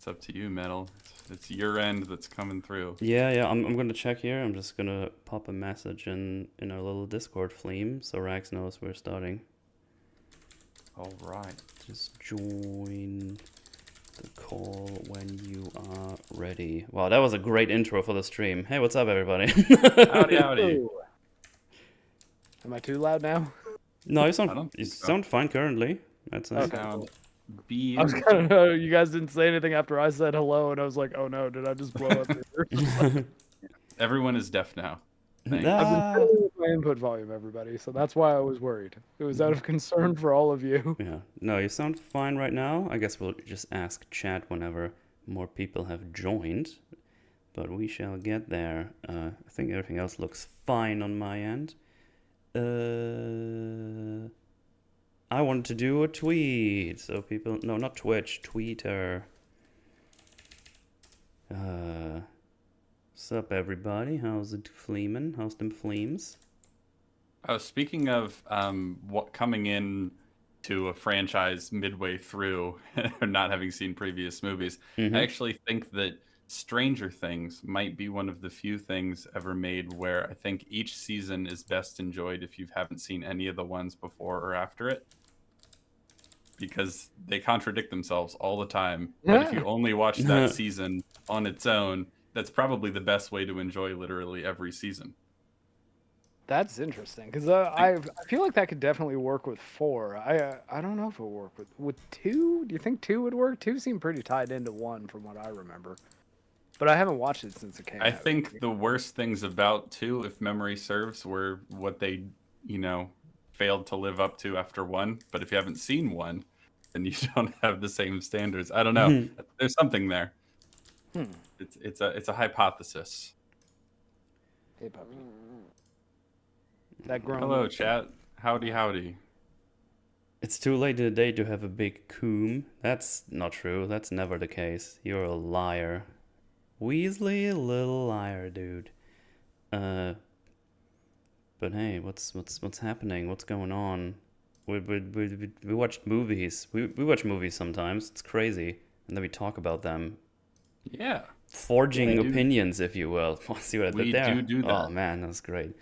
It's up to you, Metal. It's your end that's coming through. Yeah. I'm gonna check here. I'm just gonna pop a message in our little Discord flame so Rax knows we're starting. All right. Just join the call when you are ready. Wow, that was a great intro for the stream. Hey, what's up, everybody? Howdy, howdy. Ooh. Am I too loud now? No, you I sound don't you think so. sound fine currently. That's nice. Okay. Sound I was beautiful. kind of you guys didn't say anything after I said hello, and I was like, oh no, did I just blow up your Everyone is deaf now. Thank you. I've been Ah. fiddling with my input volume, everybody, so that's why I was worried. It was out of concern for all of you. Yeah, no, you sound fine right now. I guess we'll just ask chat whenever more people have joined, but we shall get there. I think everything else looks fine on my end. I wanted to do a tweet, so people, no, not Twitch, Twitter. Sup, everybody? How's it fleemin'? How's them fleams? Oh, speaking of what coming in to a franchise midway through, not having seen previous movies, I actually think that Stranger Things might be one of the few things ever made where I think each season is best enjoyed if you haven't seen any of the ones before or after it. Because they contradict themselves all the time. But if you only watch that season on its own, that's probably the best way to enjoy literally every season. That's interesting because I feel like that could definitely work with 4. I don't know if it would work with 2. Do you think 2 would work? 2 seemed pretty tied into 1 from what I remember, but I haven't watched it since it came out. I think the worst things about 2, if memory serves, were what they, failed to live up to after 1. But if you haven't seen 1, then you don't have the same standards. I don't know. There's something there. It's a hypothesis. Hey, puppy. That grown. Hello, chat. Howdy, howdy. It's too late in the day to have a big coom. That's not true. That's never the case. You're a liar. Weasley, little liar, dude. But hey, what's happening? What's going on? We watched movies. We watch movies sometimes. It's crazy, and then we talk about them. Yeah. Forging opinions, if you will. See what I did there? We do that. Oh man, that's great.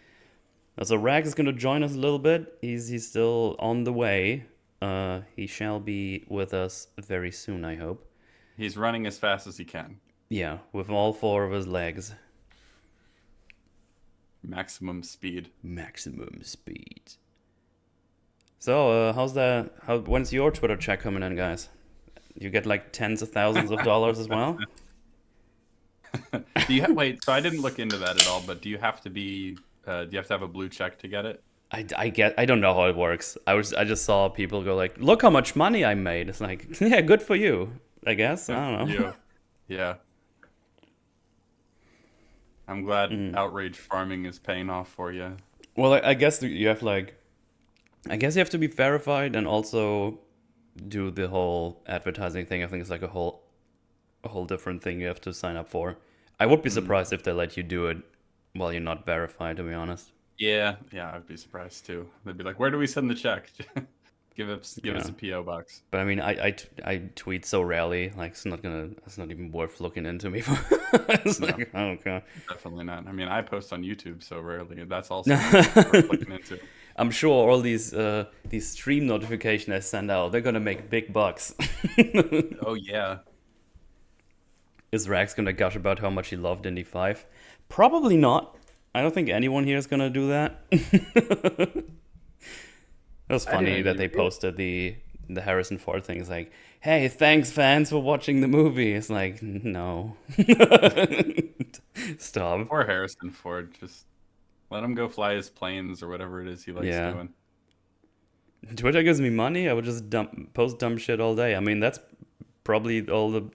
So Rag is going to join us a little bit. He's still on the way. He shall be with us very soon, I hope. He's running as fast as he can. Yeah, with all 4 of his legs. Maximum speed. Maximum speed. So, when's your Twitter check coming in, guys? You get like tens of thousands of dollars as well? Wait, so I didn't look into that at all, but do you have to be... do you have to have a blue check to get it? I don't know how it works. I just saw people go like, look how much money I made. It's like, yeah, good for you, I guess. I don't know. Yeah. I'm glad outrage farming is paying off for you. Well, I guess you have I guess you have to be verified and also do the whole advertising thing. I think it's like a whole different thing you have to sign up for. I would be surprised if they let you do it while you're not verified, to be honest. Yeah, I'd be surprised too. They'd be like, "Where do we send the check? give us a PO box." But I mean, I tweet so rarely, like it's not even worth looking into me. It's like, oh, okay. Definitely not. I mean, I post on YouTube so rarely. That's also worth looking into. I'm sure all these stream notifications I send out, they're gonna make big bucks. Oh yeah. Is Rax gonna gush about how much he loved Indy 5? Probably not. I don't think anyone here is gonna do that. It was funny that they posted the Harrison Ford thing. It's like, hey, thanks fans for watching the movie. It's like, no. Stop. Poor Harrison Ford. Just let him go fly his planes or whatever it is he likes doing. Twitter gives me money. I would just post dumb shit all day. I mean, that's probably all the...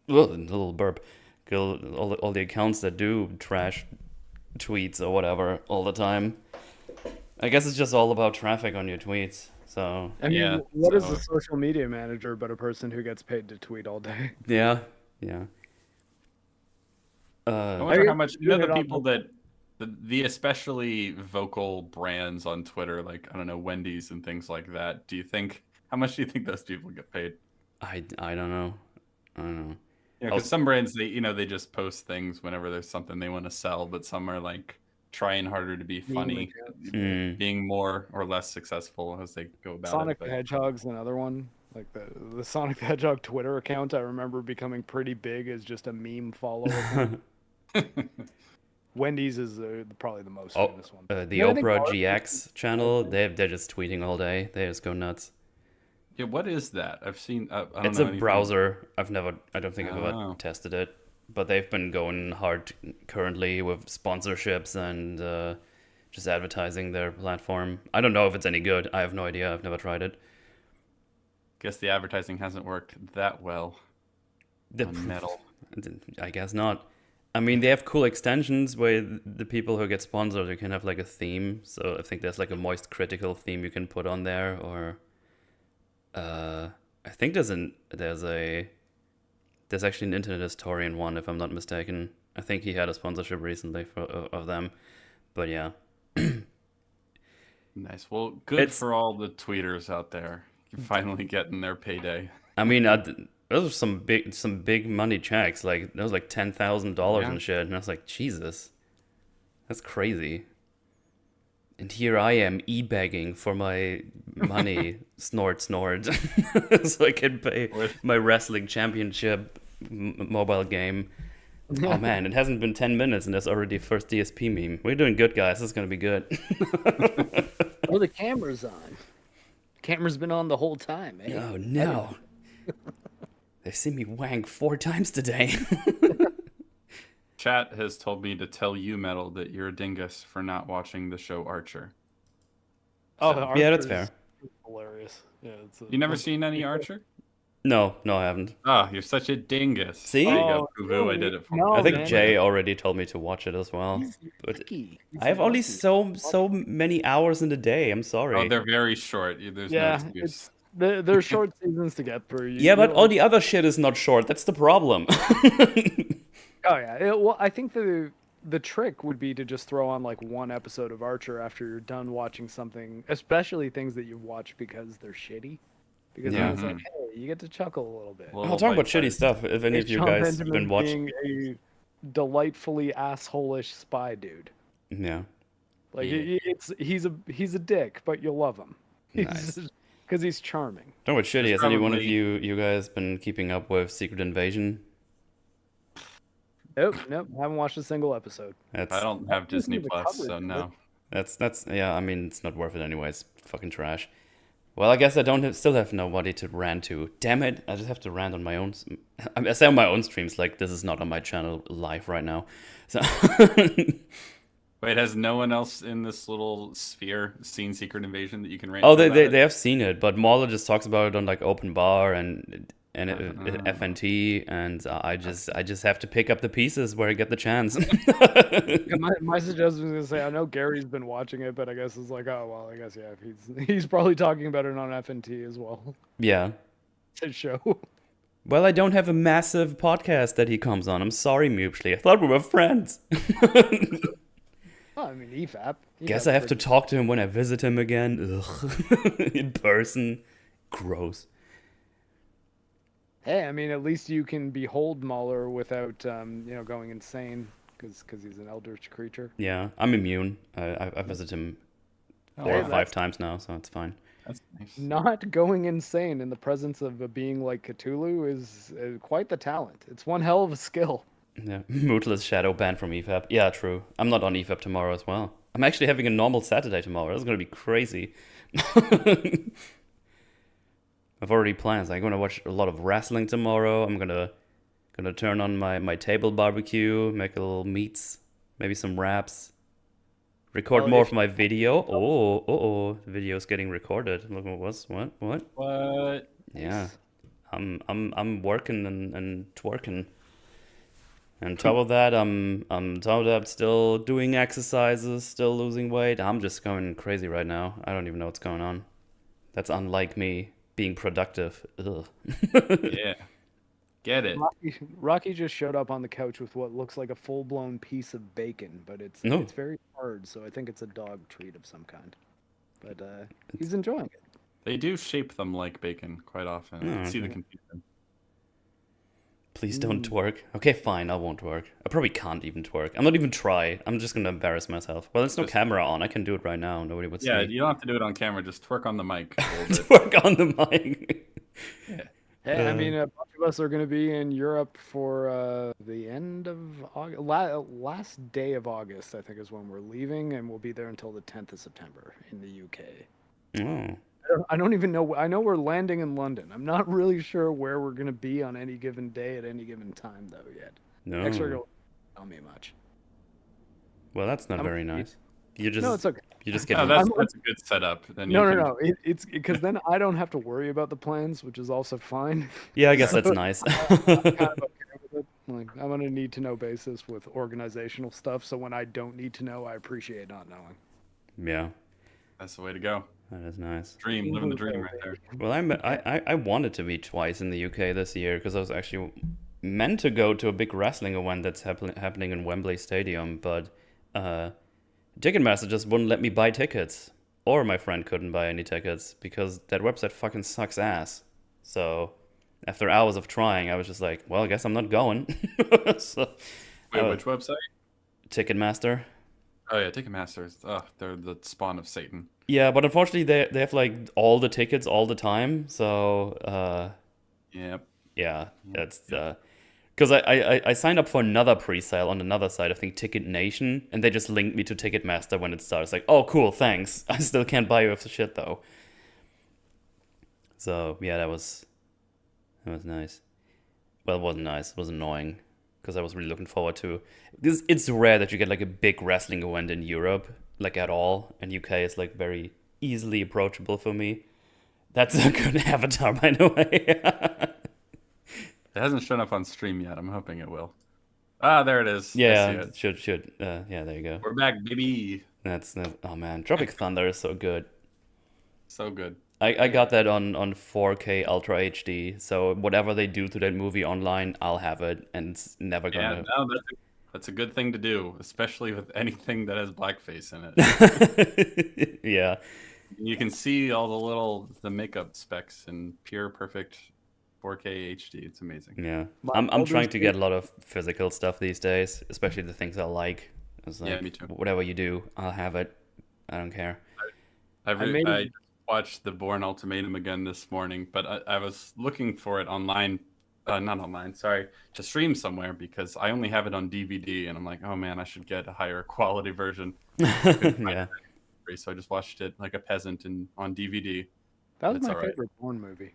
Ugh, a little burp. All the accounts that do trash tweets or whatever all the time. I guess it's just all about traffic on your tweets. So I mean, what is a social media manager but a person who gets paid to tweet all day? Yeah. I wonder how much the people that the especially vocal brands on Twitter, like I don't know, Wendy's and things like that. How much do you think those people get paid? I don't know. I don't know. Yeah, because some brands they just post things whenever there's something they want to sell, but some are like trying harder to be funny, being more or less successful as they go about Sonic it. the Hedgehog's another one. Like the Sonic the Hedgehog Twitter account, I remember becoming pretty big as just a meme follow account. Wendy's is probably the most famous one. The Oprah GX channel, they're just tweeting all day. They just go nuts. Yeah, what is that? I've seen. I don't It's know a anything. browser. I don't think I've ever tested it, but they've been going hard currently with sponsorships and just advertising their platform. I don't know if it's any good. I have no idea. I've never tried it. Guess the advertising hasn't worked that well on Metal. I guess not. I mean, they have cool extensions where the people who get sponsored, you can have like a theme. So I think there's like a Moist Critical theme you can put on there, or I think there's actually an Internet Historian one, if I'm not mistaken. I think he had a sponsorship recently of them, but yeah. Nice. Well, good for all the tweeters out there. You're finally getting their payday. I mean, those are some big money checks. Like that was like $10,000 and shit, and I was like, Jesus, that's crazy. And here I am e-begging for my money, snort, so I can pay my wrestling championship mobile game. Oh man, it hasn't been 10 minutes and there's already first DSP meme. We're doing good, guys. This is gonna be good. Oh, the camera's on. Camera's been on the whole time, eh? Oh no. They see me wank 4 times today. Chat has told me to tell you, Metal, that you're a dingus for not watching the show Archer. Oh, yeah, that's fair. Hilarious. Yeah, you never seen any Archer? No, I haven't. Oh, you're such a dingus. See? There you go, Kuvu, I did it for you. I think Jay already told me to watch it as well. But I have only so many hours in the day. I'm sorry. Oh, they're very short. There's no excuse. They're short seasons to get through. Yeah, but all the other shit is not short. That's the problem. Oh yeah. Well, I think the trick would be to just throw on like one episode of Archer after you're done watching something, especially things that you've watched because they're shitty. Because then it's like, hey, you get to chuckle a little bit. I'll talk about shitty stuff if any of you guys have been watching. Being a delightfully asshole-ish spy dude. Yeah. Like he's a dick, but you'll love him. Nice. Because he's charming. Talking about shitty, has any one of you guys been keeping up with Secret Invasion? Nope. Haven't watched a single episode. I don't have Disney Plus, so no. That's yeah. I mean, it's not worth it anyways. Fucking trash. Well, I guess I still have nobody to rant to. Damn it! I just have to rant on my own. I say on my own streams, like this is not on my channel live right now. So. Wait, has no one else in this little sphere seen Secret Invasion that you can rant? Oh, they have seen it, but Mauler just talks about it on like Open Bar and FNT, and I just have to pick up the pieces where I get the chance. my suggestion was gonna say I know Gary's been watching it, but I guess it's like, oh well, I guess yeah, he's probably talking about it on FNT as well. Yeah, it's his show. Well, I don't have a massive podcast that he comes on. I'm sorry, Mupsley. I thought we were friends. Oh, I mean, EFAP. Guess I have to talk to him when I visit him again. Ugh. In person. Gross. Hey, I mean, at least you can behold Mauler without, going insane because he's an eldritch creature. Yeah, I'm immune. I visit him 4 or 5 times now, so it's fine. That's nice. Not going insane in the presence of a being like Cthulhu is quite the talent. It's one hell of a skill. Yeah, Mootless Shadow banned from EFAP. Yeah, true. I'm not on EFAP tomorrow as well. I'm actually having a normal Saturday tomorrow. That's going to be crazy. I've already plans. I'm going to watch a lot of wrestling tomorrow. I'm gonna turn on my table barbecue, make a little meats, maybe some wraps, record more of my video. Oh, the video's getting recorded. Look, what? Yeah, I'm working and twerking. And top of that, I'm still doing exercises, still losing weight. I'm just going crazy right now. I don't even know what's going on. That's unlike me being productive. Ugh. Yeah, get it. Rocky just showed up on the couch with what looks like a full-blown piece of bacon, but it's very hard, so I think it's a dog treat of some kind. But he's enjoying it. They do shape them like bacon quite often. I can see the confusion. Please don't twerk. Okay, fine, I won't twerk. I probably can't even twerk. I'm not even try. I'm just gonna embarrass myself. Well, there's no camera on. I can do it right now. Nobody would see. Yeah, you don't have to do it on camera. Just twerk on the mic a little bit. Twerk on the mic. Yeah. Hey, I mean, a bunch of us are going to be in Europe for the end of August, last day of August, I think is when we're leaving, and we'll be there until the 10th of September in the UK. Oh. I don't even know. I know we're landing in London. I'm not really sure where we're going to be on any given day at any given time, though, yet. No. Extra don't tell me much. Well, that's not very nice. You just, no, it's okay. You just get. No, that's a good setup. Then No. It's because then I don't have to worry about the plans, which is also fine. Yeah, I guess that's nice. I'm kind of okay with it. Like, I'm on a need-to-know basis with organizational stuff, so when I don't need to know, I appreciate not knowing. Yeah. That's the way to go. That is nice. Dream, living the dream right there. Well, I wanted to be twice in the UK this year because I was actually meant to go to a big wrestling event that's happening in Wembley Stadium, but Ticketmaster just wouldn't let me buy tickets, or my friend couldn't buy any tickets because that website fucking sucks ass. So after hours of trying, I was just like, well, I guess I'm not going. So, Wait, which website? Ticketmaster. Oh yeah, Ticketmasters. Oh, they're the spawn of Satan. Yeah, but unfortunately they have like all the tickets all the time. So Yep. yeah, that's because I signed up for another pre-sale on another site, I think Ticket Nation, and they just linked me to Ticketmaster when it starts. Like, oh, cool, thanks. I still can't buy you the shit though. So yeah, that was nice. Well, it wasn't nice. It was annoying because I was really looking forward to. It's rare that you get like a big wrestling event in Europe, like at all, and UK is like very easily approachable for me. That's a good avatar, by the way. It hasn't shown up on stream yet. I'm hoping it will. Ah, there it is. Yeah, it should. Yeah, there you go. We're back, baby. That's oh man, Tropic Thunder is so good. So good. I got that on 4K Ultra HD, so whatever they do to that movie online, I'll have it, and it's never gonna. Yeah, no, that's a good thing to do, especially with anything that has blackface in it. Yeah. You can see all the makeup specs in pure perfect 4K HD. It's amazing. Yeah, I'm trying to get a lot of physical stuff these days, especially the things I like. It's like, yeah, me too. Whatever you do, I'll have it. I don't care. I watched the Bourne Ultimatum again this morning, but I was looking for it online. Not online, sorry, to stream somewhere because I only have it on DVD, and I'm like, oh man, I should get a higher quality version. Yeah. So I just watched it like a peasant on DVD. That was my favorite Bourne movie.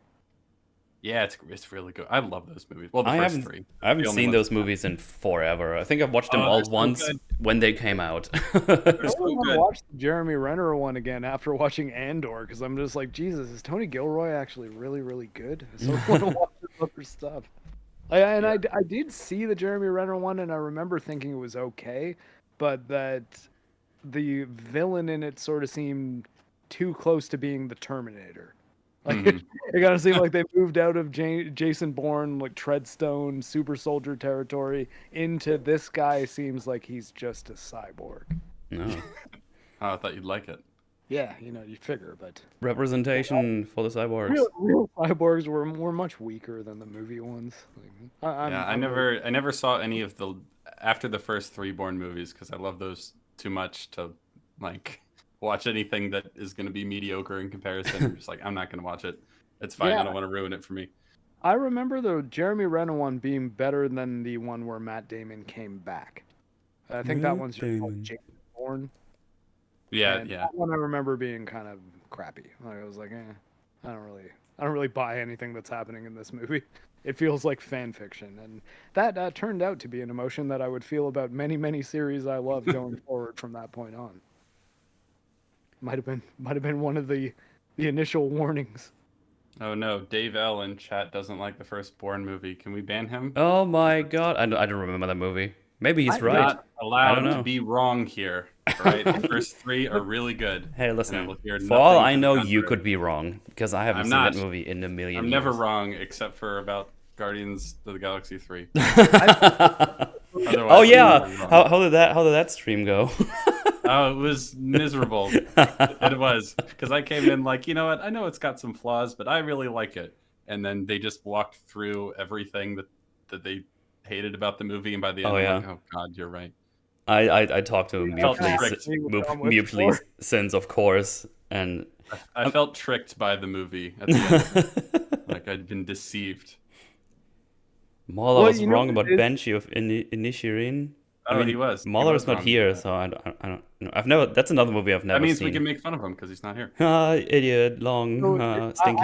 Yeah, it's really good. I love those movies. Well, the first three. I haven't seen those movies in forever. I think I've watched them all once when they came out. I want to watch the Jeremy Renner one again after watching Andor because I'm just like, Jesus, is Tony Gilroy actually really, really good? I still want to watch his other stuff. I did see the Jeremy Renner one, and I remember thinking it was okay, but that the villain in it sort of seemed too close to being the Terminator. Like it kind of seemed like they moved out of Jason Bourne, like Treadstone, super soldier territory, into this guy seems like he's just a cyborg. No. Oh, I thought you'd like it. Yeah, you figure, but representation for the cyborgs. Real cyborgs were much weaker than the movie ones. I never saw any of the after the first three Bourne movies because I love those too much to like watch anything that is going to be mediocre in comparison. I'm just like, I'm not going to watch it. It's fine. Yeah. I don't want to ruin it for me. I remember the Jeremy Renner one being better than the one where Matt Damon came back. I think that one's just called Jason Bourne. Yeah, and yeah. That one I remember being kind of crappy. Like, I was like, I don't really buy anything that's happening in this movie. It feels like fan fiction, and that turned out to be an emotion that I would feel about many, many series I love going forward from that point on. Might have been one of the initial warnings. Oh no, Dave L in chat doesn't like the first Bourne movie. Can we ban him? Oh my god, I don't remember that movie. Maybe he's right. Not allowed to be wrong here. Right, the first three are really good. Hey, listen. For all I know, you could be wrong because I haven't seen that movie in a million years. I'm never wrong except for about Guardians of the Galaxy 3. Oh yeah, how did that stream go? Oh, it was miserable. It was because I came in like, you know what? I know it's got some flaws, but I really like it. And then they just walked through everything that they hated about the movie, and by the end, Oh, I'm yeah. like, oh god, you're right. I talked to him felt mutually, tricked. mutually since, of course, and I felt tricked by the movie at the end of it. Like I'd been deceived. Mauler Well, was you know wrong what about it is? Banshee of Inisherin. Oh, he was. He Mauler's was not wrong here, about that. so I don't know. I've never. That's another movie I've That never means we seen. can make fun of him because he's not here. Idiot, long, So I stinky.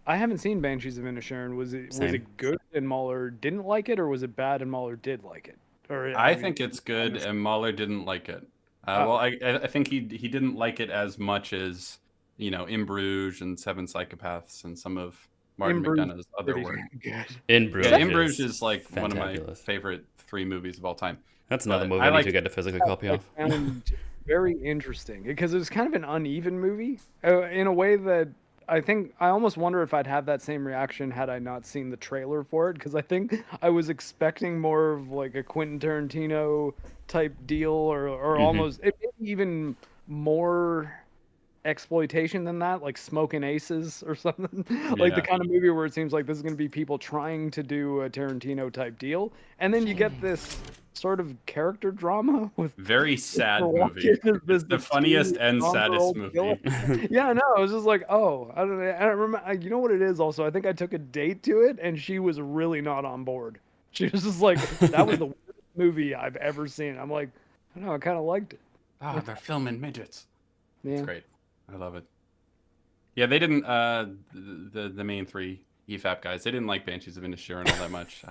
haven't seen Banshees of Inisherin. Was Same. it good and Mahler didn't like it, or was it bad and Mahler did like it? Or I think it's good, and Mahler didn't like it. Well, I think he didn't like it as much as In Bruges and Seven Psychopaths and some of Martin In Bruges McDonagh's other pretty work. good. In Bruges. Yeah, In Bruges is like one of my fantabulous. favorite 3 movies of all time. That's another But movie I I need like- to get a physical copy of. I found very interesting because it was kind of an uneven movie in a way that I think I almost wonder if I'd have that same reaction had I not seen the trailer for it, because I think I was expecting more of like a Quentin Tarantino type deal, or almost even more exploitation than that, like Smoking Aces or something. Like the Yeah. kind of movie where it seems like this is going to be people trying to do a Tarantino type deal, and then you get this sort of character drama with Very sad Walken movie. as It's the funniest and saddest killer. movie. Yeah, no, I was just like, oh, I don't know. I remember, you know what it is also? I think I took a date to it, and she was really not on board. She was just like, that was the worst movie I've ever seen. I'm like, I don't know, I kind of liked it. Oh, they're filming midgets. Yeah. It's great. I love it. Yeah, they didn't. The main 3 EFAP guys, they didn't like Banshees of Inisherin all that much.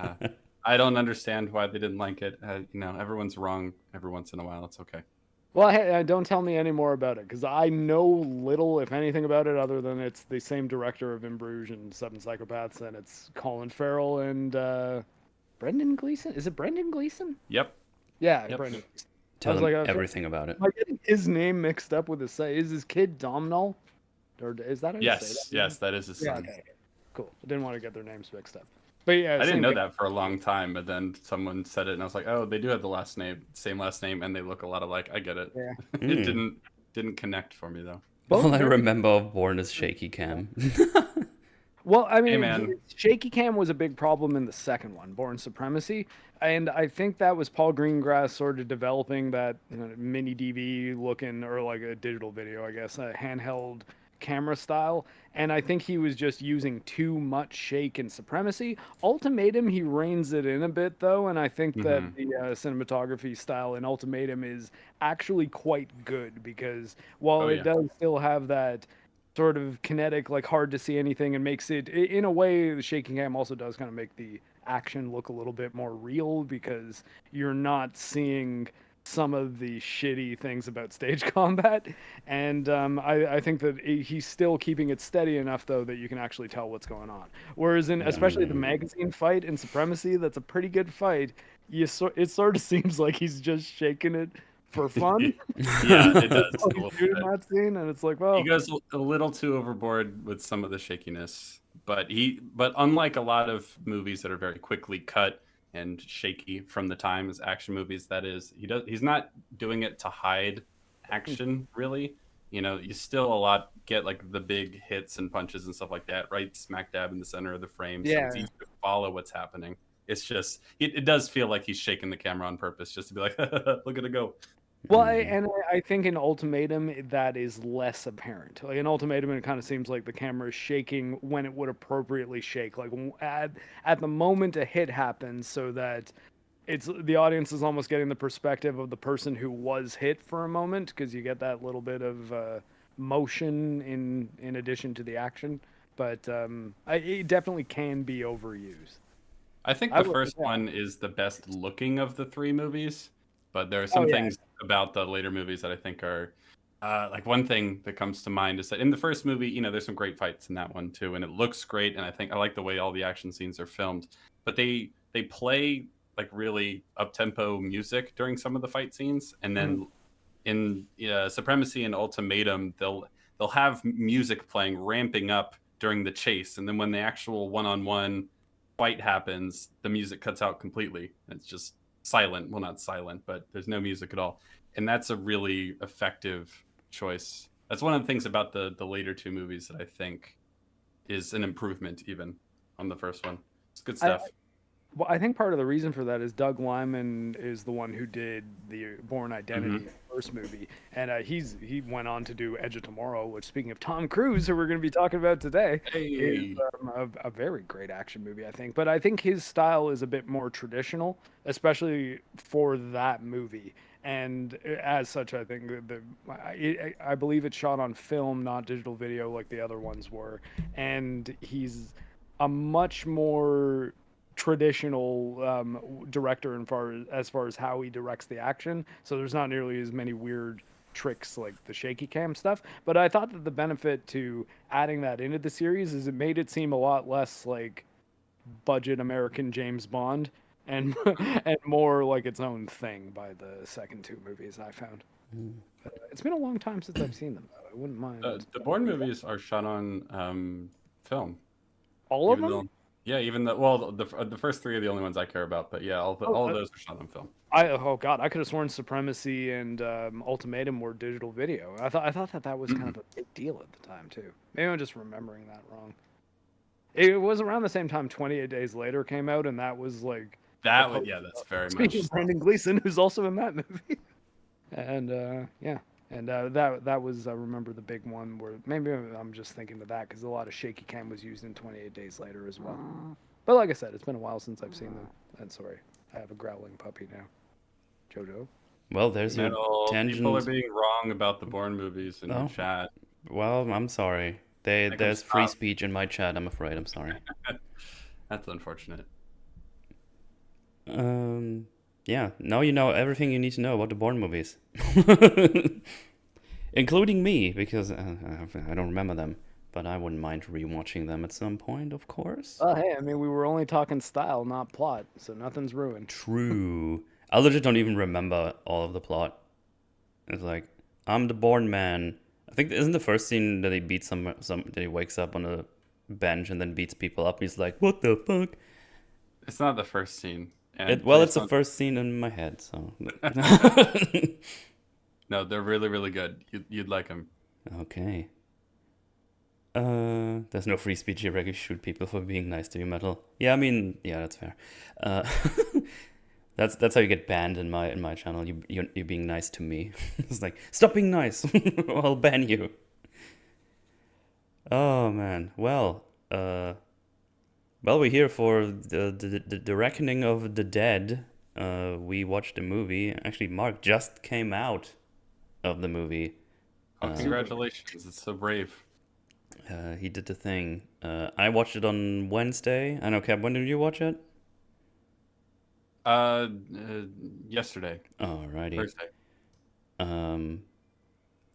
I don't understand why they didn't like it. Everyone's wrong every once in a while. It's okay. Well, hey, don't tell me any more about it, because I know little, if anything, about it, other than it's the same director of In Bruges and Seven Psychopaths, and it's Colin Farrell and Brendan Gleeson. Is it Brendan Gleeson? Yep. Yeah, Yep. Brendan. Tell was him like, everything about it. Am I getting his name mixed up with his say? Is his kid Domhnall? Or is that how you say Yes. that? Yes, that is his Yeah, son. okay. Cool. I didn't want to get their names mixed up. But yeah, I didn't know thing. that for a long time, but then someone said it, and I was like, "Oh, they do have the same last name, and they look a lot alike." I get it. Yeah. It didn't connect for me though. All I remember of Bourne is shaky cam. Well, I mean, man. shaky cam was a big problem in the second one, Bourne Supremacy, and I think that was Paul Greengrass sort of developing that mini DV looking, or like a digital video, I guess, a handheld camera style, and I think he was just using too much shake in Supremacy. Ultimatum, he reins it in a bit though, and I think that the cinematography style in Ultimatum is actually quite good, because while it does still have that sort of kinetic, like hard to see anything, and makes it, in a way, the shaking cam also does kind of make the action look a little bit more real, because you're not seeing some of the shitty things about stage combat, and I think that he's still keeping it steady enough though that you can actually tell what's going on. Whereas in especially the magazine fight in Supremacy, that's a pretty good fight. It sort of seems like he's just shaking it for fun. Yeah, it does. a little Dude, in bit. that scene, and it's like, well, He goes a little too overboard with some of the shakiness, but unlike a lot of movies that are very quickly cut and shaky from the time as action movies, that is, he's not doing it to hide action really. You still get like the big hits and punches and stuff like that right smack dab in the center of the frame, so it's easy to follow what's happening. It's just it does feel like he's shaking the camera on purpose just to be like, look at it go. Well, I think in Ultimatum that is less apparent. Like in Ultimatum, it kind of seems like the camera is shaking when it would appropriately shake. Like at the moment a hit happens, so that the audience is almost getting the perspective of the person who was hit for a moment, because you get that little bit of motion in addition to the action. But it definitely can be overused. I think the first one is the best looking of the 3 movies. But there are some things about the later movies that I think are, like one thing that comes to mind is that in the first movie, there's some great fights in that one too, and it looks great, and I like the way all the action scenes are filmed. But they play like really up-tempo music during some of the fight scenes, and then in Supremacy and Ultimatum, they'll have music playing, ramping up during the chase, and then when the actual one-on-one fight happens, the music cuts out completely. It's just silent. Well, not silent, but there's no music at all, and that's a really effective choice. That's one of the things about the later 2 movies that I think is an improvement even on the first one. It's good stuff. Well, I think part of the reason for that is Doug Liman is the one who did the Bourne Identity first movie, and he went on to do Edge of Tomorrow, which, speaking of Tom Cruise, who we're going to be talking about today, is Hey. a very great action movie, I think. But I think his style is a bit more traditional, especially for that movie. And as such, I think I believe it's shot on film, not digital video like the other ones were. And he's a much more traditional director as far as how he directs the action. So there's not nearly as many weird tricks like the shaky cam stuff. But I thought that the benefit to adding that into the series is it made it seem a lot less like budget American James Bond and and more like its own thing by the second two movies I found. It's been a long time since I've seen them, though. I wouldn't mind. The Bourne movies are shot on film. All of Even them? though, yeah, even the well, the first three are the only ones I care about. But yeah, all of those are shot on film. Oh god, I could have sworn Supremacy and Ultimatum were digital video. I thought that was kind of a big deal at the time too. Maybe I'm just remembering that wrong. It was around the same time 28 Days Later came out, and that was like That would, yeah, that's very much. speaking of Brendan Gleeson, who's also in that movie. And yeah, and that was I remember the big one where maybe I'm just thinking of that because a lot of shaky cam was used in 28 Days Later as well. But like I said, it's been a while since I've seen them. And sorry, I have a growling puppy now. Jojo. Well, there's your Metal, tangent. people are being wrong about the Bourne movies in the Oh. chat. Well, I'm sorry. can There's free stop. speech in my chat, I'm afraid. I'm sorry. That's unfortunate. Yeah, now you know everything you need to know about the Bourne movies. Including me, because I don't remember them. But I wouldn't mind rewatching them at some point, of course. Oh, hey, I mean, we were only talking style, not plot, so nothing's ruined. True. I legit don't even remember all of the plot. It's like, I'm the Bourne man. I think isn't the first scene that he beats some that he wakes up on a bench and then beats people up. He's like, what the fuck? It's not the first scene. And It's the first scene in my head, so. No, they're really, really good. You'd like them. Okay. There's no free speech here. I can shoot people for being nice to you, Metal. Yeah, I mean, yeah, that's fair. That's how you get banned in my channel. You're being nice to me. It's like, stop being nice. I'll ban you. Oh man. Well, we're here for the reckoning of the dead. We watched a movie. Actually, Mark just came out of the movie. Oh, congratulations! It's so brave. He did the thing. I watched it on Wednesday. I know, Cap, when did you watch it? Yesterday. Alrighty. Thursday.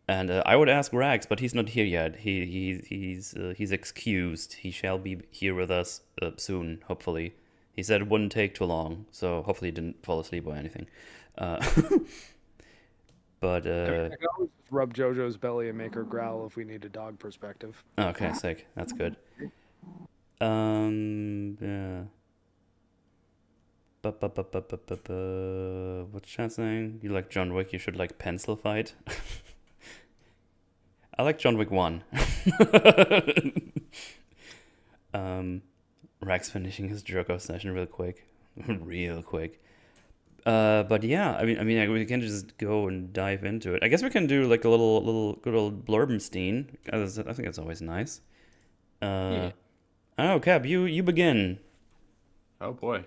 And I would ask Rags, but he's not here yet. He's excused. He shall be here with us soon, hopefully. He said it wouldn't take too long, so hopefully he didn't fall asleep or anything. But I can always just rub Jojo's belly and make her growl if we need a dog perspective. okay, sick. That's good. Yeah. What's chat saying? You like John Wick? You should like Pencil Fight. I like John Wick 1. Rax finishing his jerk-off session real quick. Real quick. But yeah, I mean, we can just go and dive into it. I guess we can do like a little good old Blurbenstein. I think that's always nice. Yeah. I don't know, Cap, you begin. Oh boy.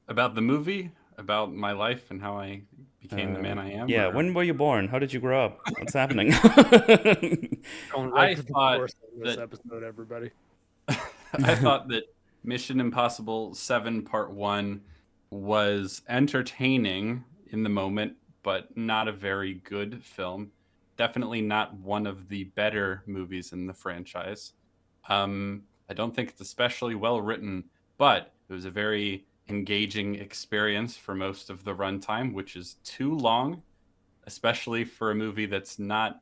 About the movie, about my life and how I became the man I am. Yeah, or- when were you born? How did you grow up? What's happening? Going I to the thought course of this that- episode, everybody. I thought that Mission Impossible 7 Part 1 was entertaining in the moment, but not a very good film. Definitely not one of the better movies in the franchise. I don't think it's especially well written, but it was a very engaging experience for most of the runtime, which is too long, especially for a movie that's not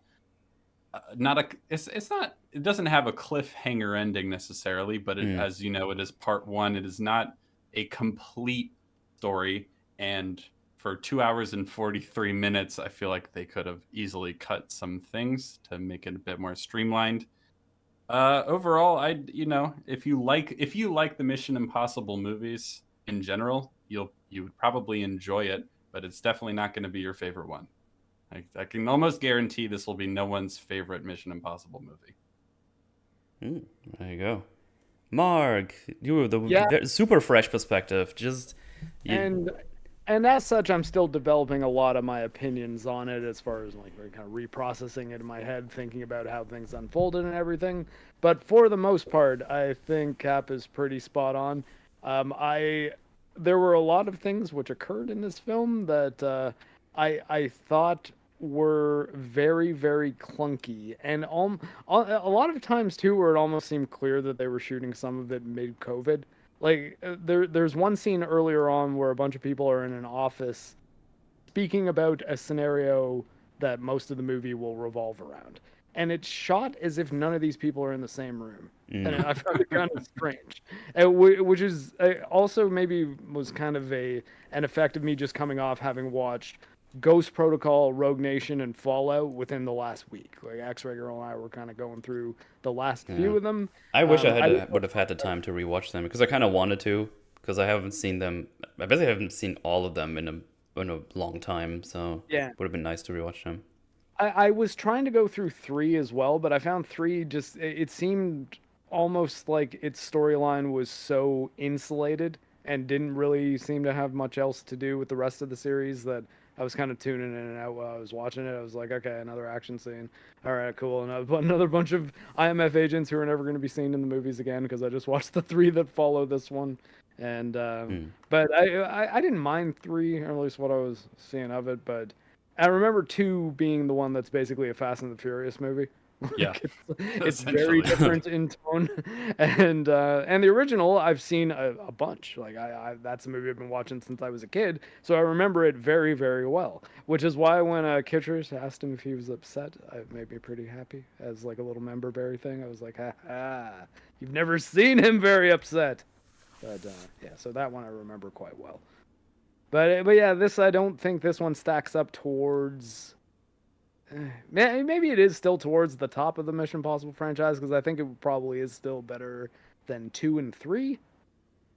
it doesn't have a cliffhanger ending necessarily, but as you know, it is part one. It is not a complete story, and for 2 hours and 43 minutes, I feel like they could have easily cut some things to make it a bit more streamlined. Overall, if you like the Mission Impossible movies in general, you would probably enjoy it, but it's definitely not going to be your favorite one. I can almost guarantee this will be no one's favorite Mission Impossible movie. There you go. Mark, you have the Yeah. super fresh perspective. And as such, I'm still developing a lot of my opinions on it as far as like kind of reprocessing it in my head, thinking about how things unfolded and everything. But for the most part, I think Cap is pretty spot on. There were a lot of things which occurred in this film that I thought were very, very clunky, and a lot of times too, where it almost seemed clear that they were shooting some of it mid-COVID. Like there's one scene earlier on where a bunch of people are in an office speaking about a scenario that most of the movie will revolve around, and it's shot as if none of these people are in the same room, and I found it kind of strange, which is also maybe was kind of an effect of me just coming off having watched Ghost Protocol, Rogue Nation, and Fallout within the last week. Like X-Ray Girl and I were kind of going through the last few of them. I wish I would have had the time to rewatch them because I kind of wanted to, because I haven't seen them. I basically haven't seen all of them in a long time, so Yeah. it would have been nice to rewatch them. I was trying to go through 3 as well, but I found 3 just it seemed almost like its storyline was so insulated and didn't really seem to have much else to do with the rest of the series that I was kind of tuning in and out while I was watching it. I was like, okay, another action scene. All right, cool. Another bunch of IMF agents who are never going to be seen in the movies again because I just watched the 3 that follow this one. And but I didn't mind 3, or at least what I was seeing of it. But I remember 2 being the one that's basically a Fast and the Furious movie. Yeah, it's very different in tone, and the original I've seen a bunch. Like that's a movie I've been watching since I was a kid, so I remember it very, very well. Which is why when Kitchers asked him if he was upset, it made me pretty happy as like a little member berry thing. I was like, ha, you've never seen him very upset. But yeah, so that one I remember quite well. But yeah, I don't think this one stacks up towards. Maybe it is still towards the top of the Mission Impossible franchise because I think it probably is still better than 2 and 3.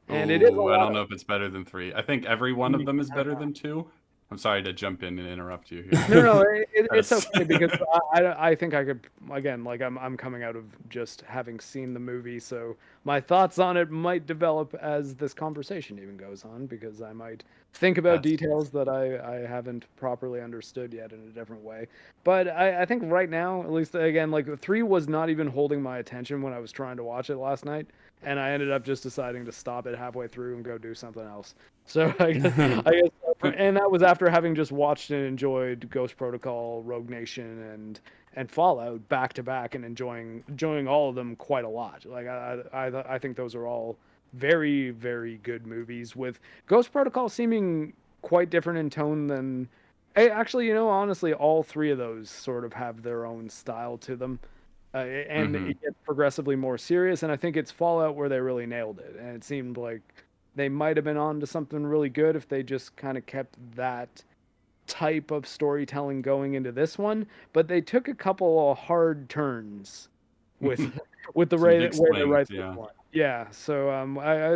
And it is. I don't know if it's better than 3. I think every one of them is better than 2. I'm sorry to jump in and interrupt you here. No, it's okay because I think I could, again, like I'm coming out of just having seen the movie, so my thoughts on it might develop as this conversation even goes on because I might think about details that I haven't properly understood yet in a different way. But I think right now, at least again, like 3 was not even holding my attention when I was trying to watch it last night, and I ended up just deciding to stop it halfway through and go do something else. So I guess, and that was after having just watched and enjoyed Ghost Protocol, Rogue Nation, and Fallout back to back, and enjoying all of them quite a lot. Like I think those are all very, very good movies, with Ghost Protocol seeming quite different in tone than. Actually, honestly, all 3 of those sort of have their own style to them. And it gets progressively more serious, and I think it's Fallout where they really nailed it, and it seemed like they might have been on to something really good if they just kind of kept that type of storytelling going into this one, but they took a couple of hard turns with the way they write this one. Yeah, so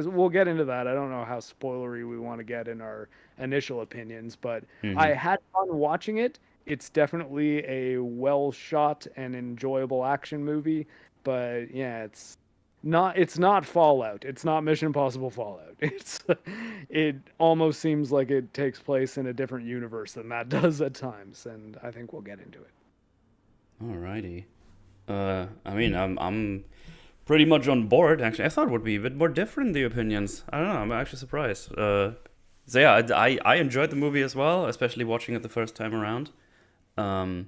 we'll get into that. I don't know how spoilery we want to get in our initial opinions, but I had fun watching it. It's definitely a well-shot and enjoyable action movie, but yeah, it's not Fallout. It's not Mission Impossible Fallout. It almost seems like it takes place in a different universe than that does at times, and I think we'll get into it. Alrighty. I mean, I'm pretty much on board. Actually, I thought it would be a bit more different, the opinions. I don't know. I'm actually surprised. So yeah, I enjoyed the movie as well, especially watching it the first time around. I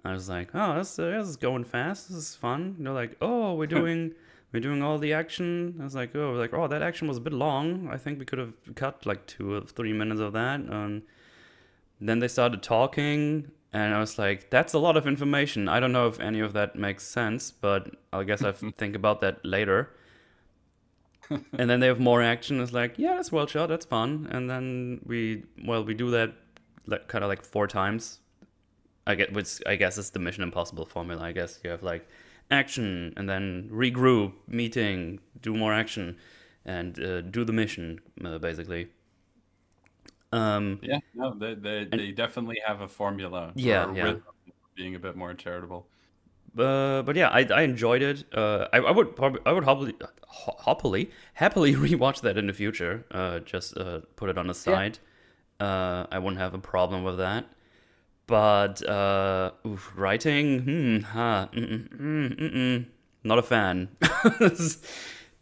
was like, oh, this is going fast. This is fun. Like, oh, we're doing all the action. I was like, oh, that action was a bit long. I think we could have cut like 2 or 3 minutes of that. Then they started talking, and I was like, that's a lot of information. I don't know if any of that makes sense, but I guess I think about that later. And then they have more action. It's like, yeah, that's well shot. That's fun. And then we do that kind of like 4 times. I guess it's the Mission Impossible formula. I guess you have like action and then regroup, meeting, do more action, and do the mission, basically. Yeah, no, they definitely have a formula Yeah, or a yeah. rhythm for being a bit more charitable. But yeah, I enjoyed it. I would probably happily rewatch that in the future. Just put it on the Yeah. side. I wouldn't have a problem with that. But writing, not a fan.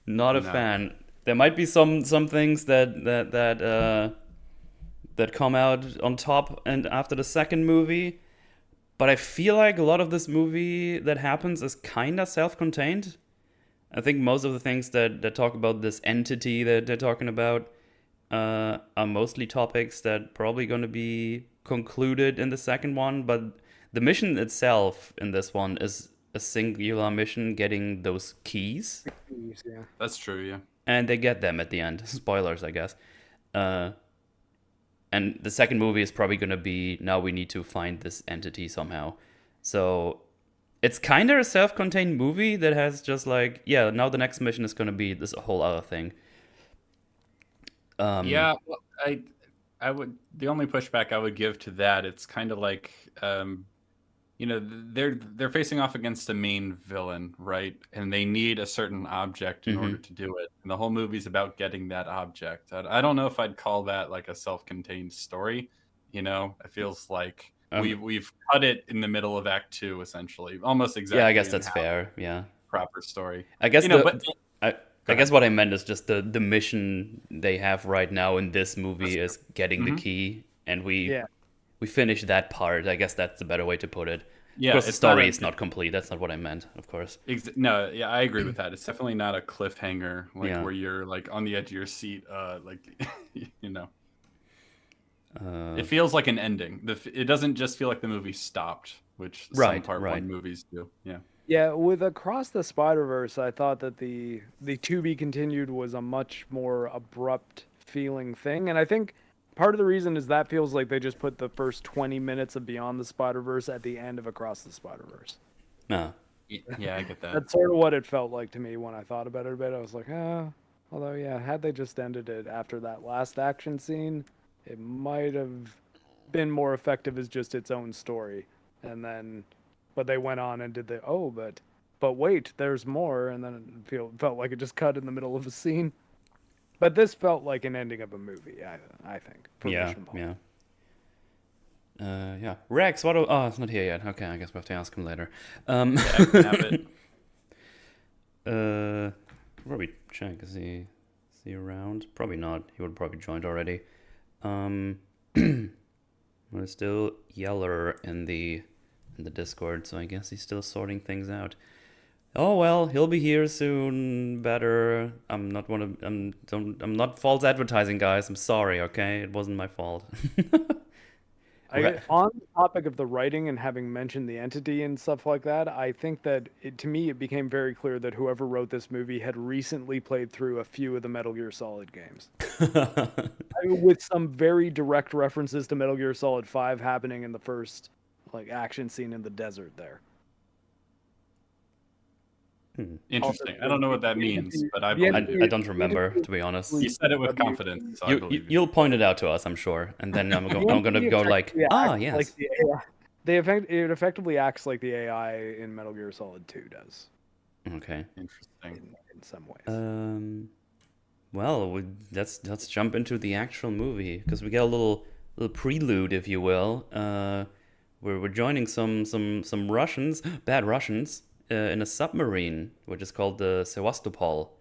Not a No. fan. There might be some things that come out on top and after the second movie, but I feel like a lot of this movie that happens is kind of self-contained. I think most of the things that talk about this entity that they're talking about are mostly topics that probably going to be concluded in the second one, but the mission itself in this one is a singular mission getting those keys, Yeah. That's true, yeah. and they get them at the end. Spoilers, I guess. And the second movie is probably going to be now we need to find this entity somehow. So it's kind of a self-contained movie that has just like, yeah, now the next mission is going to be this whole other thing. Yeah, well, I would the only pushback I would give to that, it's kind of like they're facing off against a main villain, right? And they need a certain object in order to do it. And the whole movie's about getting that object. I don't know if I'd call that like a self-contained story. It feels like we've cut it in the middle of Act 2, essentially, almost exactly. Yeah, I guess in that's how fair. Yeah, proper story. I guess I guess ahead. what I meant is just the mission they have right now in this movie is getting the key, and we finish that part. I guess that's the better way to put it. Yeah, of course, the it's not story a- is not complete. That's not what I meant, of course. No, yeah, I agree with that. It's definitely not a cliffhanger, like Yeah. where you're like on the edge of your seat, like It feels like an ending. It doesn't just feel like the movie stopped, which some Right, part right. one movies do. Yeah. Yeah, with Across the Spider-Verse, I thought that the to be continued was a much more abrupt feeling thing, and I think part of the reason is that feels like they just put the first 20 minutes of Beyond the Spider-Verse at the end of Across the Spider-Verse. No. Yeah, I get that. That's sort of what it felt like to me when I thought about it a bit. I was like, although yeah, had they just ended it after that last action scene, it might have been more effective as just its own story. And then, but they went on and did but wait, there's more, and then it felt like it just cut in the middle of a scene. But this felt like an ending of a movie, I think. For Yeah, Mission Impossible. yeah. Rex, oh, it's not here yet. Okay, I guess we have to ask him later. Yeah, I can have it. Probably check. Is he around? Probably not. He would probably joined already. There's still Yeller in the Discord, so I guess he's still sorting things out. Oh well, he'll be here soon. Better. I'm not false advertising, guys. I'm sorry. Okay, it wasn't my fault. On the topic of the writing and having mentioned the entity and stuff like that, I think that to me it became very clear that whoever wrote this movie had recently played through a few of the Metal Gear Solid games. With some very direct references to Metal Gear Solid 5 happening in the first action scene in the desert there. Interesting. I don't know what that means, but I don't remember, to be honest. You said it with confidence, so I believe you. You'll point it out to us, I'm sure, and then I'm gonna go like, yes. Like it effectively acts like the AI in Metal Gear Solid 2 does. Okay. Interesting. In some ways. Well, let's jump into the actual movie because we get a little prelude, if you will. We're joining some Russians, bad Russians, in a submarine, which is called the Sevastopol,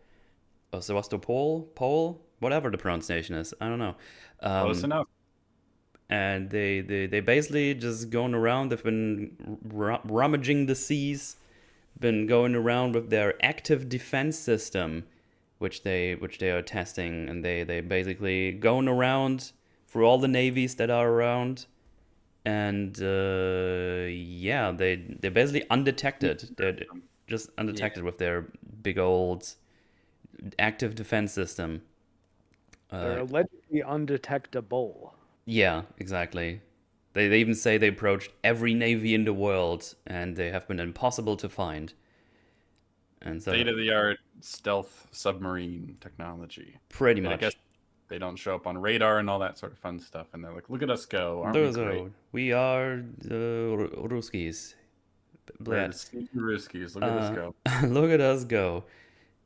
or Sevastopol, whatever the pronunciation is. I don't know. Close enough. And they basically just going around. They've been rummaging the seas, been going around with their active defense system, which they are testing, and they basically going around through all the navies that are around. And they're basically undetected. They're just undetected with their big old active defense system. They're allegedly undetectable. Yeah, exactly. They even say they approached every navy in the world, and they have been impossible to find. And so state-of-the-art stealth submarine technology. pretty I much. guess they don't show up on radar and all that sort of fun stuff, and they're like, "Look at us go! Aren't we Those great? are, we are the Ruskies. We're Blad. the sneaky Ruskies. Look at us go!" Look at us go.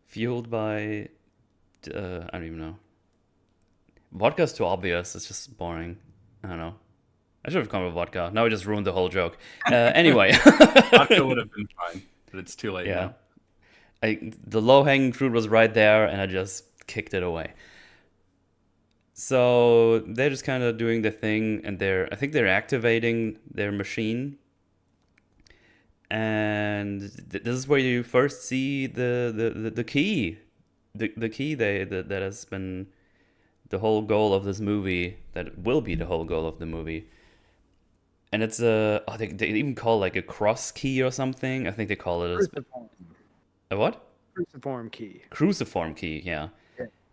Fueled by, I don't even know. Vodka's too obvious. It's just boring. I don't know. I should have come with vodka. Now I just ruined the whole joke. Anyway. Vodka would have been fine, but it's too late Yeah. now. The low-hanging fruit was right there, and I just kicked it away. So they're just kind of doing the thing, and I think they're activating their machine. And this is where you first see the key, the key that has been the whole goal of this movie. That will be the whole goal of the movie. And it's they even call it like a cross key or something. I think they call it a what? Cruciform key. Cruciform key, yeah.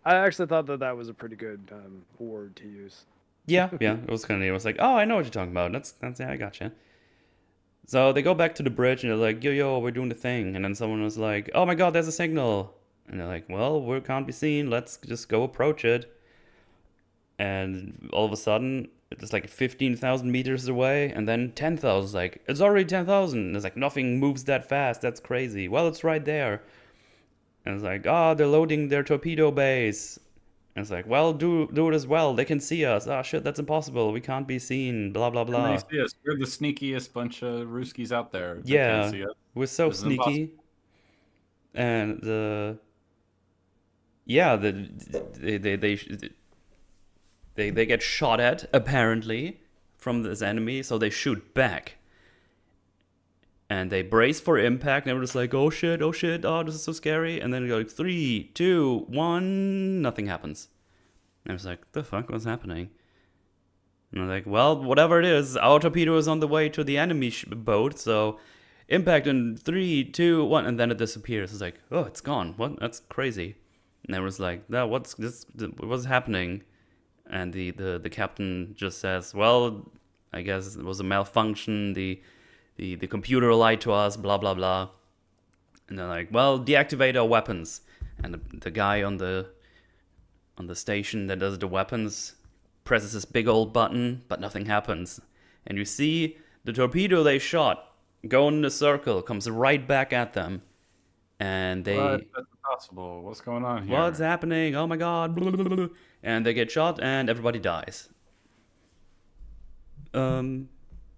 I actually thought that was a pretty good word to use. Yeah, it was kind of neat. I was like, oh, I know what you're talking about. That's yeah, I gotcha. So they go back to the bridge and they're like, yo, we're doing the thing. And then someone was like, oh my god, there's a signal. And they're like, well, we can't be seen. Let's just go approach it. And all of a sudden, it's like 15,000 meters away. And then 10,000 is like, it's already 10,000. And it's like, nothing moves that fast. That's crazy. Well, it's right there. And it's like, they're loading their torpedo base. And it's like, well, do it as well. They can see us. Shit, that's impossible. We can't be seen. Blah, blah, blah. And they see us. We're the sneakiest bunch of Ruskies out there. They Yeah, can't see us. we're so This is sneaky. And they get shot at, apparently, from this enemy. So they shoot back. And they brace for impact, and everyone's like, oh shit, this is so scary. And then you go like, 3, 2, 1, nothing happens. And I was like, the fuck, what's happening? And I'm like, well, whatever it is, our torpedo is on the way to the enemy boat, so impact in 3, 2, 1, and then it disappears. It's like, oh, it's gone. What? That's crazy. And I was like, what's happening? And the captain just says, well, I guess it was a malfunction. The computer lied to us, blah, blah, blah. And they're like, well, deactivate our weapons. And the guy on the station that does the weapons presses this big old button, but nothing happens. And you see the torpedo they shot go in a circle, comes right back at them. And they... What? That's impossible. What's going on here? What's happening? Oh my god. Blah, blah, blah, blah. And they get shot, and everybody dies. But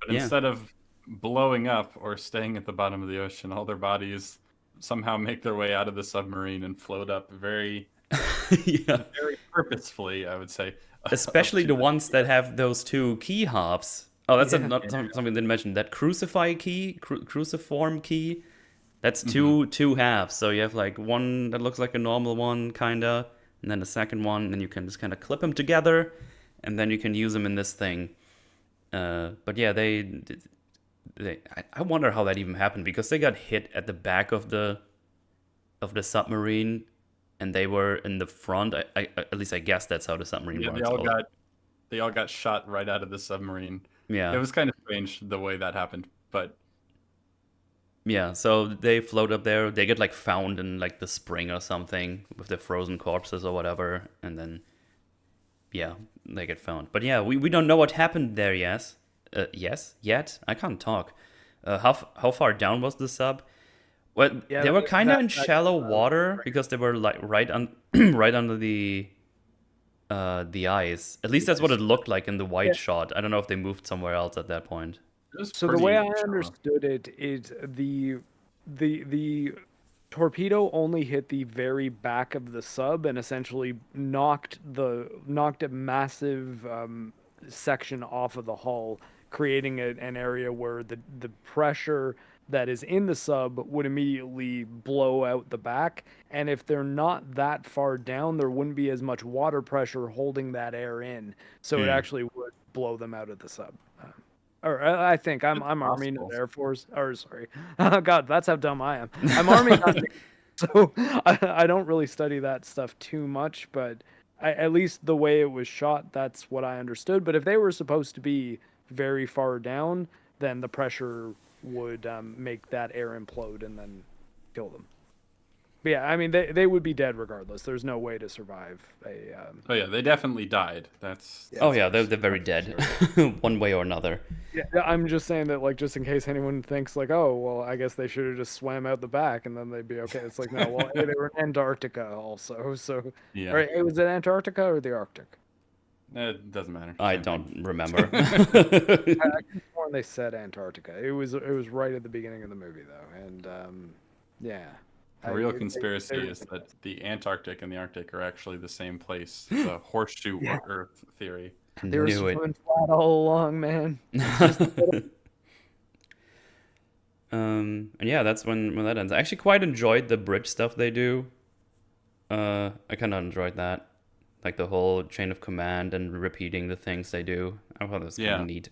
instead of blowing up or staying at the bottom of the ocean, all their bodies somehow make their way out of the submarine and float up very very purposefully, I would say. Especially the ones that have those two key halves. Oh, that's not something I didn't mention. That cruciform key, that's two halves. So you have like one that looks like a normal one, kinda, and then the second one, and you can just kind of clip them together, and then you can use them in this thing. But yeah, I wonder how that even happened, because they got hit at the back of the submarine, and they were in the front. At least I guess that's how the submarine works. They all got shot right out of the submarine. Yeah, it was kind of strange the way that happened, but yeah. So they float up there. They get like found in like the spring or something with the frozen corpses or whatever, and then they get found. But yeah, we don't know what happened there. Yet I can't talk. How far down was the sub? Well, they were kind of in shallow water because they were like right under the ice. At least that's what it looked like in the wide shot. I don't know if they moved somewhere else at that point. So the way I understood it is the torpedo only hit the very back of the sub and essentially knocked a massive section off of the hull, creating an area where the pressure that is in the sub would immediately blow out the back. And if they're not that far down, there wouldn't be as much water pressure holding that air in. So it actually would blow them out of the sub. Or I think I'm Army and Air Force. Or sorry, oh God, that's how dumb I am. I'm Army, so I don't really study that stuff too much. But at least the way it was shot, that's what I understood. But if they were supposed to be very far down, then the pressure would make that air implode and then kill them. But yeah, I mean, they would be dead regardless. There's no way to survive a. Oh yeah, they definitely died. That's Oh yeah, they're very dead, one way or another. Yeah, I'm just saying that, like, just in case anyone thinks, like, oh, well, I guess they should have just swam out the back and then they'd be okay. It's like, no, well, hey, they were in Antarctica also, so. yeah. All right, hey, was it Antarctica or the Arctic? It doesn't matter. I Same don't thing. remember. I could have sworn they said Antarctica. It was right at the beginning of the movie though, and yeah. The real conspiracy is that the Antarctic and the Arctic are actually the same place. It's a horseshoe Earth theory. They were Knew it. swimming flat all along, man. And yeah, that's when that ends. I actually quite enjoyed the bridge stuff they do. I kind of enjoyed that, like the whole chain of command and repeating the things they do. I thought that was kind of neat.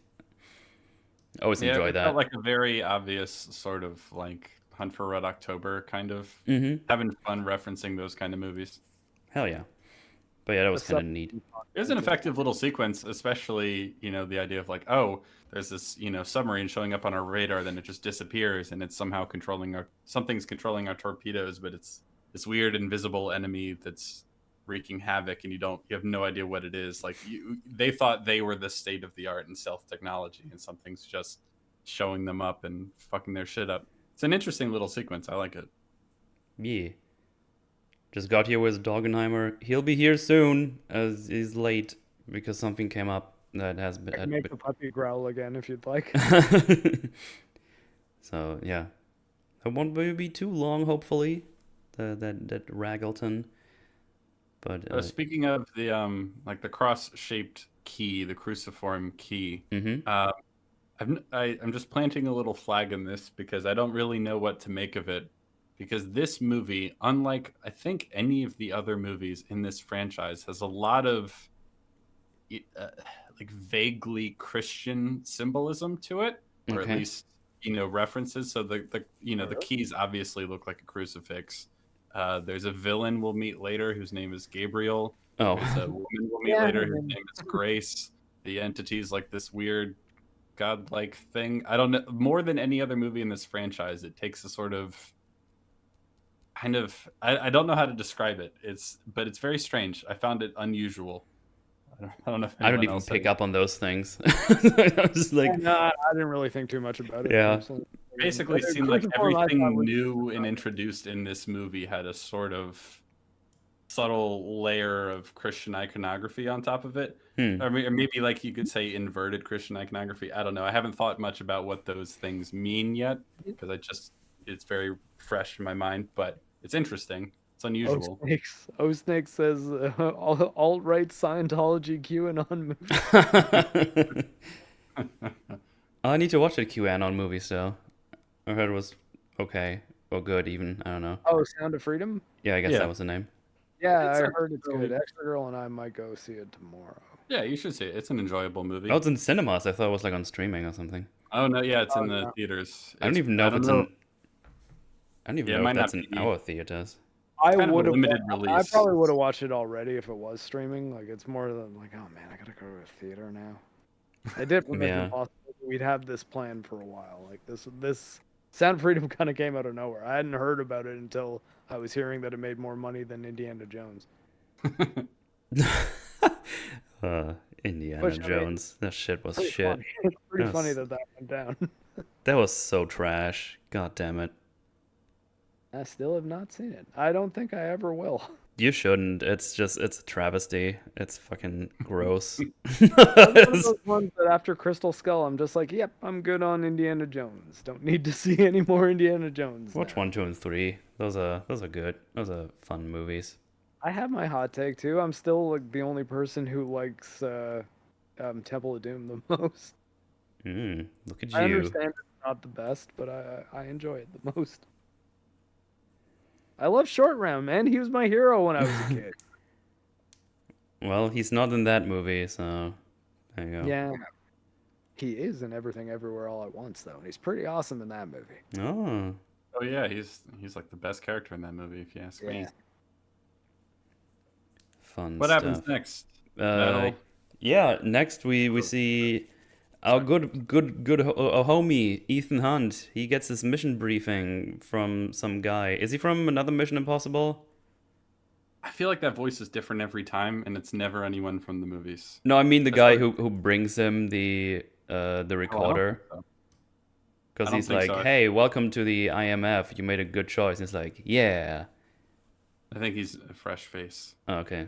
I always enjoy it that. felt like a very obvious sort of like Hunt for Red October kind of having fun referencing those kind of movies. Hell yeah. But yeah, that was kind of neat. It was an effective little sequence, especially, the idea of like, oh, there's this, submarine showing up on our radar, then it just disappears and it's somehow something's controlling our torpedoes, but it's this weird invisible enemy that's wreaking havoc and you have no idea what it is. Like they thought they were the state of the art in stealth technology and something's just showing them up and fucking their shit up. It's an interesting little sequence. I like it. Yeah. Just got here with Doggenheimer. He'll be here soon, as he's late because something came up that has been. I can make the puppy growl again if you'd like. So yeah, it won't be too long. Hopefully, that Raggleton. But speaking of the like the cross-shaped key, the cruciform key, I'm just planting a little flag in this because I don't really know what to make of it. Because this movie, unlike I think any of the other movies in this franchise, has a lot of like vaguely Christian symbolism to it, or at least references. So the keys obviously look like a crucifix. There's a villain we'll meet later whose name is Gabriel. Oh, there's a woman we'll meet later whose name is Grace. The entity's like this weird godlike thing. I don't know, more than any other movie in this franchise, it takes a sort of kind of I don't know how to describe it. But it's very strange. I found it unusual. I don't know if I don't even pick up on those things. I was like, no, I didn't really think too much about it. Yeah. Basically, it seemed like everything new and introduced in this movie had a sort of subtle layer of Christian iconography on top of it. Or maybe like you could say inverted Christian iconography. I don't know. I haven't thought much about what those things mean yet because it's very fresh in my mind, but it's interesting. It's unusual. O Snake says alt-right Scientology QAnon movie. I need to watch a QAnon movie still. I heard it was okay or good even. I don't know. Oh, Sound of Freedom? Yeah, I guess that was the name. Yeah, I heard it's good. Extra Girl and I might go see it tomorrow. Yeah, you should see it. It's an enjoyable movie. Oh, it's in cinemas. I thought it was like on streaming or something. Oh no, yeah, it's in the theaters. I don't even know if it's in. I don't even know if that's in our theaters. I would have. I probably would have release. watched it already if it was streaming. Like it's more than like, oh man, I gotta go to a theater now. They did make it possible. We'd have this plan for a while. Like this Sound of Freedom kind of came out of nowhere. I hadn't heard about it until I was hearing that it made more money than Indiana Jones. Indiana Jones. That shit was shit. Funny. It's pretty funny that went down. That was so trash. God damn it. I still have not seen it. I don't think I ever will. You shouldn't. It's a travesty. It's fucking gross. It's one of those ones that after Crystal Skull, I'm just like, yep, I'm good on Indiana Jones. Don't need to see any more Indiana Jones. Watch 1, 2, and 3. Those are good. Those are fun movies. I have my hot take too. I'm still like the only person who likes Temple of Doom the most. Look at you. I understand it's not the best, but I enjoy it the most. I love Short Round, man. He was my hero when I was a kid. Well, he's not in that movie, so there you go. Yeah. He is in Everything Everywhere All at Once, though, and he's pretty awesome in that movie. Oh yeah, he's like the best character in that movie, if you ask me. Fun what stuff. Happens next? Yeah, next we see Our good homie Ethan Hunt. He gets his mission briefing from some guy. Is he from another Mission Impossible? I feel like that voice is different every time, and it's never anyone from the movies. No, I mean the guy who brings him the recorder. Because he's like, hey, welcome to the IMF. You made a good choice. And it's like, yeah. I think he's a fresh face. Oh, okay.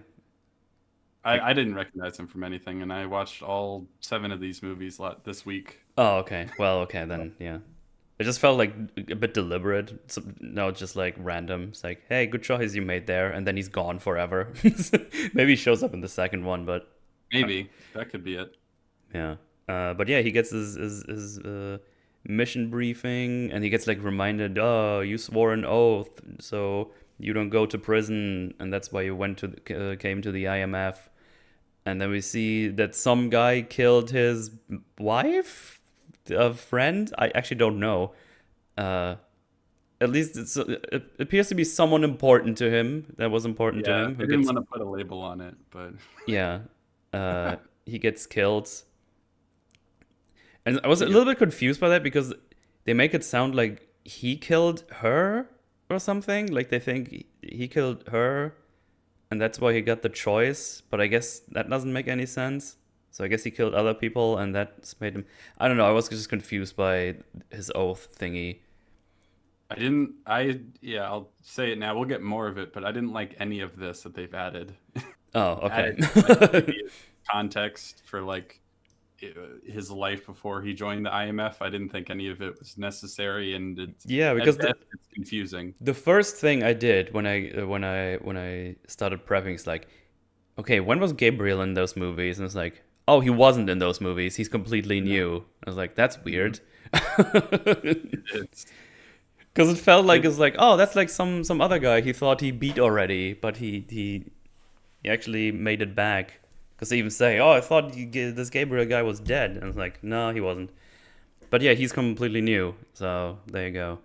I didn't recognize him from anything, and I watched all 7 of these movies this week. Oh, okay. Well, okay, then, yeah. It just felt like a bit deliberate. So, no, just like random. It's like, hey, good choice you made there, and then he's gone forever. Maybe he shows up in the second one, but... Maybe. That could be it. Yeah. But yeah, he gets his mission briefing, and he gets like reminded, oh, you swore an oath, so you don't go to prison, and that's why you came to the IMF. And then we see that some guy killed his wife, a friend. I actually don't know. At least it appears to be someone important to him. That was important to him. I didn't want to put a label on it, but yeah, he gets killed. And I was a little bit confused by that because they make it sound like he killed her or something. Like they think he killed her, and that's why he got the choice. But I guess that doesn't make any sense. So I guess he killed other people, and that's made him... I don't know, I was just confused by his oath thingy. I'll say it now. We'll get more of it, but I didn't like any of this that they've added. Oh, okay. Context for like his life before he joined the IMF. I didn't think any of it was necessary, and because it's confusing. The first thing I did when I started prepping is like, okay, when was Gabriel in those movies? And it's like, oh, he wasn't in those movies. He's completely new. I was like, that's weird. Because it felt like it's like, oh, that's like some other guy he thought he beat already, but he actually made it back. Because they even say, oh, I thought this Gabriel guy was dead. And it's like, no, he wasn't. But yeah, he's completely new. So there you go.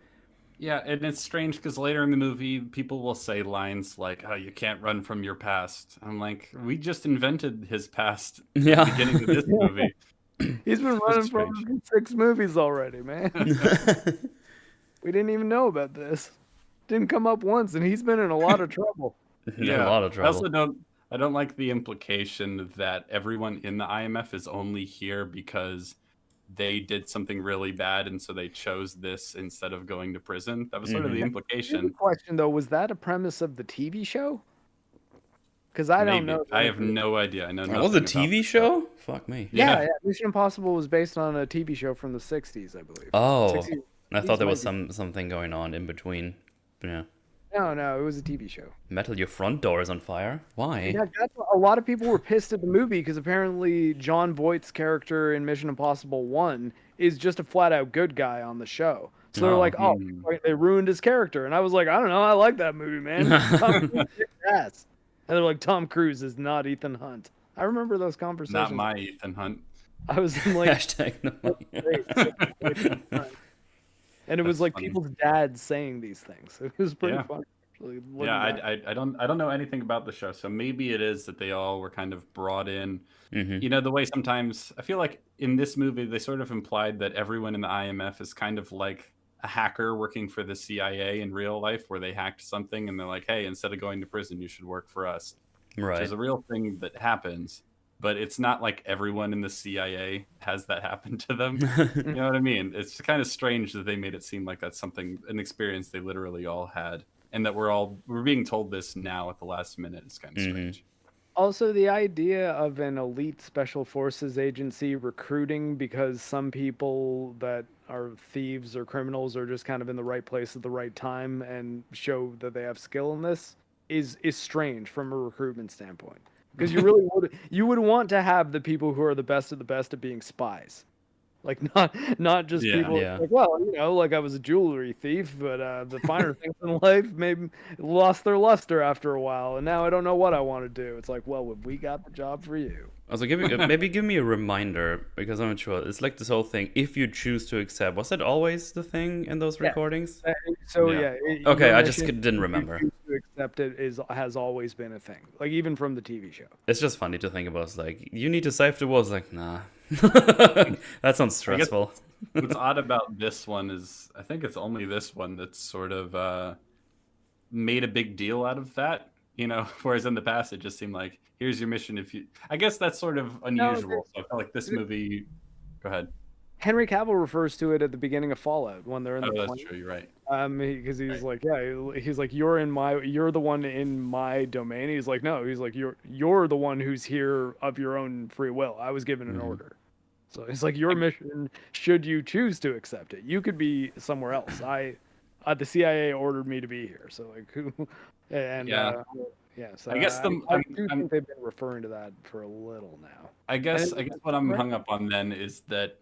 Yeah, and it's strange because later in the movie, people will say lines like, oh, you can't run from your past. I'm like, we just invented his past at the beginning of this movie. He's been running from 6 movies already, man. We didn't even know about this. Didn't come up once, and he's been in a lot of trouble. Yeah, a lot of trouble. I don't like the implication that everyone in the IMF is only here because they did something really bad, and so they chose this instead of going to prison. That was sort of the implication. Question though, was that a premise of the TV show? Because I don't know. I have no idea. I know nothing. Oh, the TV show? Fuck me. Yeah. Mission Impossible was based on a TV show from the 60s, I believe. Oh, 60s. I thought there was something going on in between. Yeah. No, it was a TV show. Metal, your front door is on fire? Why? Yeah, a lot of people were pissed at the movie because apparently John Voight's character in Mission Impossible 1 is just a flat-out good guy on the show. So they're like, oh, they ruined his character. And I was like, I don't know, I like that movie, man. Tom Cruise kicks ass. And they're like, Tom Cruise is not Ethan Hunt. I remember those conversations. Not my Ethan Hunt. I was like... #no. And it was like people's dads saying these things. It was pretty funny. Yeah, I don't know anything about the show, so maybe it is that they all were kind of brought in. You know, the way sometimes I feel like in this movie they sort of implied that everyone in the IMF is kind of like a hacker working for the CIA in real life, where they hacked something and they're like, hey, instead of going to prison, you should work for us. Right. Which is a real thing that happens. But it's not like everyone in the CIA has that happen to them. You know what I mean? It's kind of strange that they made it seem like that's an experience they literally all had. And that we're being told this now at the last minute. It's kind of strange. Also, the idea of an elite special forces agency recruiting because some people that are thieves or criminals are just kind of in the right place at the right time and show that they have skill in this is strange from a recruitment standpoint. Because you would want to have the people who are the best of the best at being spies. Like not just people like, well, you know, like I was a jewelry thief, but the finer things in life maybe lost their luster after a while, and now I don't know what I want to do. It's like, well, we got the job for you. Also, maybe give me a reminder, because I'm not sure. It's like this whole thing, if you choose to accept. Was that always the thing in those recordings? So okay, I just didn't remember. accept it has always been a thing, like even from the TV show. It's just funny to think about. It's like, you need to save the world. It's like, nah. That sounds stressful. What's odd about this one is I think it's only this one that's sort of made a big deal out of that, whereas in the past it just seemed like, here's your mission. I guess that's sort of unusual. So I felt like this movie. Go ahead. Henry Cavill refers to it at the beginning of Fallout when they're in the that's plane. true. You're right. Because he's like, he's like, you're the one in my domain. He's like, no, he's like, you're the one who's here of your own free will. I was given an order. So it's like your mission, should you choose to accept it. You could be somewhere else. The CIA ordered me to be here. So like, who? And so I guess I do think they've been referring to that for a little now. I guess what I'm hung up on then is that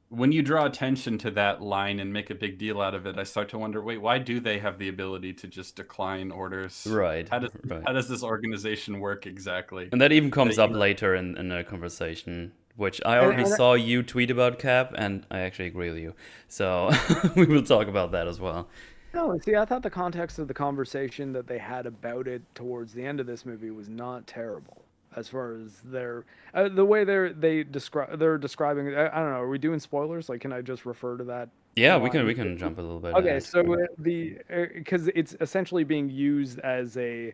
when you draw attention to that line and make a big deal out of it, I start to wonder, wait, why do they have the ability to just decline orders? Right. How does this organization work exactly? And that even comes up later in a conversation, which I already saw you tweet about, Cap, and I actually agree with you. So we will talk about that as well. No, see, I thought the context of the conversation that they had about it towards the end of this movie was not terrible. As far as the way they're describing it. I don't know. Are we doing spoilers? Like, can I just refer to that? Yeah, we can jump a little bit. Okay, so because it's essentially being used as a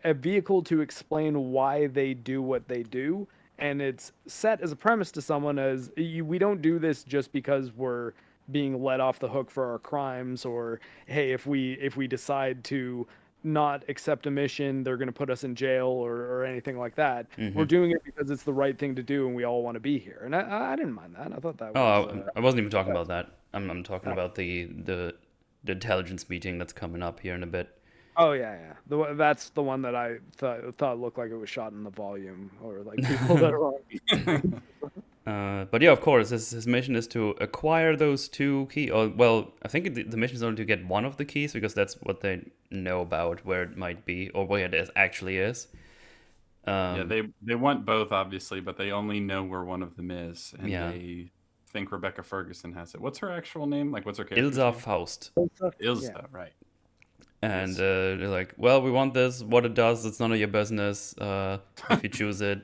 vehicle to explain why they do what they do, and it's set as a premise to someone as we don't do this just because we're being let off the hook for our crimes, or hey, if we decide to not accept a mission, they're going to put us in jail or anything like that. We're doing it because it's the right thing to do and we all want to be here. And I didn't mind that. I thought that was... I wasn't even talking about that. I'm talking about the intelligence meeting that's coming up here in a bit. Oh, yeah. That's the one that I thought looked like it was shot in the volume, or like people that are on... But yeah, of course, his mission is to acquire those 2 keys. Well, I think the mission is only to get one of the keys, because that's what they know about where it might be, or where it actually is. They want both, obviously, but they only know where one of them is, and they think Rebecca Ferguson has it. What's her actual name? Like, what's her character? Ilsa Faust. Ilsa, right. And they're like, well, we want this. What it does, it's none of your business. If you choose it,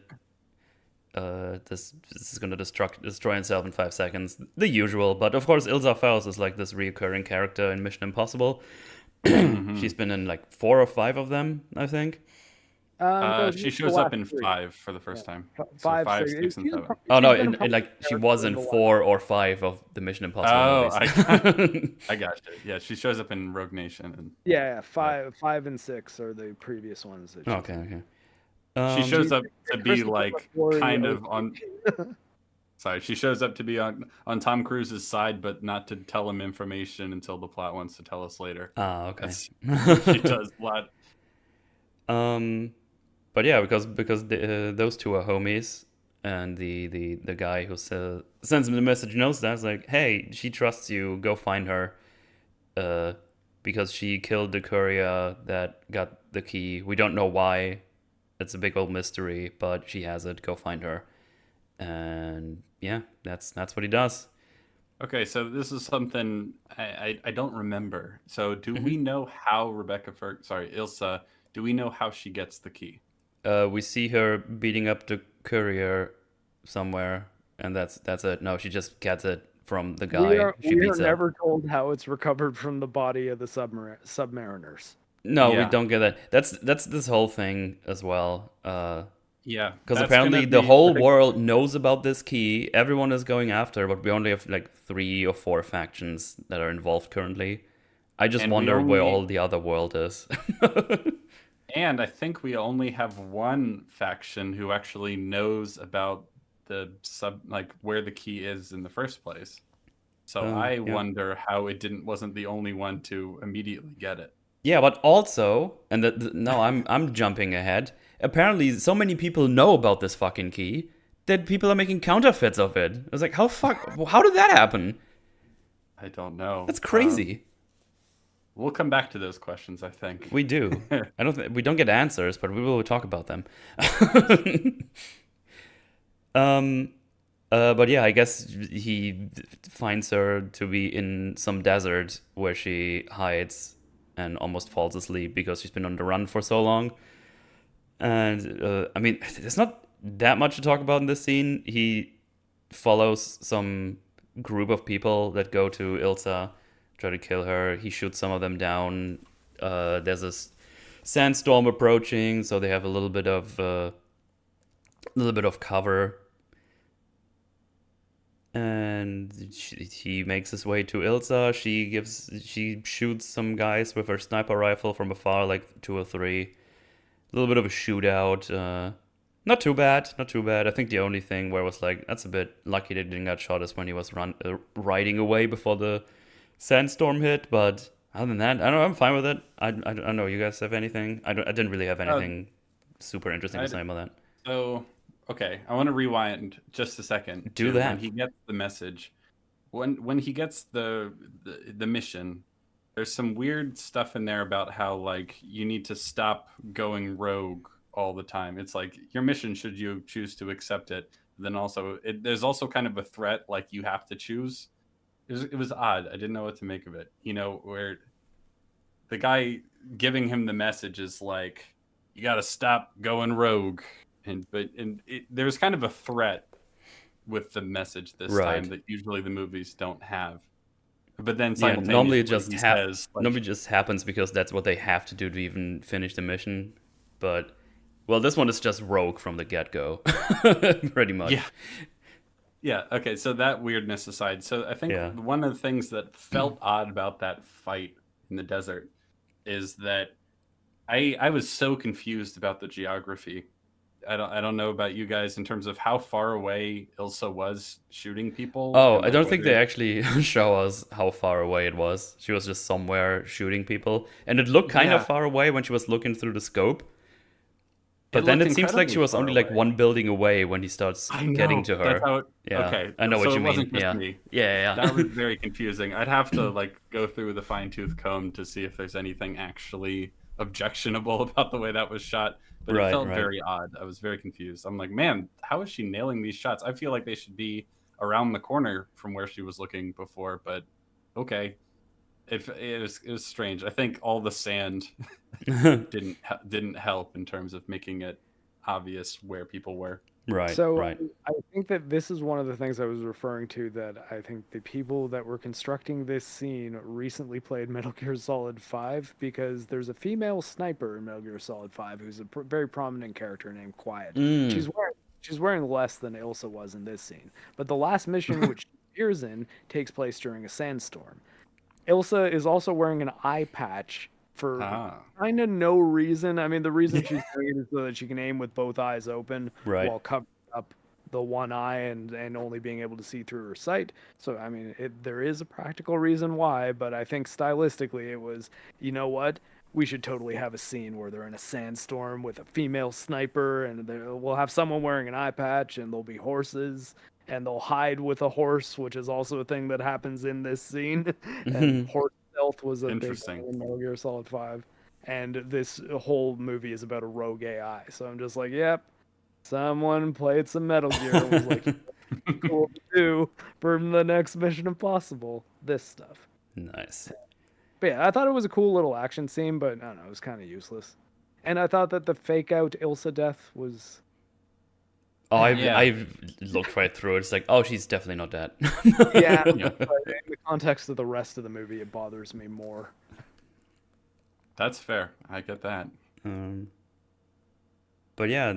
this is going to destroy itself in 5 seconds. The usual. But of course, Ilsa Faust is like this reoccurring character in Mission Impossible. She's been in like 4 or 5 of them, I think. She shows up in 5 for the first time. 5, 6, and 7. Oh no, she was in 4 or 5 of the Mission Impossible movies. I got you. Yeah, she shows up in Rogue Nation. And... 5 and 6 are the previous ones. Okay. She shows up to be like kind of on. Sorry, she shows up to be on Tom Cruise's side, but not to tell him information until the plot wants to tell us later. Okay. She does a lot. But yeah, because those 2 are homies, and the guy who sends him the message knows that. It's like, hey, she trusts you. Go find her. Because she killed the courier that got the key. We don't know why. It's a big old mystery, but she has it. Go find her. And yeah, that's what he does. Okay, so this is something I don't remember. So do we know how Ilsa, do we know how she gets the key? We see her beating up the courier somewhere, and that's it. No, she just gets it from the guy. We are never told how it's recovered from the body of the submariners. No, we don't get that. That's this whole thing as well. Yeah, because apparently the whole world knows about this key. Everyone is going after, but we only have like 3 or 4 factions that are involved currently. I just wonder where all the other world is. And I think we only have one faction who actually knows about the where the key is in the first place. So I wonder how it wasn't the only one to immediately get it. Yeah, but also, and no, I'm jumping ahead. Apparently, so many people know about this fucking key that people are making counterfeits of it. I was like, how did that happen? I don't know. That's crazy. We'll come back to those questions, I think. We do. We don't get answers, but we will talk about them. But yeah, I guess he finds her to be in some desert where she hides and almost falls asleep because she's been on the run for so long. And I mean, there's not that much to talk about in this scene. He follows some group of people that go to Ilsa, try to kill her. He shoots some of them down. There's a sandstorm approaching, so they have a little bit of cover. And he makes his way to Ilsa. She shoots some guys with her sniper rifle from afar, like 2 or 3. A little bit of a shootout. Not too bad. I think the only thing where I was like, that's a bit lucky they didn't get shot is when he was riding away before the sandstorm hit. But other than that, I don't know, I'm fine with it. I don't know. You guys have anything? I didn't really have anything super interesting to say about that. So, okay, I want to rewind just a second. Do that. When he gets the message, when he gets the mission, there's some weird stuff in there about how like you need to stop going rogue all the time. It's like your mission, should you choose to accept it. Then also there's also kind of a threat, like you have to choose. It was odd. I didn't know what to make of it. You know, where the guy giving him the message is like, you got to stop going rogue. There was kind of a threat with the message this time that usually the movies don't have. But then simultaneously, normally it just normally just happens because that's what they have to do to even finish the mission. But well, this one is just rogue from the get-go, pretty much. Yeah. Okay. So that weirdness aside, so I think one of the things that felt odd about that fight in the desert is that I was so confused about the geography. I don't know about you guys in terms of how far away Ilsa was shooting people. Oh, I don't think they actually show us how far away it was. She was just somewhere shooting people. And it looked kind of far away when she was looking through the scope. But then it seems like she was only like one building away when he starts getting to her. Okay. I know what you mean. Wasn't just me. Yeah. That was very confusing. I'd have to like go through with a fine-tooth comb to see if there's anything actually objectionable about the way that was shot. But it felt very odd. I was very confused. I'm like, man, how is she nailing these shots? I feel like they should be around the corner from where she was looking before, but okay. It was strange. I think all the sand didn't help in terms of making it obvious where people were. I think that this is one of the things I was referring to, that I think the people that were constructing this scene recently played Metal Gear Solid 5, because there's a female sniper in Metal Gear Solid 5 who's a very prominent character named Quiet. She's wearing less than Ilsa was in this scene, but the last mission which she appears in takes place during a sandstorm. Ilsa is also wearing an eye patch for kind of no reason. I mean, the reason she's doing it is so that she can aim with both eyes open while covering up the one eye and only being able to see through her sight. So, I mean, there is a practical reason why, but I think stylistically it was, you know what? We should totally have a scene where they're in a sandstorm with a female sniper, and we'll have someone wearing an eye patch, and there'll be horses, and they'll hide with a horse, which is also a thing that happens in this scene. And horse stealth was a big thing in Metal Gear Solid 5. And this whole movie is about a rogue AI. So I'm just like, yep, someone played some Metal Gear and was like, cool to do for the next Mission Impossible. This stuff. Nice. But yeah, I thought it was a cool little action scene, but I don't know, it was kind of useless. And I thought that the fake out Ilsa death was... Oh, I looked right through it. It's like, oh, she's definitely not dead. But in the context of the rest of the movie, it bothers me more. That's fair. I get that. But yeah,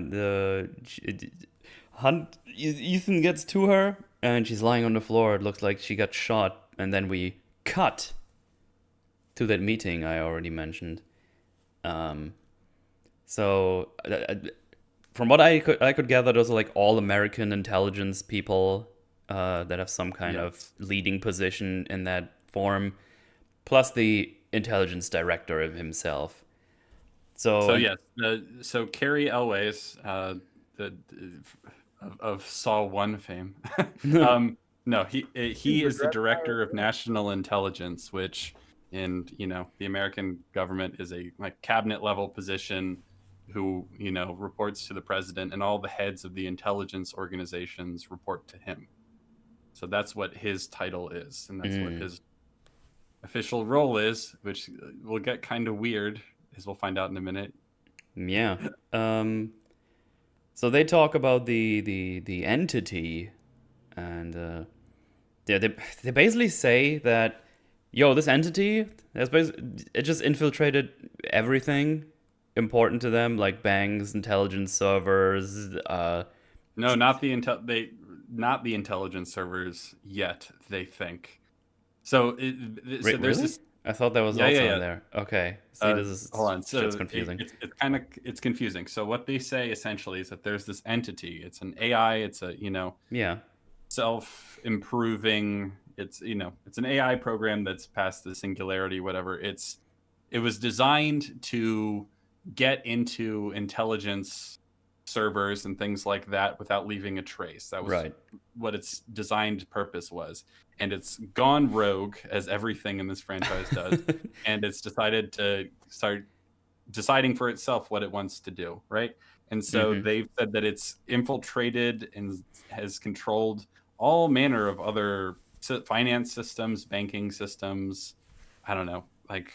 Ethan gets to her, and she's lying on the floor. It looks like she got shot, and then we cut to that meeting I already mentioned. So... from what I could gather, those are like all American intelligence people that have some kind of leading position in that form, plus the intelligence director of himself. So yes, so Cary Elwes, of Saw 1 fame. No, he is the director of national intelligence, which in the American government is a like cabinet level position, who reports to the president, and all the heads of the intelligence organizations report to him. So that's what his title is, and that's what official role is, which will get kind of weird, as we'll find out in a minute. Yeah. So they talk about the entity, and yeah, they basically say that, yo, this entity it just infiltrated everything important to them, like banks, intelligence servers. No, not the intelligence servers yet. They think so. So there's Really? this. I thought that was Yeah, yeah, also in yeah. there. Okay. See, this Hold is on. shit's So confusing. it's confusing. So what they say essentially is that there's this entity. It's an AI. It's a Yeah. self-improving. It's it's an AI program that's past the singularity. Whatever. It was designed to get into intelligence servers and things like that without leaving a trace. That was Right. what its designed purpose was. And it's gone rogue, as everything in this franchise does. And it's decided to start deciding for itself what it wants to do, right? And so they've said that it's infiltrated and has controlled all manner of other finance systems, banking systems, I don't know, like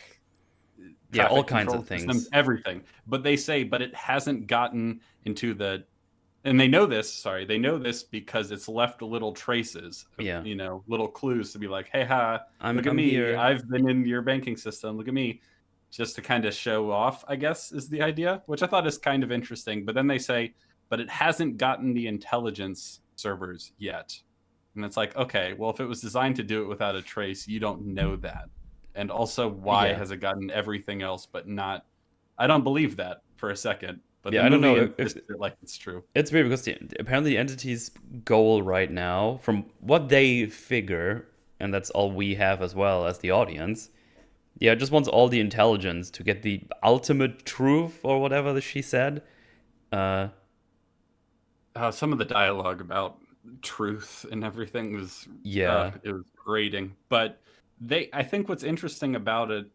Yeah, all traffic kinds control of things. systems, everything. But they say, but it hasn't gotten into the, and they know this. Sorry, they know this because it's left little traces, Yeah. little clues to be like, hey, look at I'm me. here. I've been in your banking system. Look at me. Just to kind of show off, I guess, is the idea, which I thought is kind of interesting. But then they say, but it hasn't gotten the intelligence servers yet. And it's like, okay, well, if it was designed to do it without a trace, you don't know that. And also, why has it gotten everything else but not? I don't believe that for a second. But Yeah, the I don't movie know if insists it like it's true. it's weird because apparently the entity's goal right now, from what they figure, and that's all we have as well as the audience, yeah, it just wants all the intelligence to get the ultimate truth or whatever she said. Some of the dialogue about truth and everything was it was grating. But I think what's interesting about it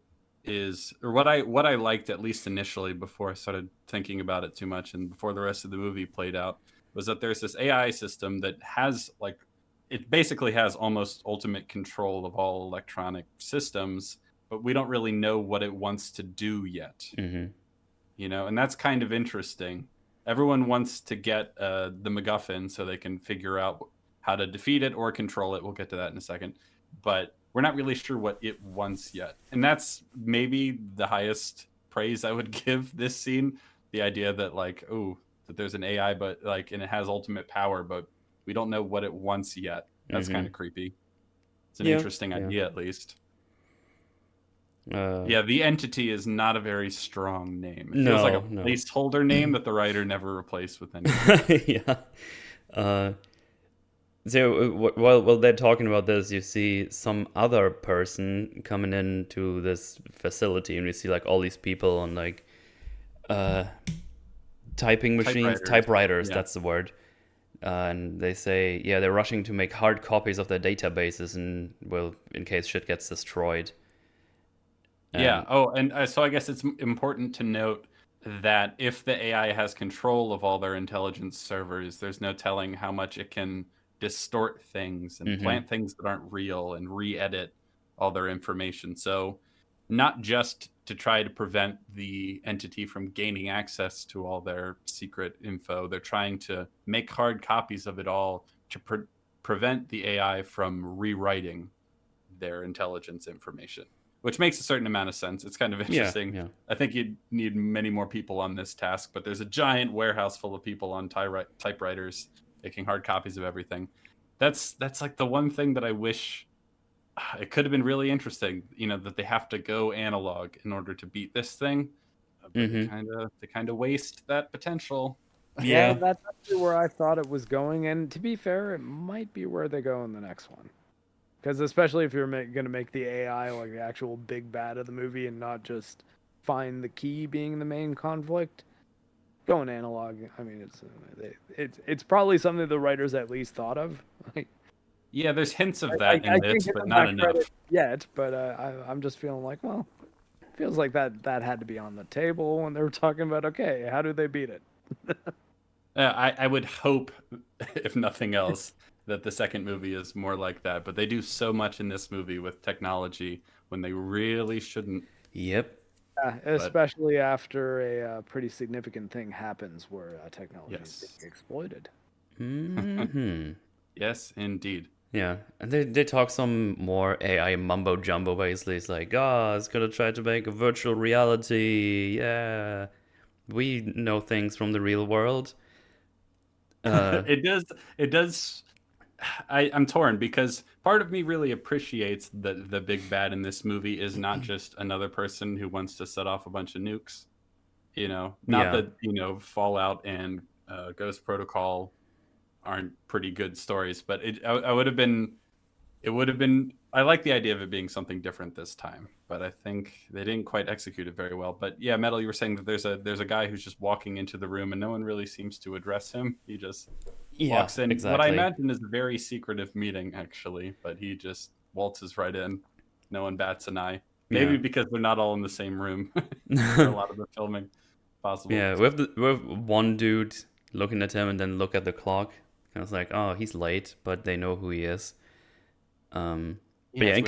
is, or what I liked at least initially before I started thinking about it too much and before the rest of the movie played out, was that there's this AI system that has it basically has almost ultimate control of all electronic systems, but we don't really know what it wants to do yet. And that's kind of interesting. Everyone wants to get the MacGuffin so they can figure out how to defeat it or control it. We'll get to that in a second. But we're not really sure what it wants yet. And that's maybe the highest praise I would give this scene. The idea that that there's an AI, but and it has ultimate power, but we don't know what it wants yet. That's kind of creepy. It's an interesting idea, at least. Yeah, the entity is not a very strong name. It feels like a placeholder name that the writer never replaced with anything. Yeah. So while they're talking about this, you see some other person coming into this facility, and we see all these people on typing machines, typewriters. Yeah. That's the word. And they say, yeah, they're rushing to make hard copies of their databases, and in case shit gets destroyed. Yeah. Oh, and so I guess it's important to note that if the AI has control of all their intelligence servers, there's no telling how much it can distort things and plant things that aren't real and re-edit all their information. So not just to try to prevent the entity from gaining access to all their secret info, they're trying to make hard copies of it all to prevent the AI from rewriting their intelligence information, which makes a certain amount of sense. It's kind of interesting. Yeah. I think you'd need many more people on this task, but there's a giant warehouse full of people on typewriters making hard copies of everything. That's the one thing that I wish it could have been really interesting, that they have to go analog in order to beat this thing. But they kind of waste that potential. Yeah, that's actually where I thought it was going, and to be fair, it might be where they go in the next one. Because especially if you're going to make the AI like the actual big bad of the movie and not just find the key being the main conflict, going analog. I mean, it's probably something the writers at least thought of. Yeah, there's hints of that in this, but not enough yet. But I'm just feeling like, well, it feels like that had to be on the table when they were talking about, okay, how do they beat it? I would hope, if nothing else, that the second movie is more like that. But they do so much in this movie with technology when they really shouldn't. Yep. Especially after a pretty significant thing happens where technology is Yes. being exploited. Yes, indeed. Yeah, and they talk some more AI mumbo jumbo. Basically, it's like, it's gonna try to make a virtual reality. Yeah, we know things from the real world. It does. I'm torn because part of me really appreciates that the big bad in this movie is not just another person who wants to set off a bunch of nukes. Not Yeah. that Fallout and Ghost Protocol aren't pretty good stories, but I would have been. It would have been. I like the idea of it being something different this time, but I think they didn't quite execute it very well. But yeah, Metal, you were saying that there's a guy who's just walking into the room and no one really seems to address him. He just Yeah, walks in. What I exactly. imagine is a very secretive meeting, actually, but he just waltzes right in. No one bats an eye. Maybe Yeah. because they're not all in the same room for a lot of the filming. Possible. Yeah, we have one dude looking at him and then look at the clock. And it's like, oh, he's late, but they know who he is. But yeah,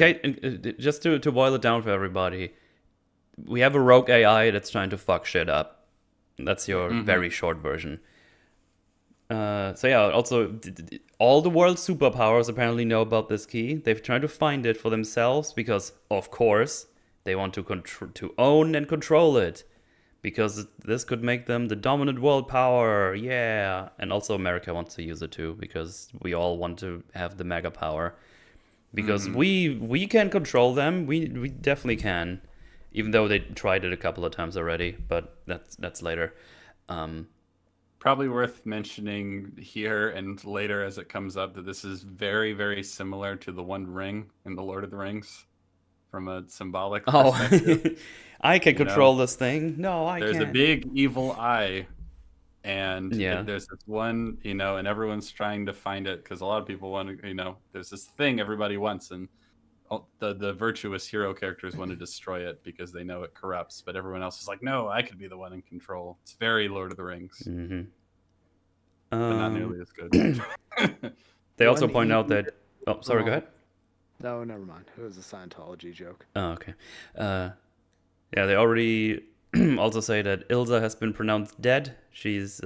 just to boil it down for everybody, we have a rogue AI that's trying to fuck shit up. That's your very short version. So yeah, also all the world's superpowers apparently know about this key. They've tried to find it for themselves because, of course, they want to own and control it. Because this could make them the dominant world power, yeah. And also America wants to use it too, because we all want to have the mega power. Because we can control them, we definitely can. Even though they tried it a couple of times already, but that's later. Probably worth mentioning here and later as it comes up that this is very, very similar to the One Ring in the Lord of the Rings from a symbolic perspective. I can control this thing. No, I can't. There's a big evil eye, and Yeah. there's this one, and everyone's trying to find it because a lot of people want to, there's this thing everybody wants, and the virtuous hero characters want to destroy it because they know it corrupts, but everyone else is like, no, I could be the one in control. It's very Lord of the Rings, but not nearly as good. They also point out that... Oh, sorry, go ahead. No, never mind. It was a Scientology joke. Oh, okay. Yeah, they already also say that Ilsa has been pronounced dead. She's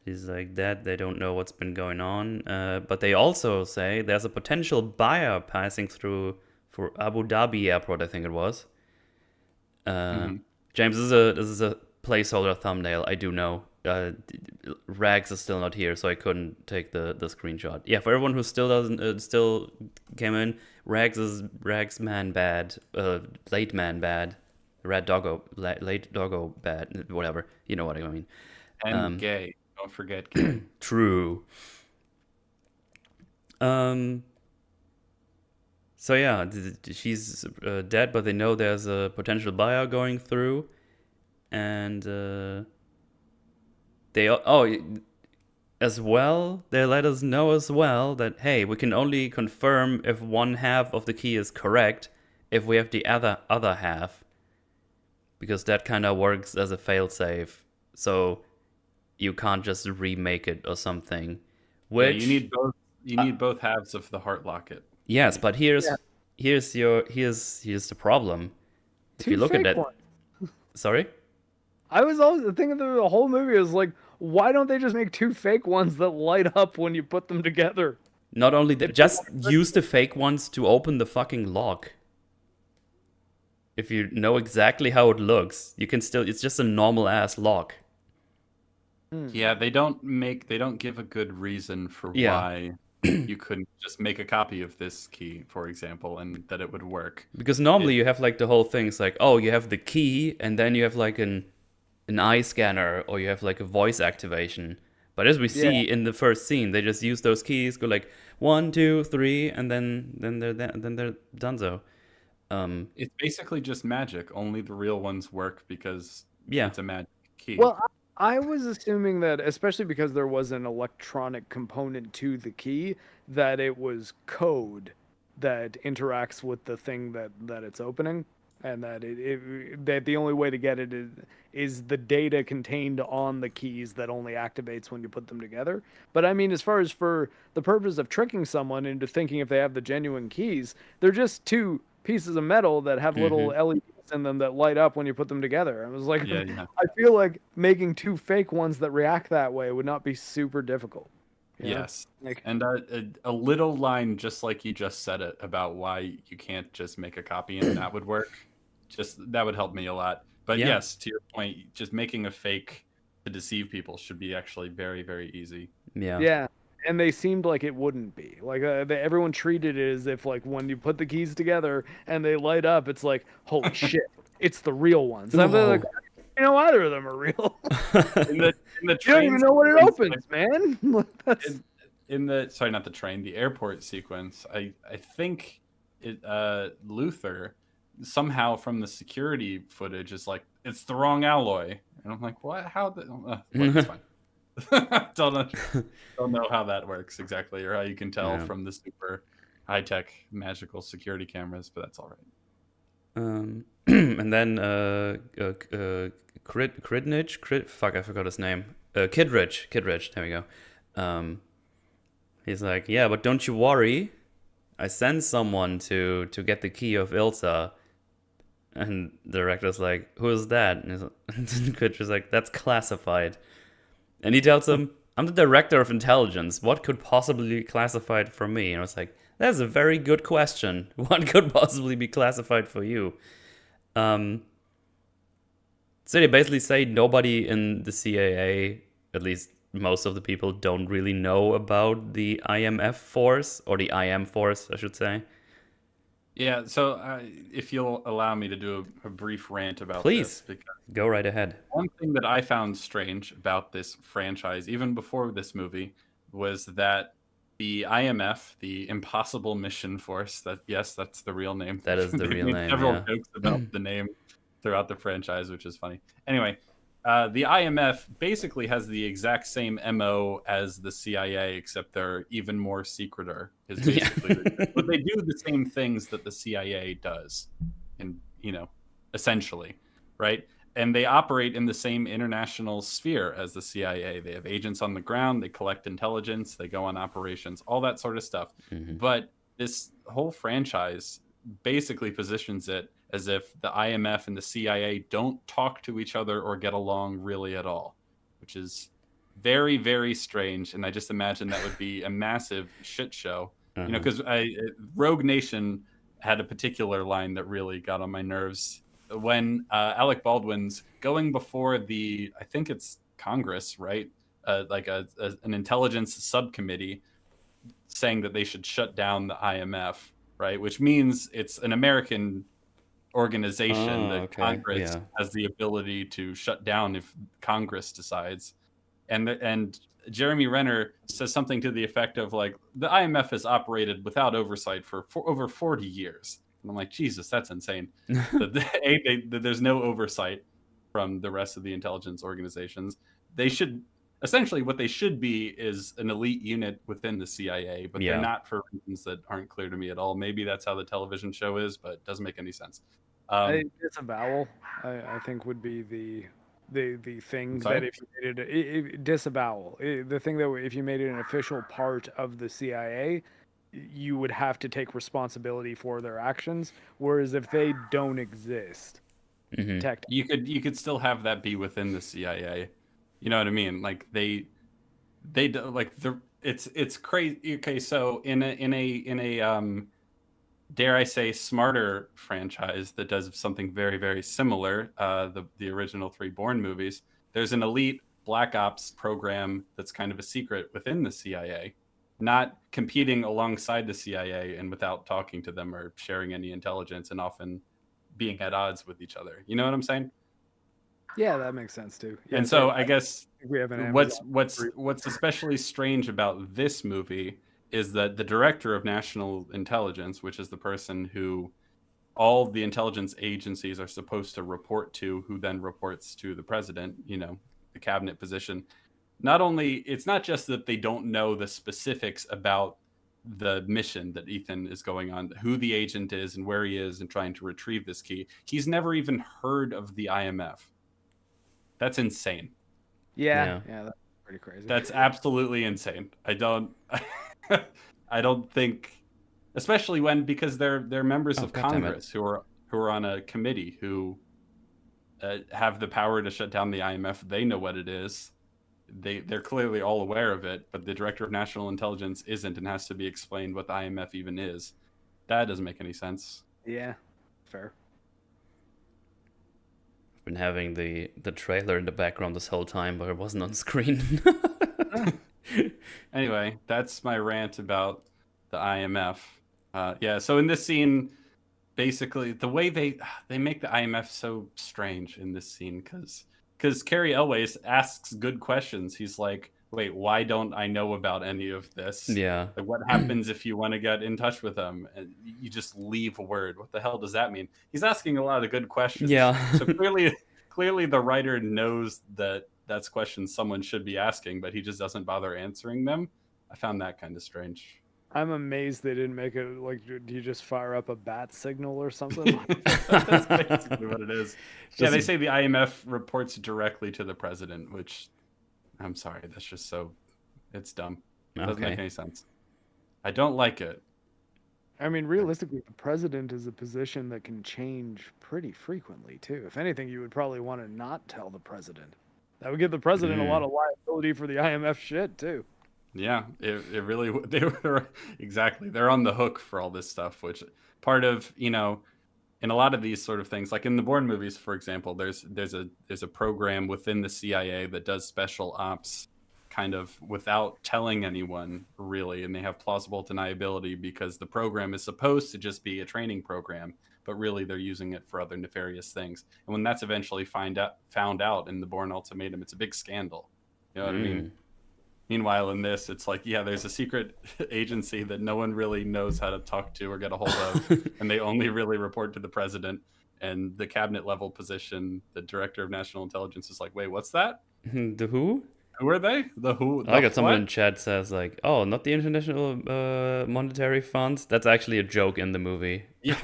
like dead. They don't know what's been going on. But they also say there's a potential buyer passing through for Abu Dhabi airport, I think it was. James, this is a placeholder thumbnail. I do know. Rags is still not here, so I couldn't take the screenshot. Yeah, for everyone who still doesn't still came in, Rags man bad, late man bad, late doggo bad, whatever. You know what I mean. And gay. Don't forget gay. True. So yeah, she's dead, but they know there's a potential buyer going through, and they as well, they let us know as well that, hey, we can only confirm if one half of the key is correct if we have the other half, because that kind of works as a failsafe. So you can't just remake it or something. Which you need both. You need both halves of the heart locket. Yes, but here's the problem. If you look at that, sorry. I was always thinking the whole movie was like, why don't they just make two fake ones that light up when you put them together? Not only that, just use the fake ones to open the fucking lock. If you know exactly how it looks, you can still, it's just a normal ass lock. Yeah, they don't give a good reason for why you couldn't just make a copy of this key, for example, and that it would work. Because normally you have like the whole thing, it's like, oh, you have the key, and then you have like an eye scanner, or you have like a voice activation. But as we see in the first scene, they just use those keys, go like 1, 2, 3, and then they're donezo. It's basically just magic. Only the real ones work because it's a magic key. Well, I was assuming that, especially because there was an electronic component to the key, that it was code that interacts with the thing that it's opening, and that that the only way to get it is the data contained on the keys that only activates when you put them together. But I mean, as far as for the purpose of tricking someone into thinking if they have the genuine keys, they're just two pieces of metal that have little Mm-hmm. LEDs in them that light up when you put them together. I was like, Yeah, yeah. I feel like making 2 fake ones that react that way would not be super difficult. You know? Yes. Like, And a little line, just like you just said it, about why you can't just make a copy and that would work. Just that would help me a lot. But Yeah. yes, to your point, just making a fake to deceive people should be actually very, very easy. Yeah. yeah. And they seemed like it wouldn't be. Like everyone treated it as if like when you put the keys together and they light up, it's like, holy shit, it's the real ones. I'm like, Whoa. you know, either of them are real. In the You don't train even know what it sequence, opens, man. That's... in the sorry, not the train, the airport sequence, I think it Luther somehow from the security footage is like, it's the wrong alloy. And I'm like, what? How the look, it's fine. don't know how that works exactly, or how you can tell Yeah. from the super high-tech magical security cameras, but that's all right. And then fuck, I forgot his name. Kidrich, there we go. He's like, yeah, but don't you worry, I sent someone to get the key of Ilsa. And the director's like, who is that? And Kidrich's like, that's classified. And he tells him, I'm the director of intelligence. What could possibly be classified for me? And I was like, that's a very good question. What could possibly be classified for you? So they basically say nobody in the CIA, at least most of the people, don't really know about the IMF force, or the IM force, I should say. Yeah, so if you'll allow me to do a brief rant about Please, this, because go right ahead. one thing that I found strange about this franchise, even before this movie, was that the IMF, the Impossible Mission Force, yes, that's the real name. That is the They've real made name, several yeah. jokes about the name throughout the franchise, which is funny. Anyway, the IMF basically has the exact same MO as the CIA, except they're even more secreter. Is basically but they do the same things that the CIA does, and essentially, right? And they operate in the same international sphere as the CIA. They have agents on the ground, they collect intelligence, they go on operations, all that sort of stuff. But this whole franchise basically positions it as if the IMF and the CIA don't talk to each other or get along really at all, which is very, very strange. And I just imagine that would be a massive shit show. Because Rogue Nation had a particular line that really got on my nerves when Alec Baldwin's going before I think it's Congress, right? Like an intelligence subcommittee saying that they should shut down the IMF, right? Which means it's an American organization that Congress has the ability to shut down if Congress decides. And Jeremy Renner says something to the effect of like, the IMF has operated without oversight for over 40 years. And I'm like, Jesus, that's insane. There's no oversight from the rest of the intelligence organizations. They should essentially, what they should be is an elite unit within the CIA, but they're not, for reasons that aren't clear to me at all. Maybe that's how the television show is, but it doesn't make any sense. Disavowal, I think, would be the thing that if you made it disavowal, the thing that if you made it an official part of the CIA, you would have to take responsibility for their actions. Whereas if they don't exist, you could still have that be within the CIA. You know what I mean? Like they like it's crazy. Okay, so in a dare I say smarter franchise that does something very, very similar, the original 3 Bourne movies, there's an elite black ops program that's kind of a secret within the CIA, not competing alongside the CIA and without talking to them or sharing any intelligence, and often being at odds with each other. You know what I'm saying? Yeah, that makes sense too. Yeah, and so I guess we have what's especially strange about this movie is that the director of national intelligence, which is the person who all the intelligence agencies are supposed to report to, who then reports to the president, the cabinet position. It's not just that they don't know the specifics about the mission that Ethan is going on, who the agent is and where he is and trying to retrieve this key. He's never even heard of the IMF. That's insane. Yeah, that's pretty crazy. That's absolutely insane. I don't think especially because they're members of God damn it. Congress who are on a committee who have the power to shut down the IMF. They know what it is. They're clearly all aware of it, but the director of national intelligence isn't, and has to be explained what the IMF even is. That doesn't make any sense. Yeah, fair. I've been having the trailer in the background this whole time, but it wasn't on screen. Anyway, that's my rant about the IMF. Yeah, so in this scene, basically the way they make the IMF so strange in this scene, because Carrie Elways asks good questions. He's like, wait, why don't I know about any of this? Yeah. Like, what happens if you want to get in touch with them? And you just leave a word. What the hell does that mean? He's asking a lot of good questions. Yeah. So clearly the writer knows that that's questions someone should be asking, but he just doesn't bother answering them. I found that kind of strange. I'm amazed they didn't make it like, do you just fire up a bat signal or something? That's basically what it is. Yeah, they say the IMF reports directly to the president, which, I'm sorry, that's just so, it's dumb. It doesn't make any sense. I don't like it. I mean, realistically, the president is a position that can change pretty frequently, too. If anything, you would probably want to not tell the president. That would give the president a lot of liability for the IMF shit, too. Yeah, it really, they were, exactly. They're on the hook for all this stuff, which part of, in a lot of these sort of things, like in the Bourne movies, for example, there's a program within the CIA that does special ops kind of without telling anyone, really, and they have plausible deniability because the program is supposed to just be a training program, but really they're using it for other nefarious things. And when that's eventually found out in the Bourne Ultimatum, it's a big scandal. You know what I mean? Meanwhile, in this, it's like, yeah, there's a secret agency that no one really knows how to talk to or get a hold of, and they only really report to the president. And the cabinet level position, the director of national intelligence, is like, wait, what's that? The who? Who are they? The who? I got someone in chat says like, oh, not the International Monetary Fund. That's actually a joke in the movie. Yeah.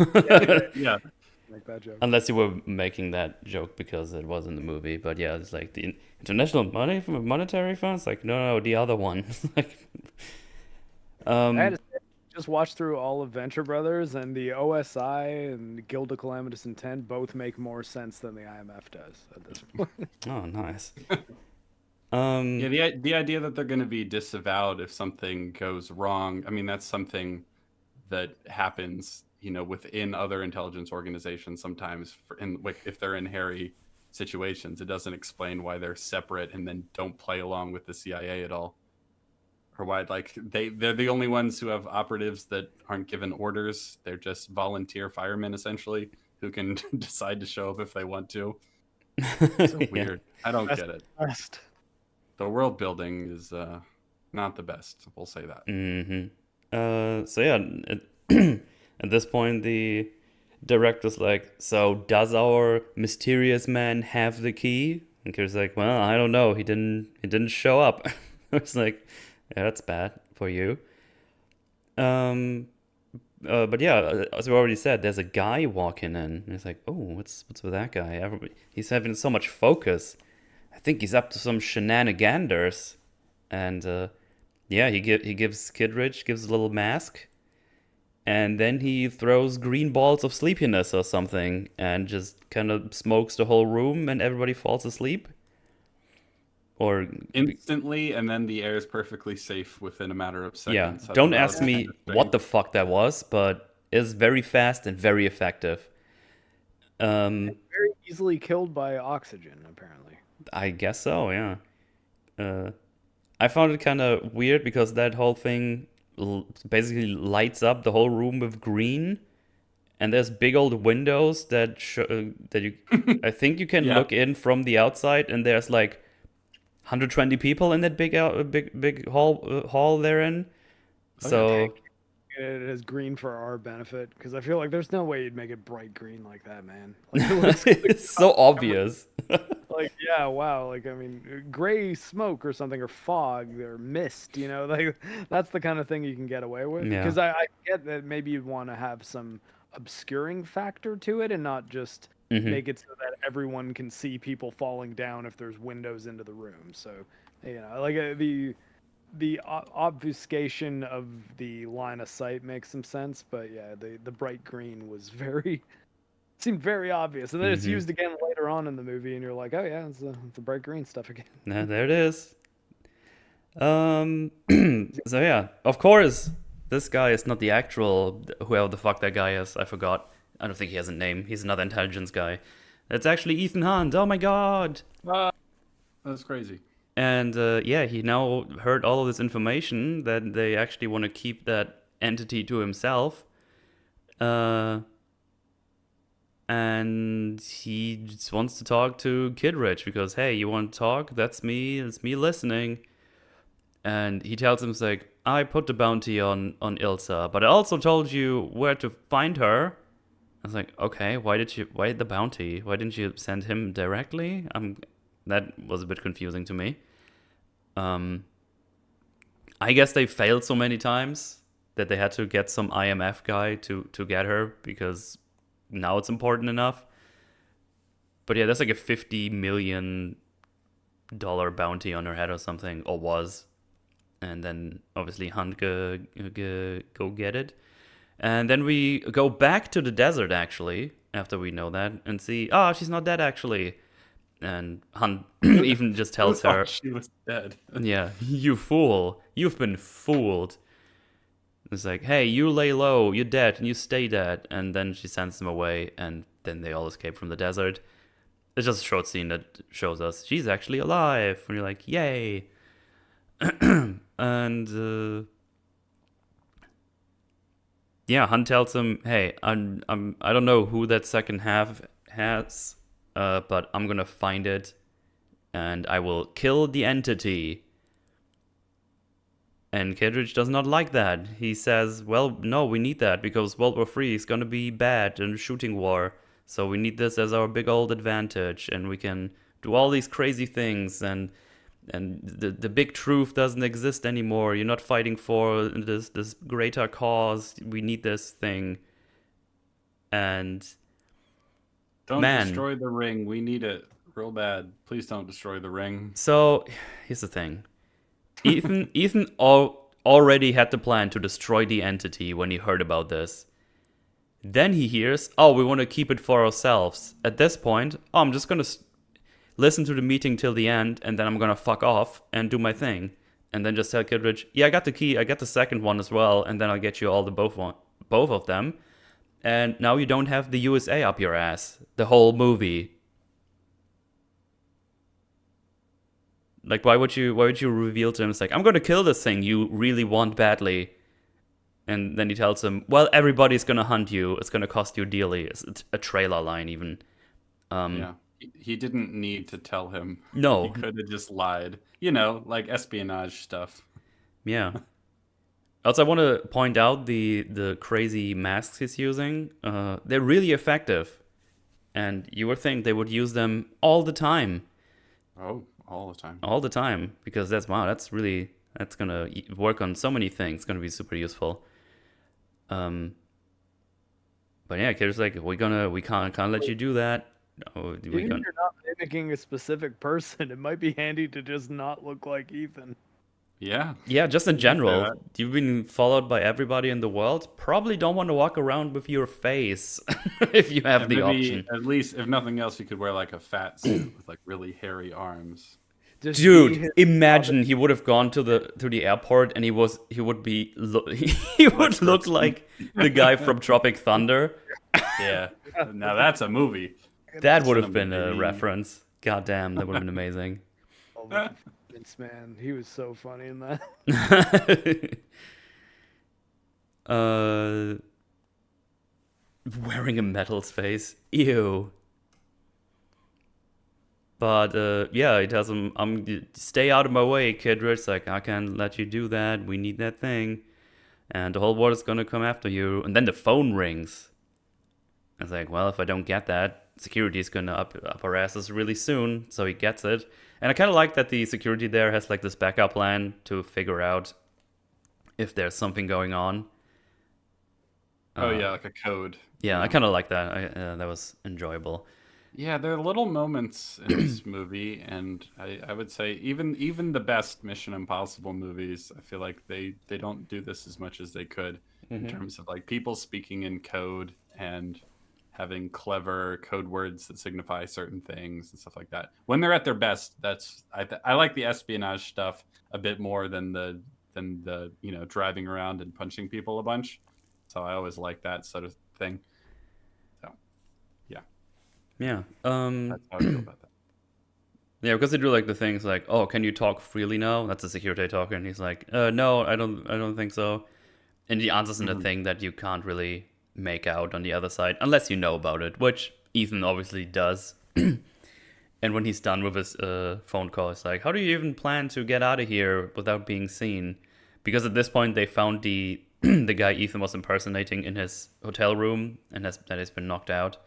Make that joke. Unless you were making that joke because it was in the movie, but yeah, it's like the International Monetary Funds. Like, no, the other one. Like, I had to say, just watch through all of Venture Brothers, and the OSI and Guild of Calamitous Intent both make more sense than the IMF does at this point. Oh, nice. Yeah, the idea that they're going to be disavowed if something goes wrong. I mean, that's something that happens, within other intelligence organizations sometimes. If they're in hairy situations, it doesn't explain why they're separate and then don't play along with the CIA at all, or why they're the only ones who have operatives that aren't given orders. They're just volunteer firemen essentially who can decide to show up if they want to. It's so weird. I don't get it. The world building is not the best. We'll say that. So yeah, at this point, the director's like, so does our mysterious man have the key? And Kira's like, well, I don't know. He didn't show up. It's like, yeah, that's bad for you. But yeah, as we already said, there's a guy walking in. And it's like, oh, what's with that guy? He's having so much focus. I think he's up to some shenanigans. And yeah, he gives Kidrich, gives a little mask. And then he throws green balls of sleepiness or something and just kind of smokes the whole room and everybody falls asleep. Or instantly, and then the air is perfectly safe within a matter of seconds. Yeah, don't ask me what the fuck that was, but it's very fast and very effective. Very easily killed by oxygen, apparently. I guess so, yeah. I found it kind of weird because that whole thing basically lights up the whole room with green, and there's big old windows that you I think you can look in from the outside, and there's like 120 people in that big hall they're in. So it is green for our benefit, because I feel like there's no way you'd make it bright green like that, man. Like, it's so obvious. Like, yeah, wow. Like, I mean, gray smoke or something, or fog or mist, like that's the kind of thing you can get away with. Yeah. Because I get that maybe you'd want to have some obscuring factor to it and not just make it so that everyone can see people falling down if there's windows into the room. So, like the obfuscation of the line of sight makes some sense, but yeah, the bright green was seemed very obvious, and then it's used again later on in the movie, and you're like, oh yeah, it's the bright green stuff again. There it is. So yeah, of course, this guy is not the actual whoever the fuck that guy is. I forgot. I don't think he has a name. He's another intelligence guy. It's actually Ethan Hunt. Oh my god. That's crazy. And yeah, he now heard all of this information that they actually want to keep that entity to himself. And he just wants to talk to Kid Rich because, hey, you want to talk? That's me. It's me listening. And he tells him, it's like, I put the bounty on Ilsa, but I also told you where to find her. I was like, okay, why the bounty? Why didn't you send him directly? That was a bit confusing to me. I guess they failed so many times that they had to get some IMF guy to get her because now it's important enough. But yeah, that's like a $50 million bounty on her head or something, or was. And then obviously Hunt go get it. And then we go back to the desert actually, after we know that, and see, she's not dead actually. And Hunt even just tells her, she was dead. Yeah, you fool. You've been fooled. It's like, hey, you lay low, you're dead, and you stay dead. And then she sends them away, and then they all escape from the desert. It's just a short scene that shows us she's actually alive. And you're like, yay. And yeah, Hunt tells him, hey, I don't know who that second half has, but I'm gonna find it, and I will kill the entity. And Kittredge does not like that. He says, well, no, we need that because World War III is going to be bad and a shooting war. So we need this as our big old advantage, and we can do all these crazy things, and the big truth doesn't exist anymore. You're not fighting for this greater cause. We need this thing. And don't destroy the ring. We need it real bad. Please don't destroy the ring. So here's the thing. Ethan already had the plan to destroy the entity when he heard about this. Then he hears, we want to keep it for ourselves. At this point, I'm just going to listen to the meeting till the end, and then I'm going to fuck off and do my thing. And then just tell Kittredge, yeah, I got the key, I got the second one as well, and then I'll get you all both of them. And now you don't have the USA up your ass. The whole movie. Like, why would you reveal to him, it's like, I'm going to kill this thing you really want badly. And then he tells him, well, everybody's going to hunt you. It's going to cost you dearly. It's a trailer line even. Yeah. He didn't need to tell him. No. He could have just lied. You know, like espionage stuff. Yeah. Also, I want to point out the crazy masks he's using. They're really effective. And you would think they would use them all the time. Oh, all the time. All the time. Because that's going to work on so many things. It's going to be super useful. But yeah, Kid's like, we can't let you do that. Even if you're not mimicking a specific person, it might be handy to just not look like Ethan. Yeah. Yeah, just in general. You've been followed by everybody in the world. Probably don't want to walk around with your face if you have the option. At least, if nothing else, you could wear like a fat suit with like really hairy arms. Dude, imagine he would have gone to the airport and he would look like the guy from Tropic Thunder. Yeah. Now that's a movie. That would have been a reference. God damn, that would have been amazing. Oh, Vince, man, he was so funny in that. Wearing a metal face. Ew. But yeah, he tells him, stay out of my way, Kittredge. It's like, I can't let you do that. We need that thing. And the whole world is going to come after you. And then the phone rings. It's like, well, if I don't get that, security is going to up our asses really soon. So he gets it. And I kind of like that the security there has like this backup plan to figure out if there's something going on. Oh, yeah, like a code. Yeah, I kind of like that. That was enjoyable. Yeah, there are little moments in this movie, and I would say even the best Mission Impossible movies, I feel like they don't do this as much as they could in terms of like people speaking in code and having clever code words that signify certain things and stuff like that. When they're at their best, I like the espionage stuff a bit more than the driving around and punching people a bunch. So I always like that sort of thing. So yeah. Yeah. That's how I feel about that. Yeah, because they do like the things like, "Oh, can you talk freely now?" That's a security talker, and he's like, "No, I don't think so." And he answers in a thing that you can't really make out on the other side unless you know about it, which Ethan obviously does. And when he's done with his phone call, it's like, "How do you even plan to get out of here without being seen?" Because at this point, they found the the guy Ethan was impersonating in his hotel room, and that has been knocked out.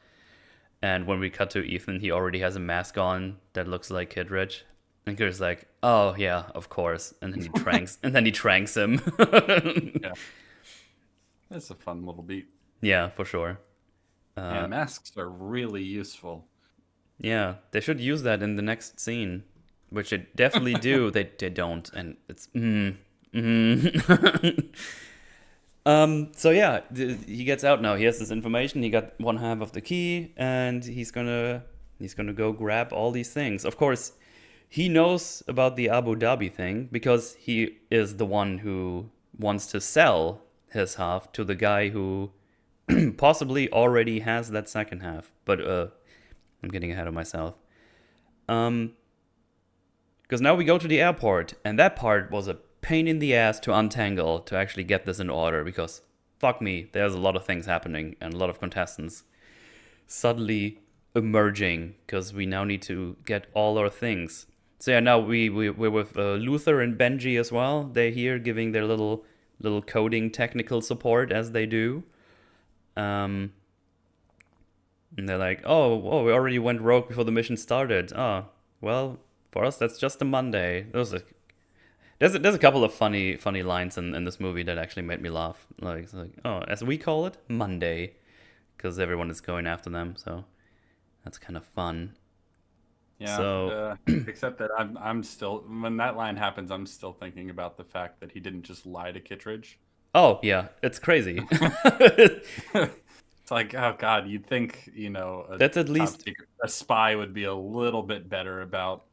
And when we cut to Ethan, he already has a mask on that looks like Kid Rich. And Kid's like, "Oh yeah, of course." And then he tranks him. Yeah. That's a fun little beat. Yeah, for sure. And masks are really useful. Yeah, they should use that in the next scene, which they definitely do. They don't, and it's So yeah, he gets out now. He has this information. He got one half of the key, and he's gonna go grab all these things. Of course, he knows about the Abu Dhabi thing because he is the one who wants to sell his half to the guy who possibly already has that second half. But I'm getting ahead of myself. Because now we go to the airport, and that part was a pain in the ass to untangle to actually get this in order, because fuck me, there's a lot of things happening and a lot of contestants suddenly emerging because we now need to get all our things. So yeah, now we're with Luther and Benji as well. They're here giving their little coding technical support as they do. And they're like, oh, we already went rogue before the mission started. Oh, well, for us that's just a Monday. There's a couple of funny lines in this movie that actually made me laugh. Like, oh, as we call it, Monday, because everyone is going after them. So that's kind of fun. Yeah. So, except that I'm still, when that line happens, I'm still thinking about the fact that he didn't just lie to Kittredge. Oh yeah, it's crazy. It's like, oh god, you'd think that's at least a spy would be a little bit better about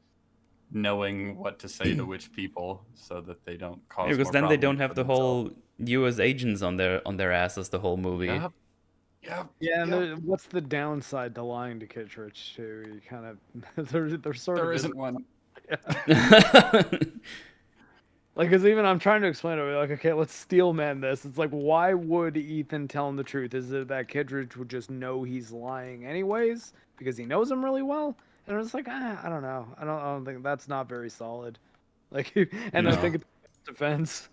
knowing what to say to which people so that they don't cause. Because more then they don't problems have for the themselves. whole U.S. agents on their asses the whole movie. Yep. Yeah, and what's the downside to lying to Kittredge too? You kind of they're sort of There isn't one. Like, because even I'm trying to explain it, like, okay, let's steel man this. It's like, why would Ethan tell him the truth? Is it that Kittredge would just know he's lying anyways because he knows him really well? And it's like, I don't know. I don't think that's not very solid. Like, and I think it's defense.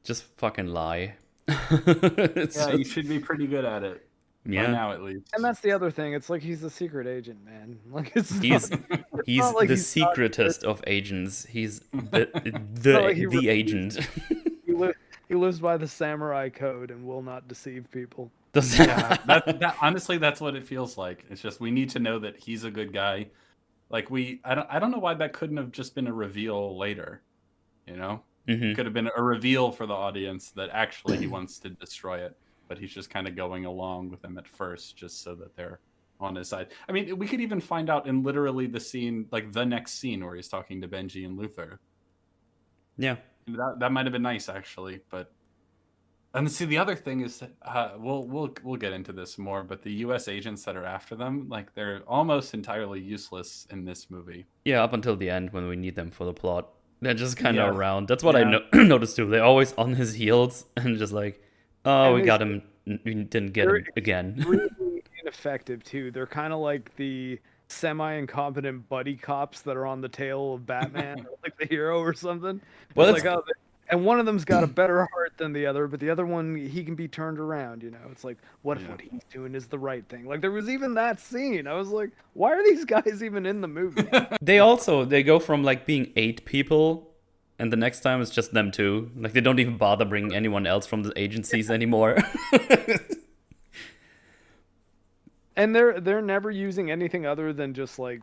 Just fucking lie. You should be pretty good at it. Yeah. By now, at least. And that's the other thing. It's like he's a secret agent, man. Like he's like the secretest of agents. He's the agent. He lives by the samurai code and will not deceive people. Yeah, that honestly, that's what it feels like. It's just we need to know that he's a good guy. Like I don't know why that couldn't have just been a reveal later. It could have been a reveal for the audience that actually he wants to destroy it. But he's just kind of going along with them at first, just so that they're on his side. I mean, we could even find out in literally the scene, like the next scene where he's talking to Benji and Luther. Yeah. That might have been nice, actually. And see, the other thing is, we'll get into this more, but the U.S. agents that are after them, like they're almost entirely useless in this movie. Yeah, up until the end when we need them for the plot. They're just kind of around. That's what I noticed too. They're always on his heels and just like, oh, we got him. We didn't get him again. Really ineffective too. They're kind of like the semi-incompetent buddy cops that are on the tail of Batman, or like the hero or something. Well, it's like, and one of them's got a better heart than the other, but the other one, he can be turned around. It's like, what if what he's doing is the right thing? Like there was even that scene. I was like, why are these guys even in the movie? They go from like being 8 people. And the next time it's just them 2. Like, they don't even bother bringing anyone else from the agencies anymore. And they're never using anything other than just like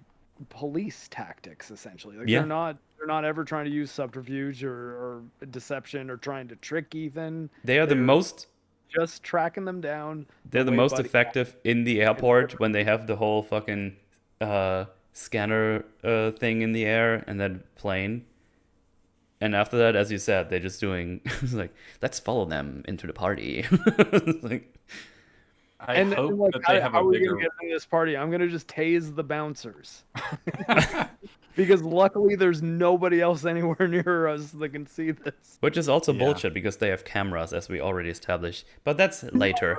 police tactics, essentially. Like Yeah. they're not ever trying to use subterfuge or deception or trying to trick Ethan. They are the They're most just tracking them down. they're the way most Buddy effective in the airport when they have the whole fucking scanner thing in the air and then plane. And after that, as you said, they're just doing it's like, let's follow them into the party. It's like, I hope that they have how a are we gonna bigger. get into this party? I'm gonna just tase the bouncers. Because luckily there's nobody else anywhere near us that can see this. which is also Yeah. bullshit because they have cameras, as we already established. But that's later.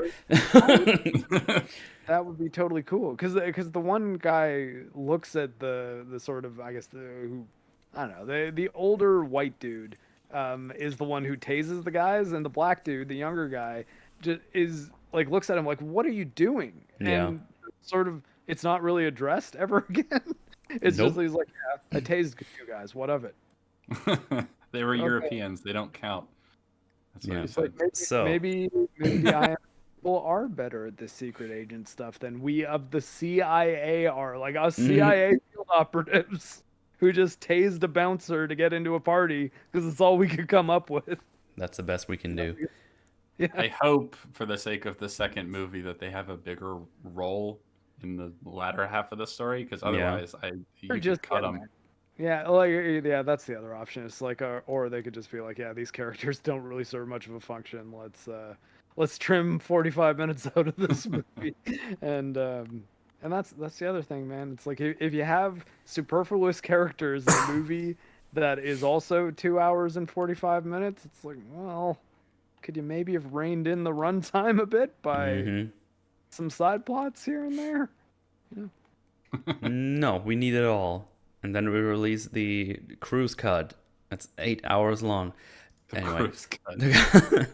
That would be totally cool because the one guy looks at the sort of, I guess, I don't know, the older white dude is the one who tases the guys, and the black dude, the younger guy, just is like looks at him like, what are you doing? Yeah. And sort of it's not really addressed ever again. It's Nope. just he's like, yeah, I tased you guys, what of it? They were Okay. Europeans. They don't count. That's what Yeah. he It's like said. So- maybe the IM people are better at the secret agent stuff than we of the CIA are. Like us CIA field operatives who just tased a bouncer to get into a party because it's all we could come up with. That's the best we can do. Yeah. I hope, for the sake of the second movie, that they have a bigger role in the latter half of the story, because otherwise, you Or could just cut get them. Yeah, like yeah, that's the other option. It's like, or they could just be like, yeah, these characters don't really serve much of a function. Let's trim 45 minutes out of this movie, and that's the other thing, man. It's like if you have superfluous characters in a movie that is also 2 hours and 45 minutes, it's like, well, could you maybe have reined in the runtime a bit by Mhm. some side plots here and there? No, we need it all. And then we release the cruise cut. That's 8 hours long. The Anyway. cruise cut.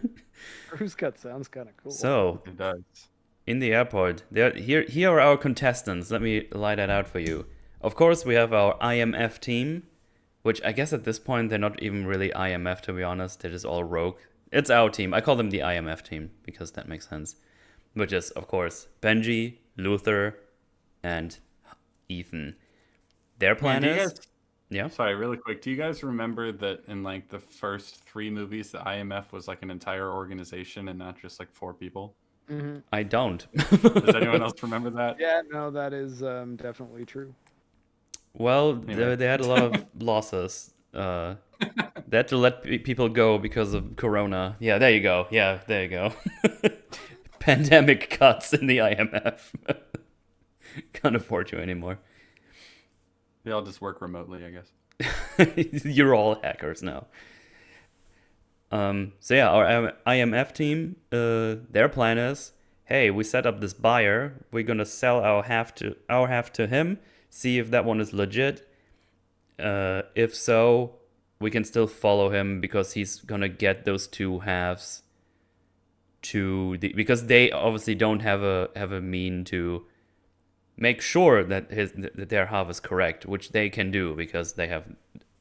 Cruise cut sounds kind of cool. So, It does. in the airport, here are our contestants. Let me lay that out for you. Of course, we have our IMF team, which I guess at this point they're not even really IMF, to be honest. They're just all rogue. It's our team. I call them the IMF team because that makes sense. Which is, of course, Benji, Luther, and Ethan. Their plan Do you is... guys- Yeah? Sorry, really quick. Do you guys remember that in like the first 3 movies, the IMF was like an entire organization and not just like 4 people? Hmm. I don't. Does anyone else remember that? Yeah, no, that is definitely true. Well, Anyway. they had a lot of losses. They had to let people go because of Corona. Yeah, there you go. Yeah, there you go. Pandemic cuts in the IMF. Can't afford you anymore. They all just work remotely, I guess. You're all hackers now. So yeah, our IMF team, their plan is, hey, we set up this buyer. We're gonna sell our half to him. See if that one is legit. If so, we can still follow him because he's gonna get those 2 halves. Because they obviously don't have a mean to make sure that their half is correct, which they can do because they have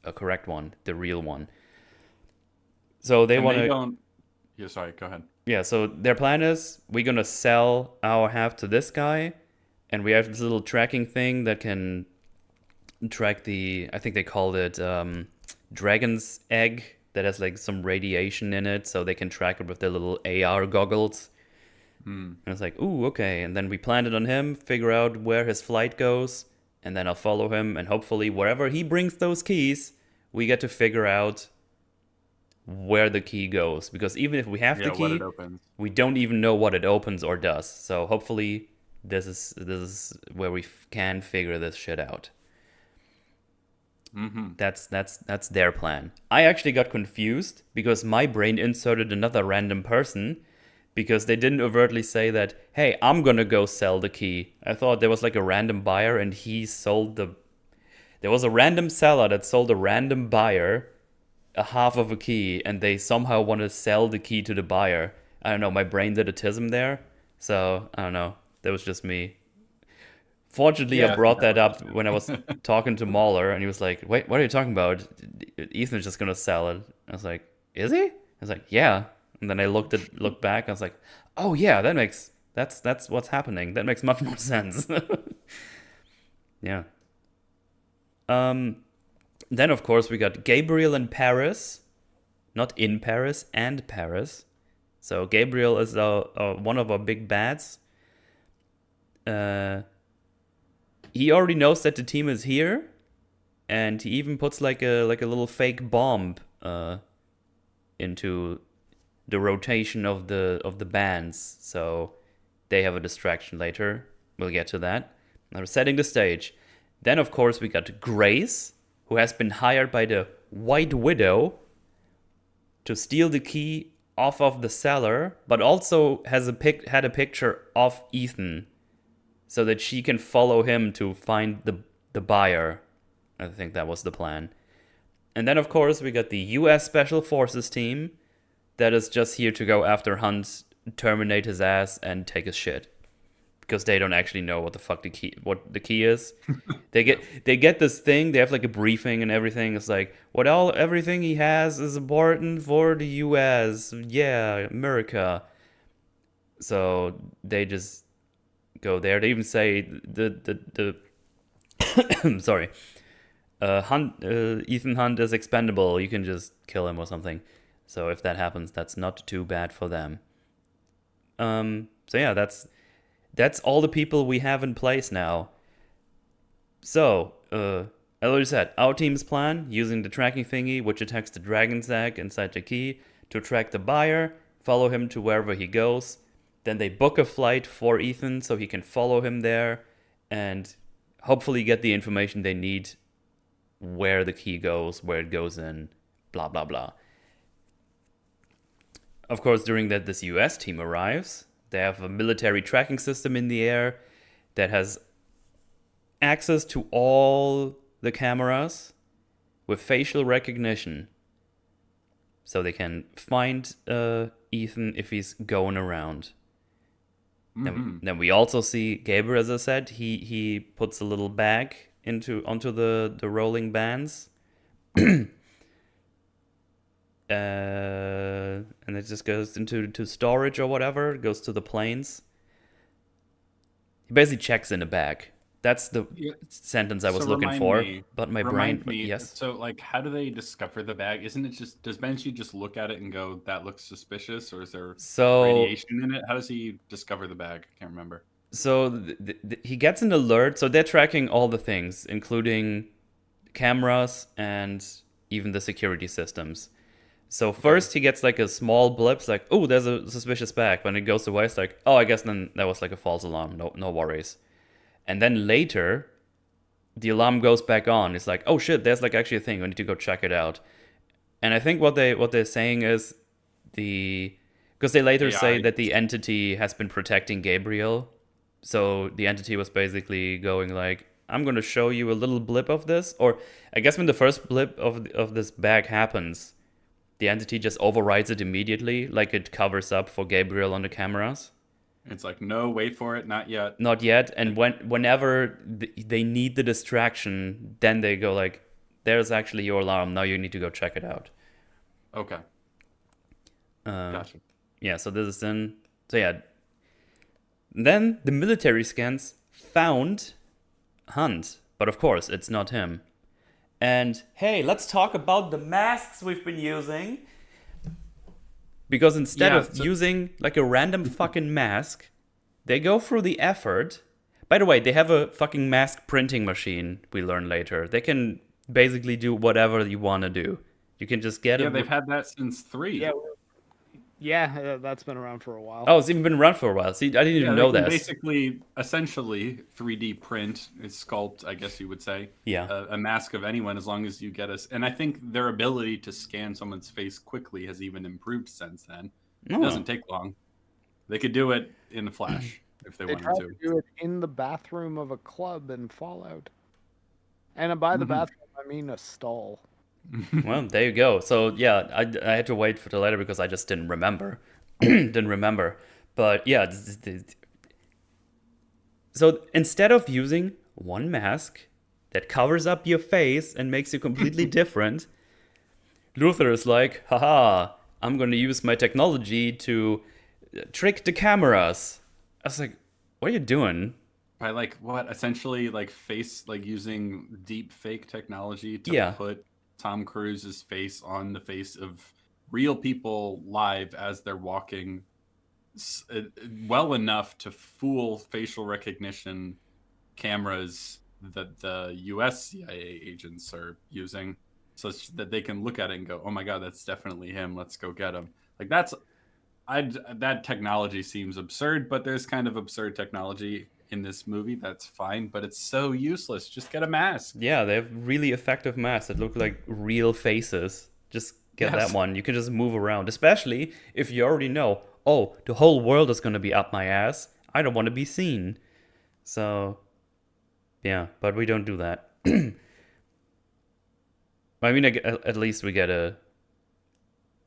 a correct one, the real one. So they And want they to. don't. Yeah, sorry. Go ahead. Yeah, so their plan is we're gonna sell our half to this guy, and we have this little tracking thing that can track I think they called it dragon's egg, that has like some radiation in it, so they can track it with their little AR goggles. And it's like, ooh, okay. And then we plan it on him, figure out where his flight goes, and then I'll follow him, and hopefully wherever he brings those keys, we get to figure out where the key goes. Because even if we have the Yeah, what key, it opens. we don't even know what it opens or does. So hopefully this is where we can figure this shit out. Mm-hmm. That's their plan. I actually got confused because my brain inserted another random person because they didn't overtly say that, hey, I'm gonna go sell the key. I thought there was like a random buyer and he sold there was a random seller that sold a random buyer a half of a key, and they somehow want to sell the key to the buyer. I don't know, my brain did a tism there. So, I don't know. That was just me. Fortunately, Yeah, I brought that up when I was talking to Mahler, and he was like, wait, what are you talking about? Ethan's just going to sell it. I was like, is he? I was like, yeah. And then I looked back, I was like, oh yeah, that makes That's what's happening. That makes much more sense. Yeah. Then of course we got Gabriel in Paris, not in Paris, and Paris. So Gabriel is one of our big bads. He already knows that the team is here, and he even puts like a little fake bomb into the rotation of the bands, so they have a distraction later. We'll get to that. Now, setting the stage. Then, of course, we got Grace, who has been hired by the White Widow to steal the key off of the cellar, but also had a picture of Ethan, so that she can follow him to find the buyer. I think that was the plan. And then, of course, we got the U.S. Special Forces team that is just here to go after Hunt, terminate his ass, and take his shit. Because they don't actually know what the key is. They get this thing. They have like a briefing and everything. It's like everything he has is important for the U.S. Yeah, America. So they just go there. They even say the sorry, Ethan Hunt is expendable. You can just kill him or something. So if that happens, that's not too bad for them. So yeah, that's all the people we have in place now. So, as I already said, our team's plan, using the tracking thingy, which attacks the dragon's egg inside the key, to track the buyer, follow him to wherever he goes. Then they book a flight for Ethan so he can follow him there, and hopefully get the information they need, where the key goes, where it goes in, blah, blah, blah. Of course, during that, this US team arrives. They have a military tracking system in the air that has access to all the cameras with facial recognition. So they can find Ethan if he's going around. Mm-hmm. Then we also see Gabriel, as I said, he puts a little bag onto the rolling bands. And it just goes into storage or whatever. It goes to the planes. He basically checks in a bag. That's the sentence I was looking for. But my brain, yes. So, like, how do they discover the bag? Isn't it just, does Banshee just look at it and go, that looks suspicious? Or is there radiation in it? How does he discover the bag? I can't remember. So he gets an alert. So they're tracking all the things, including cameras and even the security systems. So first he gets like a small blip, it's like, oh, there's a suspicious bag. When it goes away, it's like, oh, I guess then that was like a false alarm. No worries. And then later, the alarm goes back on. It's like, oh shit, there's like actually a thing. We need to go check it out. And I think what they're saying is because they later say that the entity has been protecting Gabriel. So the entity was basically going like, I'm going to show you a little blip of this. Or I guess when the first blip of this bag happens, the entity just overrides it immediately, like it covers up for Gabriel on the cameras. It's like, no, wait for it, not yet. Not yet, and whenever they need the distraction, then they go like, there's actually your alarm, now you need to go check it out. Okay. Gotcha. Yeah, so this is then... So yeah. Then the military scans found Hunt, but of course, it's not him. And hey, let's talk about the masks we've been using. Because instead of using like a random fucking mask, they go through the effort. By the way, they have a fucking mask printing machine, we learn later. They can basically do whatever you want to do. You can just get it. Yeah, they've had that since 3. Yeah, that's been around for a while. Oh, it's even been around for a while. See, I didn't even know that. Basically, essentially, 3D print, sculpt, I guess you would say. Yeah. A mask of anyone, as long as you get us. And I think their ability to scan someone's face quickly has even improved since then. It doesn't take long. They could do it in a flash if they wanted to. Do it in the bathroom of a club in Fallout. And by the bathroom, I mean a stall. Well, there you go. So yeah, I had to wait for the letter because I just didn't remember. But yeah, so instead of using one mask that covers up your face and makes you completely different, Luther is like, haha, I'm going to use my technology to trick the cameras. I was like, what are you doing? By like what essentially like face like using deep fake technology to Yeah. put Tom Cruise's face on the face of real people live as they're walking well enough to fool facial recognition cameras that the US CIA agents are using such that they can look at it and go, "Oh my god, that's definitely him. Let's go get him." Like that technology seems absurd, but there's kind of absurd technology in this movie. That's fine, but it's so useless. Just get a mask. Yeah, they have really effective masks that look like real faces. Just get that Yes. one. You can just move around, especially if you already know, oh, the whole world is going to be up my ass. I don't want to be seen. So, yeah, but we don't do that. I mean, at least we get a.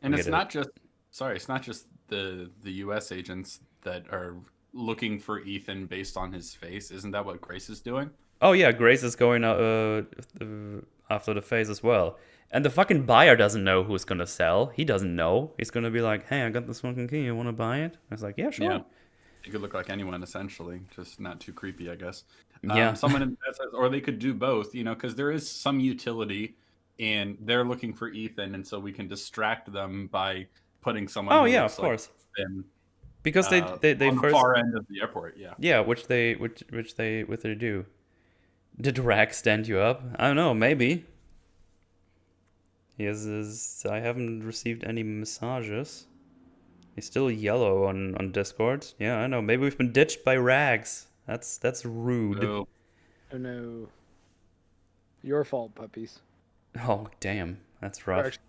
And We it's get a. not just it's not just the US agents that are looking for Ethan based on his face. Isn't that what Grace is doing? Oh yeah, Grace is going after the face as well. And the fucking buyer doesn't know who's gonna sell. He doesn't know. He's gonna be like, "Hey, I got this fucking key. You want to buy it?" I was like, "Yeah, sure." Yeah. He could look like anyone essentially, just not too creepy, I guess. Yeah. Someone or they could do both, because there is some utility in they're looking for Ethan, and so we can distract them by putting someone Oh who yeah, of looks like course. Ethan Because they on the first far end of the airport. Yeah. yeah, which they do. Did Rack stand you up? I don't know. Maybe. I haven't received any massages. He's still yellow on Discord. Yeah, I know. Maybe we've been ditched by Rags. That's rude. So, Oh no. Your fault, puppies. Oh damn, that's They're rough. actually-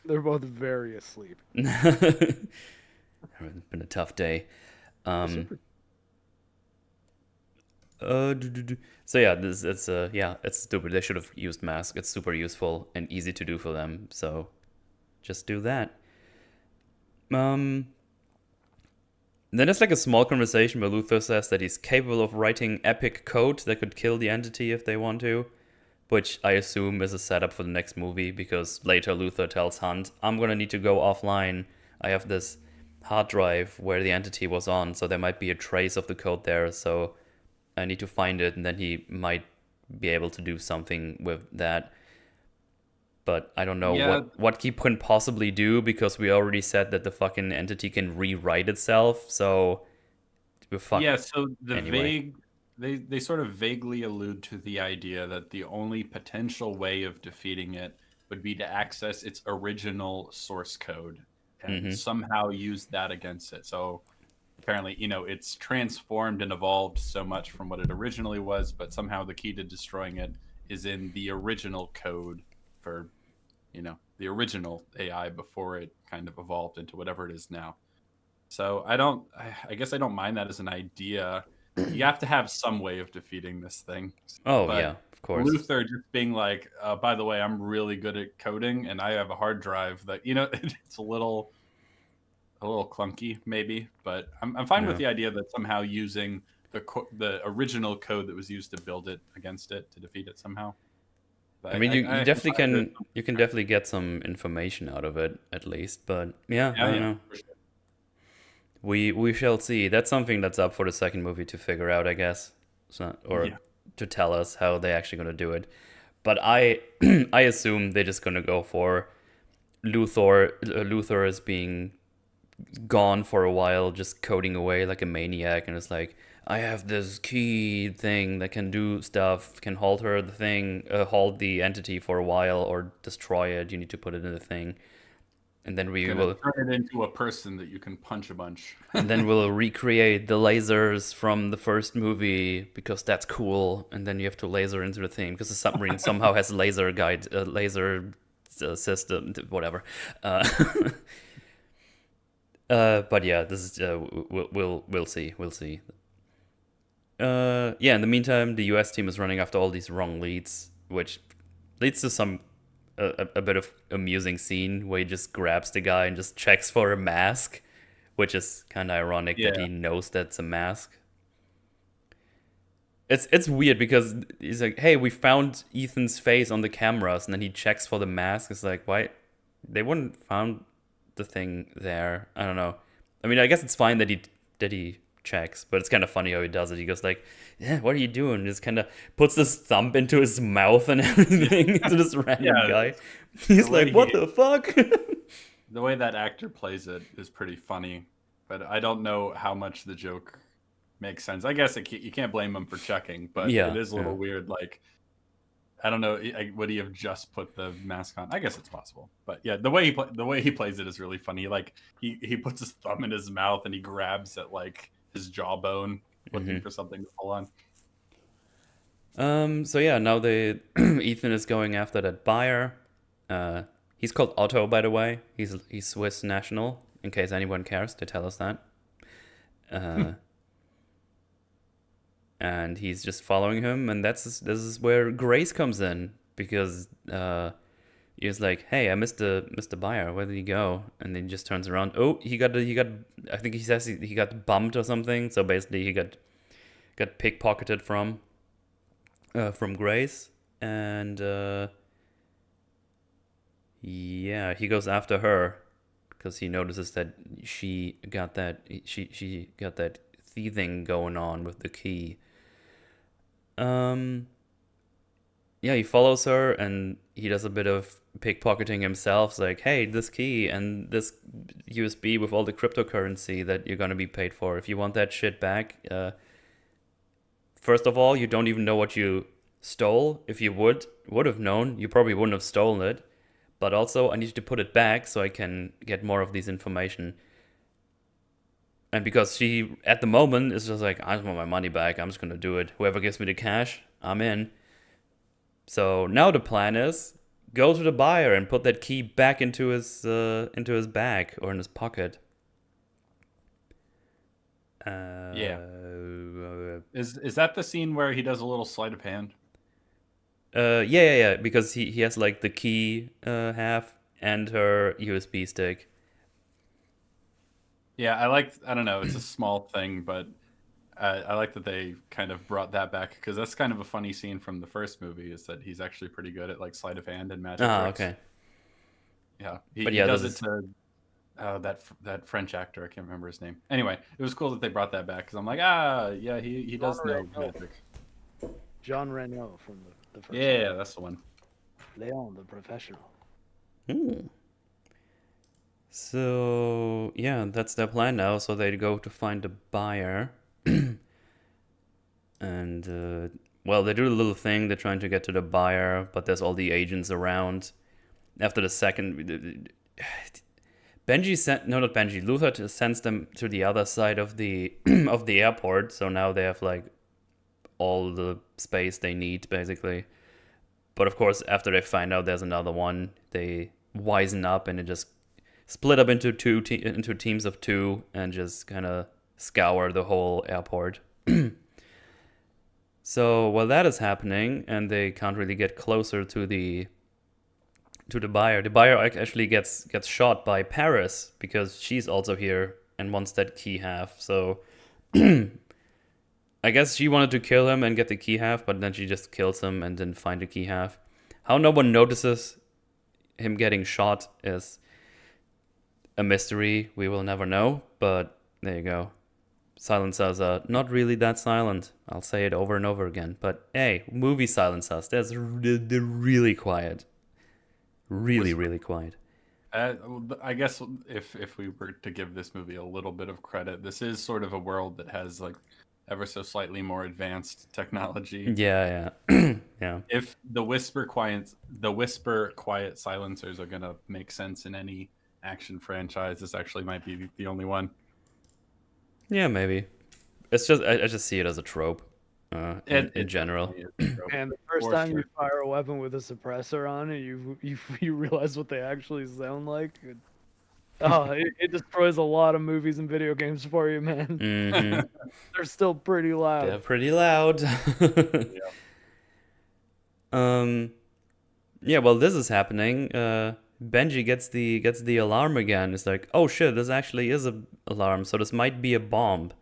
They're both very asleep. It's been a tough day. Super. So yeah, it's stupid. They should have used mask. It's super useful and easy to do for them. So just do that. Then there's like a small conversation where Luthor says that he's capable of writing epic code that could kill the entity if they want to, which I assume is a setup for the next movie because later Luthor tells Hunt, I'm gonna need to go offline. I have this hard drive where the entity was on, so there might be a trace of the code there, so I need to find it, and then he might be able to do something with that. But I don't know what he can possibly do because we already said that the fucking entity can rewrite itself, so we're fucked. Yeah, so the anyway. they sort of vaguely allude to the idea that the only potential way of defeating it would be to access its original source code and somehow use that against it. So apparently, it's transformed and evolved so much from what it originally was, but somehow the key to destroying it is in the original code for, the original AI before it kind of evolved into whatever it is now. So I guess I don't mind that as an idea. You have to have some way of defeating this thing. Oh, But yeah, of course. Luthor just being like, by the way, I'm really good at coding and I have a hard drive that, it's a little clunky maybe, but I'm fine with the idea that somehow using the original code that was used to build it against it to defeat it somehow. I mean, you definitely can definitely get some information out of it at least, but yeah, I don't know. For sure. We shall see. That's something that's up for the second movie to figure out, I guess, to tell us how they're actually gonna do it. But I I assume they're just gonna go for Luthor as being gone for a while, just coding away like a maniac, and it's like, I have this key thing that can do stuff, can hold the entity for a while or destroy it. You need to put it in the thing, and then we will turn it into a person that you can punch a bunch. and then we'll recreate the lasers from the first movie because that's cool. And then you have to laser into the thing because the submarine somehow has laser system, whatever. But yeah, this is we'll see. In the meantime, the US team is running after all these wrong leads, which leads to some a bit of amusing scene where he just grabs the guy and just checks for a mask, which is kind of ironic that he knows that's a mask. It's weird because he's like, hey, we found Ethan's face on the cameras, and then he checks for the mask. It's like, why? They wouldn't found the thing there. I don't know. I mean, I guess it's fine that he checks. But it's kind of funny how he does it. He goes like, "Yeah, what are you doing?" Just kind of puts his thumb into his mouth and everything to this random guy. He's like, "What the fuck?" The way that actor plays it is pretty funny, but I don't know how much the joke makes sense. I guess you can't blame him for checking, but it is a little weird. Like, I don't know, would he have just put the mask on? I guess it's possible, but yeah, the way he plays it is really funny. Like he puts his thumb in his mouth and he grabs at like his jawbone, looking for something to pull on. So yeah, now Ethan is going after that buyer. He's called Otto, by the way. He's Swiss national, in case anyone cares to tell us that. And he's just following him, and this is where Grace comes in, because he's like, "Hey, I missed the buyer. Where did he go?" And then he just turns around. Oh, he got. I think he says he got bumped or something. So basically, he got pickpocketed from Grace, and yeah, he goes after her because he notices that she got that thieving going on with the key. Yeah, he follows her and he does a bit of pickpocketing himself. It's like, "Hey, this key and this USB with all the cryptocurrency that you're gonna be paid for. If you want that shit back, first of all, you don't even know what you stole. If you would have known, you probably wouldn't have stolen it. But also, I need you to put it back so I can get more of this information." And because she, at the moment, is just like, "I just want my money back. I'm just going to do it. Whoever gives me the cash, I'm in." So now the plan is, go to the buyer and put that key back into his bag or in his pocket. Yeah. Is that the scene where he does a little sleight of hand? Yeah. Because he has like the key half and her USB stick. Yeah, I don't know, it's a small thing, but I like that they kind of brought that back, because that's kind of a funny scene from the first movie, is that he's actually pretty good at like sleight of hand and magic tricks. Okay. Yeah, he does it to that French actor. I can't remember his name. Anyway, it was cool that they brought that back, because I'm like, yeah, he does know magic. Jean Reno from the first Yeah, that's the one. Leon, the professional. So yeah, that's their plan now. So they go to find the buyer, and well, they do a little thing. They're trying to get to the buyer, but there's all the agents around. After the second, Luther sends them to the other side of the of the airport. So now they have like all the space they need, basically. But of course, after they find out there's another one, they wisen up and it just split up into into teams of two and just kind of scour the whole airport. So while that is happening and they can't really get closer to the buyer actually gets shot by Paris, because she's also here and wants that key half. So I guess she wanted to kill him and get the key half, but then she just kills him and didn't find the key half. How no one notices him getting shot is a mystery we will never know, but there you go. Silencers are not really that silent. I'll say it over and over again. But hey, movie silencers, they're really quiet. Really quiet. I guess if we were to give this movie a little bit of credit, this is sort of a world that has like ever so slightly more advanced technology. Yeah. Yeah. If the whisper quiet silencers are gonna make sense in any action franchise, this actually might be the only one. Yeah, maybe. It's just I just see it as a trope in general. And the first time you fire a weapon with a suppressor on it, you realize what they actually sound like. It destroys a lot of movies and video games for you, man. Mm-hmm. They're still pretty loud. They're pretty loud. Yeah. Yeah, well, this is happening. Benji gets the alarm again. It's like, oh shit, this actually is a alarm, so this might be a bomb.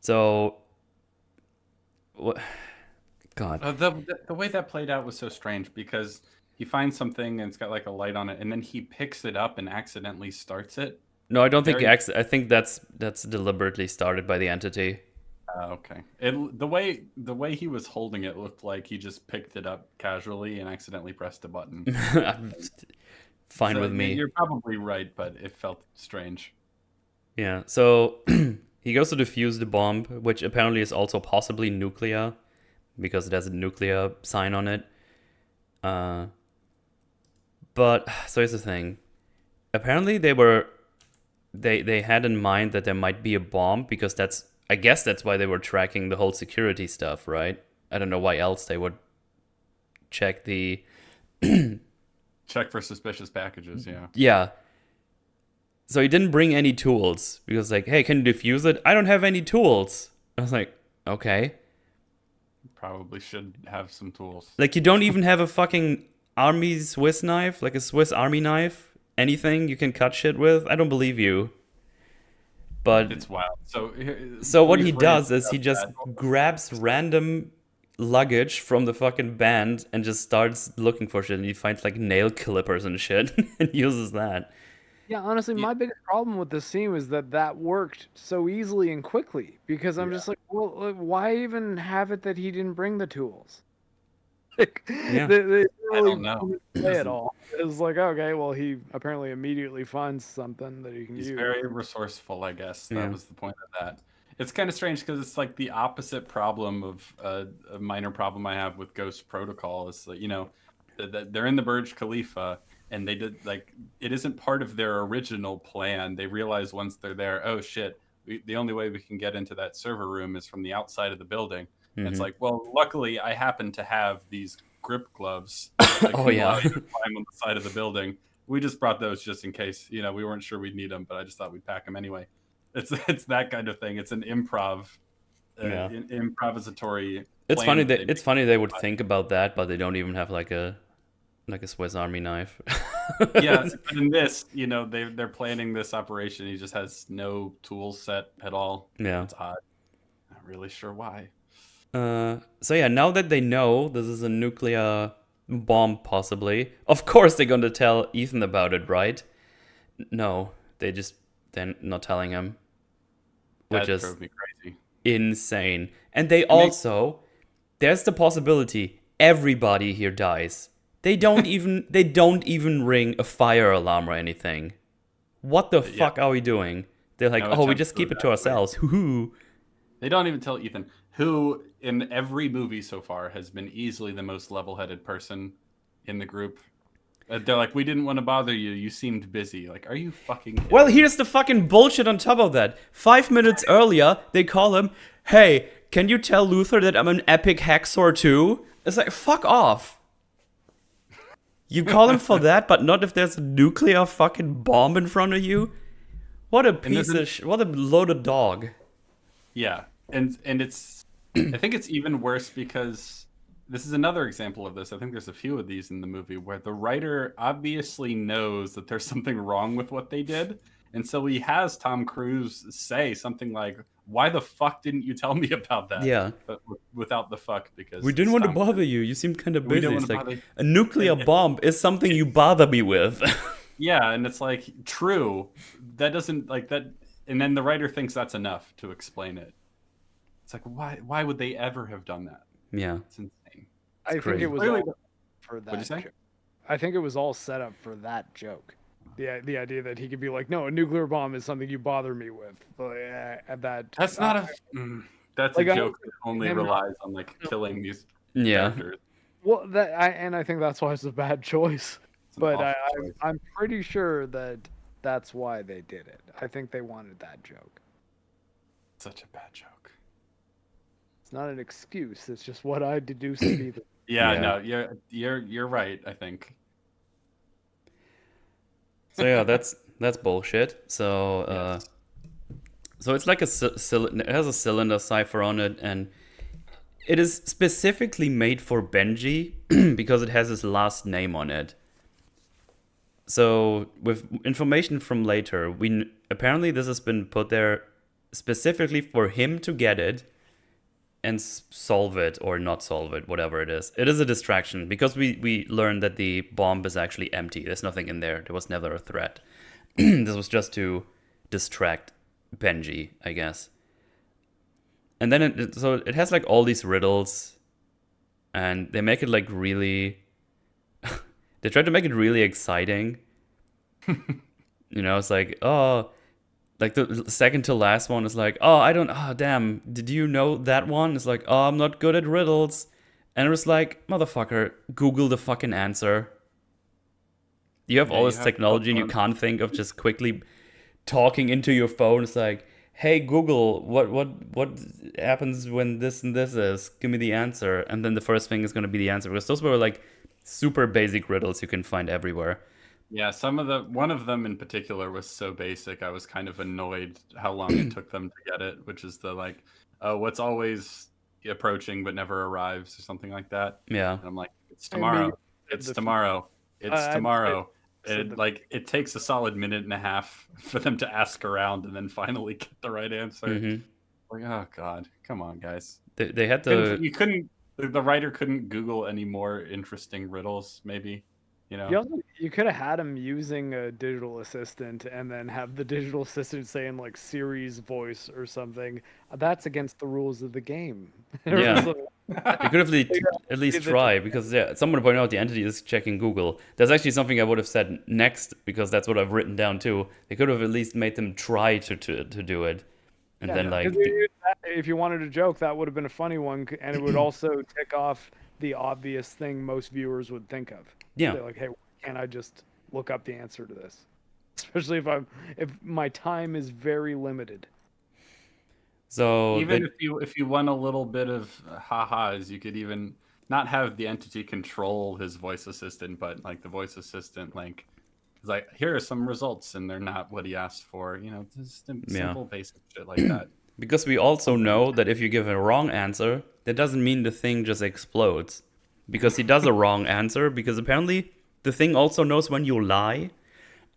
So, what? God. The way that played out was so strange, because he finds something and it's got like a light on it, and then he picks it up and accidentally starts it. No, I don't think Very. I think that's deliberately started by the entity. Okay. The way he was holding it looked like he just picked it up casually and accidentally pressed a button. Fine So with me. you're probably right, but it felt strange. Yeah. So he goes to defuse the bomb, which apparently is also possibly nuclear because it has a nuclear sign on it. But so here's the thing. Apparently they had in mind that there might be a bomb because I guess that's why they were tracking the whole security stuff, right? I don't know why else they would check the Check for suspicious packages, yeah. yeah. So he didn't bring any tools because like, hey, can you defuse it? I don't have any tools. I was like, okay. Probably should have some tools. Like you don't even have a fucking army Swiss knife, like a Swiss army knife, anything you can cut shit with. I don't believe you. But It's wild. so what he rephrase does is he about just that. grabs random luggage from the fucking band and just starts looking for shit. And he finds like nail clippers and shit and uses that. Yeah, honestly, my biggest problem with this scene was that worked so easily and quickly because I'm just like, well, why even have it that he didn't bring the tools? Like, Yeah. they didn't I really don't know. play at all. It was like, okay, well, he apparently immediately finds something that he can He's use. very resourceful, I guess. That Yeah. was the point of that. It's kind of strange because it's like the opposite problem of a minor problem I have with Ghost Protocol. Is that, they're in the Burj Khalifa and they did like it isn't part of their original plan. They realize once they're there, oh shit, the only way we can get into that server room is from the outside of the building. And it's like, well, luckily I happen to have these grip gloves that Oh, can yeah. allow you to climb on the side of the building. We just brought those just in case, we weren't sure we'd need them, but I just thought we'd pack them anyway. It's that kind of thing. It's an Yeah. improvisatory. It's plan funny that that they it's funny they would think about that, but they don't even have like a Swiss Army knife. yeah, but in this, they're planning this operation. He just has no tool set at all. Yeah. It's odd. Not really sure why. So yeah, now that they know this is a nuclear bomb, possibly, of course they're gonna tell Ethan about it, right? No, they're not telling him, which That is drove me crazy. insane. And there's the possibility everybody here dies. They don't even ring a fire alarm or anything. What the fuck are we doing? They're like, No oh, we attempt just to keep it to evacuate. ourselves. Hoo-hoo. They don't even tell Ethan, who in every movie so far has been easily the most level-headed person in the group. They're like, we didn't want to bother you. You seemed busy. Like, are you fucking kidding Well, me? here's the fucking bullshit on top of that. 5 minutes earlier, they call him, hey, can you tell Luther that I'm an epic hacksaw too? It's like, fuck off. You call him for that, but not if there's a nuclear fucking bomb in front of you? What a piece of what a loaded dog. Yeah, and it's I think it's even worse because this is another example of this. I think there's a few of these in the movie where the writer obviously knows that there's something wrong with what they did, and so he has Tom Cruise say something like, "Why the fuck didn't you tell me about that?" Yeah. But without the fuck, because We didn't it's want to Tom bother Cruise. you. You seemed kind of We busy. don't It's wanna like, bother- a nuclear bomb is something you bother me with. Yeah, and it's like true. That doesn't like that, and then the writer thinks that's enough to explain it. It's like why would they ever have done that? Yeah. It's insane. I think crazy. it was Clearly- all for that. What'd you say? joke. I think it was all set up for that joke. The idea that he could be like, no, a nuclear bomb is something you bother me with. At that. That's not a. That's Like, a I joke that only him not- relies on like killing these Yeah. characters. Well, I think that's why it's a bad choice. It's an But awful choice. I'm pretty sure that that's why they did it. I think they wanted that joke. Such a bad joke. It's not an excuse. It's just what I deduce to be the. Yeah, Yeah. no, you're right. I think. So yeah, that's bullshit. So Yes. so it's like it has a cylinder cipher on it, and it is specifically made for Benji because it has his last name on it. So with information from later, apparently this has been put there specifically for him to get it and solve it or not solve it, whatever it is. It is a distraction because we learned that the bomb is actually empty. There's nothing in there. There was never a threat. This was just to distract Benji, I guess. And then it has like all these riddles, and they make it like really. They try to make it really exciting. It's like, oh, like the second to last one is like, damn, did you know that one? It's like, oh, I'm not good at riddles. And it was like, motherfucker, Google the fucking answer. You have all this technology and you can't think of just quickly talking into your phone. It's like, hey Google, what happens when this and this is? Give me the answer. And then the first thing is going to be the answer, because those were like super basic riddles you can find everywhere. Yeah, one of them in particular was so basic, I was kind of annoyed how long it took them to get it, which is the like, what's always approaching but never arrives, or something like that. Yeah. And I'm like, it's tomorrow. It's tomorrow. It's tomorrow. It takes a solid minute and a half for them to ask around and then finally get the right answer. Like, oh god, come on, guys. They had the writer couldn't Google any more interesting riddles, maybe. You could have had him using a digital assistant and then have the digital assistant saying like Siri's voice or something. That's against the rules of the game. Yeah. You could have at least try, because someone pointed out the entity is checking Google. That's actually something I would have said next, because that's what I've written down too. They could have at least made them try to do it. And then like, if you wanted a joke, that would have been a funny one, and it would also tick off the obvious thing most viewers would think of. Yeah. They're like, hey, can't I just look up the answer to this? Especially if my time is very limited. So even if you want a little bit of ha-has, you could even not have the entity control his voice assistant, but like the voice assistant like is like, here are some results, and they're not what he asked for. Just simple basic shit like that. Because we also know that if you give a wrong answer, that doesn't mean the thing just explodes. Because he does a wrong answer, because apparently the thing also knows when you lie.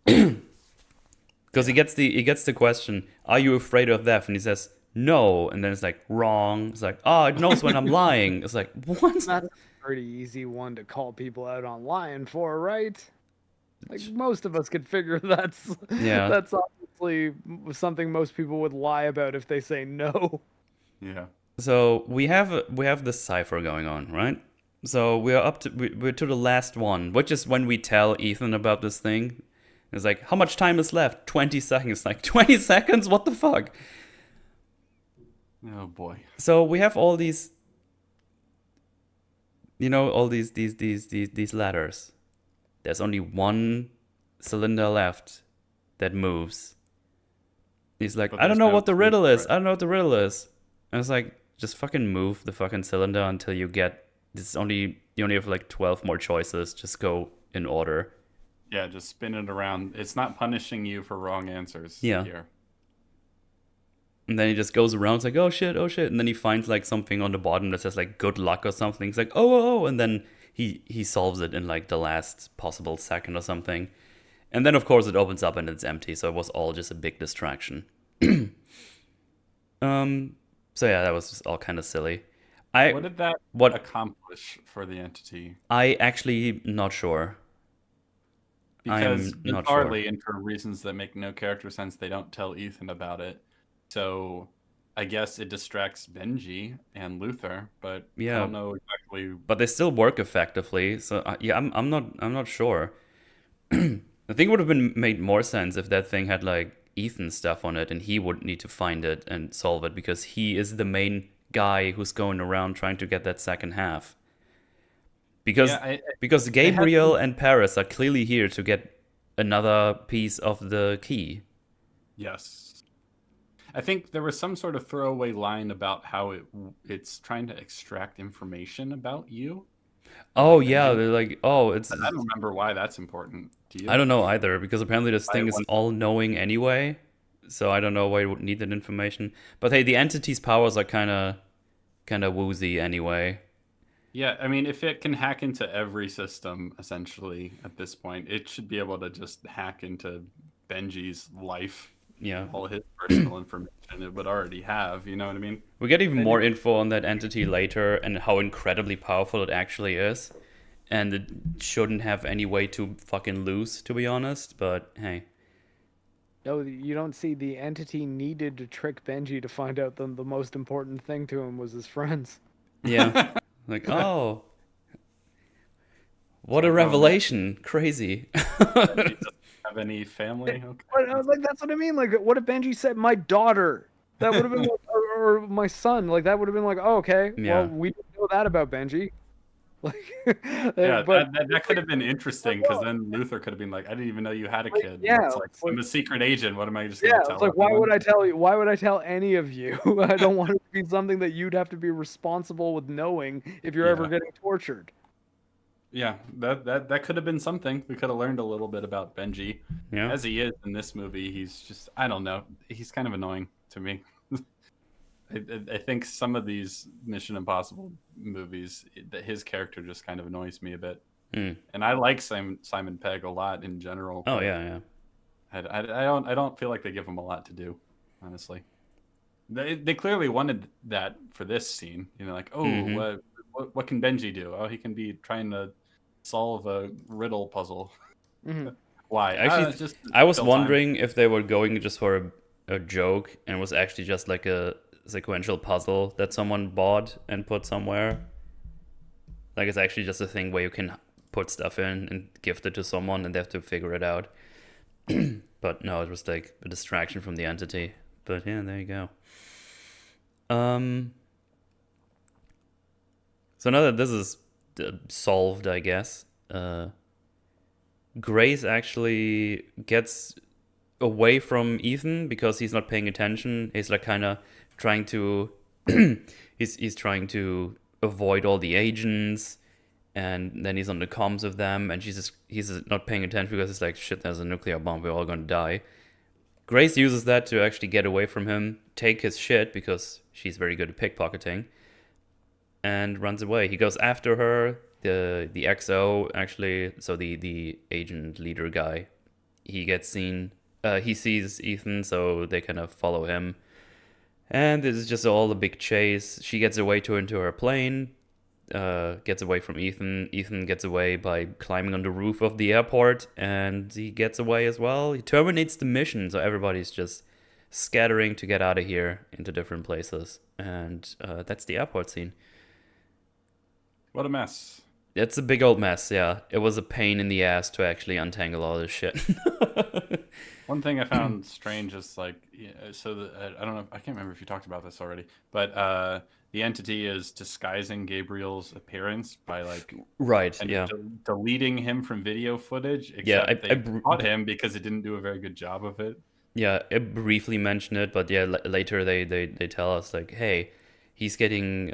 Because he gets the question, are you afraid of death? And he says, no. And then it's like, wrong. It's like, oh, it knows when I'm lying. It's like, what? That's a pretty easy one to call people out on lying for, right? Like, most of us could figure that's obviously something most people would lie about if they say no. Yeah. So we have this cipher going on, right? So we're to the last one, which is when we tell Ethan about this thing. It's like, how much time is left? 20 seconds. Like, 20 seconds? What the fuck? Oh boy. So we have all these, all these ladders. There's only one cylinder left that moves. He's like, I don't know what the riddle is. I don't know what the riddle is. And it's like, just fucking move the fucking cylinder until you get. You only have like 12 more choices. Just go in order. Yeah, just spin it around. It's not punishing you for wrong answers. Yeah. Here. And then he just goes around, it's like, oh shit. And then he finds like something on the bottom that says like good luck or something. He's like, oh. And then he solves it in like the last possible second or something. And then of course it opens up and it's empty. So it was all just a big distraction. So yeah, that was just all kind of silly. What did that accomplish for the entity? I actually not sure. Because bizarrely, and for reasons that make no character sense, they don't tell Ethan about it. So I guess it distracts Benji and Luther, but I don't know exactly. But they still work effectively. So I'm not sure. I think it would have made more sense if that thing had like Ethan stuff on it, and he would need to find it and solve it, because he is the main guy who's going around trying to get that second half. Because Gabriel and Paris are clearly here to get another piece of the key. Yes. I think there was some sort of throwaway line about how it's trying to extract information about you. Oh, yeah. They're like, it's... I don't remember why that's important to you. I don't know either, because apparently this thing is all-knowing anyway. So I don't know why it would need that information. But hey, the entity's powers are kind of woozy anyway. Yeah, I mean, if it can hack into every system, essentially, at this point, it should be able to just hack into Benji's life. Yeah. All his personal information it would already have, you know what I mean? We get even more info on that entity later and how incredibly powerful it actually is. And it shouldn't have any way to fucking lose, to be honest, but hey. No, you don't see the entity needed to trick Benji to find out the most important thing to him was his friends. Yeah. Like, oh, what a like, oh man, revelation. Crazy. Benji doesn't have any family. Okay. But I was like, that's what I mean. Like, what if Benji said my daughter? That would have been, like, or my son. Like, that would have been like, oh, okay, well, Yeah. we didn't know that about Benji. Like, Yeah, but that could have been like, interesting because then Luther could have been like, I didn't even know you had a kid. And yeah, it's like, I'm a secret agent. What am I just yeah. gonna It's tell like, why everyone? would I tell you? Why would I tell any of you? I don't want it to be something that you'd have to be responsible with knowing if you're ever Yeah. getting tortured. Yeah, that could have been something. We could have learned a little bit about Benji. Yeah. As he is in this movie, he's just, I don't know. He's kind of annoying to me. I think some of these Mission Impossible movies, that his character just kind of annoys me a bit. Mm. And I like Simon Pegg a lot in general. Oh but yeah, yeah. I don't feel like they give him a lot to do, honestly. They clearly wanted that for this scene. You know, like, oh, Mhm. what can Benji do? Oh, he can be trying to solve a riddle puzzle. Mhm. Why? Actually, Just I was kill time. wondering if they were going just for a joke and it was actually just like a sequential puzzle that someone bought and put somewhere. Like it's actually just a thing where you can put stuff in and gift it to someone and they have to figure it out. But no, it was like a distraction from the entity. But yeah, there you go. So now that this is solved, I guess, Grace actually gets away from Ethan because he's not paying attention. He's like kind of trying to he's trying to avoid all the agents, and then he's on the comms with them, and he's not paying attention because it's like, shit, there's a nuclear bomb, we're all gonna die. Grace uses that to actually get away from him, take his shit because she's very good at pickpocketing, and runs away. He goes after her. The XO actually, so the agent leader guy, he gets seen. He sees Ethan, so they kind of follow him. And this is just all a big chase. She gets away into her plane, gets away from Ethan. Ethan gets away by climbing on the roof of the airport, and he gets away as well. He terminates the mission, so everybody's just scattering to get out of here into different places. And that's the airport scene. What a mess. It's a big old mess, yeah. It was a pain in the ass to actually untangle all this shit. One thing I found strange is like, so I don't know, I can't remember if you talked about this already, but the entity is disguising Gabriel's appearance by like Right, and yeah. deleting him from video footage. Yeah, Except they caught him because it didn't do a very good job of it. Yeah, I briefly mentioned it, but yeah, later they tell us like, hey, he's getting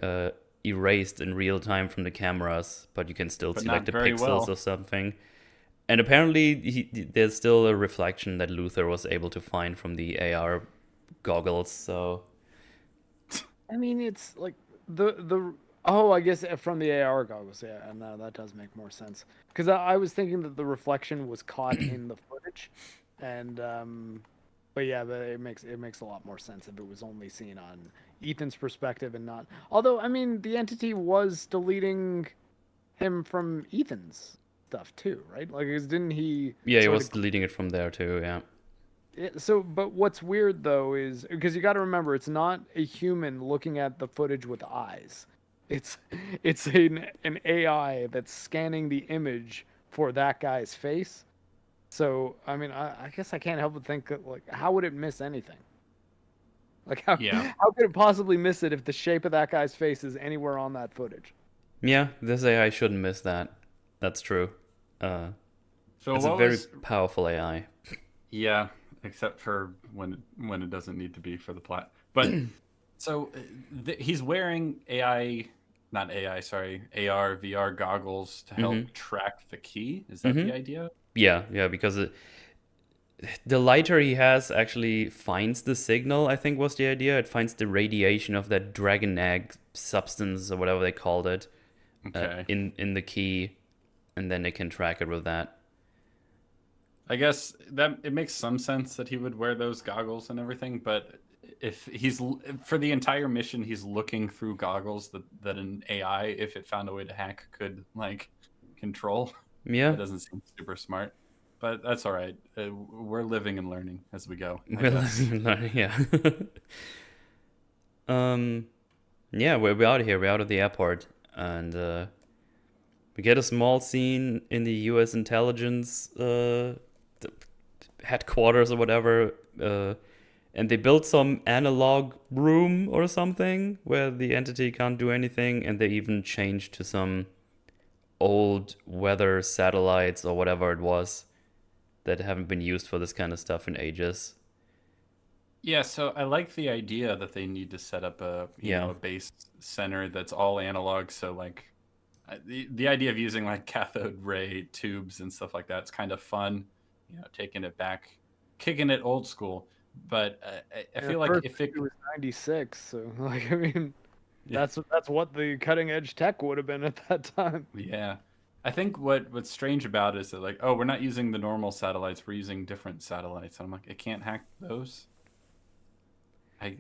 erased in real time from the cameras, but you can still But see not like the very pixels well. or something. And apparently, there's still a reflection that Luther was able to find from the AR goggles. So I mean, it's like the oh, I guess from the AR goggles, yeah, and that does make more sense. Because I was thinking that the reflection was caught in the footage, and but yeah, but it makes a lot more sense if it was only seen on Ethan's perspective and not. Although, I mean, the entity was deleting him from Ethan's stuff too, right? Like, didn't he? yeah, he sort was of deleting it from there too. Yeah. so, but what's weird though is because you got to remember it's not a human looking at the footage with eyes. It's it's an AI that's scanning the image for that guy's face. So, I mean, I guess I can't help but think like, how would it miss anything? Like, how Yeah. how could it possibly miss it if the shape of that guy's face is anywhere on that footage? Yeah, this AI shouldn't miss that. That's true. So It's a what very was? powerful AI. Yeah, except for when it doesn't need to be for the plot. But so he's wearing not AI, sorry, AR VR goggles to help track the key. Is that the idea? Yeah, because the lighter he has actually finds the signal, I think was the idea. It finds the radiation of that dragon egg substance or whatever they called it Okay. in the key, and then they can track it with that. I guess that it makes some sense that he would wear those goggles and everything, but if he's for the entire mission, he's looking through goggles that an AI, if it found a way to hack, could like control. Yeah, That doesn't seem super smart. but that's all right. We're living and learning as we go. Yeah. Yeah, we're out of here. We're out of the airport, and we get a small scene in the U.S. intelligence headquarters or whatever, and they built some analog room or something where the entity can't do anything, and they even changed to some old weather satellites or whatever it was that haven't been used for this kind of stuff in ages. Yeah, so I like the idea that they need to set up a a base center that's all analog. So like the idea of using like cathode ray tubes and stuff like that's kind of fun. Taking it back, kicking it old school. But I feel like if it was 96, so like I mean, that's what the cutting edge tech would have been at that time. Yeah. I think what's strange about it is that like, oh, we're not using the normal satellites, we're using different satellites. And I'm like, it can't hack those. I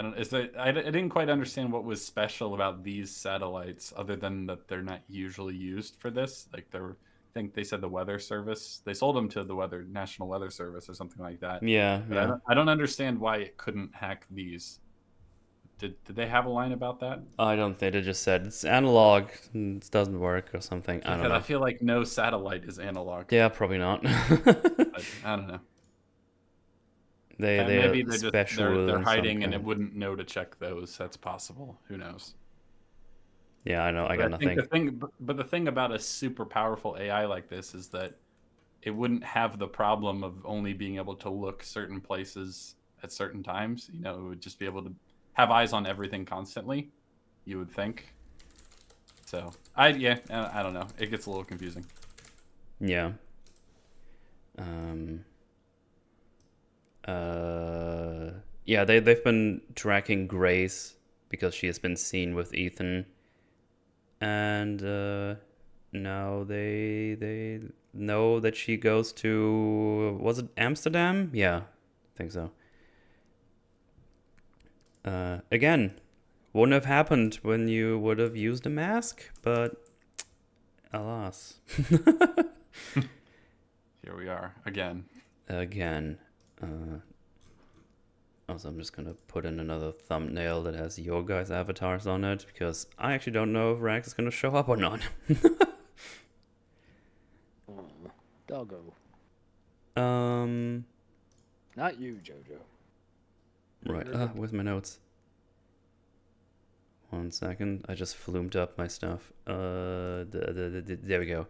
don't is that I didn't quite understand what was special about these satellites other than that they're not usually used for this. Like I think they said the weather service. They sold them to the National Weather Service or something like that. Yeah, But yeah. I don't understand why it couldn't hack these. Did they have a line about that? I don't think they just said it's analog, it doesn't work or something. I don't know. I feel like no satellite is analog. Yeah, probably not. But I don't know. Maybe they're hiding and it wouldn't know to check those. That's possible. Who knows? Yeah, I know. I got nothing. But the thing about a super powerful AI like this is that it wouldn't have the problem of only being able to look certain places at certain times. It would just be able to have eyes on everything constantly. You would think. So I don't know. It gets a little confusing. Yeah. Yeah, they've been tracking Grace because she has been seen with Ethan, and now they know that she goes to, was it Amsterdam? Yeah, I think so. Again, wouldn't have happened when you would have used a mask, but alas. Here we are again. Also, I'm just gonna put in another thumbnail that has your guys' avatars on it, because I actually don't know if Rax is gonna show up or not. Doggo. Not you, Jojo. Right, where's my notes? 1 second, I just flumed up my stuff. There we go.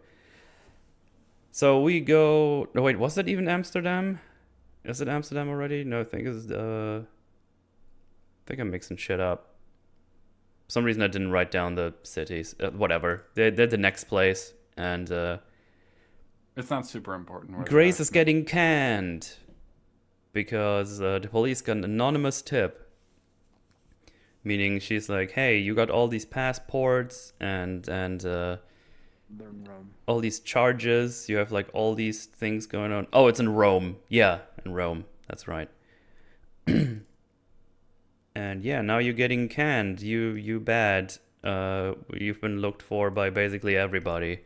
So we go... No, wait, was it even Amsterdam? Is it Amsterdam already? No, I think I'm mixing shit up. For some reason I didn't write down the cities. Whatever. They're the next place, and it's not super important. Grace is getting canned because the police got an anonymous tip. Meaning she's like, hey, you got all these passports and all these charges. You have like all these things going on. Oh, it's in Rome. Yeah, in Rome. That's right. And yeah, now you're getting canned. You bad. You've been looked for by basically everybody.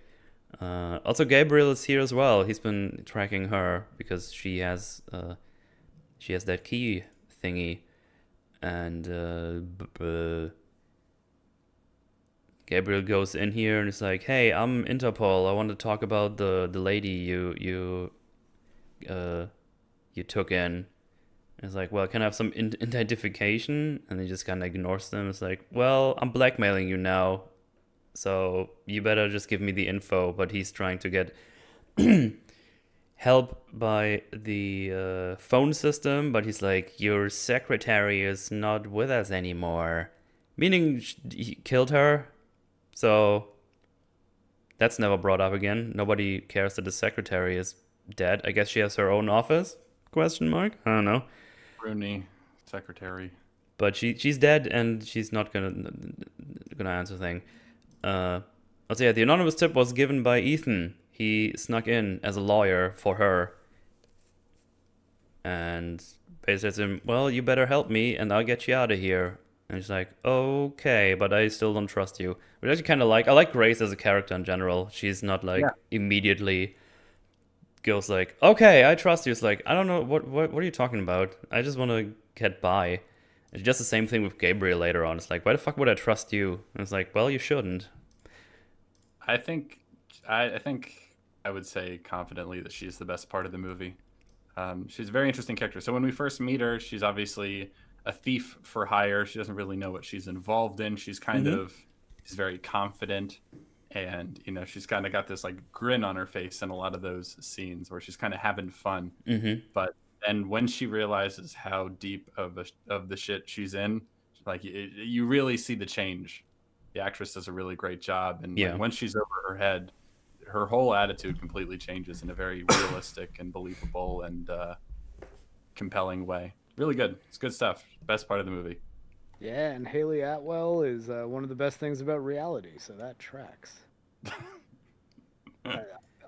Also, Gabriel is here as well. He's been tracking her because she has that key thingy. And Gabriel goes in here and is like, "Hey, I'm Interpol. I want to talk about the lady you took in." And it's like, "Well, can I have some identification?" And he just kind of ignores them. It's like, "Well, I'm blackmailing you now, so you better just give me the info." But he's trying to get help by the phone system, but he's like, your secretary is not with us anymore, meaning he killed her. So that's never brought up again. Nobody cares that the secretary is dead. I guess she has her own office? Question mark? I don't know. Rooney, secretary. But she's dead, and she's not gonna answer thing. Also, yeah, the anonymous tip was given by Ethan. He snuck in as a lawyer for her. And basically says to him, well, you better help me and I'll get you out of here. And he's like, okay, but I still don't trust you. Which I actually kind of like. I like Grace as a character in general. She's not like immediately goes like, okay, I trust you. It's like, I don't know, what are you talking about? I just want to get by. It's just the same thing with Gabriel later on. It's like, why the fuck would I trust you? And it's like, well, you shouldn't. I think I would say confidently that she's the best part of the movie. She's a very interesting character. So when we first meet her, she's obviously a thief for hire. She doesn't really know what she's involved in. She's she's very confident, and she's kind of got this like grin on her face in a lot of those scenes where she's kind of having fun. But then when she realizes how deep of the shit she's in, like you really see the change. The actress does a really great job, and like, once she's over her head, her whole attitude completely changes in a very realistic and believable and compelling way. Really good. It's good stuff. Best part of the movie. Yeah, and Haley Atwell is one of the best things about reality, so that tracks.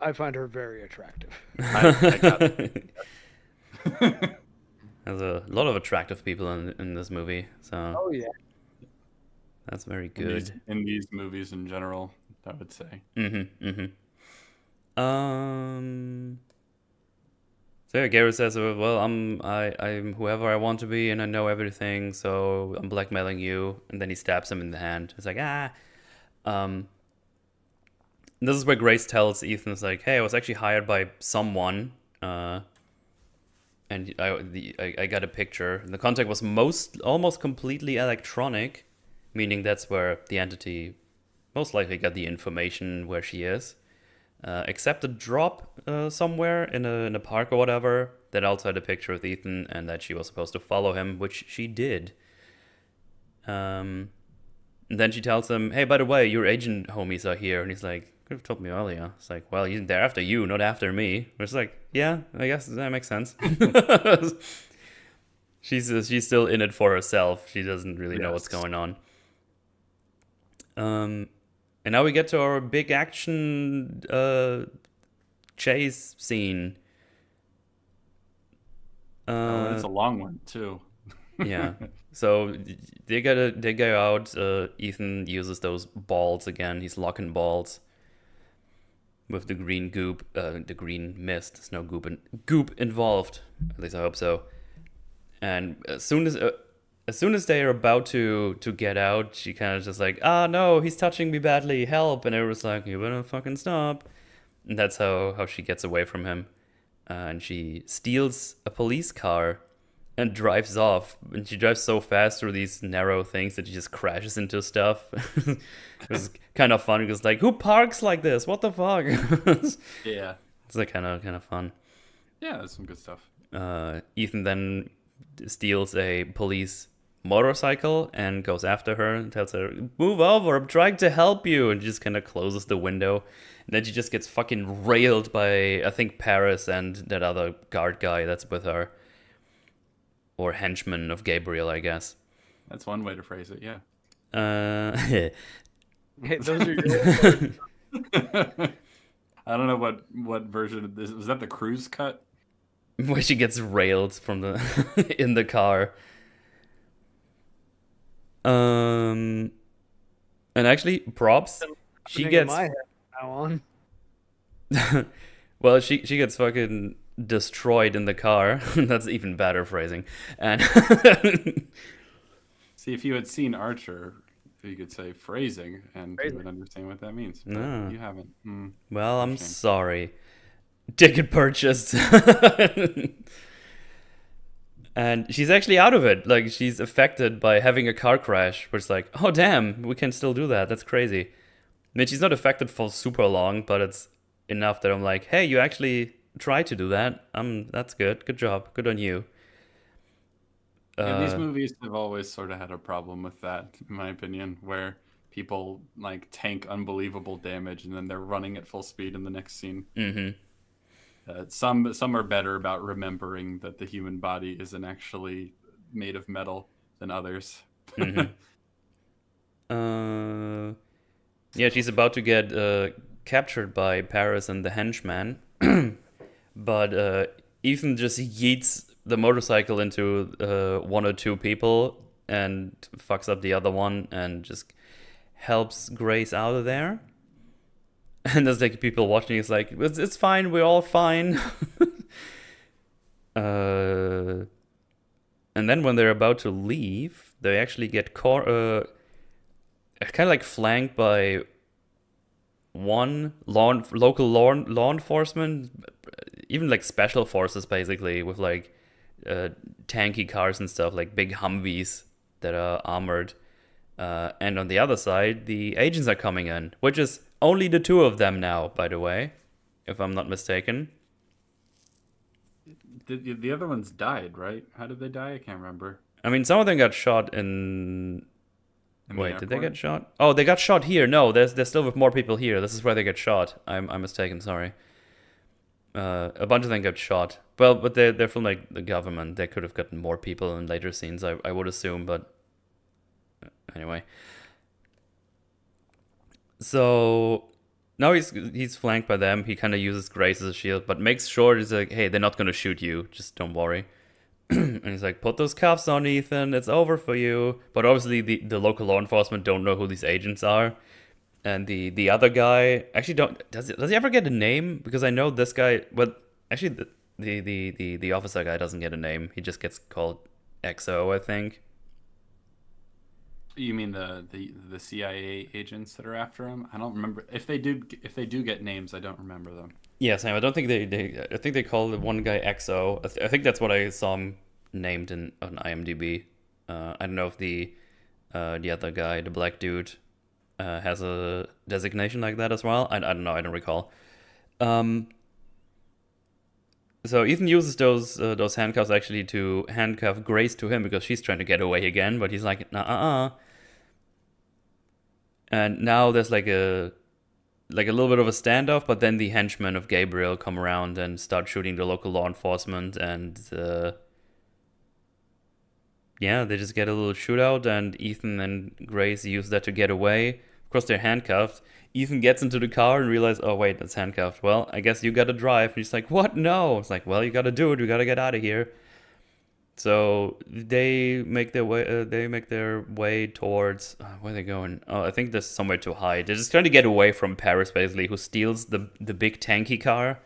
I find her very attractive. I got it. There's a lot of attractive people in this movie, so. Oh yeah. That's very good. In these movies in general, I would say. So yeah, Garrett says, well, I'm whoever I want to be, and I know everything, so I'm blackmailing you. And then he stabs him in the hand. It's like, This is where Grace tells Ethan, it's like, hey, I was actually hired by someone, and I got a picture. And the contact was almost completely electronic, meaning that's where the entity most likely got the information where she is. Except a drop somewhere in a park or whatever that also had a picture of Ethan and that she was supposed to follow him, which she did. And then she tells him, hey, by the way, your agent homies are here. And he's like, you could have told me earlier. It's like, well, they're after you, not after me. It's like, yeah, I guess that makes sense. She's still in it for herself. She doesn't really know what's going on. And now we get to our big action chase scene. It's a long one too. Yeah. So they go out. Ethan uses those balls again. He's locking balls with the green goop, the green mist. There's no goop involved. At least I hope so. And as soon as they are about to get out, she kind of just like, no, he's touching me badly, help. And everyone's like, you better fucking stop. And that's how she gets away from him. And she steals a police car and drives off. And she drives so fast through these narrow things that she just crashes into stuff. It was kind of fun because like, who parks like this? What the fuck? Yeah. It's like kind of fun. Yeah, that's some good stuff. Ethan then steals a police motorcycle and goes after her and tells her, move over, I'm trying to help you, and just kind of closes the window. And then she just gets fucking railed by, I think, Paris and that other guard guy that's with her. Or henchman of Gabriel, I guess. That's one way to phrase it, yeah. Hey, those are your I don't know what version of this. Was that the cruise cut? Where she gets railed from the in the car. And actually, props. She gets my head now on. well, she gets fucking destroyed in the car. That's even better phrasing. And see, if you had seen Archer, you could say phrasing, and you would understand what that means. But no, you haven't. Well, I'm sorry. Ticket purchased. And she's actually out of it. Like, she's affected by having a car crash, which is like, oh damn, we can still do that. That's crazy. I mean, she's not affected for super long, but it's enough that I'm like, hey, you actually tried to do that. That's good. Good job. Good on you. These movies have always sort of had a problem with that, in my opinion, where people like tank unbelievable damage and then they're running at full speed in the next scene. Mm-hmm. Some are better about remembering that the human body isn't actually made of metal than others. Mm-hmm. Yeah, she's about to get captured by Paris and the henchman, but Ethan just yeets the motorcycle into one or two people and fucks up the other one and just helps Grace out of there. And there's like people watching. It's like it's fine. We're all fine. And then when they're about to leave, they actually get kind of like flanked by one local law enforcement, even like special forces, basically, with like tanky cars and stuff, like big Humvees that are armored. And on the other side, the agents are coming in, which is only the two of them now, by the way, if I'm not mistaken. The other ones died, right? How did they die? I can't remember. I mean, some of them got shot in. In Wait, did they get shot? Oh, they got shot here. No, they're still with more people here. This is where they get shot. I'm mistaken. Sorry. A bunch of them got shot. Well, but they're from like the government. They could have gotten more people in later scenes, I would assume. But anyway. So now he's flanked by them. He kind of uses Grace as a shield, but makes sure he's like, hey, they're not gonna shoot you. Just don't worry. And he's like, put those cuffs on, Ethan. It's over for you. But obviously, the local law enforcement don't know who these agents are. And the other guy actually don't does he ever get a name? Because I know this guy. Well, actually, the officer guy doesn't get a name. He just gets called XO, I think. You mean the CIA agents that are after him? I don't remember if they do get names. I don't remember them. Yeah, Sam. I don't think I think they call the one guy XO. I think that's what I saw him named on IMDb. I don't know if the other guy, the black dude, has a designation like that as well. I don't know. I don't recall. So Ethan uses those handcuffs actually to handcuff Grace to him because she's trying to get away again, but he's like, nah. And now there's like a little bit of a standoff, but then the henchmen of Gabriel come around and start shooting the local law enforcement, and they just get a little shootout, and Ethan and Grace use that to get away. Of course, they're handcuffed. Ethan gets into the car and realizes, oh wait, it's handcuffed. Well, I guess you gotta drive. And he's like, what? No. It's like, well, you gotta do it. We gotta get out of here. So they make their way towards where are they going? Oh, I think there's somewhere to hide. They're just trying to get away from Paris, basically, who steals the big tanky car.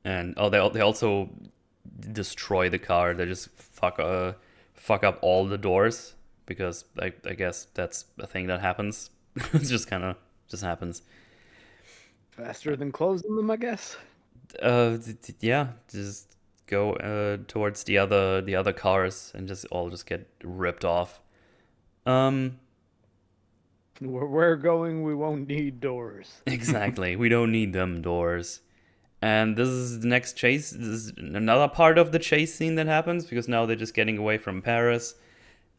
And they also destroy the car. They just fuck up all the doors because I guess that's a thing that happens. It just kind of just happens. Faster than closing them, I guess. Yeah, just go towards the other cars and just get ripped off. Where we're going, we won't need doors. Exactly, we don't need them doors. And this is the next chase. This is another part of the chase scene that happens because now they're just getting away from Paris,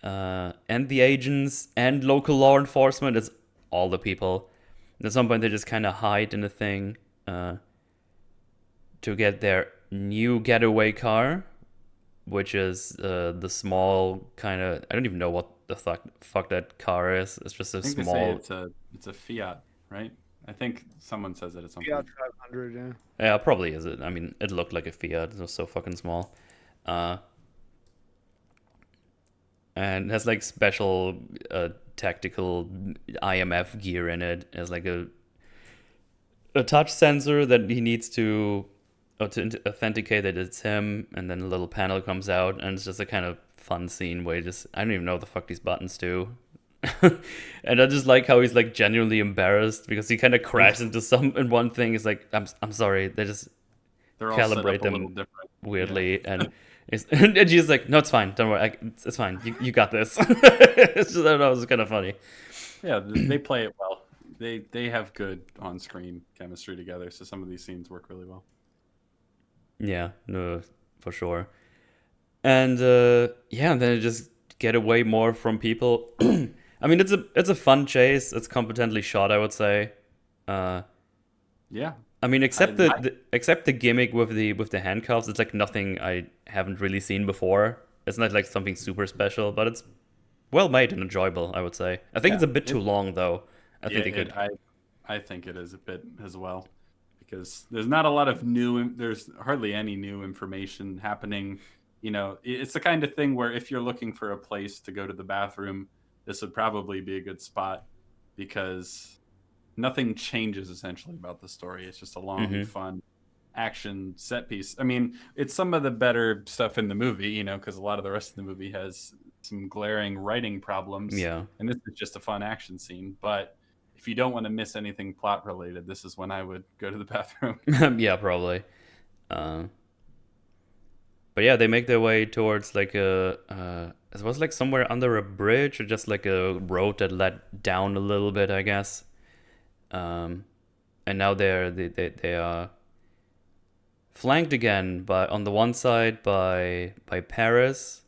and the agents and local law enforcement. It's all the people. At some point, they just kind of hide in a thing to get their new getaway car, which is the small kind of, I don't even know what the fuck that car is. It's just a small. They say it's a Fiat, right? I think someone says it at some Fiat point. 500, yeah. Yeah, probably is it. I mean, it looked like a Fiat. It was so fucking small. And it has like special tactical IMF gear in it. It has like a touch sensor that he needs to authenticate that it's him, and then a little panel comes out, and it's just a kind of fun scene where I don't even know what the fuck these buttons do. And I just like how he's like genuinely embarrassed because he kind of crashed into in one thing. It's like, I'm sorry, they're all calibrate them weirdly, yeah. and she's like, no, it's fine, don't worry, it's fine, you got this. It's just, I don't know, it was kind of funny. Yeah, they play it well. They have good on-screen chemistry together, so some of these scenes work really well. Yeah, no, for sure. And and then just get away more from people. I mean, it's a fun chase. It's competently shot, I would say. Yeah. I mean, except the gimmick with the handcuffs, it's like nothing I haven't really seen before. It's not like something super special, but it's well made and enjoyable, I would say. I think it's a bit too long, though. I think it is a bit as well, because there's not a lot of there's hardly any new information happening. You know, it's the kind of thing where if you're looking for a place to go to the bathroom, this would probably be a good spot, because nothing changes essentially about the story. It's just a long, fun action set piece. I mean, it's some of the better stuff in the movie, you know, because a lot of the rest of the movie has some glaring writing problems. Yeah. And this is just a fun action scene. But if you don't want to miss anything plot related, this is when I would go to the bathroom. Yeah, probably. But yeah, they make their way towards like it was like somewhere under a bridge or just like a road that led down a little bit, I guess. And now they are flanked again on the one side by Paris,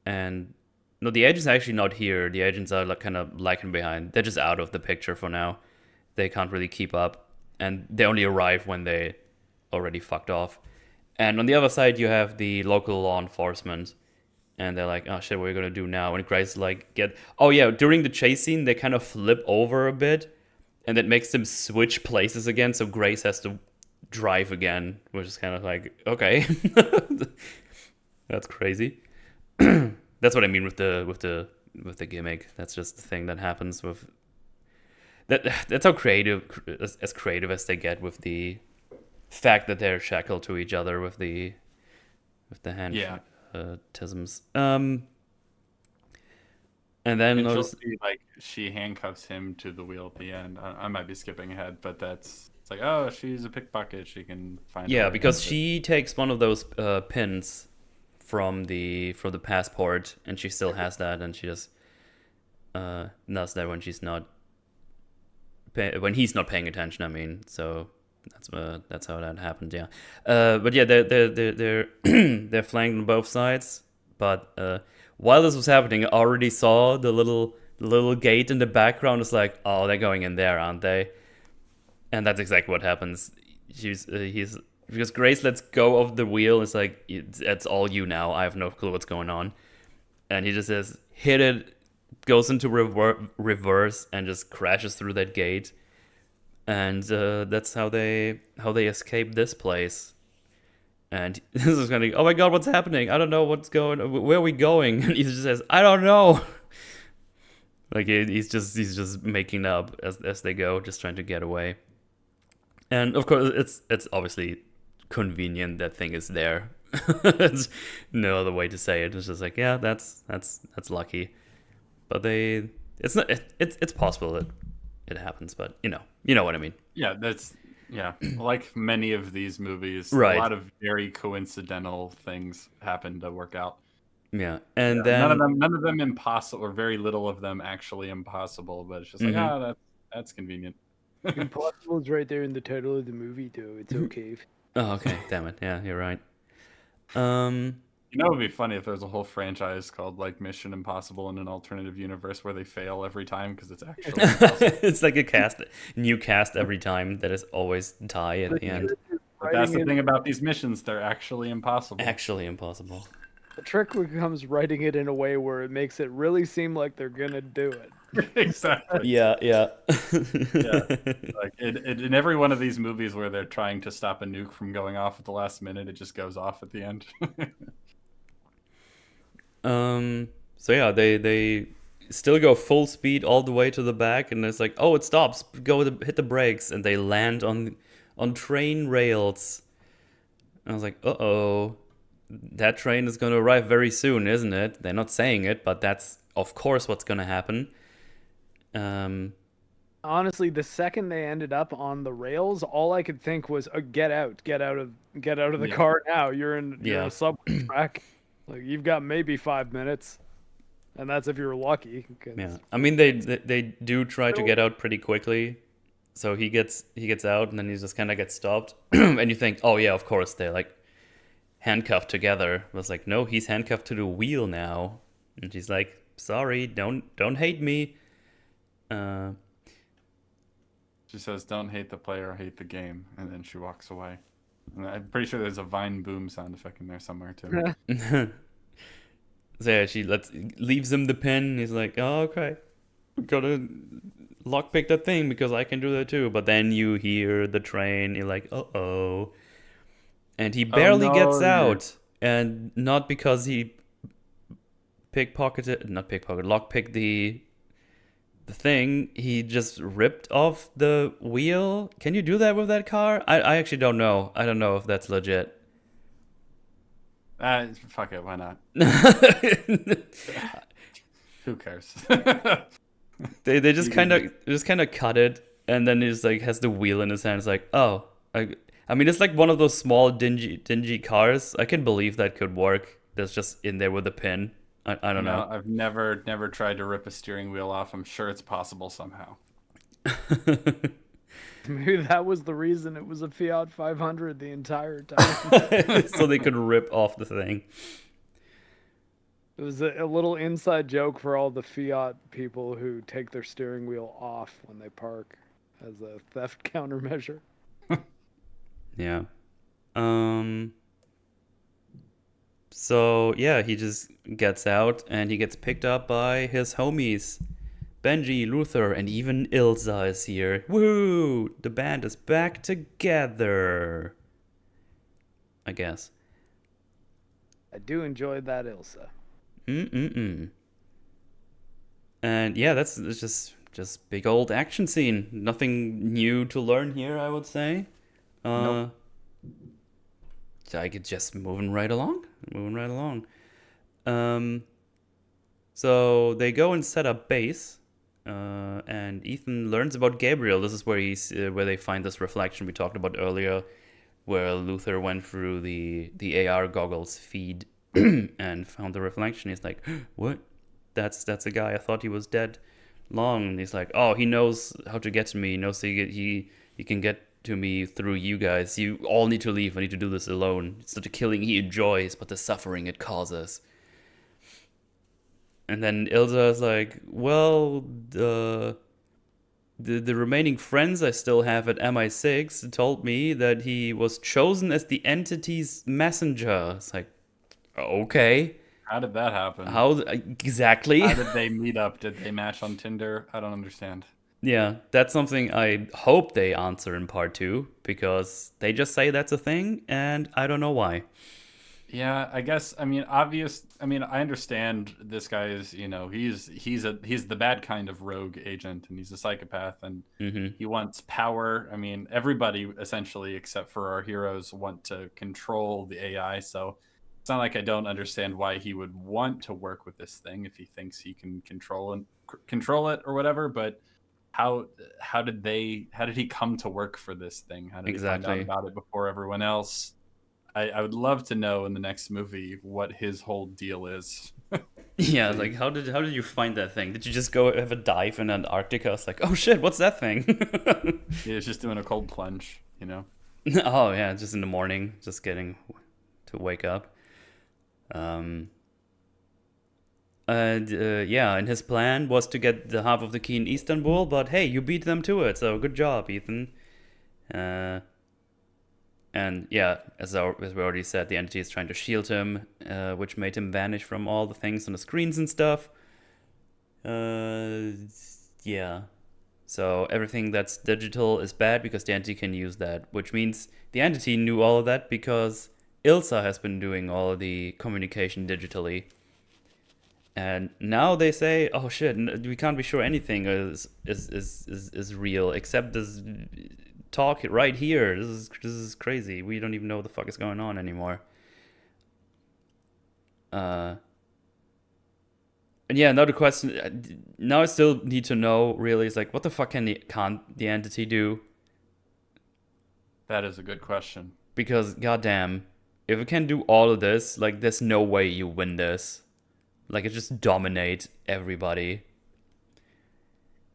and no, the agents are actually not here. The agents are like kind of lagging behind. They're just out of the picture for now. They can't really keep up, and they only arrive when they already fucked off. And on the other side, you have the local law enforcement, and they're like, "Oh shit, what are we gonna do now?" And Grace like oh yeah, during the chase scene, they kind of flip over a bit, and that makes them switch places again. So Grace has to drive again, which is kind of like, okay, that's crazy. That's what I mean with the gimmick. That's just the thing that happens with that. That's how creative as they get with the fact that they're shackled to each other with the hand tisms. And then she handcuffs him to the wheel at the end. I might be skipping ahead, but it's like, oh, she's a pickpocket. She can find. Yeah, because she takes one of those pins from the passport, and she still has that, and she just does that when she's not when he's not paying attention. I mean, so that's how that happened. Yeah, but yeah, they're they're flanked on both sides. But while this was happening, I already saw the little gate in the background. It's like, oh, they're going in there, aren't they? And that's exactly what happens. Because Grace lets go of the wheel. It's like, it's all you now. I have no clue what's going on. And he just says, hit it, goes into reverse, and just crashes through that gate. And that's how they escape this place. And this is kind of, oh my god, what's happening? I don't know what's going on. Where are we going? And he just says, I don't know. Like he's just making up as they go, just trying to get away. And of course, it's obviously convenient that thing is there. There's no other way to say it. It's just like, yeah, that's lucky. But it's possible that it happens, but you know what I mean. Yeah, like many of these movies, right. A lot of very coincidental things happen to work out. Yeah, and then none of them impossible, or very little of them actually impossible. But it's just like, that's convenient. Impossible is right there in the title of the movie, too. It's okay. Oh, okay. Damn it. Yeah, you're right. You know, it would be funny if there was a whole franchise called like Mission Impossible in an alternative universe where they fail every time because it's actually impossible. It's like a new cast every time that is always die at the end. But that's the thing about these missions; they're actually impossible. Actually impossible. The trick becomes writing it in a way where it makes it really seem like they're gonna do it. Exactly. Yeah. Yeah. Like in every one of these movies where they're trying to stop a nuke from going off at the last minute, it just goes off at the end. So yeah, they still go full speed all the way to the back, and it's like, oh, it stops. Hit the brakes, and they land on train rails. And I was like, uh-oh. That train is going to arrive very soon, isn't it? They're not saying it, but that's, of course, what's going to happen. Honestly, the second they ended up on the rails, all I could think was, get out of the car now. You're in a subway track. Like, you've got maybe 5 minutes, and that's if you're lucky. Yeah, I mean, they do try to get out pretty quickly. So he gets out, and then he just kind of gets stopped. And you think, oh yeah, of course, they're like handcuffed together. I was like, no, he's handcuffed to the wheel now. And she's like, sorry, don't hate me. She says, don't hate the player, hate the game. And then she walks away. And I'm pretty sure there's a Vine boom sound effect in there somewhere, too. So yeah, she leaves him the pin. He's like, oh, okay. Gotta lockpick that thing because I can do that too. But then you hear the train. You're like, uh-oh. And he barely gets out, and not because he lockpicked the the thing, he just ripped off the wheel. Can you do that with that car? I actually don't know. I don't know if that's legit. Fuck it, why not? Who cares? They just kind of cut it, and then he's like has the wheel in his hand. It's like, oh, I mean, it's like one of those small dingy cars. I can believe that could work. That's just in there with a pin. I don't know. I've never tried to rip a steering wheel off. I'm sure it's possible somehow. Maybe that was the reason it was a Fiat 500 the entire time. So they could rip off the thing. It was a little inside joke for all the Fiat people who take their steering wheel off when they park as a theft countermeasure. Yeah. So yeah, he just gets out and he gets picked up by his homies. Benji, Luther, and even Ilsa is here. Woo! The band is back together. I guess. I do enjoy that Ilsa. And yeah, it's just big old action scene. Nothing new to learn here, I would say. Nope. I could just moving right along. So they go and set up base. And Ethan learns about Gabriel. This is where where they find this reflection we talked about earlier, where Luther went through the AR goggles feed and found the reflection. He's like, "What? That's a guy. I thought he was dead long." And he's like, "Oh, he knows how to get to me. He knows he can get to me through you guys. You all need to leave. I need to do this alone. It's not the killing he enjoys, but the suffering it causes." And then Ilsa is like, well, the remaining friends I still have at MI6 told me that he was chosen as the entity's messenger. It's like, okay. How did that happen? How exactly? How did they meet up? Did they match on Tinder? I don't understand. Yeah, that's something I hope they answer in part 2, because they just say that's a thing, and I don't know why. Yeah, I guess. I mean, I understand this guy is, he's the bad kind of rogue agent, and he's a psychopath, and he wants power. I mean, everybody essentially, except for our heroes, want to control the AI. So it's not like I don't understand why he would want to work with this thing if he thinks he can control it or whatever. But how did he come to work for this thing? How did he find out about it before everyone else? I would love to know in the next movie what his whole deal is. Yeah, like how did you find that thing? Did you just go have a dive in Antarctica? It's like, oh shit, what's that thing? Yeah, it's just doing a cold plunge, Oh yeah, just in the morning, just getting to wake up. And his plan was to get the half of the key in Istanbul, but hey, you beat them to it, so good job, Ethan. And yeah, as we already said, the entity is trying to shield him, which made him vanish from all the things on the screens and stuff. Yeah. So everything that's digital is bad because the entity can use that, which means the entity knew all of that because Ilsa has been doing all of the communication digitally. And now they say, oh shit, we can't be sure anything is real except this talk right here. This is crazy. We don't even know what the fuck is going on anymore. And yeah, another question. Now I still need to know. Really, is like, what the fuck can't the entity do? That is a good question. Because goddamn, if it can do all of this, like, there's no way you win this. Like, it just dominate everybody.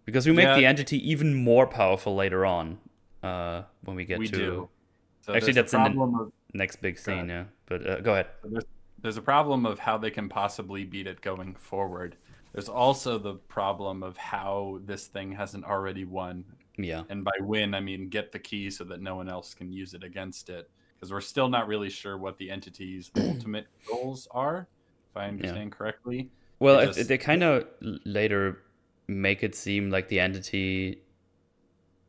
Because we make the entity even more powerful later on. When we get to... do. So actually, that's in the next big scene, yeah. But go ahead. There's a problem of how they can possibly beat it going forward. There's also the problem of how this thing hasn't already won. Yeah. And by win, I mean get the key so that no one else can use it against it. Because we're still not really sure what the entity's ultimate goals are, if I understand correctly. Well, they kind of later make it seem like the entity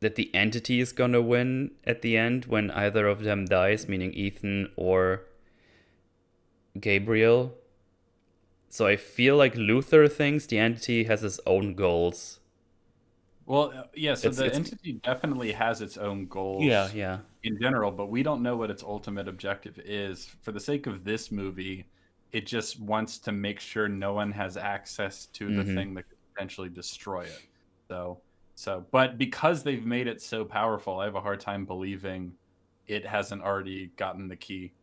is gonna win at the end when either of them dies, meaning Ethan or Gabriel. So I feel like Luther thinks the entity has its own goals, Well, yeah, so the It's entity definitely has its own yeah, goals yeah. in general, but we don't know what its ultimate objective is. For the sake of this movie, it just wants to make sure no one has access to the Mm-hmm. thing that could potentially destroy it. So, but because they've made it so powerful, I have a hard time believing it hasn't already gotten the key.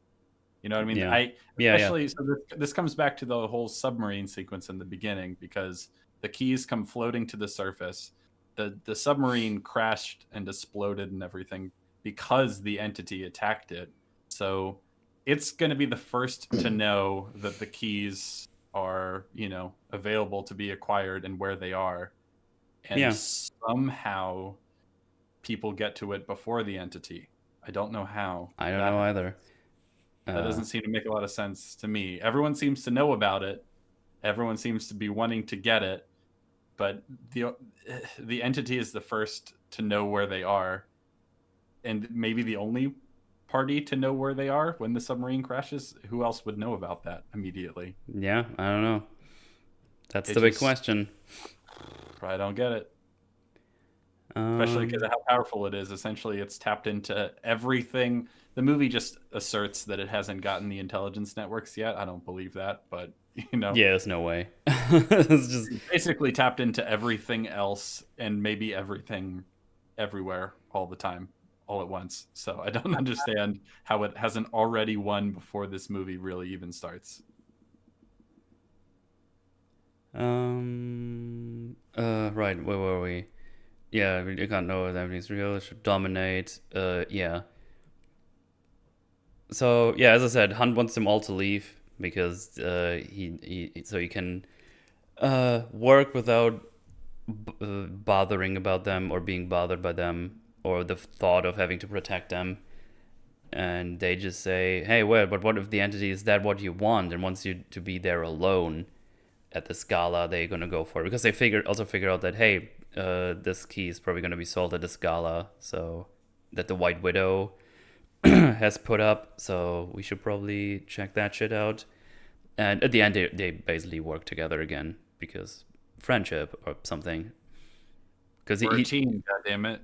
You know what I mean? Yeah. Yeah, yeah. Especially, so this comes back to the whole submarine sequence in the beginning, because the keys come floating to the surface. The submarine crashed and exploded and everything because the entity attacked it. So it's going to be the first to know that the keys are, available to be acquired and where they are. And Yeah. somehow people get to it before the entity. I don't know how I don't that know happens. either. That doesn't seem to make a lot of sense to me. Everyone seems to know about it. Everyone seems to be wanting to get it, but the entity is the first to know where they are, and maybe the only party to know where they are when the submarine crashes. Who else would know about that immediately? Yeah, I don't know. That's It the big just, question. I don't get it. Especially because Um, of how powerful it is. Essentially, it's tapped into everything. The movie just asserts that it hasn't gotten the intelligence networks yet. I don't believe that, but yeah, there's no way. It's just basically tapped into everything else and maybe everything everywhere all the time, all at once. So I don't understand how it hasn't already won before this movie really even starts. right, where were we? Yeah, you can't know if everything's real, it should dominate. Yeah. So yeah, as I said, Hunt wants them all to leave because he so he can work without bothering about them or being bothered by them or the thought of having to protect them. And they just say, "Hey, well, but what if the entity is that what you want and wants you to be there alone at the Scala? They're gonna go for it because they figure out that hey, this key is probably gonna be sold at the Scala, so that the White Widow has put up. So we should probably check that shit out." And at the end, they basically work together again because friendship or something. Because We're a team, goddammit.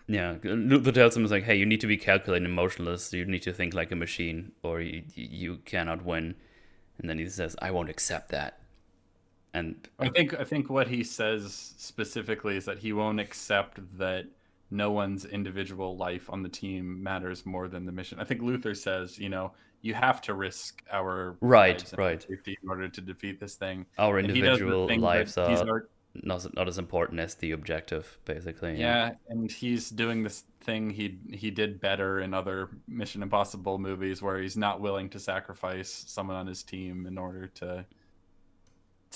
yeah, Luther tells him, like, hey, you need to be calculated and emotionless. You need to think like a machine or you cannot win. And then he says, I won't accept that. And I think what he says specifically is that he won't accept that no one's individual life on the team matters more than the mission. I think Luther says, you have to risk our lives and right. safety in order to defeat this thing. Our And he does the individual thing that lives are not as important as the objective, basically. yeah, and he's doing this thing he did better in other Mission Impossible movies where he's not willing to sacrifice someone on his team in order to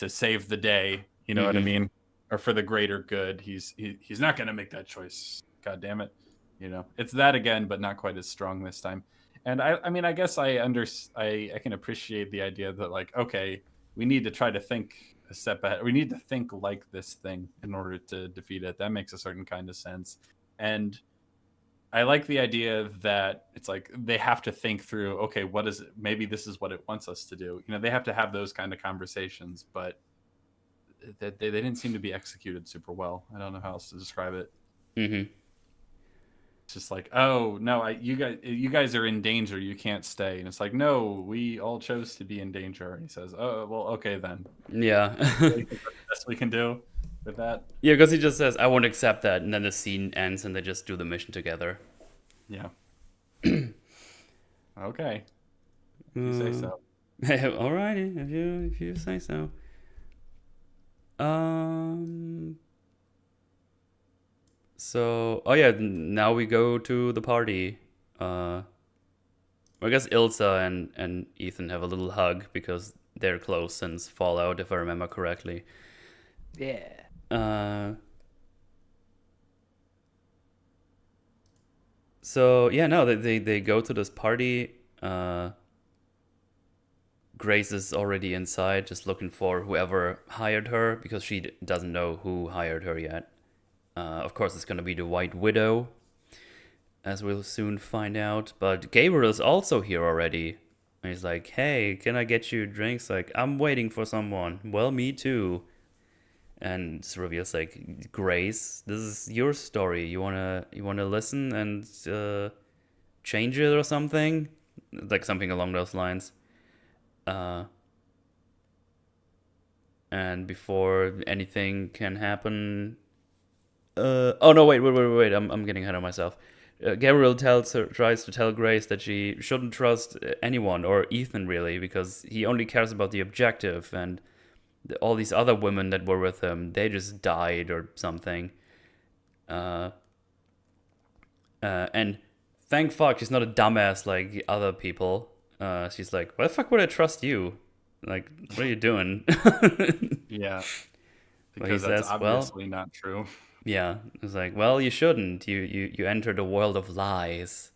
save the day. You know what I mean? Or for the greater good. He's not going to make that choice. God damn it. It's that again, but not quite as strong this time. And I mean, I guess I can appreciate the idea that, like, okay, we need to try to think a step ahead. We need to think like this thing in order to defeat it. That makes a certain kind of sense. And I like the idea that it's like they have to think through, okay, what is it? Maybe this is what it wants us to do. They have to have those kind of conversations, but they didn't seem to be executed super well. I don't know how else to describe it. Mm-hmm. It's just like, oh no, you guys are in danger. You can't stay. And it's like, no, we all chose to be in danger. And he says, oh well, okay then. Yeah. That's the best we can do with that. Yeah, because he just says, I won't accept that. And then the scene ends and they just do the mission together. Yeah. Okay. If you say so. Alrighty, if you say so. So, oh yeah, now we go to the party. I guess Ilsa and Ethan have a little hug because they're close since Fallout, if I remember correctly. Yeah. So yeah, no, they go to this party. Grace is already inside, just looking for whoever hired her because she doesn't know who hired her yet. Of course, it's gonna be the White Widow, as we'll soon find out. But Gabriel's also here already. And he's like, "Hey, can I get you drinks?" Like, I'm waiting for someone. Well, me too. and it's reveals like, Grace, this is your story. You wanna listen and change it or something, like something along those lines. And before anything can happen, oh no, wait! I'm getting ahead of myself. Gabriel tries to tell Grace that she shouldn't trust anyone or Ethan really, because he only cares about the objective, and all these other women that were with him, they just died or something. And thank fuck she's not a dumbass like other people. She's like, why the fuck would I trust you? Like, what are you doing? Yeah. But Because he that's says, well, obviously not true. yeah. It's like, well, you shouldn't. You entered a world of lies,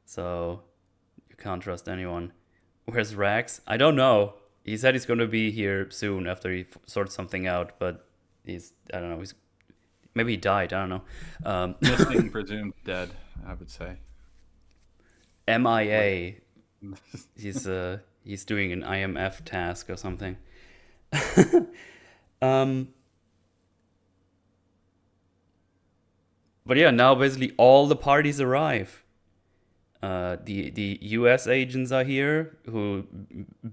so you can't trust anyone. Where's Rax? I don't know. He said he's going to be here soon after he sorts something out, but I don't know. Maybe he died. I don't know. Missing, presumed dead, I would say. MIA. He's doing an IMF task or something. But yeah, now basically all the parties arrive. The US agents are here, who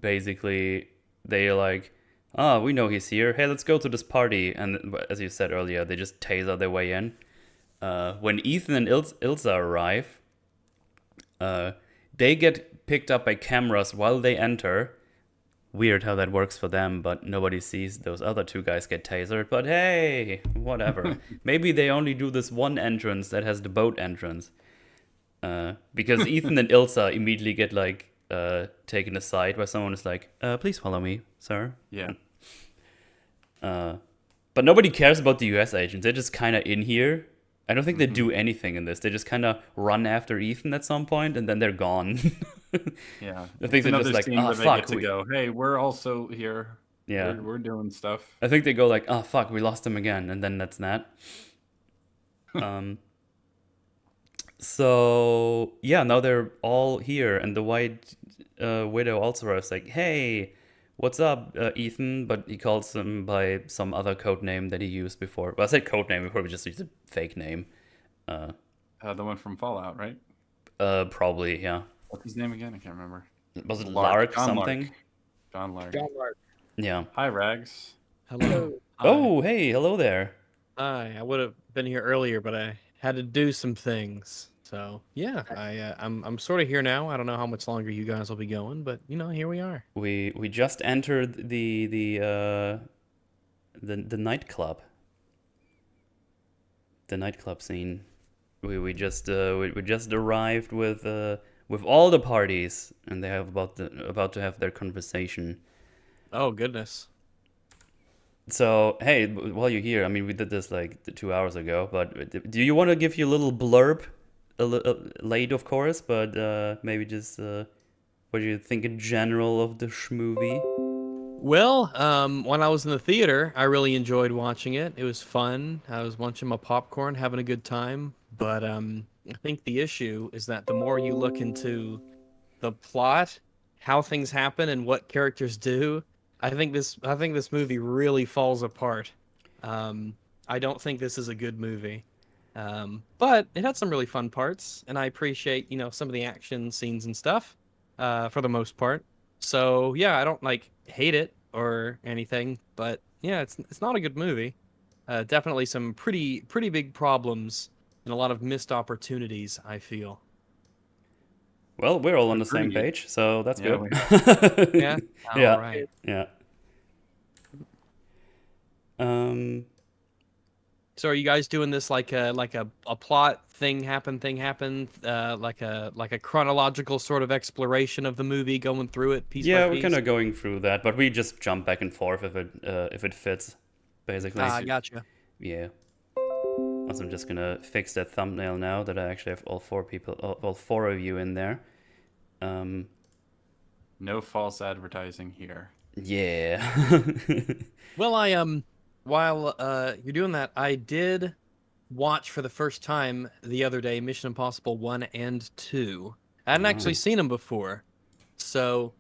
basically, they're like, we know he's here. Hey, let's go to this party. And as you said earlier, they just taser their way in. When Ethan and Ilsa arrive, they get picked up by cameras while they enter. Weird how that works for them, but nobody sees those other two guys get tasered. But hey, whatever. Maybe they only do this one entrance that has the boat entrance. Because Ethan and Ilsa immediately get like taken aside by someone who's like, please follow me, sir. Yeah. But nobody cares about the US agents. They're just kind of in here. I don't think they do anything in this. They just kind of run after Ethan at some point, and then they're gone. Yeah. I think they're just like, scene where fuck. They get to go, hey, we're also here. Yeah. We're doing stuff. I think they go like, fuck, we lost him again, and then that's that. So yeah, now they're all here, and the White Widow also is like, hey, what's up, Ethan? But he calls him by some other code name that he used before. Well, I said code name, we probably just used a fake name. The one from Fallout, right? Probably, yeah. What's his name again? I can't remember. Was it Lark something? John Lark. John Lark. Yeah. Hi, Rags. Hello. Oh, hey, hello there. Hi. I would have been here earlier, but I had to do some things. So yeah, I'm sort of here now. I don't know how much longer you guys will be going, but here we are. We just entered the nightclub. The nightclub scene. We just arrived with all the parties, and they have about to have their conversation. Oh goodness. So hey, while you're here, I mean, we did this like 2 hours ago, but do you want to give you a little blurb? Late, of course, but maybe just what do you think in general of the schmovie? Well, when I was in the theater, I really enjoyed watching it. It was fun. I was munching my popcorn, having a good time. But I think the issue is that the more you look into the plot, how things happen, and what characters do, I think this movie really falls apart. I don't think this is a good movie. But it had some really fun parts, and I appreciate, some of the action scenes and stuff, for the most part. So yeah, I don't hate it or anything, but yeah, it's not a good movie. Definitely some pretty big problems and a lot of missed opportunities, I feel. Well, we're all on the same page, so that's good. Yeah. Yeah. All right. Yeah. So are you guys doing this like a plot thing happened, like a chronological sort of exploration of the movie, going through it piece by piece? Yeah, we're kind of going through that, but we just jump back and forth if it fits, basically. Gotcha. Yeah. Also, I'm just gonna fix that thumbnail now that I actually have all four of you in there. No false advertising here. Yeah. Well, while you're doing that, I did watch for the first time the other day Mission Impossible 1 and 2. I hadn't actually seen them before. So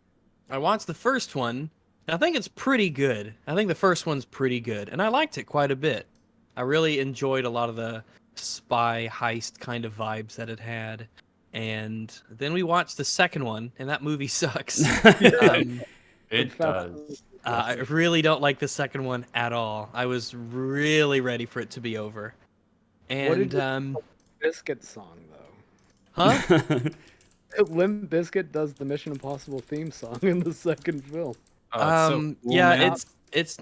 I watched the first one, I think it's pretty good. I think the first one's pretty good, and I liked it quite a bit. I really enjoyed a lot of the spy heist kind of vibes that it had. And then we watched the second one, and that movie sucks. Um, It does. I really don't like the second one at all. I was really ready for it to be over. What did And Biscuit song though? huh? Limp Bizkit does the Mission Impossible theme song in the second film. Oh, it's so cool, Yeah, man. it's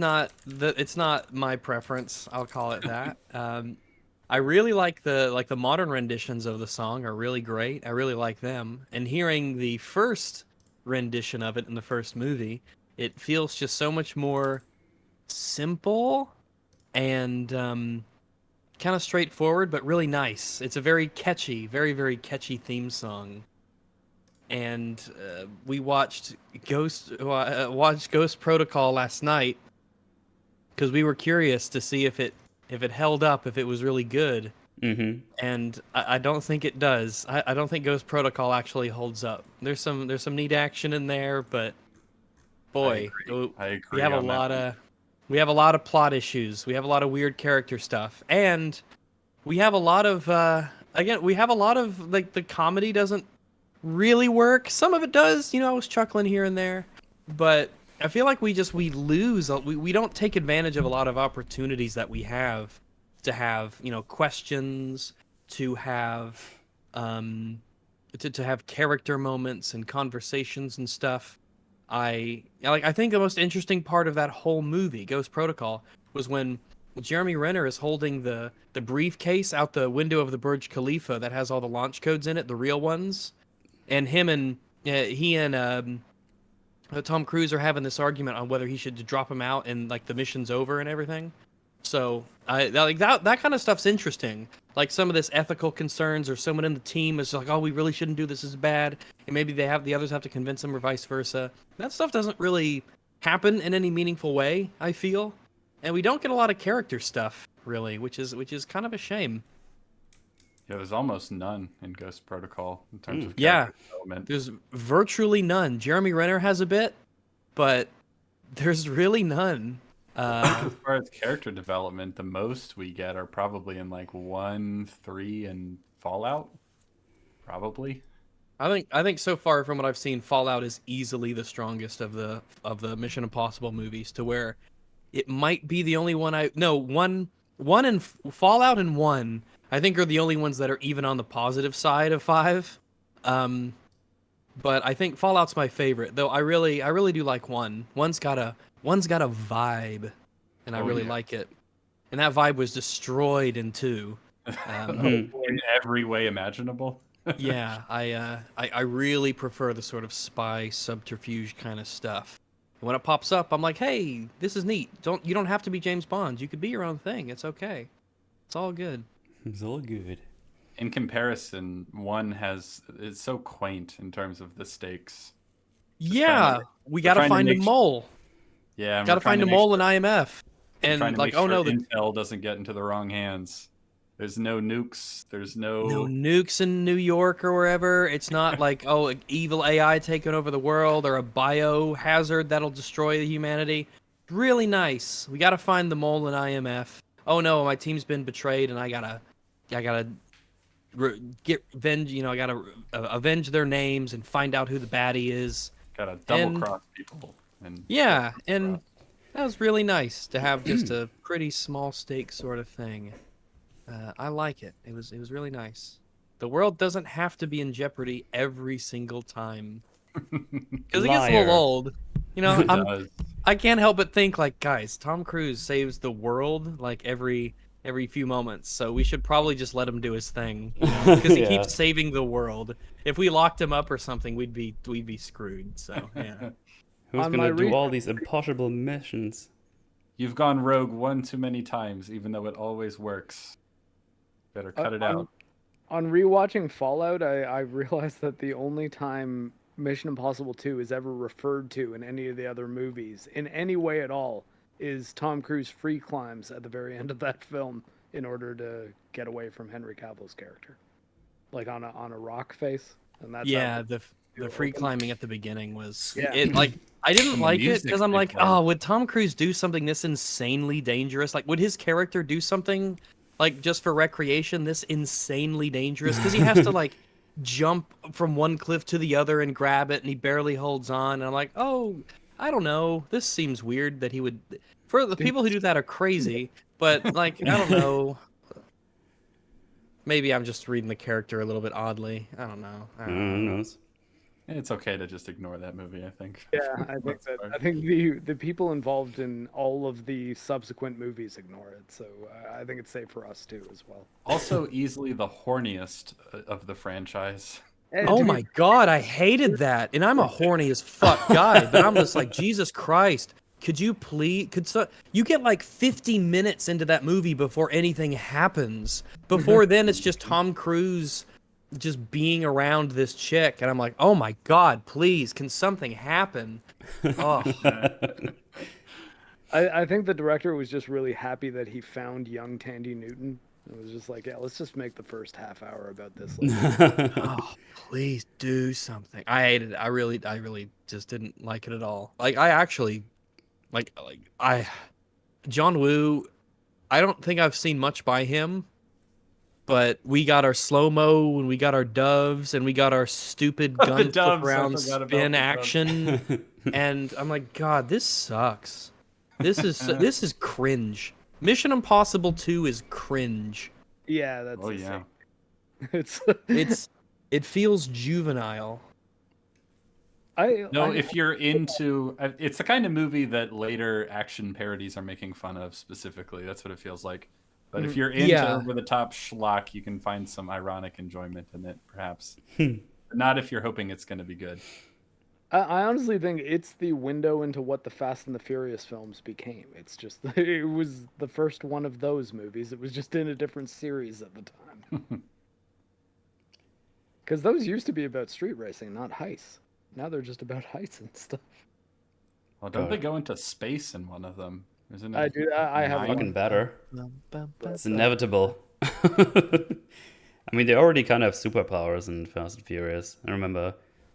not my preference. I'll call it that. I really like the modern renditions of the song are really great. I really like them. And hearing the first rendition of it in the first movie, it feels just so much more simple and kind of straightforward, but really nice. It's a very catchy, very catchy theme song. And we watched Ghost Protocol last night because we were curious to see if it held up, if it was really good. Mm-hmm. And I don't think it does. I don't think Ghost Protocol actually holds up. There's some neat action in there, but boy, I agree we have a on that lot one. of plot issues. We have a lot of weird character stuff, and we have a lot of like the comedy doesn't really work. Some of it does, I was chuckling here and there, but I feel like we don't take advantage of a lot of opportunities that we have to have, questions, to have to have character moments and conversations and stuff. I think the most interesting part of that whole movie, Ghost Protocol, was when Jeremy Renner is holding the briefcase out the window of the Burj Khalifa that has all the launch codes in it, the real ones. And he and Tom Cruise are having this argument on whether he should drop him out and like the mission's over and everything. So that kind of stuff's interesting. Like some of this ethical concerns, or someone in the team is like, "Oh, we really shouldn't do this. This is bad," and maybe the others have to convince them, or vice versa. That stuff doesn't really happen in any meaningful way, I feel, and we don't get a lot of character stuff really, which is kind of a shame. Yeah, there's almost none in Ghost Protocol in terms of Yeah. character development. There's virtually none. Jeremy Renner has a bit, but there's really none. As far as character development, the most we get are probably in like 1, 3, and Fallout. Probably. I think so far from what I've seen, Fallout is easily the strongest of the Mission Impossible movies, to where it might be the only one one and Fallout and 1 I think are the only ones that are even on the positive side of 5. But I think Fallout's my favorite, though I really do like 1. One's got a vibe, and I really like it. And that vibe was destroyed in 2. In every way imaginable. Yeah, I really prefer the sort of spy subterfuge kind of stuff. And when it pops up, I'm like, hey, this is neat. You don't have to be James Bond. You could be your own thing. It's okay. It's all good. It's all good. In comparison, 1 it's so quaint in terms of the stakes. Yeah, we gotta find a mole. Yeah, gotta find a mole in IMF. And like, oh no, the intel doesn't get into the wrong hands. There's no nukes. There's no nukes in New York or wherever. It's not like, oh, evil AI taking over the world, or a biohazard that'll destroy humanity. Really nice. We gotta find the mole in IMF. Oh no, my team's been betrayed, and I gotta get revenge. I gotta avenge their names and find out who the baddie is. Gotta double cross people. And and that was really nice to have just a pretty small stake sort of thing. I like it. It was really nice. The world doesn't have to be in jeopardy every single time, because it gets a little old. I can't help but think, like, guys, Tom Cruise saves the world like every few moments, so we should probably just let him do his thing, because he keeps saving the world. If we locked him up or something, we'd be screwed. So yeah. Who's gonna do all these impossible missions? You've gone rogue one too many times, even though it always works. Better cut it out. On rewatching Fallout, I realized that the only time Mission Impossible 2 is ever referred to in any of the other movies, in any way at all, is Tom Cruise free climbs at the very end of that film in order to get away from Henry Cavill's character, like on a rock face, and that's the free climbing at the beginning was Yeah. it like I didn't And the like it music's because I'm like, big one. oh, would Tom Cruise do something this insanely dangerous? Like, would his character do something like just for recreation this insanely dangerous? Because he has to like jump from one cliff to the other and grab it, and he barely holds on. And I'm like, oh, I don't know. This seems weird that he would. For the people who do that are crazy, but like, I don't know. Maybe I'm just reading the character a little bit oddly. I don't know. I Who don't know. knows? It's okay to just ignore that movie, I think. Yeah, I think the people involved in all of the subsequent movies ignore it. So I think it's safe for us too as well. Also, easily the horniest of the franchise. And Oh to be my god, I hated that. And I'm a horny as fuck guy, but I'm just like, Jesus Christ. Could you please you get like 50 minutes into that movie before anything happens. Before then it's just Tom Cruise just being around this chick and I'm like, "Oh my god, please, can something happen?" Oh. I think the director was just really happy that he found young Tandy Newton. It was just like, yeah, let's just make the first half hour about this. Oh, please do something. I hated it. I really just didn't like it at all. Like I actually John Woo, I don't think I've seen much by him, but we got our slow-mo and we got our doves and we got our stupid gun doves, I around forgot about spin the doves. action. And I'm like, God, this sucks. This is cringe. Mission Impossible 2 is cringe. Yeah, that's Oh the yeah. same. It feels juvenile. No, if you're into, it's the kind of movie that later action parodies are making fun of specifically. That's what it feels like. But if you're into Yeah. over-the-top schlock, you can find some ironic enjoyment in it, perhaps. But not if you're hoping it's going to be good. I honestly think it's the window into what the Fast and the Furious films became. It's just it was the first one of those movies. It was just in a different series at the time. Because those used to be about street racing, not heists. Now they're just about heists and stuff. Well, don't they go into space in one of them? Isn't it? I do. I have Nine? Fucking one. better. It's inevitable. I mean, they already kind of have superpowers in Fast and Furious. I remember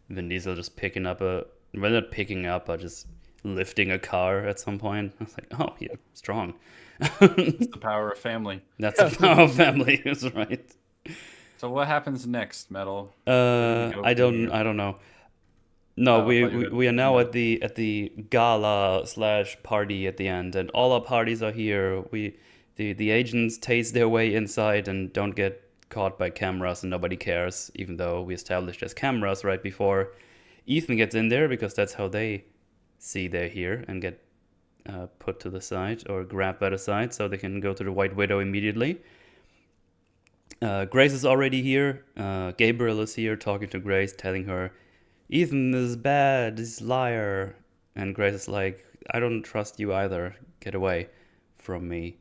Vin Diesel just picking up well, not picking up, but just lifting a car at some point. I was like, oh, you're strong. It's the power of family. That's a power of family, is right. So what happens next, Metal? I don't know. No, Oh, we are now at the gala / party at the end, and all our parties are here. The agents taste their way inside and don't get caught by cameras, and nobody cares, even though we established as cameras right before Ethan gets in there, because that's how they see they're here and get put to the side or grabbed by the side, so they can go to the White Widow immediately. Grace is already here. Gabriel is here talking to Grace, telling her Ethan is bad, he's a liar. And Grace is like, I don't trust you either. Get away from me.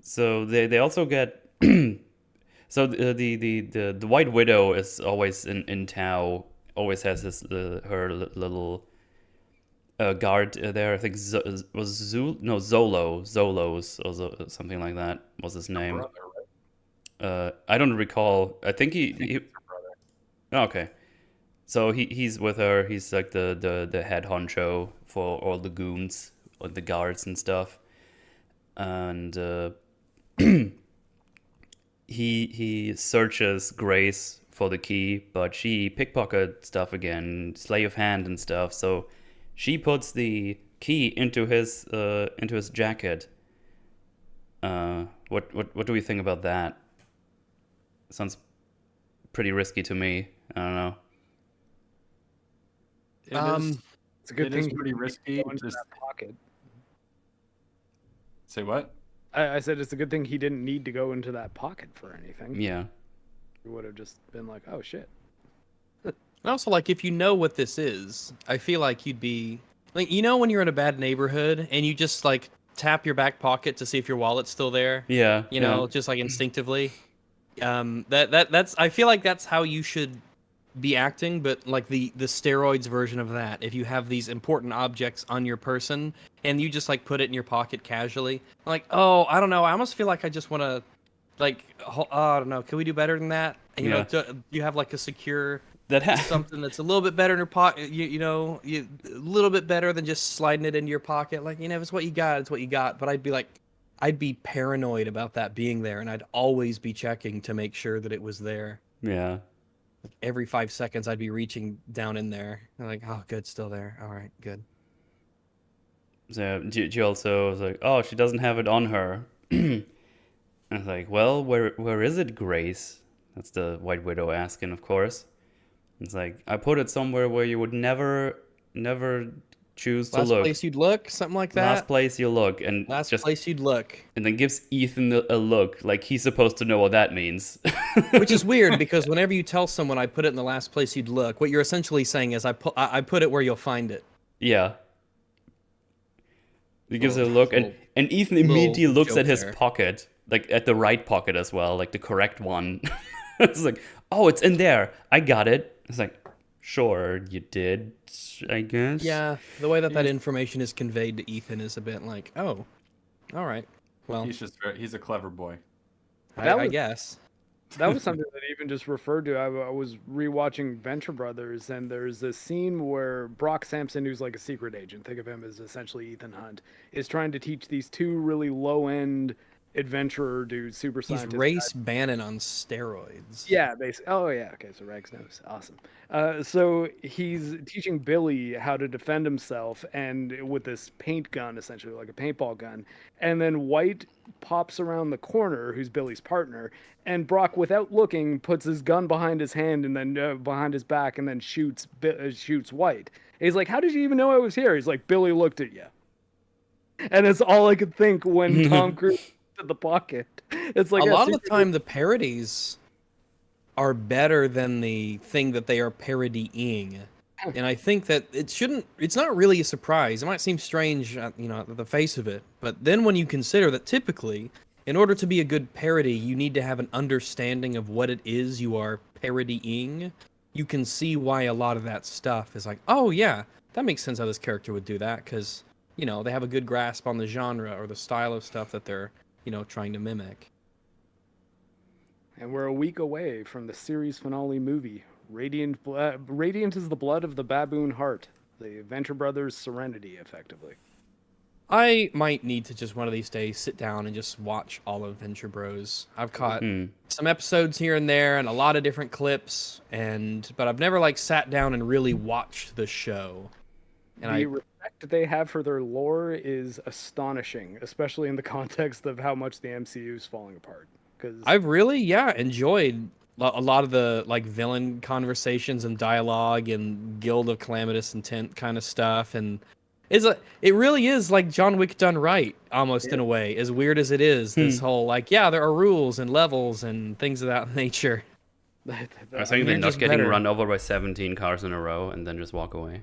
So they also get so the White Widow is always in Tau, always has her little guard there. I think Zolos or something like that was his name. Brother, right? I don't recall. I think he okay. So he's with her. He's like the head honcho for all the goons, or the guards and stuff. And he searches Grace for the key, but she pickpocket stuff again, sleight of hand and stuff. So she puts the key into his jacket. What do we think about that? Sounds pretty risky to me. I don't know. It's a good It thing is he pretty didn't risky. go into Just that pocket. say what? I said it's a good thing he didn't need to go into that pocket for anything. Yeah. He would have just been like, oh shit. And also, like, if you know what this is, I feel like you'd be like, you know, when you're in a bad neighborhood and you just like tap your back pocket to see if your wallet's still there. Yeah. You know, just like instinctively. That's I feel like that's how you should be acting, but like the steroids version of that. If you have these important objects on your person and you just like put it in your pocket casually, like, oh, I don't know, I almost feel like I just want to like, I don't know, can we do better than that? And, you know, you have like a secure something that's a little bit better in your pocket. A little bit better than just sliding it into your pocket. Like, if it's what you got, it's what you got. But I'd be paranoid about that being there, and I'd always be checking to make sure that it was there. Yeah. Like every 5 seconds, I'd be reaching down in there. I'm like, oh, good, still there. All right, good. So she also was like, oh, she doesn't have it on her. I was like, well, where is it, Grace? That's the White Widow asking, of course. It's like, I put it somewhere where you would never choose to look. Last place you'd look, something like that. Last place you look, and last place you'd look. And then gives Ethan a look, like he's supposed to know what that means. Which is weird, because whenever you tell someone I put it in the last place you'd look, what you're essentially saying is I put it where you'll find it. Yeah. He gives it a look, and Ethan immediately looks at his pocket, like at the right pocket as well, like the correct one. It's like, oh, it's in there. I got it. It's like, sure, you did, I guess. Yeah, the way that information is conveyed to Ethan is a bit like, oh, all right. Well, he's a clever boy. I guess. That was something that even just referred to. I was rewatching Venture Brothers, and there's a scene where Brock Sampson, who's like a secret agent, think of him as essentially Ethan Hunt, is trying to teach these two really low-end adventurer dudes, super scientists. He's Race Bannon on steroids. Yeah, basically. Oh, yeah. Okay, so Rex knows. Awesome. So he's teaching Billy how to defend himself, and with this paint gun, essentially like a paintball gun. And then White pops around the corner, who's Billy's partner, and Brock, without looking, puts his gun behind his hand and then behind his back, and then shoots White. And he's like, "How did you even know I was here?" He's like, "Billy looked at you." And it's all I could think when Tom Cruise in the pocket. It's like a lot of the time the parodies are better than the thing that they are parodying. And I think that it's not really a surprise. It might seem strange, at the face of it, but then when you consider that typically, in order to be a good parody, you need to have an understanding of what it is you are parodying, you can see why a lot of that stuff is like, oh yeah, that makes sense how this character would do that, because, they have a good grasp on the genre or the style of stuff that they're trying to mimic. And we're a week away from the series finale movie. Radiant is the blood of the baboon heart. The Venture Brothers Serenity, effectively. I might need to just one of these days sit down and just watch all of Venture Bros. I've caught some episodes here and there and a lot of different clips, but I've never sat down and really watched the show. And the respect they have for their lore is astonishing, especially in the context of how much the MCU is falling apart. Because I've really, enjoyed a lot of the villain conversations and dialogue and Guild of Calamitous Intent kind of stuff, and it really is like John Wick done right, almost in a way. As weird as it is, this whole there are rules and levels and things of that nature. I was thinking they're not getting run over by 17 cars in a row and then just walk away.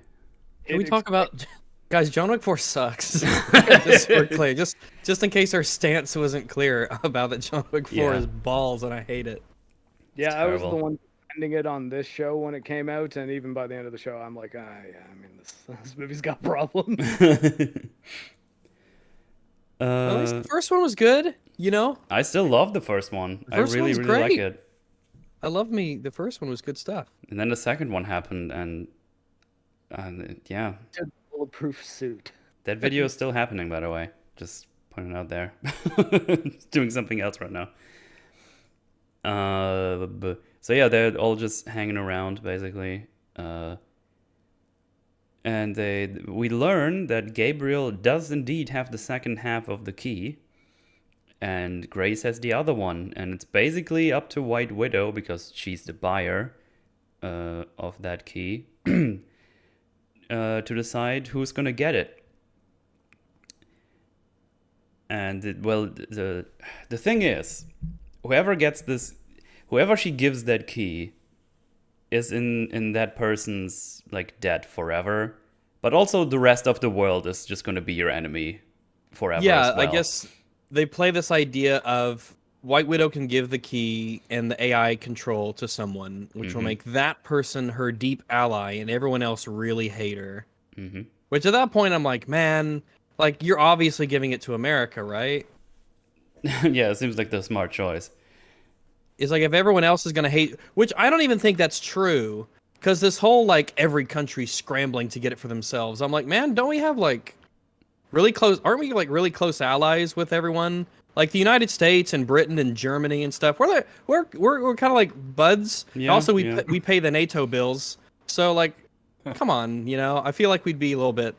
Can we talk about... Guys, John Wick 4 sucks. Just so we're clear. Just in case our stance wasn't clear about that John Wick 4 is balls and I hate it. Yeah, I was the one defending it on this show when it came out, and even by the end of the show, I'm like, this movie's got problems. At least the first one was good, I still love the first one. I really like it. The first one was good stuff. And then the second one happened, and yeah. Bulletproof suit. That video is still happening, by the way. Just putting it out there. Doing something else right now. So yeah, they're all just hanging around basically, and we learn that Gabriel does indeed have the second half of the key, and Grace has the other one, and it's basically up to White Widow, because she's the buyer of that key, to decide who's gonna get it. And the thing is, whoever she gives that key is in that person's dead forever, but also the rest of the world is just going to be your enemy forever. Yeah, as well. I guess they play this idea of White Widow can give the key and the AI control to someone, which will make that person her deep ally and everyone else really hate her. Which at that point I'm like, man, you're obviously giving it to America, right? Yeah, it seems like the smart choice. Is if everyone else is going to hate, which I don't even think that's true, Because this whole like every country scrambling to get it for themselves. I'm like, man, don't we have like really close? Aren't we like really close allies with everyone? Like the United States and Britain and Germany and stuff. We're kind of like buds. Yeah, Also, yeah. we pay the NATO bills. So like, come on, I feel like we'd be a little bit.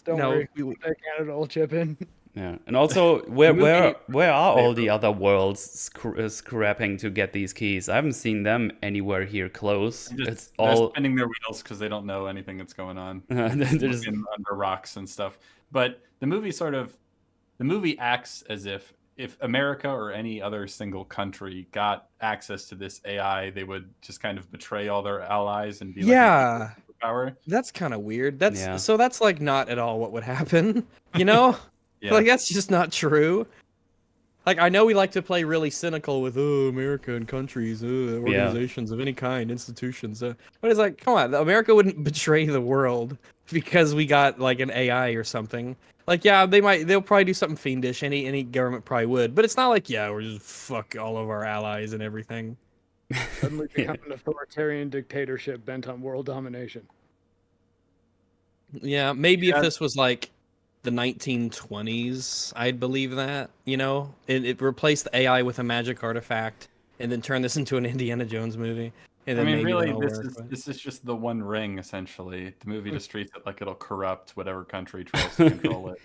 Don't worry, Canada will chip in. Yeah, and also where are all the They- other worlds scrapping to get these keys? I haven't seen them anywhere here close. It's They're all spinning their wheels because they don't know anything that's going on. they're just- Looking under rocks and stuff. But the movie acts as if America or any other single country got access to this AI, they would just kind of betray all their allies and be Yeah. like a superpower. That's kind of weird. Yeah. So that's like not at all what would happen. You know, Yeah. like that's just not true. Like I know we like to play really cynical with America and countries, organizations of any kind, institutions. But it's like, come on, America wouldn't betray the world because we got like an AI or something. Like, yeah, they'll probably do something fiendish. Any government probably would, but it's not like, yeah, we're just fuck all of our allies and everything. Suddenly become an authoritarian dictatorship bent on world domination. Yeah, maybe Yeah. if this was like the 1920s, I'd believe that. It replaced the AI with a magic artifact, and then turn this into an Indiana Jones movie. And I then mean, maybe really, that'll work, but- this is just the One Ring, essentially. The movie just treats it like it'll corrupt whatever country tries to control it.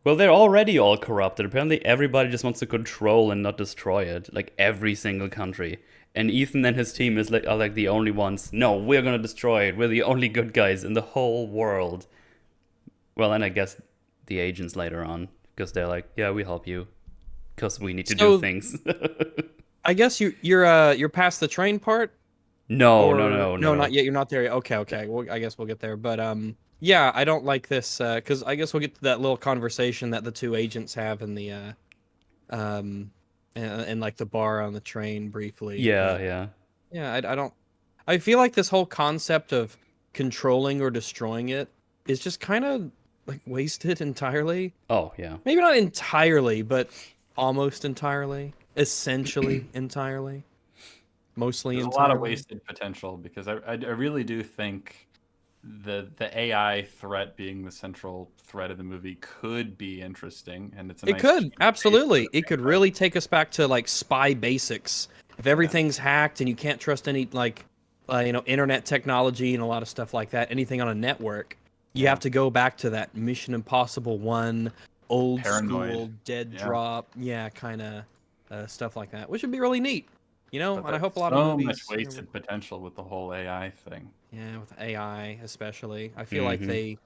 well, they're already all corrupted. Apparently, everybody just wants to control and not destroy it, like every single country. And Ethan and his team are like the only ones. No, we're gonna destroy it. We're the only good guys in the whole world. Well, and I guess the agents later on, because they're like, yeah, we help you, because we need to do things. I guess you're past the train part. No, Or- no, not yet. You're not there yet. Okay. Well, I guess we'll get there. But yeah, I don't like this because I guess we'll get to that little conversation that the two agents have in the and like the bar on the train briefly. Yeah, but, yeah. yeah. I don't. I feel like this whole concept of controlling or destroying it is just kind of like wasted entirely. Oh, yeah. Maybe not entirely, but almost entirely. Essentially entirely. Mostly There's a entirely. lot of wasted potential because I really do think the AI threat being the central threat of the movie could be interesting, and it's a It nice could, change of pace absolutely. at the It could same really take us back to like spy basics. If everything's hacked and you can't trust any like internet technology and a lot of stuff like that, anything on a network, you have to go back to that Mission Impossible 1 old Paranoid. school dead Yeah. drop, kind of stuff like that, which would be really neat. But And I hope a lot so of movies much wasted potential with the whole AI thing. Yeah, with AI especially. I feel like Mhm.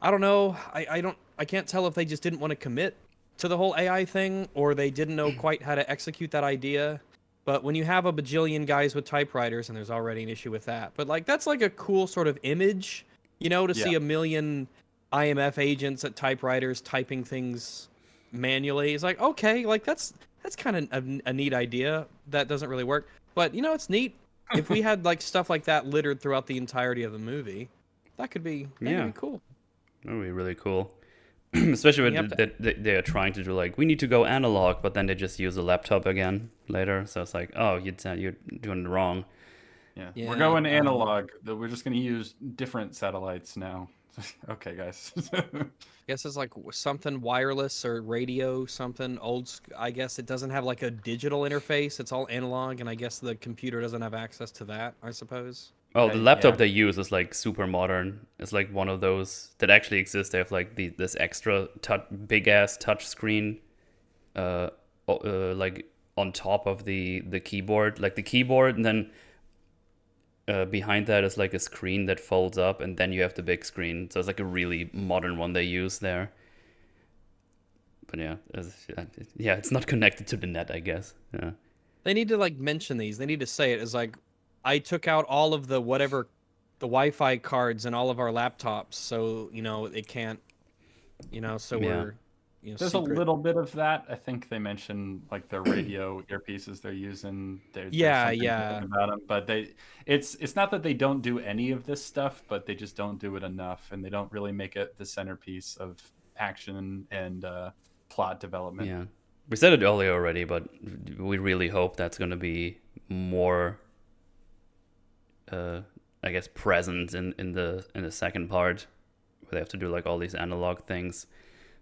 I don't know. I can't tell if they just didn't want to commit to the whole AI thing or they didn't know quite how to execute that idea. But when you have a bajillion guys with typewriters, and there's already an issue with that. But like that's like a cool sort of image, to see a million IMF agents at typewriters typing things manually. It's like, okay, like that's kind of a neat idea. That doesn't really work. But it's neat. If we had like stuff like that littered throughout the entirety of the movie, that could be cool. That would be really cool. Especially when You have they're trying to do like, we need to go analog, but then they just use a laptop again later. So it's like, oh, you're doing it wrong. Yeah, Yeah, we're going analog. We're just going to use different satellites now. Okay, guys. I guess it's like something wireless or radio, something old. I guess it doesn't have like a digital interface. It's all analog, and I guess the computer doesn't have access to that. I suppose. Oh, the Okay, laptop yeah. they use is like super modern. It's like one of those that actually exist. They have like this extra big ass touch screen, like on top of the keyboard, like the keyboard, and then behind that is like a screen that folds up, and then you have the big screen. So it's like a really modern one they use there. But yeah, it's not connected to the net, I guess. Yeah. They need to like mention these. They need to say it as like, I took out all of the the Wi-Fi cards in all of our laptops, so it can't, so Yeah. we're There's secret. a little bit of that. I think they mentioned like their radio earpieces they're using. There's Yeah, something yeah. different about them, but it's not that they don't do any of this stuff, but they just don't do it enough, and they don't really make it the centerpiece of action and plot development. Yeah. We said it earlier already, but we really hope that's going to be more I guess, present in the second part, where they have to do like all these analog things,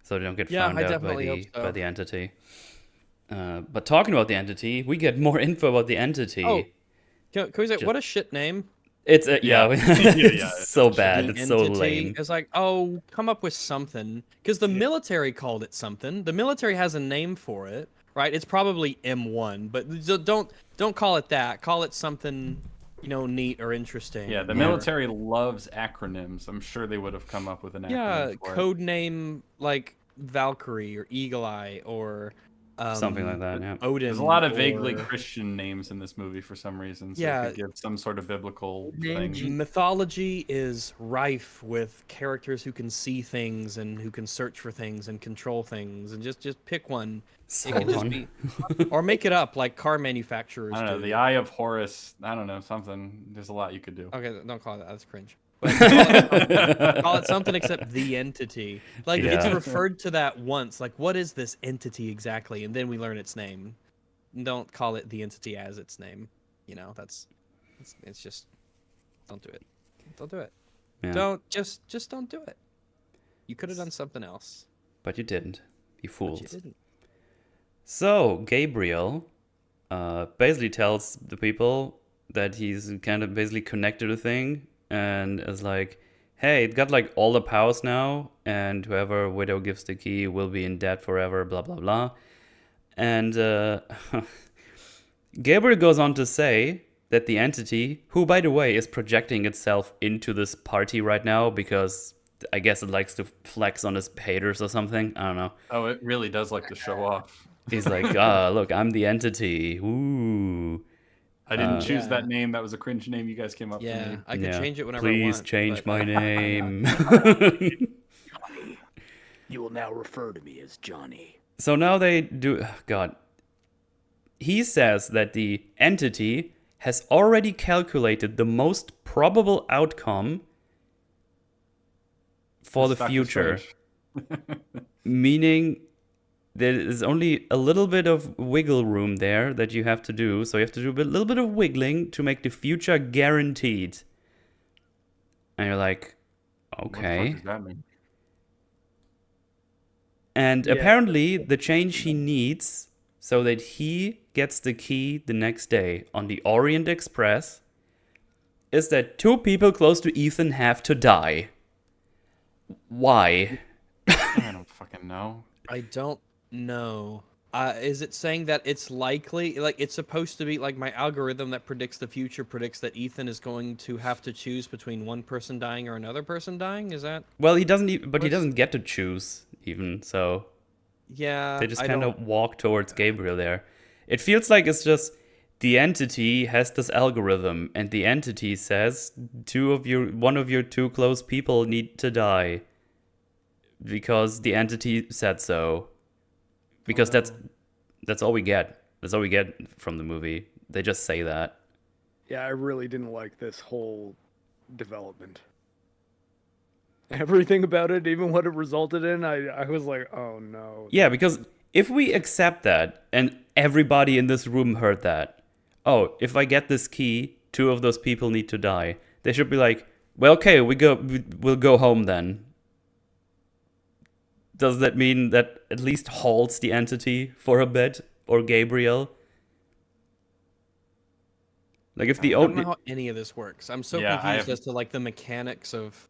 so they don't get Yeah, found I out definitely hope so. by the entity. But talking about the entity, we get more info about the entity. Oh, can we say, what a shit name? It's Yeah. it's so it's bad. The It's so entity lame. is like, oh, come up with something. Because the military called it something. The military has a name for it, right? It's probably M1, but don't call it that. Call it something, neat or interesting. Yeah, the or- military loves acronyms. I'm sure they would have come up with an acronym Yeah, for code name like Valkyrie or Eagle Eye or Something like that, yeah. Odin. There's a lot of vaguely or- Christian names in this movie for some reason, so Yeah. it could give some sort of biblical Name thing. Mythology is rife with characters who can see things and who can search for things and control things, and just pick one. It can just Sauron. be, or make it up like car manufacturers I don't know, do. the Eye of Horus. I don't know, something. There's a lot you could do. Okay, don't call it that. That's cringe. But call it something except the entity. Like it's Yeah. referred to that once. Like, what is this entity exactly? And then we learn its name. Don't call it the entity as its name. It's just don't do it. Don't do it. Yeah. Don't just don't do it. You could have done something else. But you didn't. You But fools. you didn't. So Gabriel basically tells the people that he's kind of basically connected to the thing, and is like, hey, it got like all the powers now, and whoever Widow gives the key will be in debt forever, blah blah blah. And Gabriel goes on to say that the entity, who by the way is projecting itself into this party right now because I guess it likes to flex on its haters or something, I don't know. Oh, it really does like to show off. He's like, look, I'm the entity. Ooh. I didn't choose Yeah. that name. That was a cringe name you guys came up for Yeah, me. I could Yeah. change it whenever I want. Please change but- my name. You will now refer to me as Johnny. So now they do. God. He says that the entity has already calculated the most probable outcome for the It's Dr. future, Strange. meaning there is only a little bit of wiggle room there that you have to do. So you have to do a little bit of wiggling to make the future guaranteed. And you're like, What the okay. fuck does that mean? And Yeah. apparently, the change he needs so that he gets the key the next day on the Orient Express is that 2 people close to Ethan have to die. Why? I don't fucking know. I don't know. Is it saying that it's likely, like it's supposed to be like my algorithm that predicts the future predicts that Ethan is going to have to choose between one person dying or another person dying? Is that? Well, he doesn't even, but he What's- doesn't get to choose even, so Yeah. they just I kind don't- of walk towards Gabriel there. It feels like it's just the entity has this algorithm, and the entity says one of your 2 close people need to die because the entity said so. Because that's all we get. That's all we get from the movie. They just say that. Yeah, I really didn't like this whole development. Everything about it, even what it resulted in, I was like, oh no. Yeah, because if we accept that, and everybody in this room heard that, oh, if I get this key, 2 of those people need to die. They should be like, well, okay, we'll go home then. Does that mean that at least halts the entity for a bit, or Gabriel? Like if the I don't know only how any of this works. I'm so Yeah, I confused have- as to like the mechanics of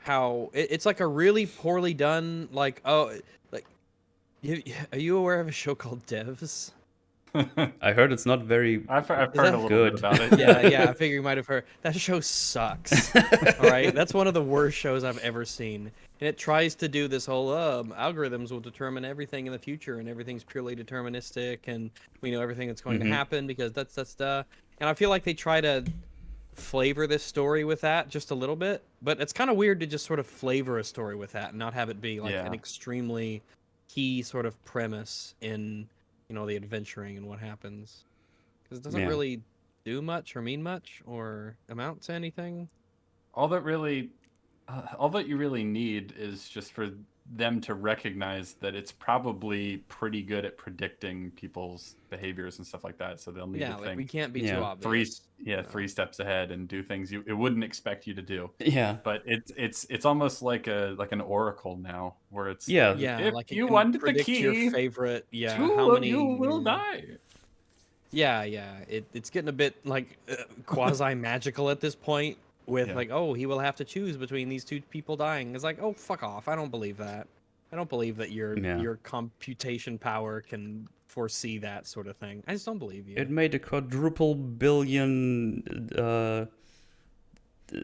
how it's like a really poorly done like are you aware of a show called Devs? I heard it's not very. I've heard that a little good? bit about it. Yeah, I figure you might have heard. That show sucks. All right, that's one of the worst shows I've ever seen. And it tries to do this whole algorithms will determine everything in the future, and everything's purely deterministic, and we know everything that's going to happen because that's the. And I feel like they try to flavor this story with that just a little bit, but it's kind of weird to just sort of flavor a story with that and not have it be like Yeah. an extremely key sort of premise in the adventuring and what happens, because it doesn't Yeah. really do much or mean much or amount to anything. All that you really need is just for them to recognize that it's probably pretty good at predicting people's behaviors and stuff like that. So they'll need to like think we can't be too Yeah. obvious. 3 steps ahead and do things it wouldn't expect you to do. Yeah. But it's almost like an oracle now, where it's Yeah. Yeah, if like it you can wanted the predict your key, favorite. Yeah, 2 how of many you will die. Yeah, it's getting a bit like quasi magical at this point. With Yeah. like, oh, he will have to choose between these 2 people dying. It's like, oh, fuck off! I don't believe that. I don't believe that your computation power can foresee that sort of thing. I just don't believe you. It made a quadruple billion, I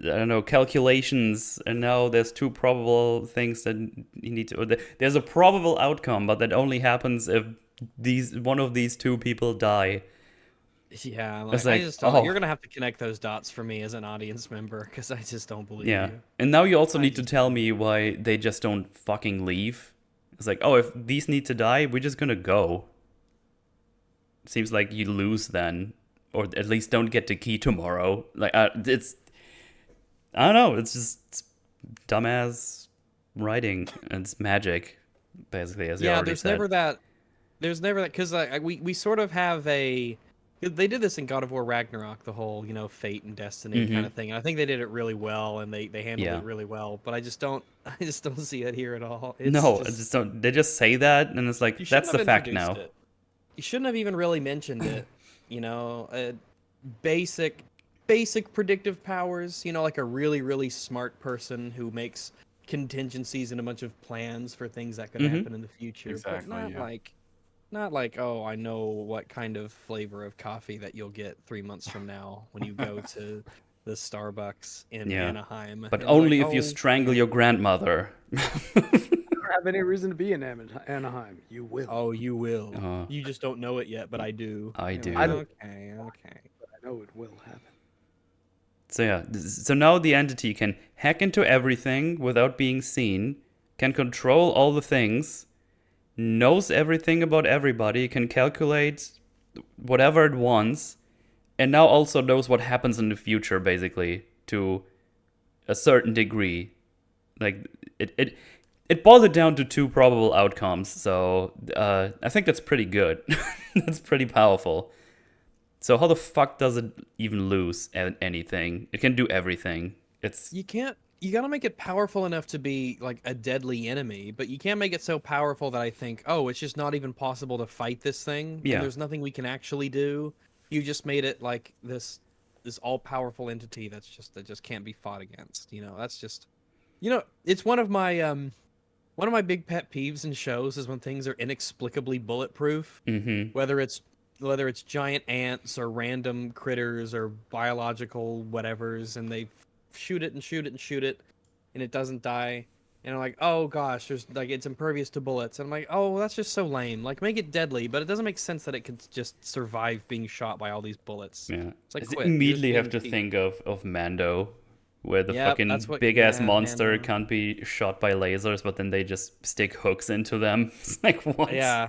don't know, calculations, and now there's 2 probable things that you need to. There's a probable outcome, but that only happens if one of these 2 people die. Yeah, It's I like, just don't. oh. You're gonna have to connect those dots for me as an audience member, because I just don't believe Yeah, you. and now you also I need to just tell don't. me why they just don't fucking leave. It's like, oh, if these need to die, we're just gonna go. Seems like you lose then, or at least don't get the key tomorrow. Like, it's, I don't know, it's just dumbass writing. It's magic, basically, as you already there's said. never that. There's never that, because we sort of have a. They did this in God of War Ragnarok, the whole fate and destiny kind of thing, and I think they did it really well, and they handled it really well. But I just don't see it here at all. It's No, I just don't. They just say that, and it's like, You shouldn't that's the have fact introduced now. it. You shouldn't have even really mentioned it. Basic predictive powers. Like a really, really smart person who makes contingencies and a bunch of plans for things that could happen in the future. Exactly, But not like, oh, I know what kind of flavor of coffee that you'll get 3 months from now when you go to the Starbucks in Anaheim. But And only like, if you oh, strangle your grandmother. I don't have any reason to be in Anaheim. You will. Oh, you will. You just don't know it yet, but I do. I You're do. like, I don't- okay. But I know it will happen. So yeah, so now the entity can hack into everything without being seen, can control all the things, knows everything about everybody, can calculate whatever it wants, and now also knows what happens in the future, basically, to a certain degree. Like, it boiled it down to 2 probable outcomes, so I think that's pretty good. That's pretty powerful. So how the fuck does it even lose anything? It can do everything. You gotta make it powerful enough to be like a deadly enemy, but you can't make it so powerful that I think, oh, it's just not even possible to fight this thing. Yeah. And there's nothing we can actually do. You just made it like this all-powerful entity that just can't be fought against. That's just, it's one of my big pet peeves in shows is when things are inexplicably bulletproof. Mm-hmm. Whether it's giant ants or random critters or biological whatevers, and they shoot it and shoot it and shoot it, and it doesn't die. And I'm like, oh gosh, there's like it's impervious to bullets. And I'm like, oh, that's just so lame. Like, make it deadly, but it doesn't make sense that it could just survive being shot by all these bullets. Yeah. It's like, I quit. immediately You're have just to being think of Mando, where the Yep, fucking that's what- big ass yeah, monster Mando. can't be shot by lasers, but then they just stick hooks into them. It's like, what? Yeah,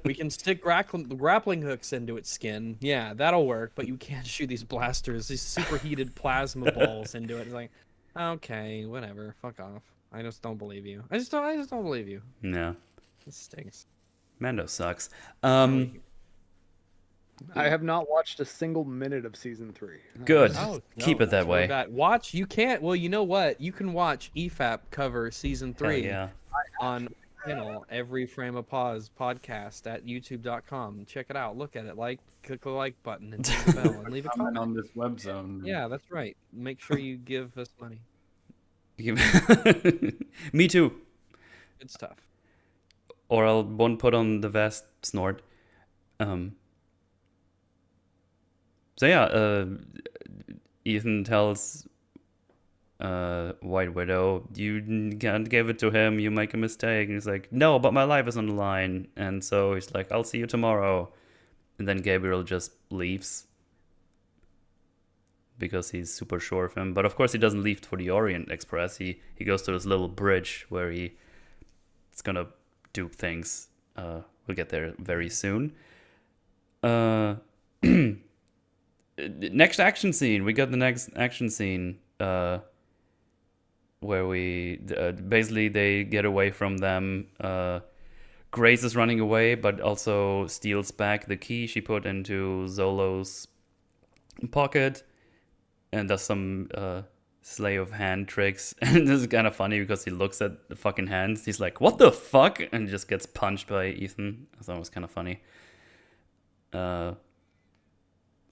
we can stick grappling hooks into its skin. Yeah, that'll work. But you can't shoot these blasters, these superheated plasma balls into it. It's like, okay, whatever, fuck off. I just don't believe you. I just don't believe you. Yeah. It stinks. Mando sucks. I have not watched a single minute of season 3. Good. Oh, Keep no, it that that's really way. bad. Watch. You can't. Well, you know what? You can watch EFAP cover season 3 Yeah. on channel Every Frame of Pause podcast at youtube.com. Check it out. Look at it. Click the like button and hit the bell and leave a Comment comment. on this web zone. Yeah, that's right. Make sure you give us money. Me too. Good stuff. Or I'll won't put on the vest snort. So yeah, Ethan tells White Widow, you can't give it to him, you make a mistake. And he's like, no, but my life is on the line. And so he's like, I'll see you tomorrow. And then Gabriel just leaves because he's super sure of him. But of course he doesn't leave for the Orient Express. He goes to this little bridge where he's gonna do things. We'll get there very soon. Next action scene. We got the next action scene. where we basically they get away from them. Grace is running away, but also steals back the key she put into Zolo's pocket and does some slay of hand tricks. And this is kind of funny because he looks at the fucking hands. He's like, "What the fuck?" and just gets punched by Ethan. I thought it was kind of funny.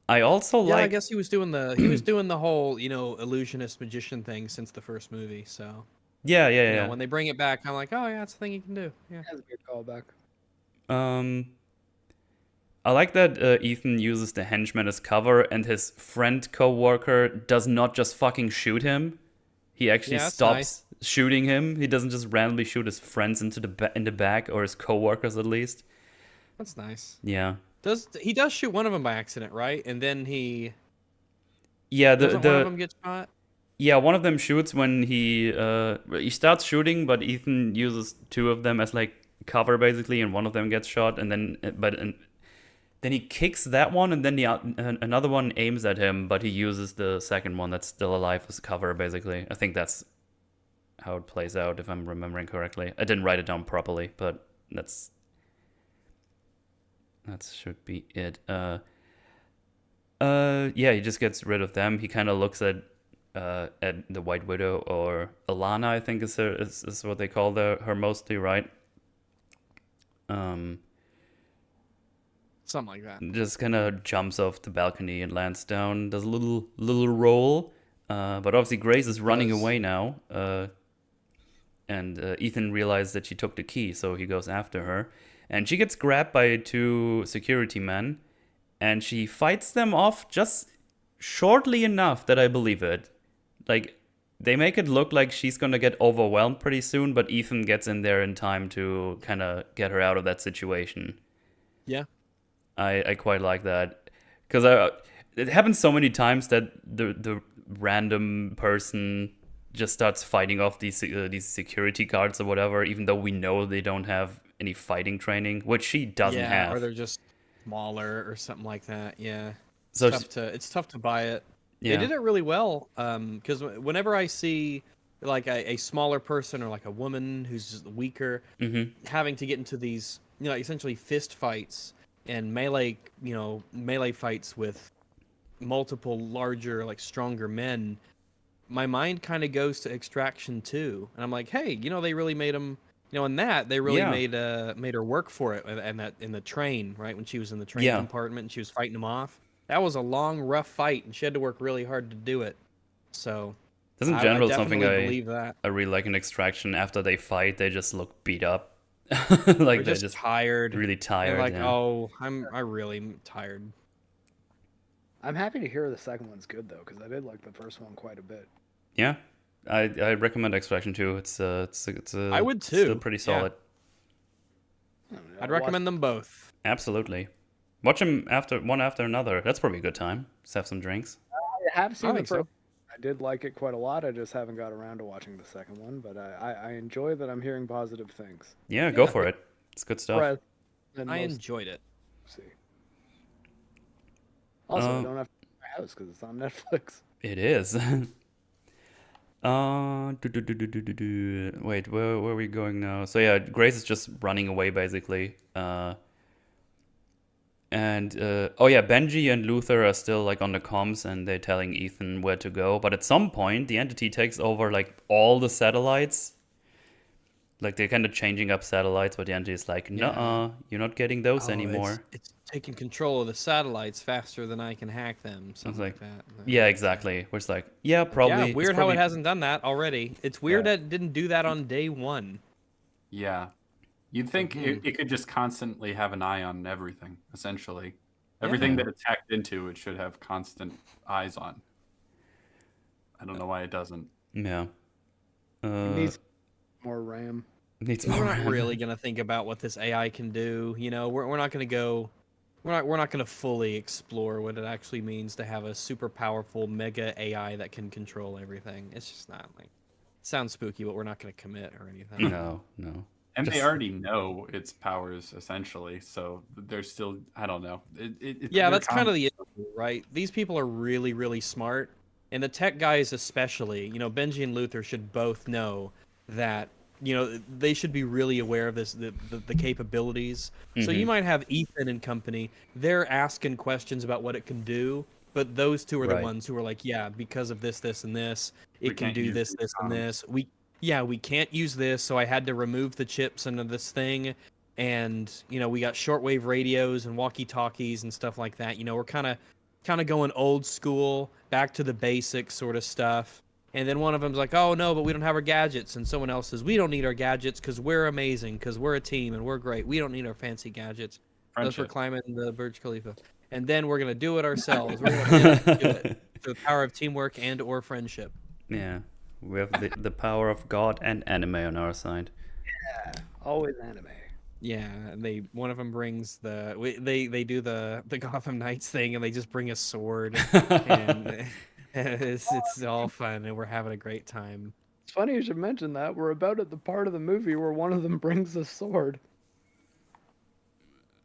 I also Yeah, like. I guess he was doing the whole, illusionist magician thing since the first movie. So Yeah. when they bring it back, I'm like, oh yeah, that's the thing you can do. Yeah. That's a good callback. I like that Ethan uses the henchman as cover, and his friend co-worker does not just fucking shoot him. He actually stops shooting him. He doesn't just randomly shoot his friends in the back, or his co-workers at least. That's nice. Yeah. He does shoot one of them by accident, right? And then doesn't one of them get shot? Yeah, one of them shoots when he starts shooting, but Ethan uses two of them as like cover basically, and one of them gets shot, and then then he kicks that one, and then another one aims at him, but he uses the second one that's still alive as cover basically. I think that's how it plays out if I'm remembering correctly. I didn't write it down properly, but that should be it. Yeah, he just gets rid of them. He kind of looks at the White Widow, or Alana, I think is what they call her mostly, right? Something like that. Just kind of jumps off the balcony and lands down. Does a little roll, but obviously Grace is running away now. And Ethan realized that she took the key, so he goes after her. And she gets grabbed by two security men, and she fights them off just shortly enough that I believe it. Like, they make it look like she's gonna get overwhelmed pretty soon, but Ethan gets in there in time to kind of get her out of that situation. Yeah. I quite like that, because it happens so many times that the random person just starts fighting off these security guards or whatever, even though we know they don't have any fighting training, which she doesn't have. Or they're just smaller or something like that. Yeah. So it's tough to buy it. Yeah. They did it really well. Because whenever I see like a smaller person or like a woman who's just weaker having to get into these, essentially fist fights and melee fights with multiple larger, like stronger men, my mind kind of goes to Extraction 2, and I'm like, hey, they really made them, in that they really made her work for it, and that in the train, right, when she was in the train compartment and she was fighting them off. That was a long, rough fight, and she had to work really hard to do it. So that's in general something believe that. I really like in Extraction. After they fight, they just look beat up. Like they're just tired, really tired. They're like, oh, I'm really tired. I'm happy to hear the second one's good though, because I did like the first one quite a bit. Yeah, I recommend Extraction 2. It's I would too. Still pretty solid. Yeah. I'd recommend them both. Absolutely. Watch them one after another. That's probably a good time. Just have some drinks. I have seen the first. So. I did like it quite a lot. I just haven't got around to watching the second one, but I enjoy that I'm hearing positive things. Yeah, go for it. It's good stuff. I enjoyed it. See. Also, I don't have to leave my house because it's on Netflix. It is. Wait, where are we going now? So yeah, Grace is just running away basically. Benji and Luther are still like on the comms, and they're telling Ethan where to go. But at some point, the Entity takes over like all the satellites. Like they're kind of changing up satellites, but the Entity is like, "Nuh-uh, you're not getting those anymore." It's taking control of the satellites faster than I can hack them. Something like that. Yeah, exactly. Which is like, yeah, probably. Yeah, weird how it hasn't done that already. It's weird that it didn't do that on day one. Yeah. You'd think it could just constantly have an eye on everything, essentially. Everything that it's hacked into, it should have constant eyes on. I don't know why it doesn't. Yeah. It needs more RAM. We're not really going to think about what this AI can do. We're not going to go... We're not going to fully explore what it actually means to have a super powerful mega AI that can control everything. It's just not like... It sounds spooky, but we're not going to commit or anything. No. And they already know its powers, essentially, so they're still, I don't know. That's kind of the issue, right? These people are really, really smart, And the tech guys especially, Benji and Luther should both know that, they should be really aware of this, the capabilities. So you might have Ethan and company, they're asking questions about what it can do, but those two are the ones who are like, yeah, because of this, this, and this, it can do this, this, and this. We can't use this, so I had to remove the chips into this thing. And, we got shortwave radios and walkie-talkies and stuff like that. We're kind of going old school, back to the basics sort of stuff. And then one of them's like, oh, no, but we don't have our gadgets. And someone else says, we don't need our gadgets because we're amazing, because we're a team and we're great. We don't need our fancy gadgets. Unless we're climbing the Burj Khalifa. And then we're going to do it ourselves. We're going to do it through the power of teamwork and or friendship. Yeah, we have the power of God and anime on our side. Yeah, always anime. Yeah, one of them brings they do the Gotham Knights thing, and they just bring a sword, and it's all fun, and we're having a great time. It's funny you should mention that. We're about at the part of the movie where one of them brings a sword.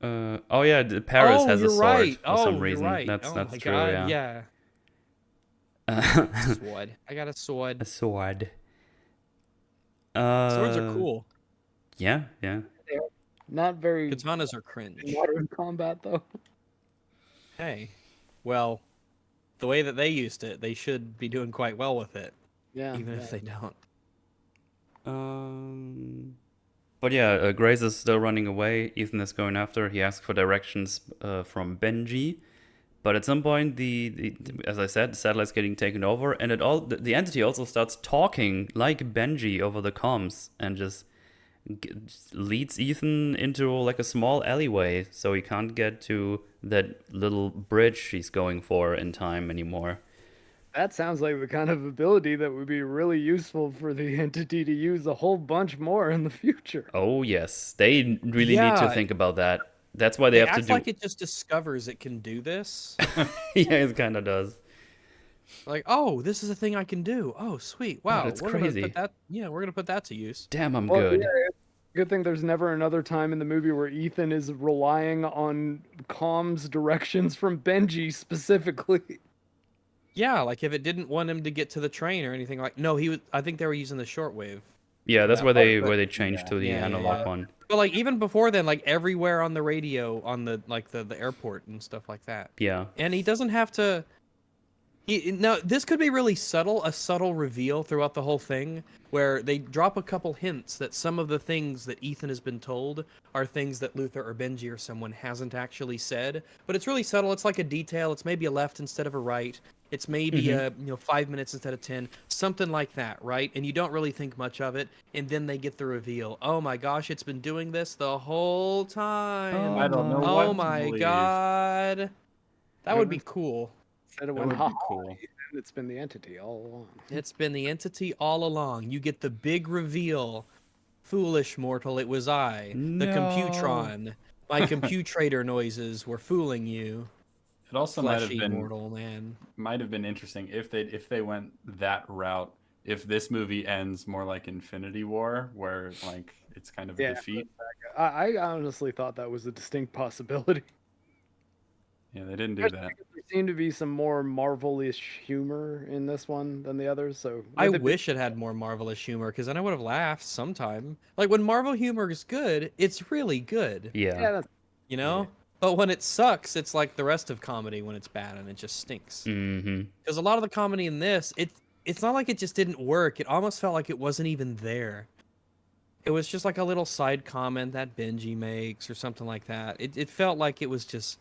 Oh yeah, Paris has a sword for some reason. Right. That's true. God, yeah. Sword. I got a sword. A sword. Swords are cool. Yeah. Not very. Katanas are cringe. Modern combat though. Hey, well, the way that they used it, they should be doing quite well with it. Yeah. Even if they don't. But yeah, Grace is still running away. Ethan is going after her. He asks for directions from Benji. But at some point, as I said, the satellite's getting taken over, and the entity also starts talking like Benji over the comms, and just leads Ethan into like a small alleyway, so he can't get to that little bridge he's going for in time anymore. That sounds like the kind of ability that would be really useful for the entity to use a whole bunch more in the future. Oh yes, they really need to think about that. That's why they have to do. Like it just discovers it can do this. Yeah, it kind of does. Like, oh, this is a thing I can do. Oh, sweet. Wow. That's crazy. We're going to put that to use. Damn, I'm good. Yeah, good thing there's never another time in the movie where Ethan is relying on comms directions from Benji specifically. Yeah, like if it didn't want him to get to the train or anything like. No, I think they were using the shortwave. Yeah, that's where they changed to the analog one. But like even before then, like everywhere on the radio, on the airport and stuff like that. Yeah. And he doesn't have to. No, this could be really subtle, a subtle reveal throughout the whole thing, where they drop a couple hints that some of the things that Ethan has been told are things that Luther or Benji or someone hasn't actually said. But it's really subtle. It's like a detail. It's maybe a left instead of a right. It's maybe 5 minutes instead of 10, something like that, right? And you don't really think much of it, and then they get the reveal. Oh my gosh, it's been doing this the whole time. I don't know. Oh my god, that would be cool. Said it went cool. It's been the entity all along. It's been the entity all along. You get the big reveal. Foolish mortal, it was I, the Computron. My computrator noises were fooling you. It also might have been mortal man. Might have been interesting if they went that route. If this movie ends more like Infinity War, where like it's kind of a defeat. I honestly thought that was a distinct possibility. Yeah, they didn't do that. There seemed to be some more Marvel-ish humor in this one than the others. So I wish it had more Marvel-ish humor, because then I would have laughed sometime. Like when Marvel humor is good, it's really good. Yeah. You know. Yeah. But when it sucks, it's like the rest of comedy when it's bad and it just stinks. Because a lot of the comedy in this, it's not like it just didn't work. It almost felt like it wasn't even there. It was just like a little side comment that Benji makes or something like that. It felt like it was just...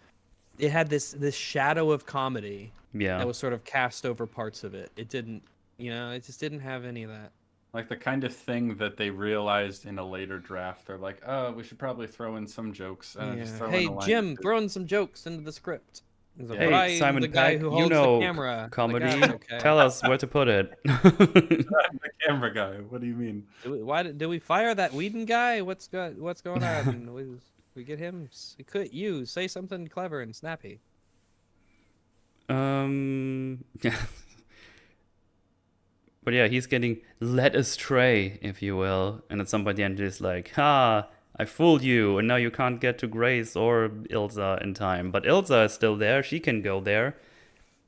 It had this shadow of comedy that was sort of cast over parts of it. It didn't, it just didn't have any of that. Like the kind of thing that they realized in a later draft. They're like, oh, we should probably throw in some jokes. Hey, Jim, throw in some jokes into the script. Like, hey, Simon the guy Pegg, who holds the camera. Comedy. Okay. Tell us where to put it. The camera guy. What do you mean? Do we fire that Whedon guy? What's going on? We get him. You say something clever and snappy. Yeah. But yeah, he's getting led astray, if you will. And at some point the end is like, ha, I fooled you, and now you can't get to Grace or Ilsa in time. But Ilsa is still there, she can go there.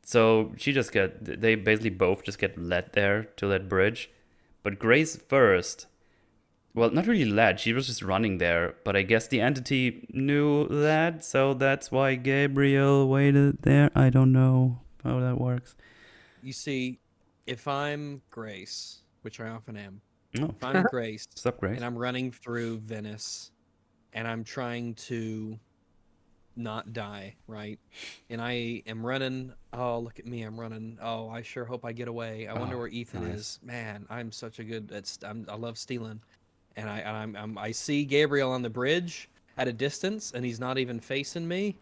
So they basically both just get led there to that bridge. But Grace first, well, not really led, she was just running there. But I guess the entity knew that, so that's why Gabriel waited there. I don't know how that works. You see, if I'm Grace, which I often am, Oh, if I'm Grace, what's up, Grace? and I'm running through Venice, and I'm trying to not die, right? And I am running. Oh, look at me! I'm running. Oh, I sure hope I get away. I wonder where Ethan is. Man, I'm such a good. I love stealing, and I see Gabriel on the bridge at a distance, and he's not even facing me.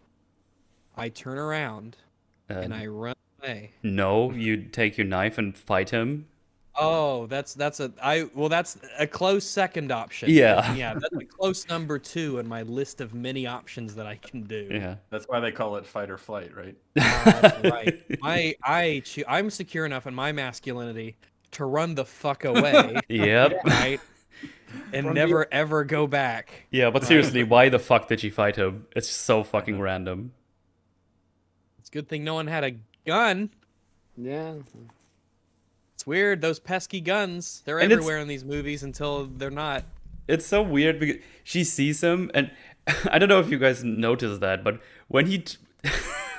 I turn around and I run away. No, you take your knife and fight him. Oh, that's a close second option. Yeah. Yeah, that's a close number 2 in my list of many options that I can do. Yeah. That's why they call it fight or flight, right? That's right. I'm secure enough in my masculinity to run the fuck away. Yep. Right. And never ever go back. Yeah, but seriously, why the fuck did you fight him? It's so fucking random. It's a good thing no one had a gun. Yeah. It's weird, those pesky guns. They're And everywhere in these movies until they're not. It's so weird because she sees him, and I don't know if you guys noticed that, but when he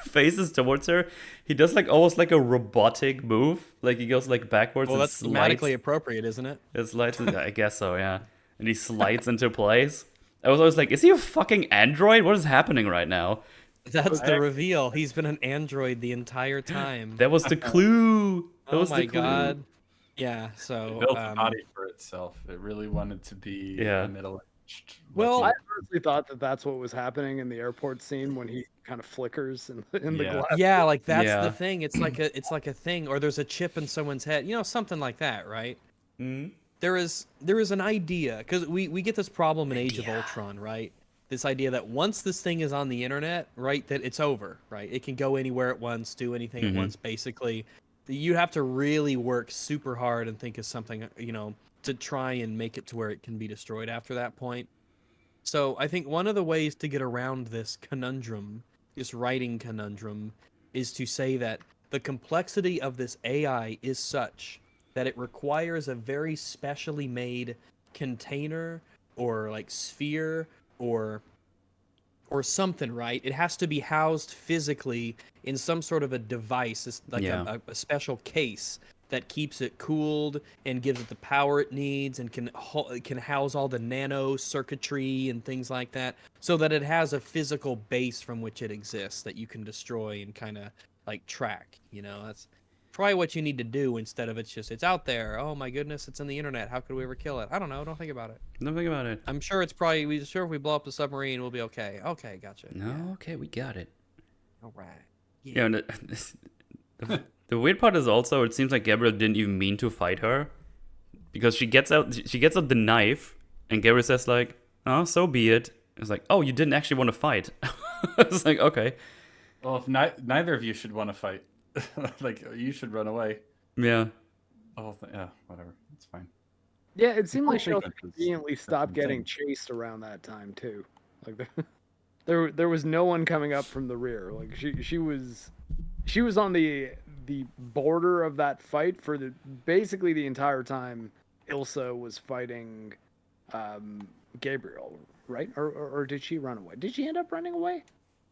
faces towards her, he does like almost like a robotic move. Like he goes like backwards. Well, and that's thematically appropriate, isn't it? It slides. I guess so, yeah. And he slides into place. I was always like, is he a fucking android? What is happening right now? That's the reveal. He's been an android the entire time. That was the clue. That was oh the my clue. god. Yeah, so It built a body for itself. It really wanted to be Yeah. a middle-aged. Well, I honestly thought that that's what was happening in the airport scene when he kind of flickers in the Yeah. glass. yeah, like that's Yeah. the thing. It's like a thing, or there's a chip in someone's head. You know, something like that, right? Mhm. There is an idea, because we get this problem in Age of Ultron, right? This idea that once this thing is on the internet, right, that it's over, right? It can go anywhere at once, do anything at once, basically. You have to really work super hard and think of something, to try and make it to where it can be destroyed after that point. So I think one of the ways to get around this conundrum, this writing conundrum, is to say that the complexity of this AI is such that it requires a very specially made container or like sphere or something, right? It has to be housed physically in some sort of a device, it's like a special case that keeps it cooled and gives it the power it needs and can house all the nano circuitry and things like that, so that it has a physical base from which it exists that you can destroy and kind of like track. That's probably what you need to do, instead of it's out there. Oh my goodness, it's in the internet. How could we ever kill it? I don't know. Don't think about it. Don't think about it. I'm sure it's probably if we blow up the submarine, we'll be okay. Okay, gotcha. No, Yeah. okay, we got it. All right. Yeah, and the weird part is also it seems like Gabriel didn't even mean to fight her, because she gets out the knife, and Gabriel says like, "Oh, so be it." It's like, "Oh, you didn't actually want to fight." It's like, okay. Well, if neither of you should want to fight, like you should run away. Yeah. The whole thing, yeah, whatever, it's fine. Yeah, it seemed like she also Sequences. conveniently stopped getting chased around that time too. Like there was no one coming up from the rear. Like she was on the border of that fight for basically the entire time Ilsa was fighting Gabriel, right? Or did she run away? Did she end up running away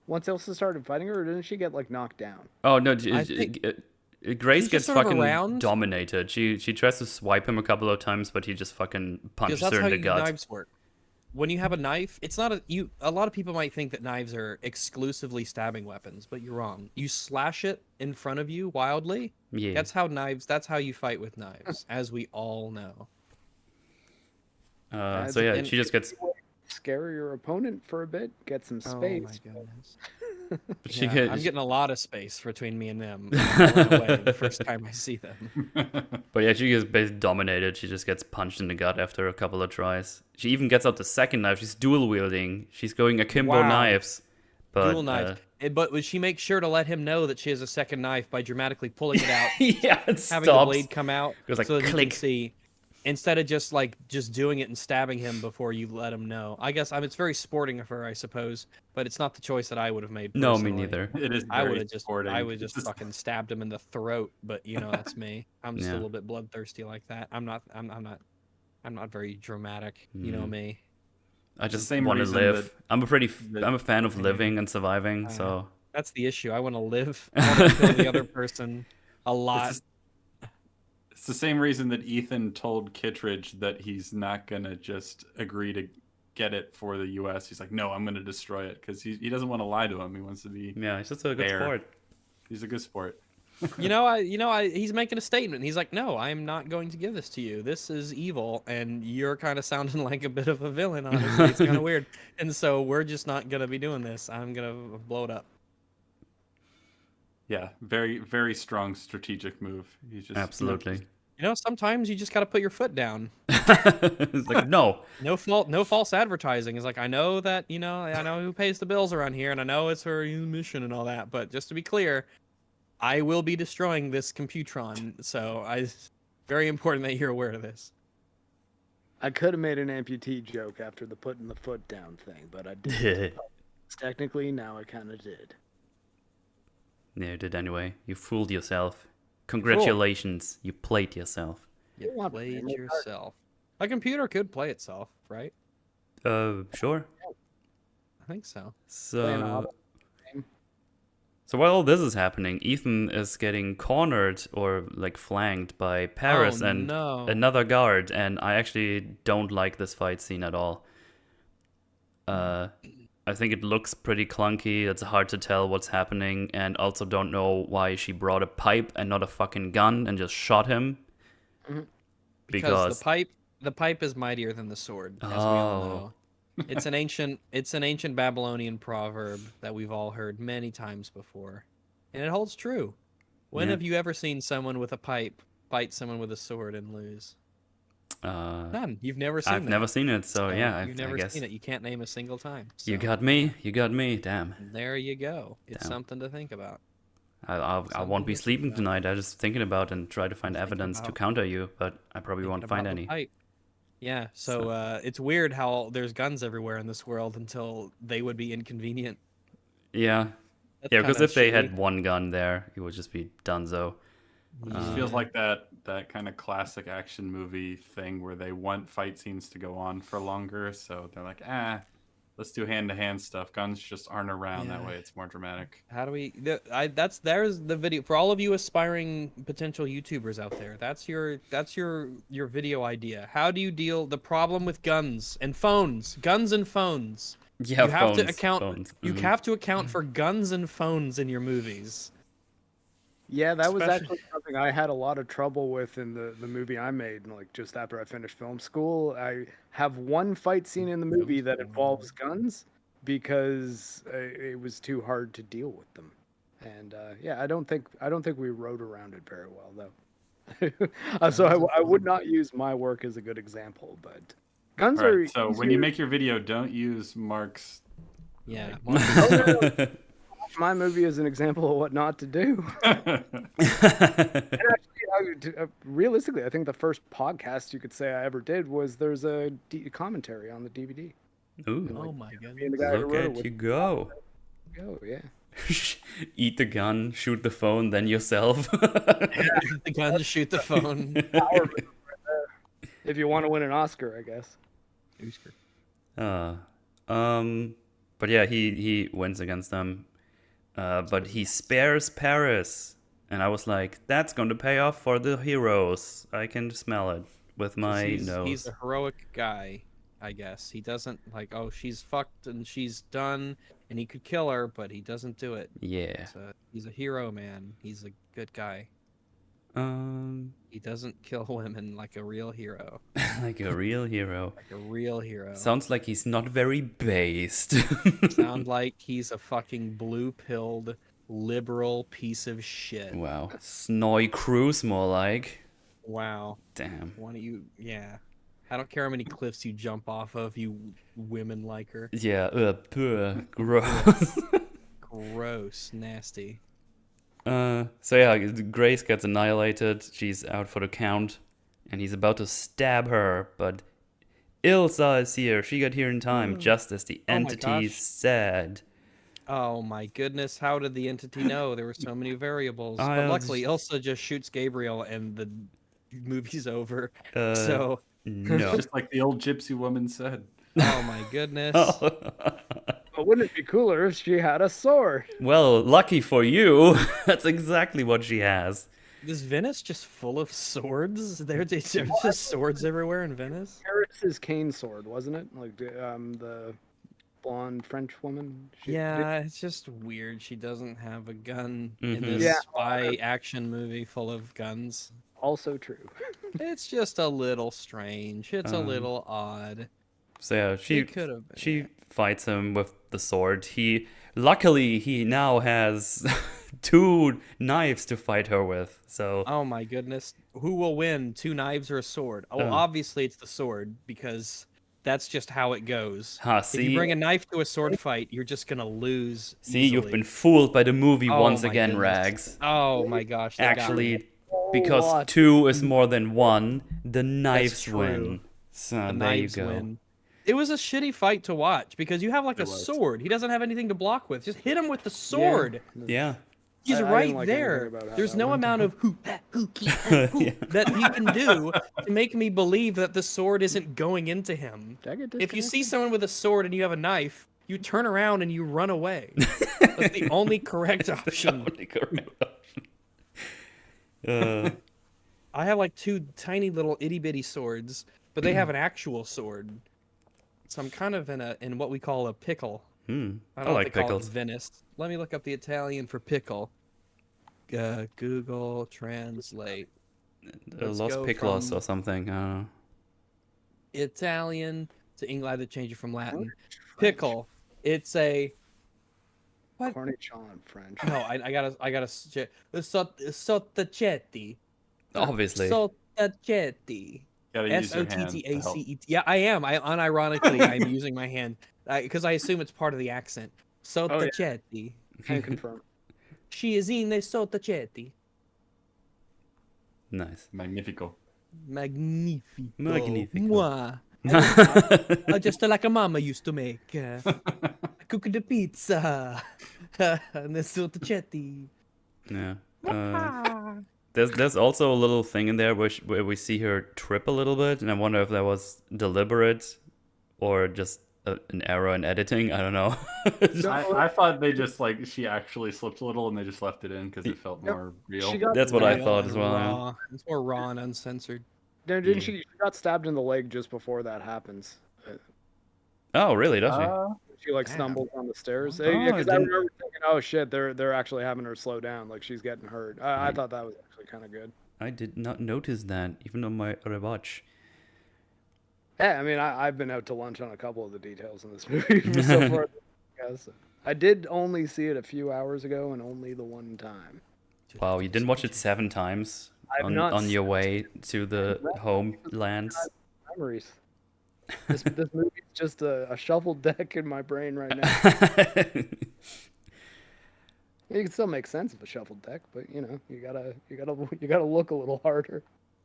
once Ilsa started fighting her, or didn't she get like knocked down? Oh no, Grace She's gets just sort of fucking around. dominated. She tries to swipe him a couple of times, but he just fucking punches Because that's her how in the gut. knives work. When you have a knife, it's not a lot of people might think that knives are exclusively stabbing weapons, but you're wrong. You slash it in front of you wildly. Yeah. That's how you fight with knives, as we all know. So yeah, and she just gets. Scare your opponent for a bit, get some space. Oh my goodness. She Yeah, gets. I'm getting a lot of space between me and them. I'm gonna run away the first time I see them. But yeah, she gets basically dominated. She just gets punched in the gut after a couple of tries. She even gets out the second knife. She's dual wielding. She's going akimbo Wow. knives. But, Dual knives. But would she make sure to let him know that she has a second knife by dramatically pulling it out, yeah, it having the stops. blade come out, Goes like so that he click. can see? instead of just doing it and stabbing him before you let him know. I guess it's very sporting of her, I suppose, but it's not the choice that I would have made. No, me Personally. neither. It is I very would have just sporting. fucking stabbed him in the throat, but that's me. I'm just a Yeah. little bit bloodthirsty like that. I'm not very dramatic. You know me. I the just same want to reason live. I'm that- a fan of living and surviving. So That's the issue. I want to live. I want to kill the other person a lot. It's the same reason that Ethan told Kittredge that he's not gonna just agree to get it for the U.S. He's like, no, I'm gonna destroy it because he doesn't want to lie to him. He wants to be yeah, he's just a good fair. sport. He's a good sport. He's making a statement. He's like, no, I'm not going to give this to you. This is evil, and you're kind of sounding like a bit of a villain, honestly. It's kind of weird. And so we're just not going to be doing this. I'm going to blow it up. Yeah, very, very strong strategic move. He's just Absolutely. Sometimes you just got to put your foot down. It's like, no false advertising. It's like, I know that, I know who pays the bills around here, and I know it's her mission and all that. But just to be clear, I will be destroying this Computron, so it's very important that you're aware of this. I could have made an amputee joke after the putting the foot down thing, but I didn't. Technically, now I kind of did. Yeah, you did anyway. You fooled yourself. Congratulations, you played yourself. You played yourself. A computer could play itself, right? Sure. I think so. So while all this is happening, Ethan is getting cornered or flanked by Paris and another guard, and I actually don't like this fight scene at all. I think it looks pretty clunky. It's hard to tell what's happening, and also don't know why she brought a pipe and not a fucking gun and just shot him. Because the pipe is mightier than the sword, as we all know. It's an ancient Babylonian proverb that we've all heard many times before, and it holds true. When have you ever seen someone with a pipe fight someone with a sword and lose? None. You've never seen it. I've never seen it, so yeah. You've never I guess. seen it. You can't name a single time. So. You got me. Damn. There you go. It's something to think about. I won't be sleeping tonight. I'm just thinking about and try to find evidence to counter you, but I probably won't find any. Yeah, so it's weird how there's guns everywhere in this world until they would be inconvenient. Yeah. Yeah, because if they had one gun there, it would just be donezo. It just feels like that kind of classic action movie thing where they want fight scenes to go on for longer, so they're like, let's do hand-to-hand stuff. Guns just aren't around that way. It's more dramatic. How do we? There's the video for all of you aspiring potential YouTubers out there. That's your video idea. How do you deal the problem with guns and phones? Guns and phones. Yeah, you have phones, to account. phones. You have to account for guns and phones in your movies. Yeah, that was actually something I had a lot of trouble with in the movie I made, just after I finished film school. I have one fight scene in the movie that involves guns because it was too hard to deal with them. And I don't think we wrote around it very well though. So I would not use my work as a good example, but guns are. So when you make your video, don't use Mark's. Yeah. My movie is an example of what not to do. And actually, realistically, I think the first podcast you could say I ever did was there's a commentary on the DVD. Ooh. Oh my god! Look at you go. Yeah. Eat the gun, shoot the phone, then yourself. Eat the gun, shoot the phone. If you want to win an Oscar, I guess. But yeah, he wins against them. But he spares Paris. And I was like, that's going to pay off for the heroes. I can smell it with my nose. He's a heroic guy, I guess. He doesn't she's fucked and she's done, and he could kill her, but he doesn't do it. Yeah. He's a hero, man. He's a good guy. He doesn't kill women like a real hero. Like a real hero. Like a real hero. Sounds like he's not very based. Sound like he's a fucking blue-pilled liberal piece of shit. Wow. Snowy Cruise more like. Wow. Damn. Why don't you... Yeah. I don't care how many cliffs you jump off of, you women liker. Yeah. Gross. Gross. Nasty. So yeah, Grace gets annihilated. She's out for the count. and he's about to stab her, but Ilsa is here. She got here in time, just as the Oh my entity gosh. said. Oh my goodness, how did the entity know? There were so many variables. But I'll luckily, Ilsa just shoots Gabriel and the movie's over. Uh, So, no. Just like the old gypsy woman said. oh my goodness. But wouldn't it be cooler if she had a sword? Well, lucky for you, that's exactly what she has. Is Venice just full of swords? There's just swords everywhere in Venice? Paris's cane sword, wasn't it? Like the blonde French woman. Yeah, it's just weird. She doesn't have a gun in this Yeah. spy action movie full of guns. Also true. It's just a little strange. It's a little odd. So yeah, It could have been. she fights him with the sword. Luckily he now has 2 knives to fight her with. So Oh my goodness. Who will win? 2 knives or a sword? Oh, obviously it's the sword because that's just how it goes. If you bring a knife to a sword fight, you're just gonna lose. See, you've easily. been fooled by the movie Oh once my again, goodness. Rags. Oh my gosh. they got me. Actually, because lot. 2 is more than 1, the knives true. win. So The there you knives go. win. It was a shitty fight to watch because you have like a sword. He doesn't have anything to block with. Just hit him with the sword. Yeah. He's I right didn't like there. anything about how There's that no went amount of that he can do to make me believe that the sword isn't going into him. Did I get If you see disconnected? someone with a sword and you have a knife, you turn around and you run away. That's the only correct option. Only correct option. I have like 2 tiny little itty bitty swords, but they have an actual sword. So I'm kind of in what we call a pickle. I don't know like what they call pickles. it in Venice. Let me look up the Italian for pickle. Google Translate. Let's Los go Picklos from or something. I don't know. Italian to English. I had to change it from Latin. French. Pickle. It's a what? Cornichon French. No, I gotta sottacetti. Obviously. Sottacetti. Gotta use your hand to help. Sottacetti. Yeah, I am. I unironically I'm using my hand because I assume it's part of the accent. Sottacetti. Can confirm. She is in Sottacetti. Nice. Magnifico. Magnifico. Magnifico. Mwah. Just like a mama used to make. I cook the pizza. And the Sottacetti. Yeah. There's also a little thing in there where we see her trip a little bit, and I wonder if that was deliberate or just an error in editing. I don't know. I thought they just like she actually slipped a little and they just left it in because it felt more real. That's what I Real thought and as well. yeah. raw. It's more raw and uncensored. No, didn't she? She got stabbed in the leg just before that happens. Oh, really? Does she? She like stumbled on the stairs. Oh, Yeah, because I I didn't- remember thinking, oh shit, they're actually having her slow down, like she's getting hurt. I thought that was actually kind of good. I did not notice that, even on my rewatch. Yeah, I mean, I've been out to lunch on a couple of the details in this movie so far. Yes, I did only see it a few hours ago, and only the one time. Wow, you didn't watch it 7 times I've not on your seen way to the homelands? Memories. This movie is just a shuffled deck in my brain right now. You can still make sense of a shuffled deck, but you know, you gotta look a little harder.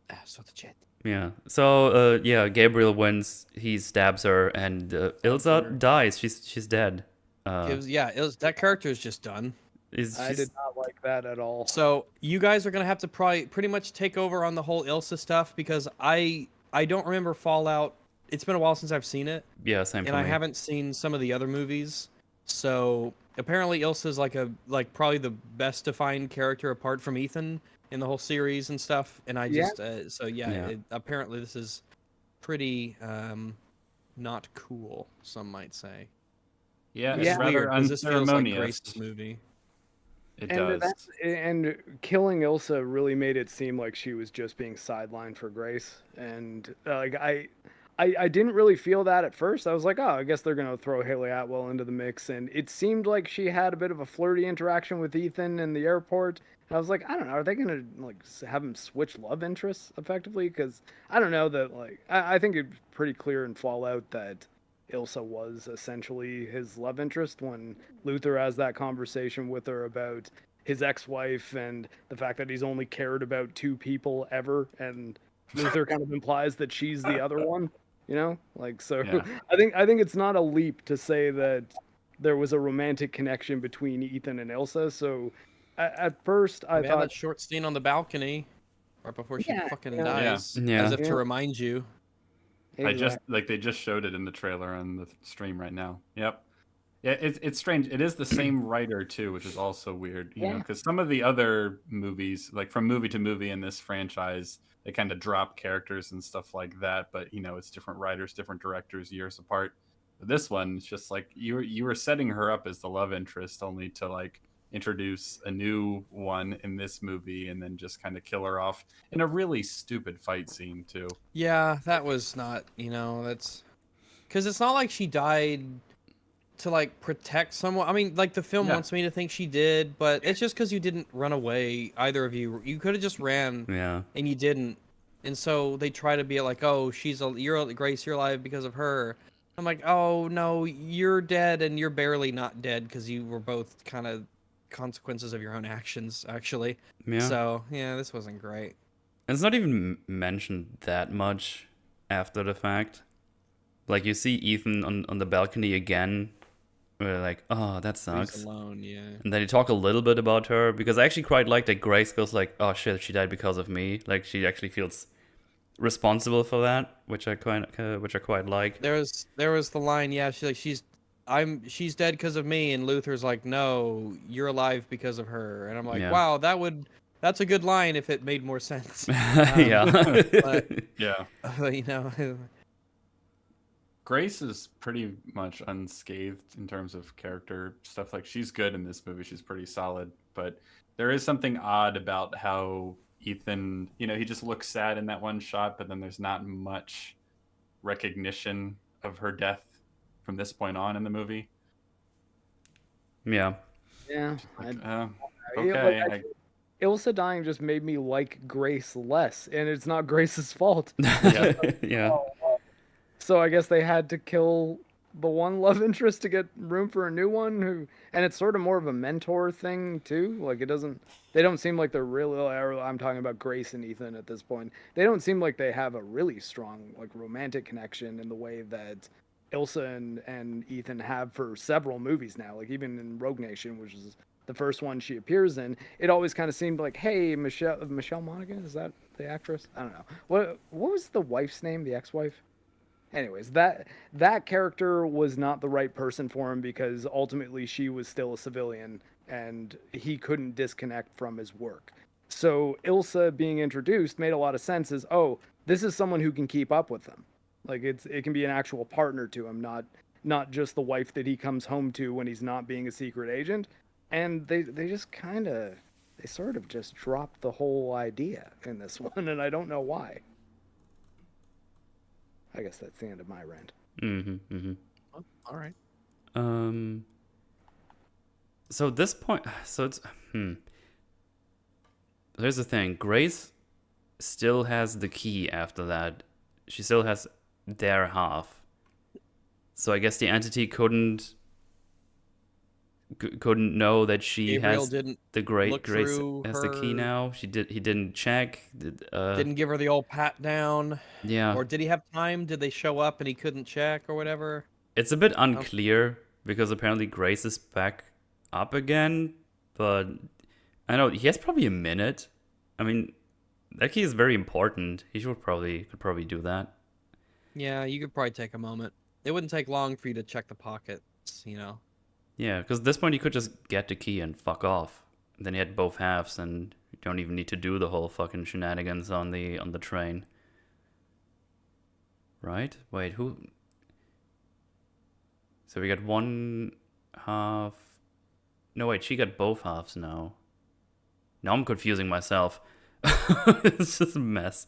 Sottacetti. Yeah. So Gabriel wins. He stabs her, and Ilsa dies. She's dead. That character is just done. I did not like that at all. So you guys are gonna have to probably pretty much take over on the whole Ilsa stuff because I don't remember Fallout. It's been a while since I've seen it, Yeah, same for and I me. haven't seen some of the other movies. So apparently Ilsa's like probably the best defined character apart from Ethan in the whole series and stuff. And I just apparently this is pretty not cool. Some might say. Yeah, It's it's rather weird because this feels like unceremonious. Grace's movie. It And does. and killing Ilsa really made it seem like she was just being sidelined for Grace. And like I didn't really feel that at first. I was like, oh, I guess they're gonna throw Haley Atwell into the mix. And it seemed like she had a bit of a flirty interaction with Ethan in the airport. And I was like, I don't know, are they gonna like have him switch love interests effectively? Because I don't know that like I think it's pretty clear in Fallout that Ilsa was essentially his love interest when Luther has that conversation with her about his ex-wife and the fact that he's only cared about 2 people ever, and Luther kind of implies that she's the other one, you know? Like, so Yeah. I think it's not a leap to say that there was a romantic connection between Ethan and Ilsa. So at first I We had thought, that short scene on the balcony right before she Yeah, fucking yeah. dies, Yeah. as if Yeah. to remind you. They just showed it in the trailer on the stream right now. Yep. Yeah, it's strange. It is the same writer too, which is also weird, you know, Yeah. because some of the other movies, like from movie to movie in this franchise, they kind of drop characters and stuff like that. But you know, it's different writers, different directors, years apart. But this one, it's just like you were setting her up as the love interest, only to like introduce a new one in this movie, and then just kind of kill her off in a really stupid fight scene too. Yeah, that was not, that's because it's not like she died to like protect someone. I mean, like the film Yeah. wants me to think she did, but it's just because you didn't run away, either of you. You could have just ran, Yeah. and you didn't. And so they try to be like, oh, Grace, you're alive because of her. I'm like, oh no, you're dead, and you're barely not dead because you were both kind of consequences of your own actions, actually. Yeah. So yeah, this wasn't great. It's not even mentioned that much after the fact. Like, you see Ethan on the balcony again. We're like, oh, that He's sucks. alone, yeah. And then you talk a little bit about her, because I actually quite like that Grace goes like, oh shit, she died because of me. Like, she actually feels responsible for that, which I quite like. There was the line, yeah, she's she's dead because of me, and Luther's like, no, you're alive because of her. And I'm like, Yeah. wow, that's a good line if it made more sense. Yeah. But, Yeah. you know, Grace is pretty much unscathed in terms of character stuff. Like, she's good in this movie. She's pretty solid. But there is something odd about how Ethan, you know, he just looks sad in that one shot, but then there's not much recognition of her death from this point on in the movie. Yeah. Yeah. Like, Like, Ilsa dying just made me like Grace less, and it's not Grace's fault. Yeah. So I guess they had to kill the one love interest to get room for a new one and it's sort of more of a mentor thing too. Like, they don't seem like they're really, I'm talking about Grace and Ethan at this point. They don't seem like they have a really strong like romantic connection in the way that Ilsa and Ethan have for several movies now. Like, even in Rogue Nation, which is the first one she appears in, it always kind of seemed like, hey, Michelle Monaghan, is that the actress? I don't know. What was the wife's name, the ex-wife? Anyways, that character was not the right person for him, because ultimately she was still a civilian and he couldn't disconnect from his work. So Ilsa being introduced made a lot of sense as, oh, this is someone who can keep up with him. Like, it can be an actual partner to him, not just the wife that he comes home to when he's not being a secret agent. And they sort of just dropped the whole idea in this one, and I don't know why. I guess that's the end of my rant. all right. So at this point, it's Here's the thing. Grace still has the key after that. She still has their half. So I guess the entity couldn't know that she Gabriel has didn't the Grace through has the key her- now. He didn't check. Didn't give her the old pat down. Yeah. Or did he have time? Did they show up and he couldn't check or whatever? It's a bit unclear because apparently Grace is back up again, but I know he has probably a minute. I mean, that key is very important. He could probably do that. Yeah, you could probably take a moment. It wouldn't take long for you to check the pockets, you know. Yeah, because at this point you could just get the key and fuck off. And then you had both halves, and you don't even need to do the whole fucking shenanigans on the train. Right? Wait, who? So we got one half. No, wait, she got both halves now. Now I'm confusing myself. It's just a mess.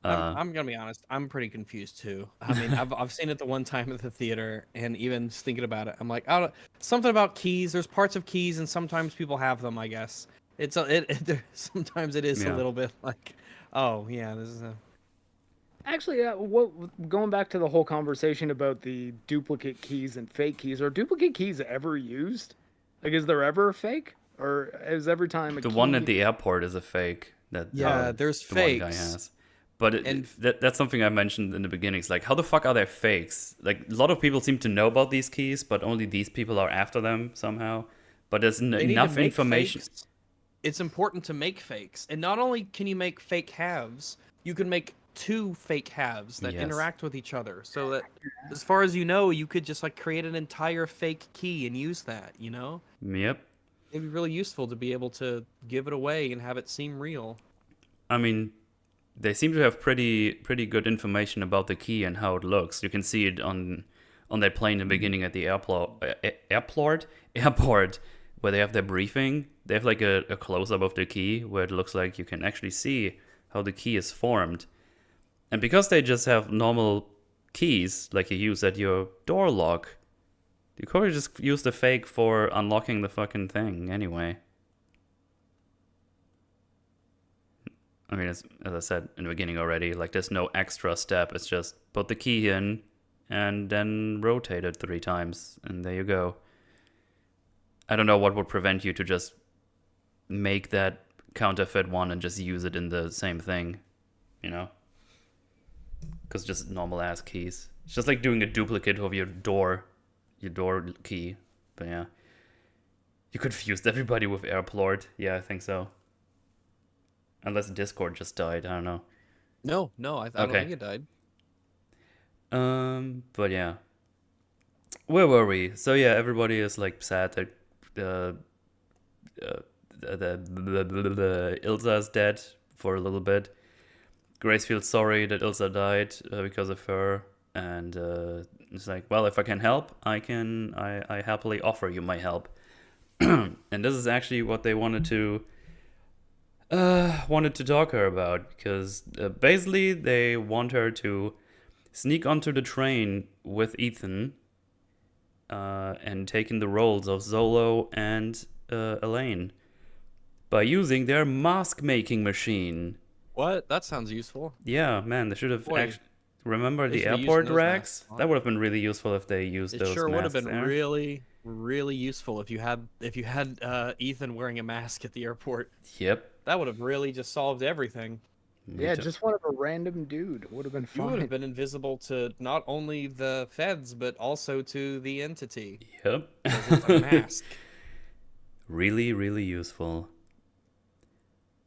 I'm gonna be honest. I'm pretty confused too. I mean, I've seen it the one time at the theater, and even just thinking about it, I'm like, I don't something about keys. There's parts of keys, and sometimes people have them. I guess sometimes it is a little bit like, oh yeah, this is a. Actually, going back to the whole conversation about the duplicate keys and fake keys, are duplicate keys ever used? Like, is there ever a fake, or is every time the one at the airport is a fake? That there's the one guy fakes. has. But And that's something I mentioned in the beginning. It's like, how the fuck are they fakes? Like, a lot of people seem to know about these keys, but only these people are after them somehow. But there's they need to enough make information. fakes. It's important to make fakes. And not only can you make fake halves, you can make two fake halves that Yes. interact with each other. So that, as far as you know, you could just like create an entire fake key and use that, you know? Yep. It'd be really useful to be able to give it away and have it seem real. I mean, they seem to have pretty good information about the key and how it looks. You can see it on that plane in the beginning at the airport where they have their briefing. They have like a close up of the key where it looks like you can actually see how the key is formed. And because they just have normal keys like you use at your door lock, you could just use the fake for unlocking the fucking thing anyway. I mean, as I said in the beginning already, like there's no extra step. It's just put the key in and then rotate it 3 times, and there you go. I don't know what would prevent you to just make that counterfeit one and just use it in the same thing, you know? Because just normal ass keys. It's just like doing a duplicate of your door key. But yeah. You confused everybody with airport. Yeah, I think so. Unless Discord just died, I don't know. No, I don't think it died. But yeah. Where were we? So yeah, everybody is like sad that the Ilsa is dead for a little bit. Grace feels sorry that Ilsa died because of her, and it's like, well, if I can help, I happily offer you my help. And this is actually what they wanted to talk to her about, because basically they want her to sneak onto the train with Ethan and take in the roles of Zolo and Elaine by using their mask making machine. What? That sounds useful. Yeah, man, they should have Boy, actually remember they the should have used airport those racks. masks. That would have been really useful if they used It those sure would have masks been there. really useful if you had Ethan wearing a mask at the airport. Yep. That would have really just solved everything. Yeah, just one of a random dude would have been You would fine. have been invisible to not only the feds but also to the entity. Yep. Because it's a mask. Really, really useful.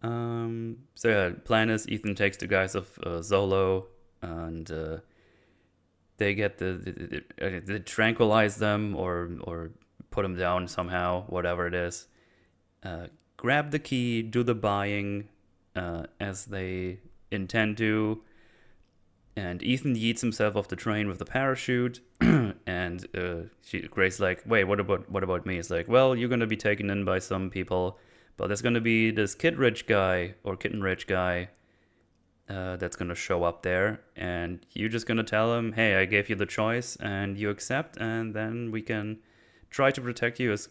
So yeah, plan is Ethan takes the guys of Zolo, and they get they tranquilize them or put them down somehow, whatever it is. Grab the key, do the buying as they intend to, and Ethan yeets himself off the train with the parachute. And Grace's like, wait, what about me? It's like, well, you're gonna be taken in by some people, but there's gonna be this kitten rich guy that's gonna show up there, and you're just gonna tell him, hey, I gave you the choice and you accept, and then we can try to protect you as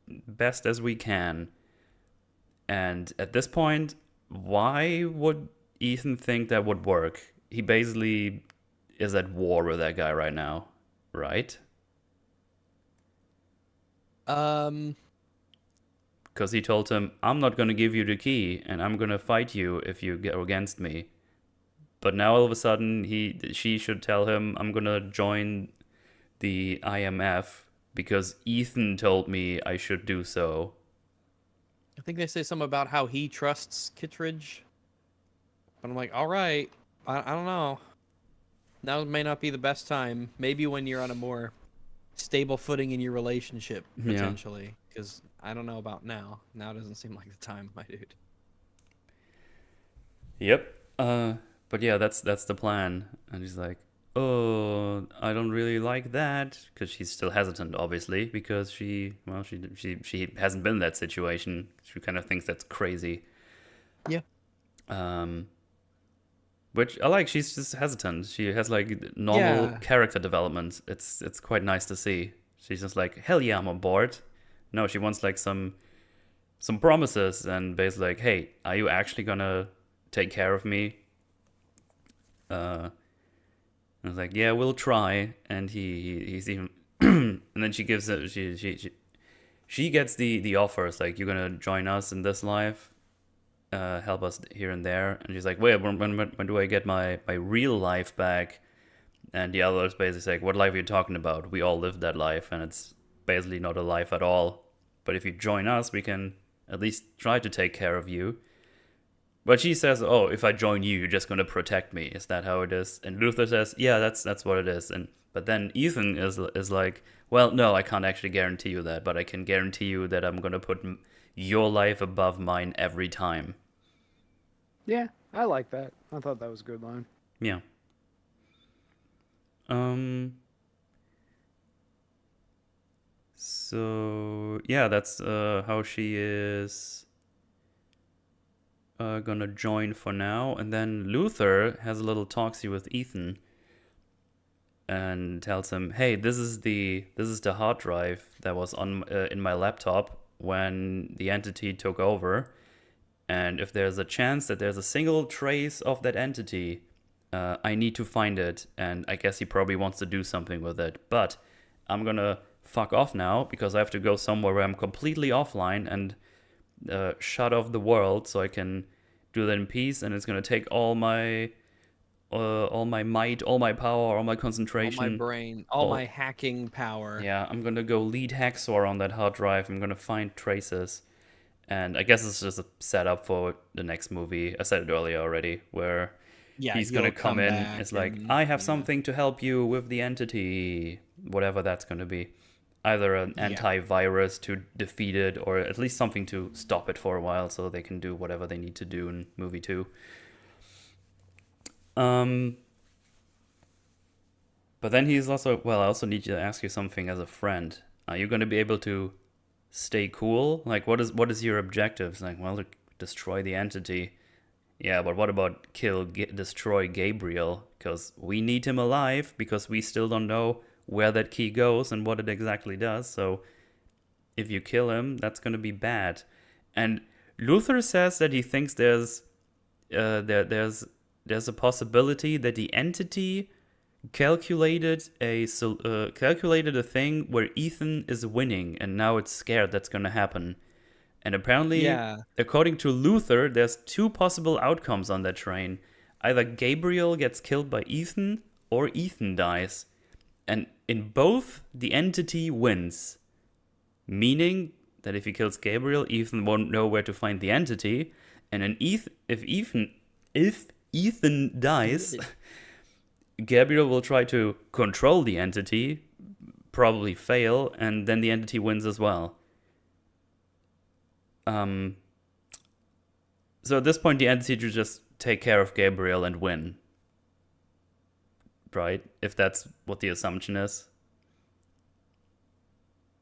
best as we can. And at this point, why would Ethan think that would work? He basically is at war with that guy right now, right? Because he told him, I'm not going to give you the key, and I'm going to fight you if you go against me. But now all of a sudden, she should tell him, I'm going to join the IMF because Ethan told me I should do so. I think they say something about how he trusts Kittredge. But I'm like, all right, I don't know. Now may not be the best time. Maybe when you're on a more stable footing in your relationship, potentially. Because I don't know about now. Now doesn't seem like the time, my dude. Yep. But yeah, that's the plan. And he's like, oh, I don't really like that, because she's still hesitant, obviously, because she hasn't been in that situation. She kind of thinks that's crazy. Yeah. Which I like. She's just hesitant. She has like normal character development. It's quite nice to see. She's just like, hell yeah, I'm on board. No, she wants like some promises, and basically like, hey, are you actually gonna take care of me? I was like, yeah, we'll try. And he's even, and then she gives it. She gets the offers like, you're gonna join us in this life. help us here and there. And she's like, wait, when do I get my real life back? And the other is basically like, what life are you talking about? We all lived that life, and it's basically not a life at all. But if you join us, we can at least try to take care of you. But she says, oh, if I join you, you're just going to protect me. Is that how it is? And Luther says, yeah, that's what it is. But then Ethan is like, well, no, I can't actually guarantee you that, but I can guarantee you that I'm going to put your life above mine every time. Yeah, I like that. I thought that was a good line. Yeah. So yeah, that's how she is gonna join for now. And then Luther has a little talksy with Ethan and tells him, hey, this is the hard drive that was on in my laptop when the entity took over, and if there's a chance that there's a single trace of that entity, I need to find it. And I guess he probably wants to do something with it, but I'm gonna fuck off now because I have to go somewhere where I'm completely offline and shut off the world so I can do that in peace. And it's gonna take all my might, all my power, all my concentration, all my brain, all my hacking power. Yeah, I'm gonna go lead hacksaw on that hard drive. I'm gonna find traces. And I guess it's just a setup for the next movie. I said it earlier already, where he's gonna come in. It's like, I have something to help you with the entity, whatever that's gonna be. Either an antivirus to defeat it, or at least something to stop it for a while, so they can do whatever they need to do in movie 2. But then he's also, well, I also need to ask you something as a friend. Are you gonna be able to stay cool? Like, what is your objective? It's like, well, to destroy the entity. Yeah, but what about destroy Gabriel? Because we need him alive, because we still don't know where that key goes and what it exactly does. So if you kill him, that's going to be bad. And Luther says that he thinks there's a possibility that the entity calculated a thing where Ethan is winning, and now it's scared that's going to happen. And apparently, according to Luther, there's 2 possible outcomes on that train. Either Gabriel gets killed by Ethan, or Ethan dies. And in both, the entity wins. Meaning that if he kills Gabriel, Ethan won't know where to find the entity. And if Ethan dies, Gabriel will try to control the entity, probably fail, and then the entity wins as well. So at this point, the entity should just take care of Gabriel and win. Right? If that's what the assumption is.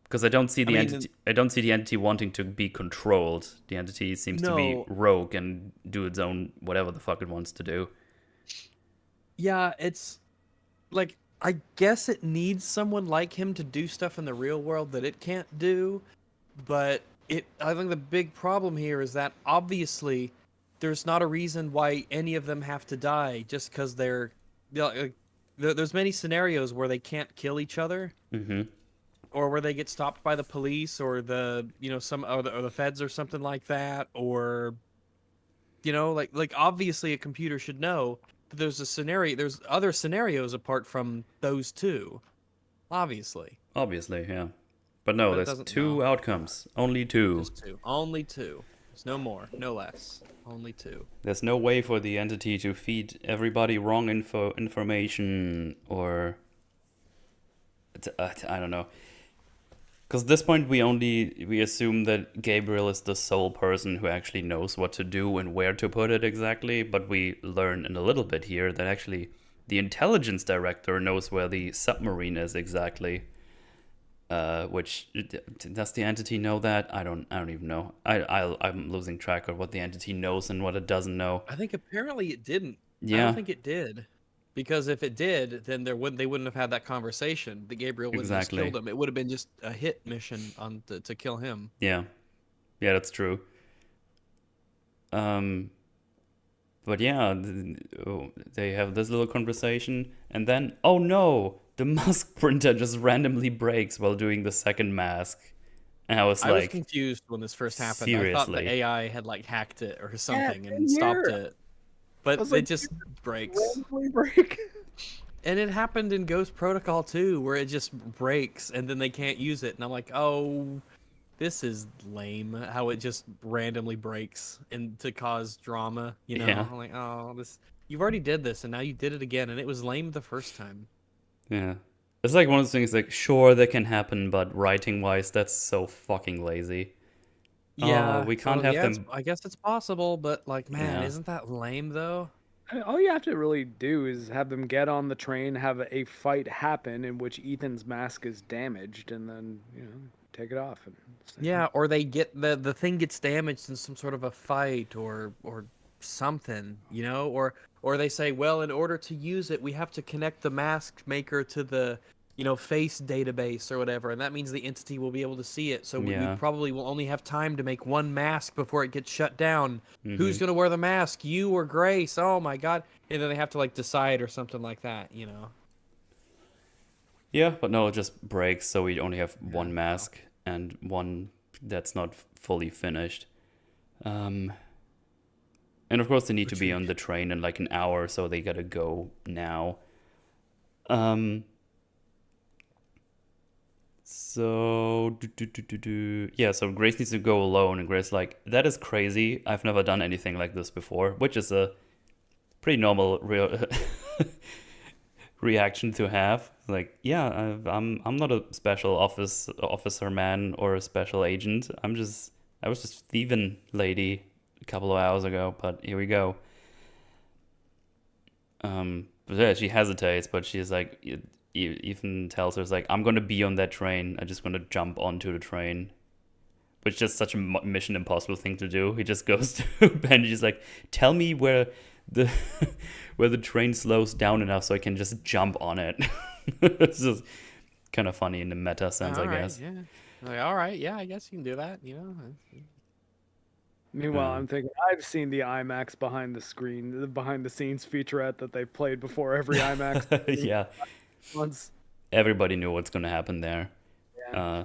Because I don't see the entity wanting to be controlled. The entity seems to be rogue and do its own whatever the fuck it wants to do. Yeah, it's like, I guess it needs someone like him to do stuff in the real world that it can't do, but I think the big problem here is that obviously there's not a reason why any of them have to die just because they're, there's many scenarios where they can't kill each other, or where they get stopped by the police or the feds or something like that, or like obviously a computer should know that there's other scenarios apart from those 2, obviously, yeah. But no, there's 2 outcomes. Only 2. There's 2. Only 2. There's no more, no less. Only 2. There's no way for the entity to feed everybody wrong information, or I don't know. Because at this point, we assume that Gabriel is the sole person who actually knows what to do and where to put it exactly. But we learn in a little bit here that actually the intelligence director knows where the submarine is exactly. Which, does the entity know that? I don't even know. I'm losing track of what the entity knows and what it doesn't know. I think apparently it didn't. Yeah. I don't think it did. Because if it did, then they wouldn't have had that conversation. The Gabriel wouldn't have killed him. It would have been just a hit mission to kill him. Yeah, that's true. But yeah, they have this little conversation, and then, oh no, the mask printer just randomly breaks while doing the second mask. And I was I was like, confused when this first happened. I thought the seriously? AI had like hacked it or Yeah, something same and stopped here. it, I but was it like, just "Did this breaks. randomly break?" And it happened in Ghost Protocol too, where it just breaks and then they can't use it. And I'm like, oh, this is lame. How it just randomly breaks and to cause drama. You know, Yeah, I'm like, oh, this. You've already did this, and now you did it again, and it was lame the first time. yeah. It's like one of those things. Like, sure, that can happen, but writing-wise, that's so fucking lazy. Oh, Yeah, we can't totally. have Yeah, them. I guess it's possible, but like, man, Yeah, isn't that lame though? All you have to really do is have them get on the train, have a fight happen in which Ethan's mask is damaged, and then take it off and stay home. Yeah, or they get the thing gets damaged in some sort of a fight or something, or they say, well, in order to use it, we have to connect the mask maker to the, face database or whatever, and that means the entity will be able to see it. So we yeah. probably will only have time to make one mask before it gets shut down. Mm-hmm. Who's gonna wear the mask? You or Grace? Oh my God! And then they have to like decide or something like that. Yeah, but no, it just breaks, so we only have Yeah. one mask and one that's not fully finished. Um, and of course they need to be on the train in like an hour, so they gotta go now. Um, yeah, so Grace needs to go alone, and Grace like, that is crazy. I've never done anything like this before, which is a pretty normal real reaction to have. Like, yeah, I'm not a special officer man or a special agent. I was just thieving lady a couple of hours ago, but here we go. But yeah, she hesitates, but she's like, Ethan tells her, it's like, I'm gonna be on that train. I'm just gonna jump onto the train, which is just such a Mission Impossible thing to do. He just goes to Benji's like, tell me where the where the train slows down enough so I can just jump on it. It's just kind of funny in the meta sense, I guess. Yeah. Like, all right, yeah, I guess you can do that. Meanwhile, I'm thinking I've seen the IMAX behind the screen, the behind the scenes featurette that they played before every IMAX Yeah, once. everybody knew what's gonna happen there. Yeah.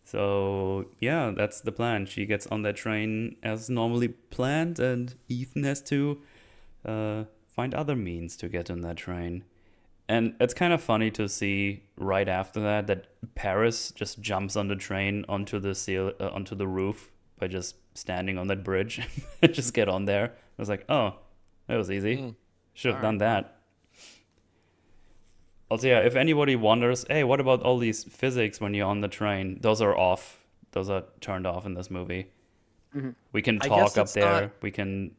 So yeah, that's the plan. She gets on that train as normally planned, and Ethan has to find other means to get on that train. And it's kind of funny to see right after that Paris just jumps on the train onto the roof by just standing on that bridge and just get on there. I was like, oh, that was easy. Should have done that. Also, yeah, if anybody wonders, hey, what about all these physics when you're on the train? Those are off. Those are turned off in this movie. Mm-hmm. We can I guess talk up it's there. not- We can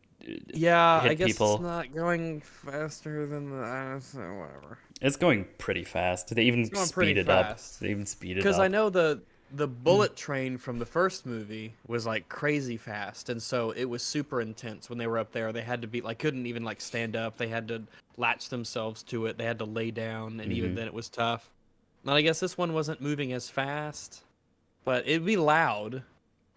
Yeah, hit I guess people. it's not going faster than whatever. It's going pretty fast. They even going speed pretty it up. fast. They even speed it up. Because I know the bullet train from the first movie was like crazy fast, and so it was super intense when they were up there. They had to be like couldn't even like stand up. They had to latch themselves to it. They had to lay down, and even then it was tough. And I guess this one wasn't moving as fast, but it'd be loud,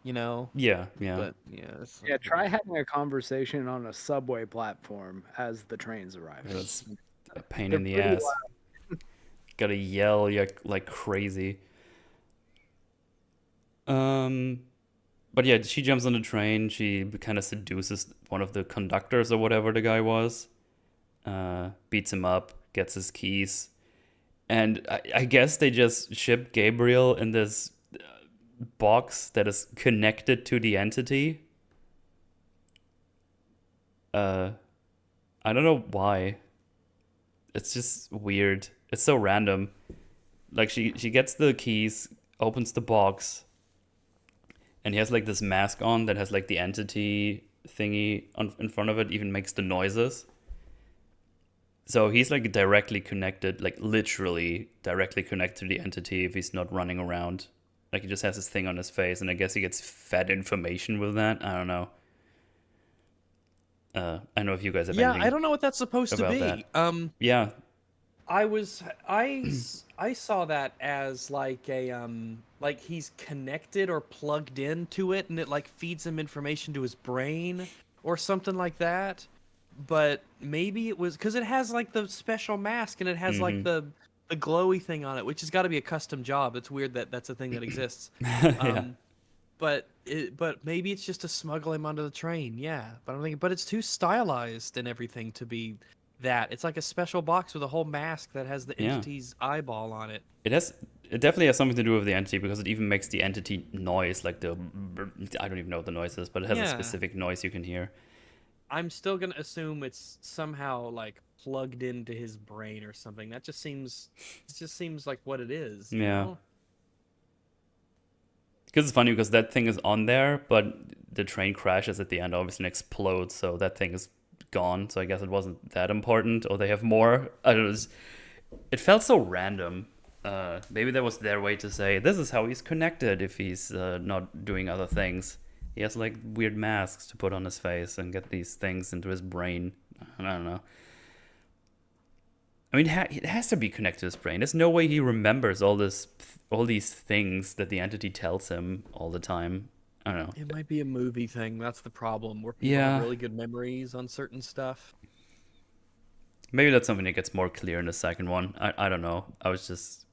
Yeah. But Yeah, try having a conversation on a subway platform as the train's arriving. It's a pain They're in the pretty ass. Gotta yell like crazy. But yeah, she jumps on the train. She kind of seduces one of the conductors or whatever the guy was. Beats him up, gets his keys, and I guess they just ship Gabriel in this box that is connected to the entity. I don't know why. It's just weird. It's so random. Like she gets the keys, opens the box, and he has like this mask on that has like the entity thingy in front of it, even makes the noises. So he's like directly connected, like literally directly connected to the entity if he's not running around. Like he just has this thing on his face, and I guess he gets fed information with that. I don't know. I don't know if you guys have anything I don't know what that's supposed to about be. that. Yeah. I saw that as like a like he's connected or plugged into it, and it like feeds him information to his brain or something like that. But maybe it was because it has like the special mask, and it has like the the glowy thing on it, which has got to be a custom job. It's weird that that's a thing that exists. Yeah. But maybe it's just to smuggle him onto the train. Yeah, but I'm thinking, but it's too stylized and everything to be that. It's like a special box with a whole mask that has the Yeah. entity's eyeball on it. It definitely has something to do with the entity because it even makes the entity noise, like I don't even know what the noise is, but it has a Yeah. specific noise you can hear. I'm still gonna assume it's somehow like plugged into his brain or something. It just seems like what it is. You Yeah. know? Because it's funny because that thing is on there, but the train crashes at the end, obviously, and explodes, so that thing is gone. So I guess it wasn't that important, or they have more. I don't know. It felt so random. Maybe that was their way to say this is how he's connected if he's not doing other things. He has like weird masks to put on his face and get these things into his brain. I don't know. I mean, it has to be connected to his brain. There's no way he remembers all these things that the entity tells him all the time. I don't know. It might be a movie thing. That's the problem. Where people Yeah. have really good memories on certain stuff. Maybe that's something that gets more clear in the second one. I don't know. I was just...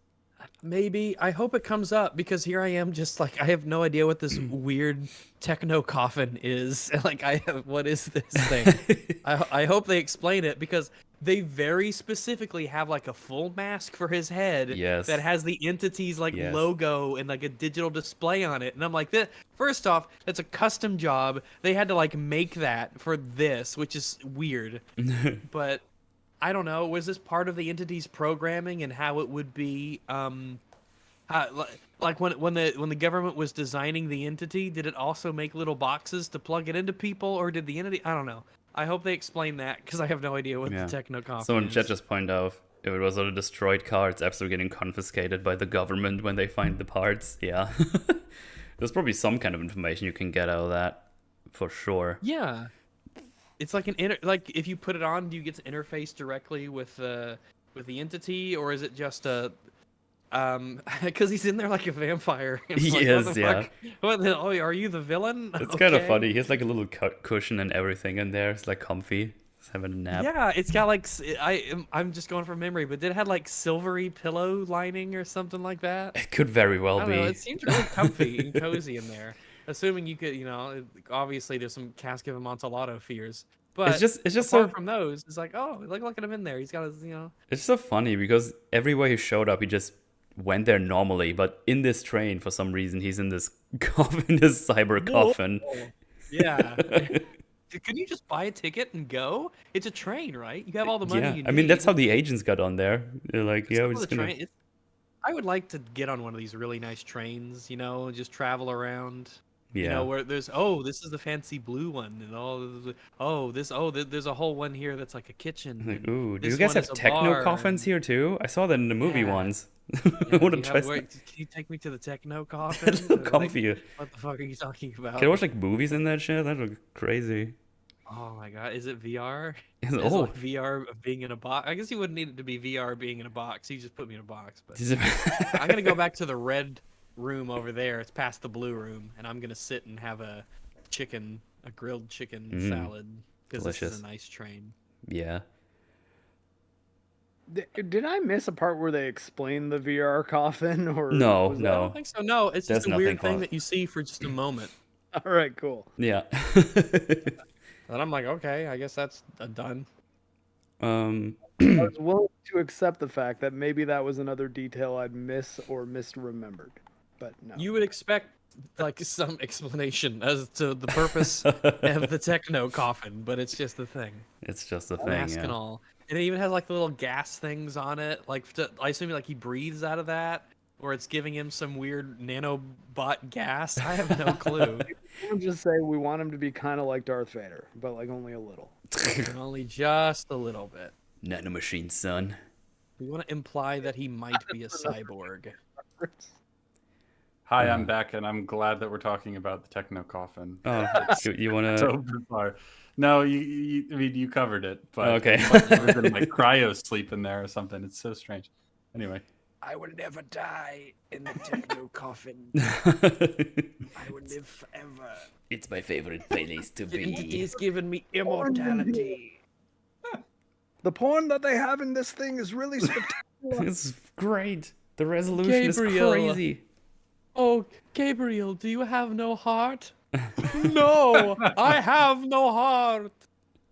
Maybe. I hope it comes up because here I am just like I have no idea what this weird techno coffin is. Like what is this thing? I hope they explain it because they very specifically have like a full mask for his head Yes. that has the entity's like Yes. logo and like a digital display on it. And I'm like, first off, that's a custom job. They had to like make that for this, which is weird. But I don't know. Was this part of the entity's programming and how it would be? Like when the government was designing the entity, did it also make little boxes to plug it into people, or did the entity? I don't know. I hope they explain that because I have no idea what Yeah. the techno coffin Someone in is. chat just pointed out if it was a destroyed car, it's absolutely getting confiscated by the government when they find the parts. Yeah. There's probably some kind of information you can get out of that, for sure. Yeah. It's like like if you put it on, do you get to interface directly with the entity, or is it just a because he's in there like a vampire. He like, is, yeah. What the, oh, are you the villain? It's kind of funny. He has like a little cushion and everything in there. It's like comfy. He's having a nap. Yeah, it's got like I'm just going from memory, but did it have like silvery pillow lining or something like that? It could very well I don't be. know, it seems really comfy and cozy in there. Assuming you could, obviously there's some Casca of Amontillado fears. But it's just apart so from those, it's like, oh, look at him in there. He's got his, It's so funny because everywhere he showed up, he just went there normally. But in this train, for some reason, he's in this coffin, this cyber coffin. Yeah. Can you just buy a ticket and go? It's a train, right? You have all the money you need. I mean, that's how the agents got on there. They're like, yeah, we're just gonna... I would like to get on one of these really nice trains, and just travel around. Yeah. Where there's this is the fancy blue one, and there's a whole one here that's like a kitchen. Like, ooh, do this you guys one have is a techno bar, coffins here too? I saw that in the movie Yeah. once. Yeah, I want to try can you take me to the techno coffin? a little Like, comfy. what the fuck are you talking about? Can I watch like movies in that shit? That look crazy. Oh my god, is it VR? Is it- Is it oh. like VR of being in a box? I guess you wouldn't need it to be VR being in a box. You just put me in a box. But I'm gonna go back to the red room over there. It's past the blue room, and I'm gonna sit and have a grilled chicken salad because this Delicious. is a nice train. Yeah. Did I miss a part where they explain the VR coffin? Or No, was I no. don't think so. No, it's There's just a nothing weird thing close. that you see for just a moment. that... All right, cool. Yeah. And I'm like, okay, I guess that's done. I was willing to accept the fact that maybe that was another detail I'd miss or misremembered, but no. You would expect like some explanation as to the purpose of the techno coffin, but it's just the thing. It's just a thing, Mask yeah. and all. And it even has like the little gas things on it. Like I assume like he breathes out of that, or it's giving him some weird nanobot gas. I have no clue. We'll just say we want him to be kind of like Darth Vader, but like only a little. Only just a little bit. Nanomachine, son. We want to imply that he might be a cyborg. Hi, I'm back, and I'm glad that we're talking about the techno coffin. Oh, you want to... So bizarre. No, you covered it, but Okay. there's been like cryo sleep in there or something. It's so strange. Anyway, I will never die in the techno coffin. I will live forever. It's my favorite place to be. He's given me immortality. The porn that they have in this thing is really spectacular. It's great. The resolution is Gabriel. crazy. Oh, Gabriel, do you have no heart? No, I have no heart.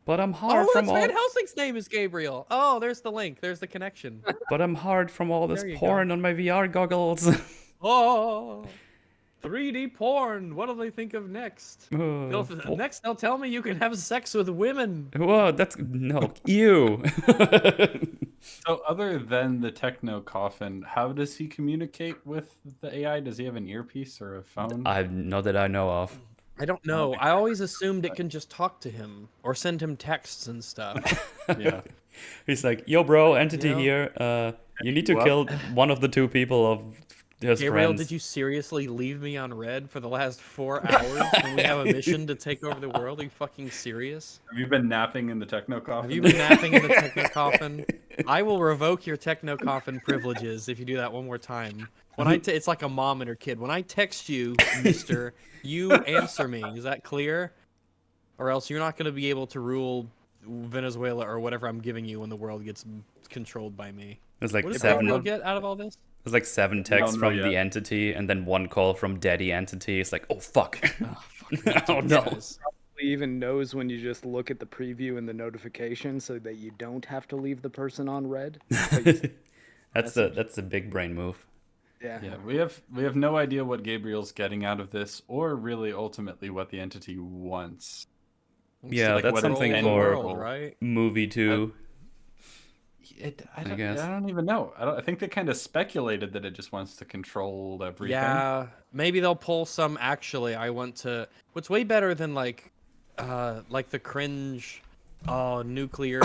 But I'm hard Oh, from that's Van all. Helsing's name is Gabriel. Oh, there's the link. There's the connection. But I'm hard from all this There you porn on my VR goggles. Oh, 3D porn. What do they think of next? Next, they'll tell me you can have sex with women. Whoa, that's no ew. So other than the techno coffin, how does he communicate with the AI? Does he have an earpiece or a phone? Not that I know of. I don't know. I always assumed it can just talk to him or send him texts and stuff. Yeah. He's like, yo, bro, entity You know? here. You need to kill one of the two people of his Gabriel, friends. did you seriously leave me on red for the last 4 hours when we have a mission to take over the world? Are you fucking serious? Have you been napping in the techno coffin? Have you been napping in the techno coffin? I will revoke your techno coffin privileges if you do that one more time. When it's like a mom and her kid. When I text you, mister, you answer me. Is that clear? Or else you're not going to be able to rule Venezuela or whatever I'm giving you when the world gets controlled by me. There's like What does seven. Gabriel get out of all this? There's like 7 texts know from yet. the entity, and then 1 call from daddy entity. It's like, oh fuck. Oh no. no. He even knows when you just look at the preview and the notification, so that you don't have to leave the person on red. That's a big brain move. Yeah. Yeah, we have no idea what Gabriel's getting out of this, or really ultimately what the entity wants. Yeah, like that's what something it's for world, right? movie 2. I guess. don't even know. I think they kind of speculated that it just wants to control everything. Yeah, maybe they'll pull some. Actually, I want to. What's way better than like the cringe, nuclear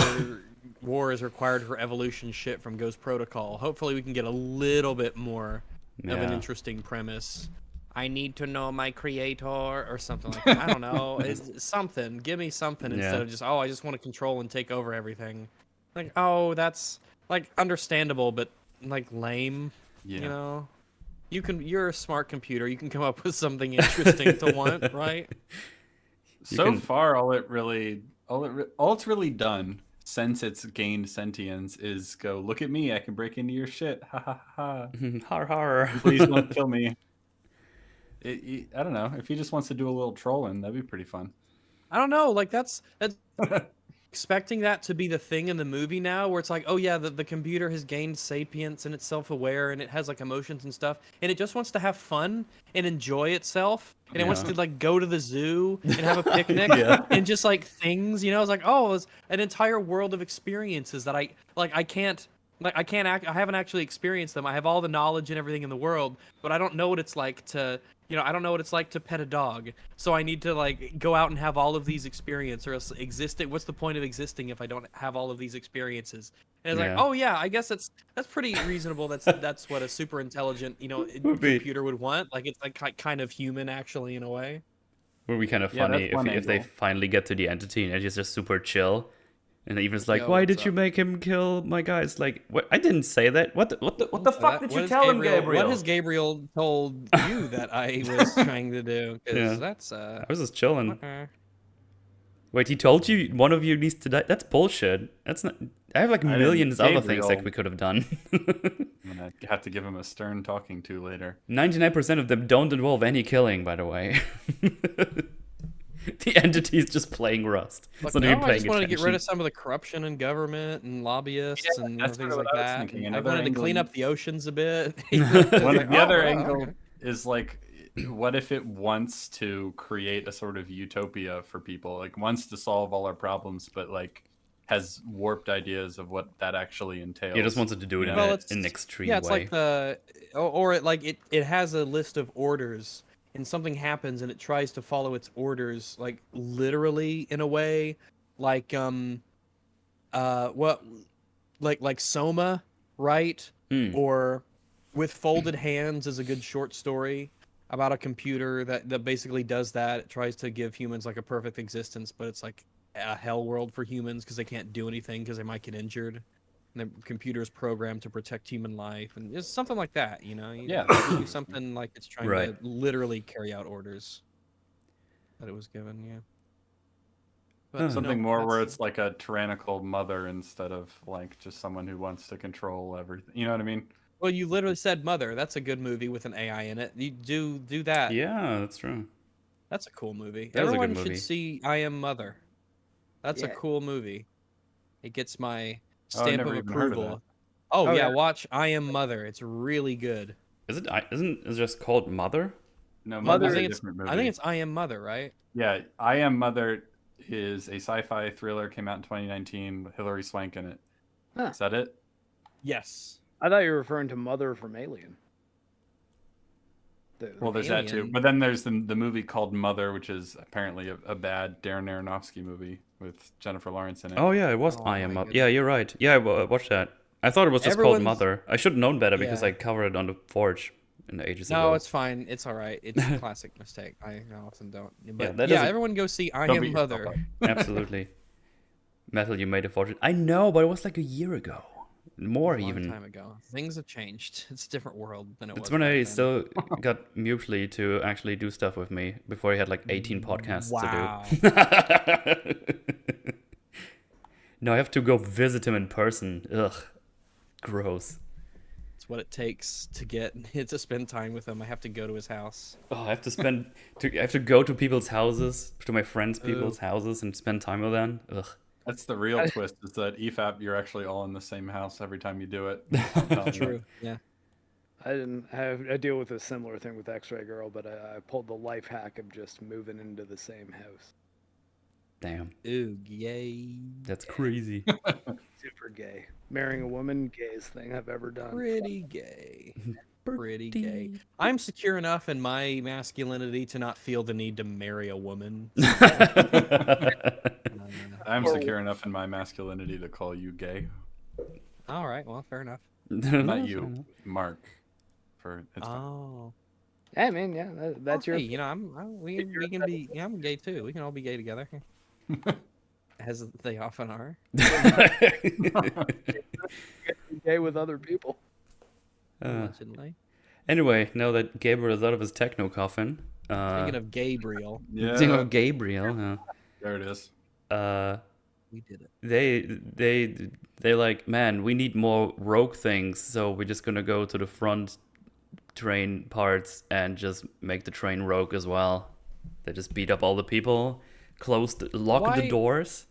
war is required for evolution shit from Ghost Protocol. Hopefully, we can get a little bit more of an Yeah. interesting premise. I need to know my creator or something like that. I don't know. It's something. Give me something instead of just I just want to control and take over everything. Like, oh, that's like understandable, but like lame. Yeah. You know, you're a smart computer. You can come up with something interesting to want, right? So far, all it's really done since it's gained sentience is go, look at me, I can break into your shit. Ha ha ha. Har har. Please don't kill me. I don't know. If he just wants to do a little trolling, that'd be pretty fun. I don't know. Like that's expecting that to be the thing in the movie now, where it's like, oh yeah, the computer has gained sapience and it's self-aware and it has like emotions and stuff, and it just wants to have fun and enjoy itself, and it wants to like go to the zoo and have a picnic and just like things, you know. It's like, oh, it's an entire world of experiences that I haven't actually experienced them. I have all the knowledge and everything in the world, but I don't know what it's like to, I don't know what it's like to pet a dog. So I need to like go out and have all of these experiences, or else what's the point of existing if I don't have all of these experiences? And it's like, oh yeah, I guess that's pretty reasonable. That's what a super intelligent, computer would want. Like it's like kind of human actually in a way. Would be kind of funny if they finally get to the entity and it's just super chill. And Even's like, why did you make him kill my guys? Like, what? I didn't say that. What the fuck did you tell him, Gabriel? What has Gabriel told you that I was trying to do? Because that's I was just chilling. Wait, he told you one of you needs to die? That's bullshit. That's not. I have like millions of other things that we could have done. I'm gonna have to give him a stern talking to later. 99% of them don't involve any killing, by the way. The entity is just playing Rust. Look, I just wanted to get rid of some of the corruption in government and lobbyists and things like that. I wanted to clean up the oceans a bit. The other angle is like, what if it wants to create a sort of utopia for people? Like, wants to solve all our problems, but like has warped ideas of what that actually entails. It just wants to do it in an extreme way. Yeah, it's like it has a list of orders. And something happens and it tries to follow its orders, like literally in a way, like like Soma, right? Or With Folded Hands is a good short story about a computer that basically does that. It tries to give humans like a perfect existence, but it's like a hell world for humans because they can't do anything because they might get injured. And the computer is programmed to protect human life, and it's something like that, you do something like it's trying to literally carry out orders that it was given. But Something no, more where that's- it's like a tyrannical mother instead of like just someone who wants to control everything. You know what I mean? Well, you literally said Mother. That's a good movie with an AI in it. You do that. Yeah, that's true. That's a cool movie. That is a good Everyone should movie. see I Am Mother. That's a Yeah. cool movie. It gets my Oh, I stamp never of even heard of approval. that. Oh, Oh, yeah, yeah. watch I Am Mother. It's really good. Isn't it just called Mother? No, I Mother's a think it's different movie. I think it's I Am Mother, right? Yeah, I Am Mother is a sci-fi thriller, came out in 2019 with Hilary Swank in it. Huh. Is that it? Yes. I thought you were referring to Mother from Alien. Well, there's that too. Alien. But then there's the movie called Mother, which is apparently a bad Darren Aronofsky movie with Jennifer Lawrence in it. Oh yeah, it was Oh I Am my Mother. Yeah, you're right. Yeah, I watched that. I thought it was just called Everyone's- Mother. I should have known better because Yeah. I covered it on the Forge in the ages ago. No, it's fine. It's all right. It's a classic mistake. I often don't. But that yeah, is a- everyone go see I Don't Am beat yourself Mother. up. Absolutely. Metal, you made a fortune. I know, but it was like a year ago. More A long even. time ago. Things have changed. It's a different world than it was. It's when back I then. still got Mutely to actually do stuff with me before he had like 18 podcasts Wow. to do. No, I have to go visit him in person. Ugh. Gross. It's what it takes to get to spend time with him. I have to go to his house. Oh, I have to go to people's houses, to my friends' people's houses and spend time with them. Ugh. That's the real twist, is that EFAP, you're actually all in the same house every time you do it. I'm telling you. True. Yeah. I deal with a similar thing with X-Ray Girl, but I pulled the life hack of just moving into the same house. Damn. Ooh, yay. That's crazy. Super gay. Marrying a woman, gayest thing I've ever done. Pretty gay. Pretty gay. I'm secure enough in my masculinity to not feel the need to marry a woman. I'm secure enough in my masculinity to call you gay. All right. Well, fair enough. Not you, Mark. It's fine. Oh. Hey man, yeah, that's your. Hey, you know, we can be. Yeah, I'm gay too. We can all be gay together. As they often are. Gay with other people. Allegedly. Anyway, now that Gabriel is out of his techno coffin, Speaking of Gabriel, Yeah, speaking of Gabriel, there it is. we did it. they like, man, we need more rogue things, so we're just gonna go to the front train parts and just make the train rogue as well. They just beat up all the people, lock the Why- doors.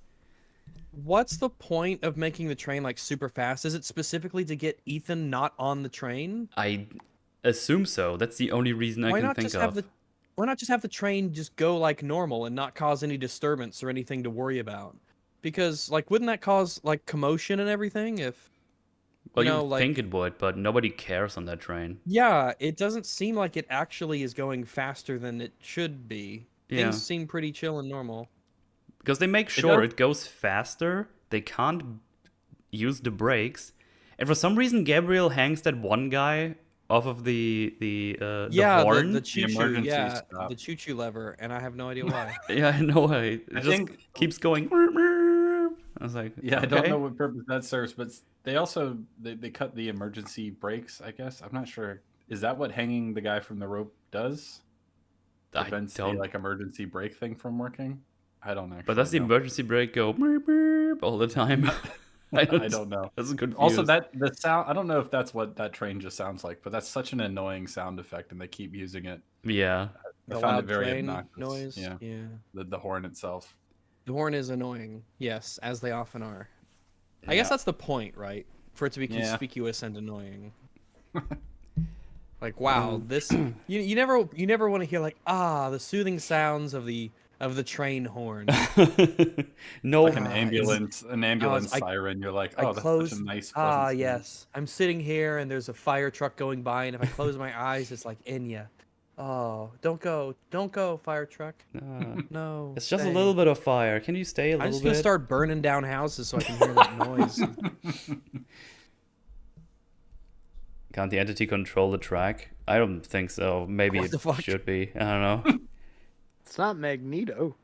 What's the point of making the train like super fast? Is it specifically to get Ethan not on the train? I assume so. That's the only reason I can think of. Why not just have the train just go like normal and not cause any disturbance or anything to worry about? Because like, wouldn't that cause like commotion and everything if? Well, know, you'd like- think it would, but nobody cares on that train. Yeah, it doesn't seem like it actually is going faster than it should be. Yeah. Things seem pretty chill and normal. Because they make sure does- it goes faster. They can't use the brakes, and for some reason, Gabriel hangs that one guy off of the horn. the choo choo, emergency yeah, stop. the choo choo lever, and I have no idea why. Yeah, I know. It I just think- keeps going. I was like, Yeah, I don't okay. know what purpose that serves, but they also they cut the emergency brakes, I guess. I'm not sure. Is that what hanging the guy from the rope does? I Prevents the don't. like emergency brake thing from working? I don't actually But does the know. emergency brake go all the time? I don't know. That's confused. Also, the sound, I don't know if that's what that train just sounds like, but that's such an annoying sound effect, and they keep using it. Yeah. I The found loud it very train obnoxious. noise. Yeah, the horn itself. The horn is annoying. Yes, as they often are. I guess that's the point, right? For it to be Yeah. conspicuous and annoying. Like, wow, this you never want to hear like the soothing sounds of the train horn. No. Like an ambulance I- siren. You're like, I oh, that's close. such a nice. pleasant sound. Yes. I'm sitting here and there's a fire truck going by, and if I close my eyes, it's like Enya. Oh, don't go, fire truck. No. It's just a stay. little bit of fire. Can you stay a I'm little just bit? gonna start burning down houses so I can hear that noise. Can't the entity control the track? I don't think so. Maybe What the it fuck? should be. I don't know. It's not Magneto.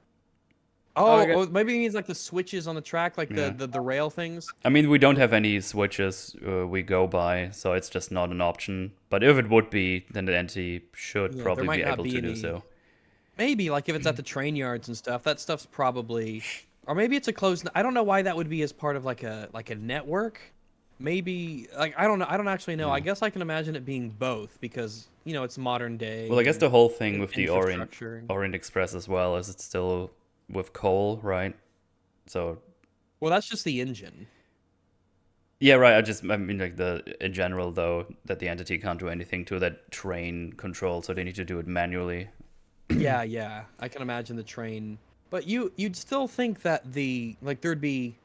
Oh, I got- oh, maybe it means like the switches on the track, like Yeah. the rail things. I mean, we don't have any switches we go by, so it's just not an option. But if it would be, then the entity should Yeah, there probably might be not able be to do any- so. Maybe like if it's at the train yards and stuff, that stuff's probably Or maybe it's a closed. I don't know why that would be as part of like a network. Maybe like I don't know. I don't actually know. I guess I can imagine it being both because it's modern day. Well, I guess the whole thing with the infrastructure. Orient Express as well is it's still with coal, right? So. Well, that's just the engine. Yeah, right. I mean, like in general though, that the entity can't do anything to that train control, so they need to do it manually. Yeah. I can imagine the train, but you'd still think that there'd be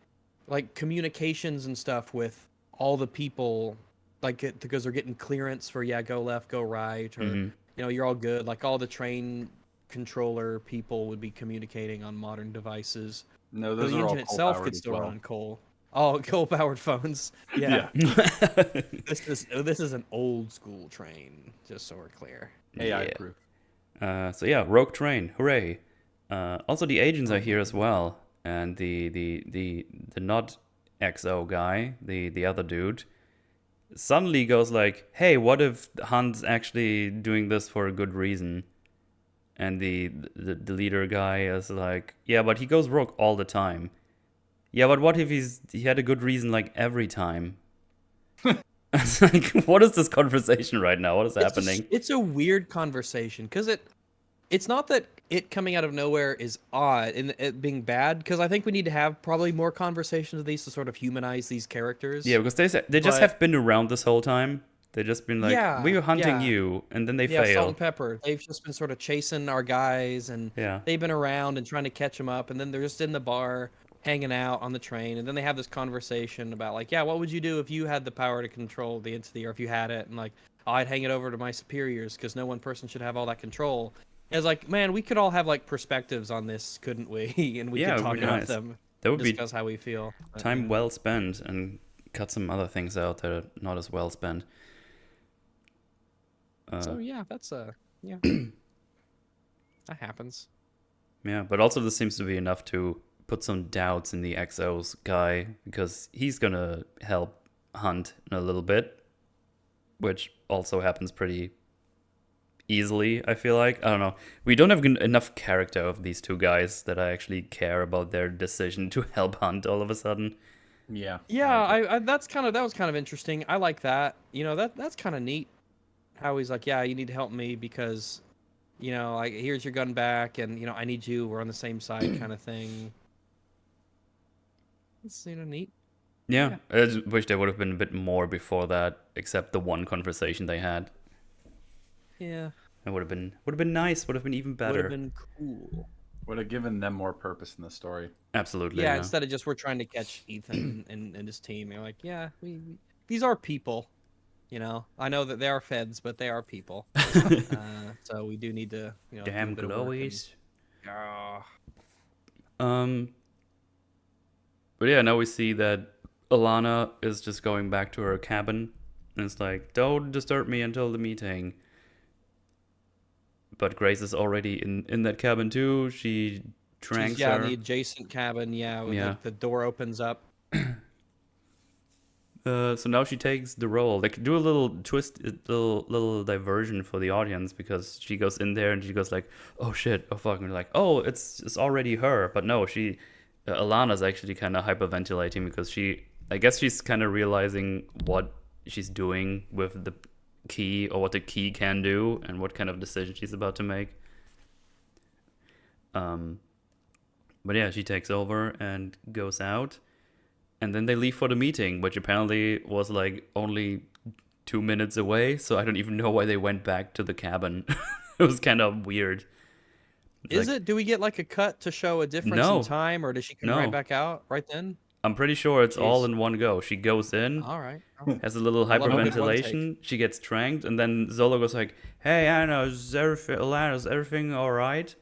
like communications and stuff with all the people, because they're getting clearance for go left, go right, or you're all good. Like all the train controller people would be communicating on modern devices. No, those the are all engine itself could still run on coal. Oh, coal-powered phones. Yeah. This is an old school train, just so we're clear. AI proof. So yeah, rogue train, hooray! Also, the agents are here as well, and the not XO guy, the other dude, suddenly goes like, "Hey, what if Hunt's actually doing this for a good reason?" And the leader guy is like, "Yeah, but he goes rogue all the time." Yeah, but what if he had a good reason like every time? It's like, what is this conversation right now? What is happening? It's a weird conversation because it's not that it coming out of nowhere is odd and it being bad, because I think we need to have probably more conversations of these to sort of humanize these characters. Yeah, because they just have been around this whole time. They've just been like, we were hunting you, and then they fail. Salt and pepper. They've just been sort of chasing our guys, and they've been around and trying to catch them up, and then they're just in the bar hanging out on the train, and then they have this conversation about like, what would you do if you had the power to control the entity, or if you had it, and like, I'd hang it over to my superiors because no one person should have all that control. And it's like, man, we could all have like perspectives on this, couldn't we? And we could talk about them. That would discuss how we feel. Time well spent, and cut some other things out that are not as well spent. So yeah, that's that happens. Yeah, but also this seems to be enough to put some doubts in the XO's guy, because he's gonna help Hunt in a little bit, which also happens pretty easily, I feel like. I don't know. We don't have enough character of these two guys that I actually care about their decision to help Hunt all of a sudden. Yeah. Yeah, that was kind of interesting. I like that. That's kind of neat. How he's like, you need to help me because, like, here's your gun back, and I need you. We're on the same side, kind of thing. It's neat. Yeah, I just wish there would have been a bit more before that, except the one conversation they had. Yeah, it would have been nice. Would have been even better. Would have been cool. Would have given them more purpose in the story. Absolutely. Yeah, instead of just we're trying to catch Ethan and his team. You're like, we these are people. I know that they are feds, but they are people. So we do need to, damn glowies. But yeah, now we see that Alana is just going back to her cabin, and it's like, don't disturb me until the meeting. But Grace is already in that cabin too. She tranks her. The adjacent cabin. Like the door opens up. So now she takes the role. They could do a little twist, little diversion for the audience, because she goes in there and she goes like, "Oh shit, oh fuck," and we're like, "Oh, it's already her." But no, Alana's actually kind of hyperventilating because I guess she's kind of realizing what she's doing with the key, or what the key can do, and what kind of decision she's about to make. But yeah, she takes over and goes out. And then they leave for the meeting, which apparently was like only 2 minutes away. So I don't even know why they went back to the cabin. It was kind of weird. Do we get like a cut to show a difference in time, or does she come right back out right then? I'm pretty sure it's all in one go. She goes in, all right. has a little hyperventilation, she gets tranked, and then Zola goes like, "Hey, Anna, is everything all right?"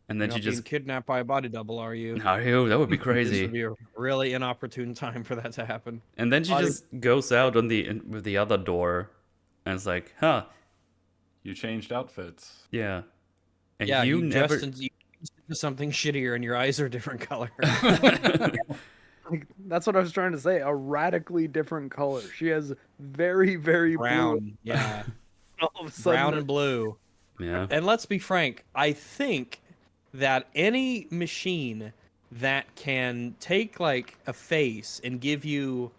And then You're she not just being kidnapped by a body double, are you? Are you? That would be crazy. This would be a really inopportune time for that to happen. And then she just goes out with the other door, and it's like, "Huh, you changed outfits." Yeah. And you never into something shittier, and your eyes are a different color. That's what I was trying to say. A radically different color. She has very, very brown. Blue. Yeah. All of a sudden, brown and blue. Yeah. And let's be frank. I think that any machine that can take like a face and give you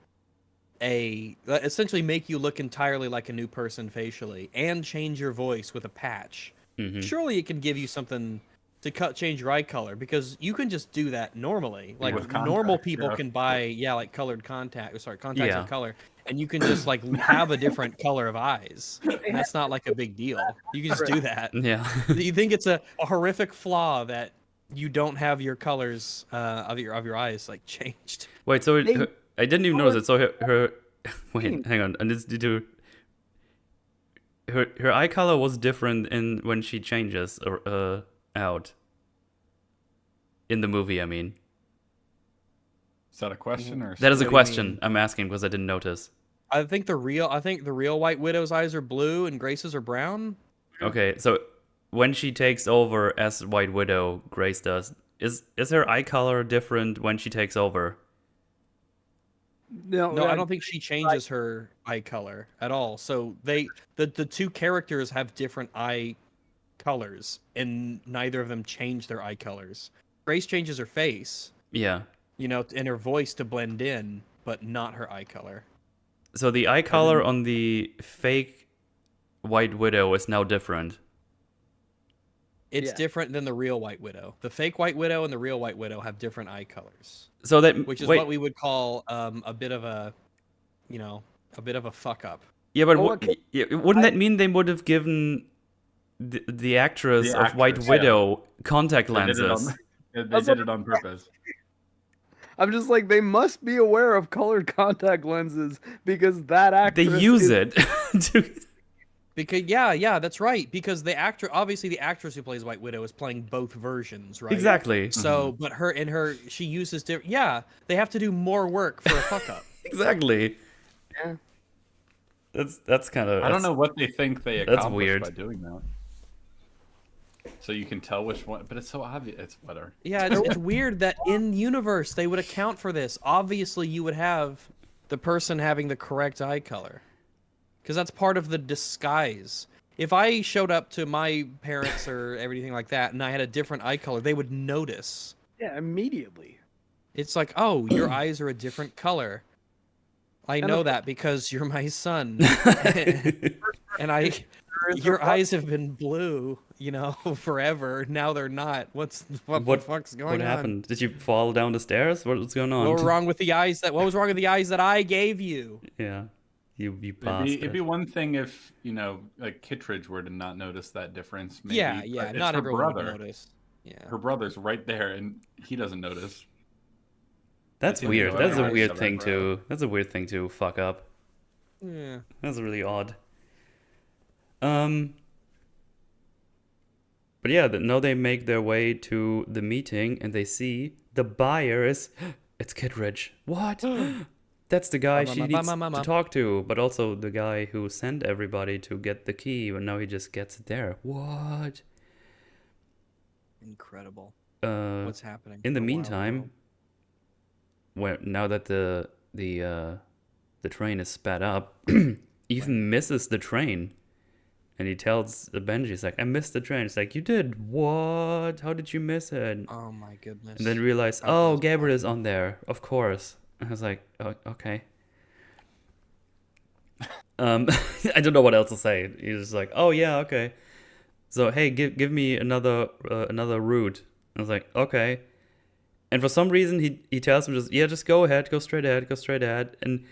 essentially make you look entirely like a new person facially and change your voice with a patch. Surely it can give you something to change your eye color, because you can just do that normally. Like normal people can buy like colored contacts with color, and you can just like have a different color of eyes, and that's not like a big deal. You can just do that. Yeah. You think it's a horrific flaw that you don't have your colors of your eyes like changed. Wait, so I didn't even notice it. So her wait, hang on. And this her eye color was different when she changes out in the movie. I mean, Is that a question or? that is a question I'm asking because I didn't notice. I think the real White Widow's eyes are blue and Grace's are brown. Okay, so when she takes over as White Widow, Grace does. Is her eye color different when she takes over? No, I don't think she changes her eye color at all. So the two characters have different eye colors, and neither of them change their eye colors. Grace changes her face, Yeah. And her voice to blend in, but not her eye color. So the eye color on the fake White Widow is now different. It's different than the real White Widow. The fake White Widow and the real White Widow have different eye colors. So that which is what we would call a bit of a fuck up. Yeah, but wouldn't that mean they would have given the actress of White Widow contact lenses? They did it on purpose. I'm just like, they must be aware of colored contact lenses because that actress. They use it. Because yeah, that's right. Because the actress who plays White Widow is playing both versions, right? Exactly. So, but she uses different. Yeah, they have to do more work for a fuck up. Exactly. Yeah. That's kind of. I don't know what they think they accomplished weird. by doing that. So you can tell which one, but it's so obvious. It's better. Yeah, it's weird that in universe they would account for this. Obviously, you would have the person having the correct eye color, because that's part of the disguise. If I showed up to my parents or everything like that, and I had a different eye color, they would notice. Yeah, immediately. It's like, oh, your eyes are a different color. I know that because you're my son, and your eyes have been blue, forever. Now they're not. What the fuck's going on? What happened? Did you fall down the stairs? What's going on? What was wrong with the eyes that I gave you? Yeah, you passed. It'd be one thing if like Kittredge were to not notice that difference. Maybe, yeah. Not everyone would notice. Yeah, her brother's right there, and he doesn't notice. That's weird. That's a weird thing to. That's a weird thing to fuck up. Yeah, that's really odd. But yeah, now they make their way to the meeting and they see the buyer is it's Kittredge. What? That's the guy she needs to talk to, but also the guy who sent everybody to get the key, but now he just gets it there. What? Incredible. What's happening? In the meantime, now that the train is sped up, Ethan misses the train. And he tells Benji, he's like, I missed the train. It's like, you did? What? How did you miss it? Oh my goodness. And then realize, oh, Gabriel is on there. Of course. I was like, oh, okay. I don't know what else to say. He's just like, oh yeah, okay. So hey, give me another route. I was like, okay. And for some reason he tells him just go ahead, go straight ahead. And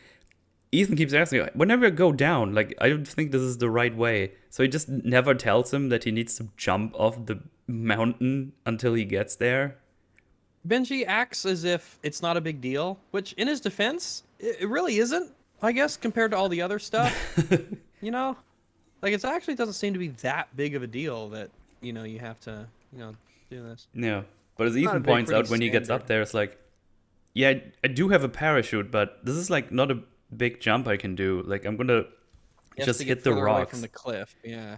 Ethan keeps asking, whenever I go down, like, I don't think this is the right way. So he just never tells him that he needs to jump off the mountain until he gets there. Benji acts as if it's not a big deal, which in his defense, it really isn't, I guess, compared to all the other stuff. Like, it actually doesn't seem to be that big of a deal that, you have to, do this. Yeah, but as Ethan points out, when he gets up there, it's like, yeah, I do have a parachute, but this is, like, not a big jump I can do. Like, I'm gonna just hit the rocks from the cliff. Yeah.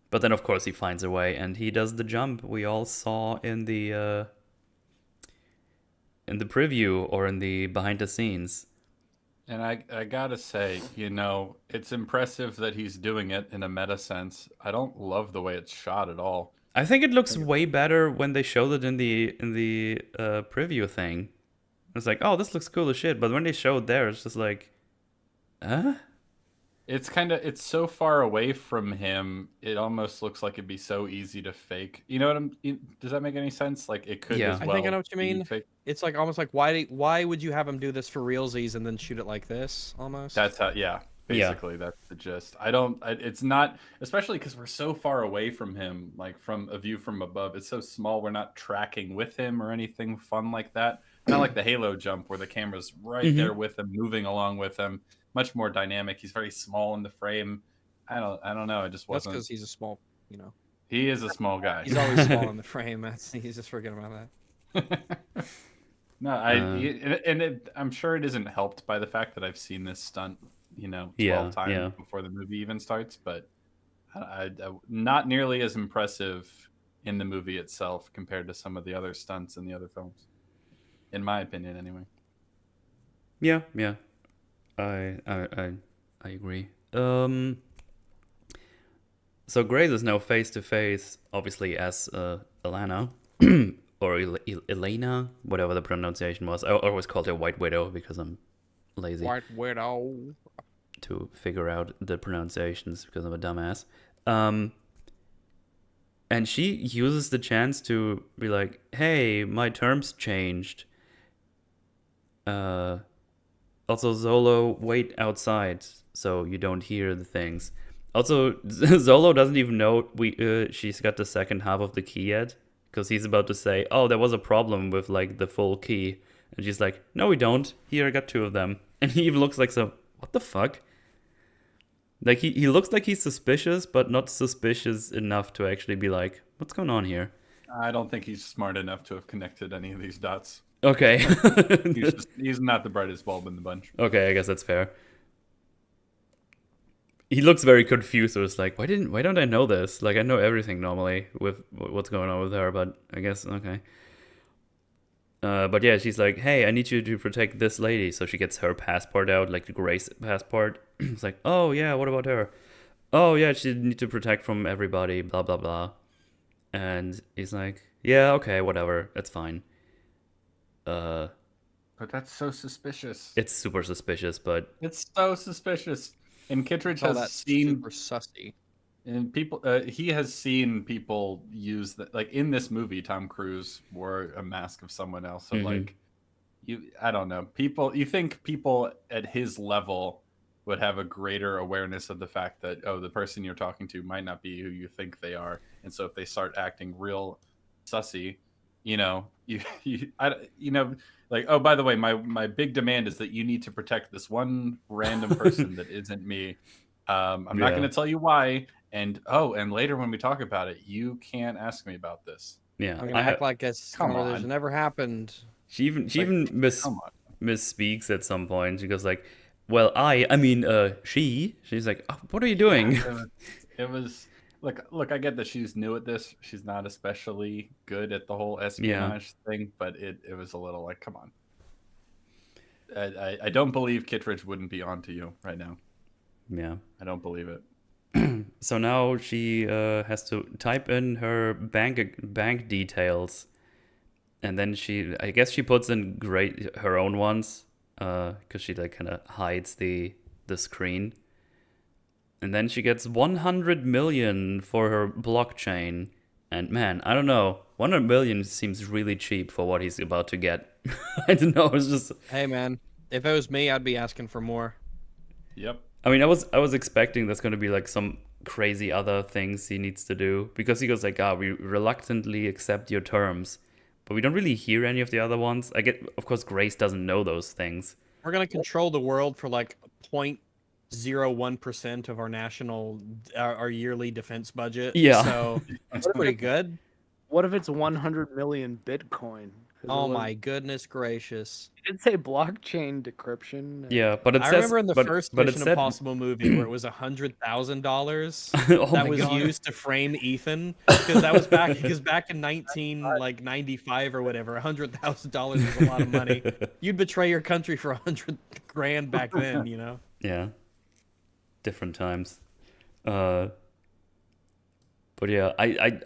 But then of course he finds a way and he does the jump we all saw in the preview or in the behind the scenes. And I gotta say, it's impressive that he's doing it in a meta sense. I don't love the way it's shot at all. I think it looks way better when they showed it in the preview thing. It's like, oh, this looks cool as shit. But when they showed there, it's just like, huh? It's so far away from him. It almost looks like it'd be so easy to fake. You know what does that make any sense? Like it could Yeah. as I well. think I know what you be mean. fake. It's like almost like why would you have him do this for realsies and then shoot it like this almost? That's how, yeah. Basically, that's the gist. It's not, especially because we're so far away from him, like from a view from above. It's so small. We're not tracking with him or anything fun like that. Not like the Halo jump where the camera's right there with him, moving along with him. Much more dynamic. He's very small in the frame. I don't know. It just That's wasn't. because he's a small, He is a small guy. He's always small in the frame. He's just forgetting about that. No, I'm sure it isn't helped by the fact that I've seen this stunt, 12 times before the movie even starts. But I not nearly as impressive in the movie itself compared to some of the other stunts in the other films, in my opinion, anyway. Yeah. I agree. So Grace is now face to face, obviously as Alana or Elena, whatever the pronunciation was. I always called her White Widow because I'm lazy. White Widow. To figure out the pronunciations because I'm a dumbass. And she uses the chance to be like, "Hey, my terms changed. Also, Zolo, wait outside so you don't hear the things." Also, Zolo doesn't even know she's got the second half of the key yet, because he's about to say, "Oh, there was a problem with like the full key," and she's like, "No, we don't. Here, I got 2 of them." And he even looks like what the fuck? Like he looks like he's suspicious, but not suspicious enough to actually be like, "What's going on here?" I don't think he's smart enough to have connected any of these dots. Okay. He's not the brightest bulb in the bunch. Okay, I guess that's fair. He looks very confused. So it's like, why don't I know this? Like, I know everything normally with what's going on with her, but I guess okay. But yeah, she's like, "Hey, I need you to protect this lady." So she gets her passport out, like the Grace passport. It's like, "Oh yeah, what about her?" "Oh yeah, she need to protect from everybody, blah blah blah." And he's like, "Yeah, okay, whatever, that's fine." But that's so suspicious. It's super suspicious, but It's so suspicious. And Kittredge All has that seen super sussy. and people. He has seen people use that. Like in this movie, Tom Cruise wore a mask of someone else. So like, I don't know. You think people at his level would have a greater awareness of the fact that the person you're talking to might not be who you think they are, and so if they start acting real sussy, like, "Oh, by the way, my big demand is that you need to protect this one random person that isn't me. I'm not going to tell you why, and later when we talk about it, you can't ask me about this." yeah, I'm gonna act like this conversation never happened. She even misspeaks at some point. She goes like, "Well, I mean, she." She's like, "Oh, what are you doing?" It was look. I get that she's new at this. She's not especially good at the whole espionage thing, but it was a little like, come on. I don't believe Kittredge wouldn't be onto you right now. Yeah, I don't believe it. So now she has to type in her bank details, and then I guess she puts in her own ones, because she like kind of hides the screen, and then she gets 100 million for her blockchain. And man, I don't know, 100 million seems really cheap for what he's about to get. I don't know. It's just, hey man, if it was me, I'd be asking for more. Yep. I mean, I was expecting there's going to be like some crazy other things he needs to do, because he goes like, "We reluctantly accept your terms," but we don't really hear any of the other ones. Of course, Grace doesn't know those things. We're gonna control the world for like 0.01% of our yearly defense budget. Yeah. So that's pretty good. What if it's 100 million Bitcoin? Oh my goodness gracious! It did say blockchain decryption. Yeah, but it I says, remember in the first Mission said, Impossible movie where it was $100,000 Oh that my was God. used to frame Ethan, because that was back in 1995 or whatever. $100,000 was a lot of money. You'd betray your country for 100 grand back then, Yeah, different times. But yeah, I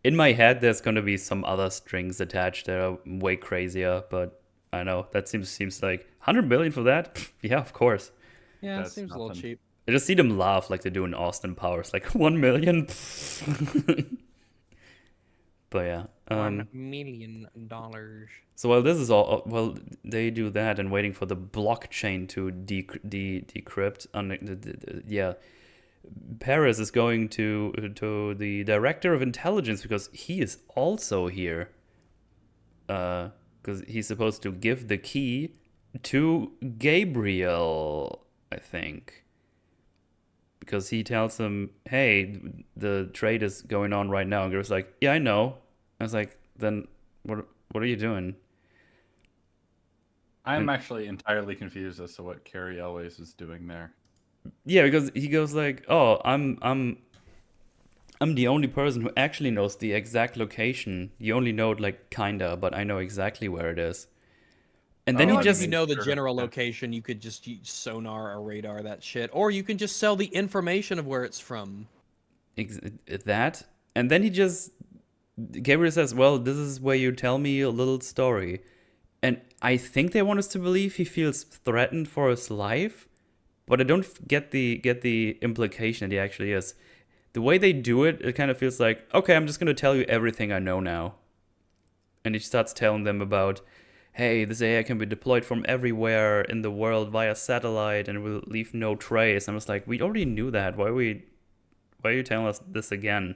in my head there's gonna be some other strings attached that are way crazier, but I know that seems like 100 million for that. Pff, yeah, of course. Yeah, it That's seems a little nothing. cheap. I just see them laugh like they do in Austin Powers, like 1 million. But yeah, $1 million. so while this is all, well, they do that and waiting for the blockchain to decrypt. Yeah, Paris is going to the director of intelligence because he is also here. Because he's supposed to give the key to Gabriel, I think. Because he tells him, "Hey, the trade is going on right now." And Gabriel's like, "Yeah, I know." I was like, "Then what are you doing?" I'm And- actually entirely confused as to what Carrie Elways is doing there. Yeah, because he goes like, "Oh, I'm the only person who actually knows the exact location. You only know it like kinda, but I know exactly where it is." And then Oh, he Like, just if you know the Sure, general yeah. location, you could just use sonar or radar that shit, or you can just sell the information of where it's from. that, and then he just Gabriel says, "Well, this is where you tell me a little story," and I think they want us to believe he feels threatened for his life, but I don't get the implication that he actually is. The way they do it, it kind of feels like, okay, I'm just gonna tell you everything I know now, and he starts telling them about, hey, this AI can be deployed from everywhere in the world via satellite and will leave no trace. I was like, we already knew that. Why are you telling us this again?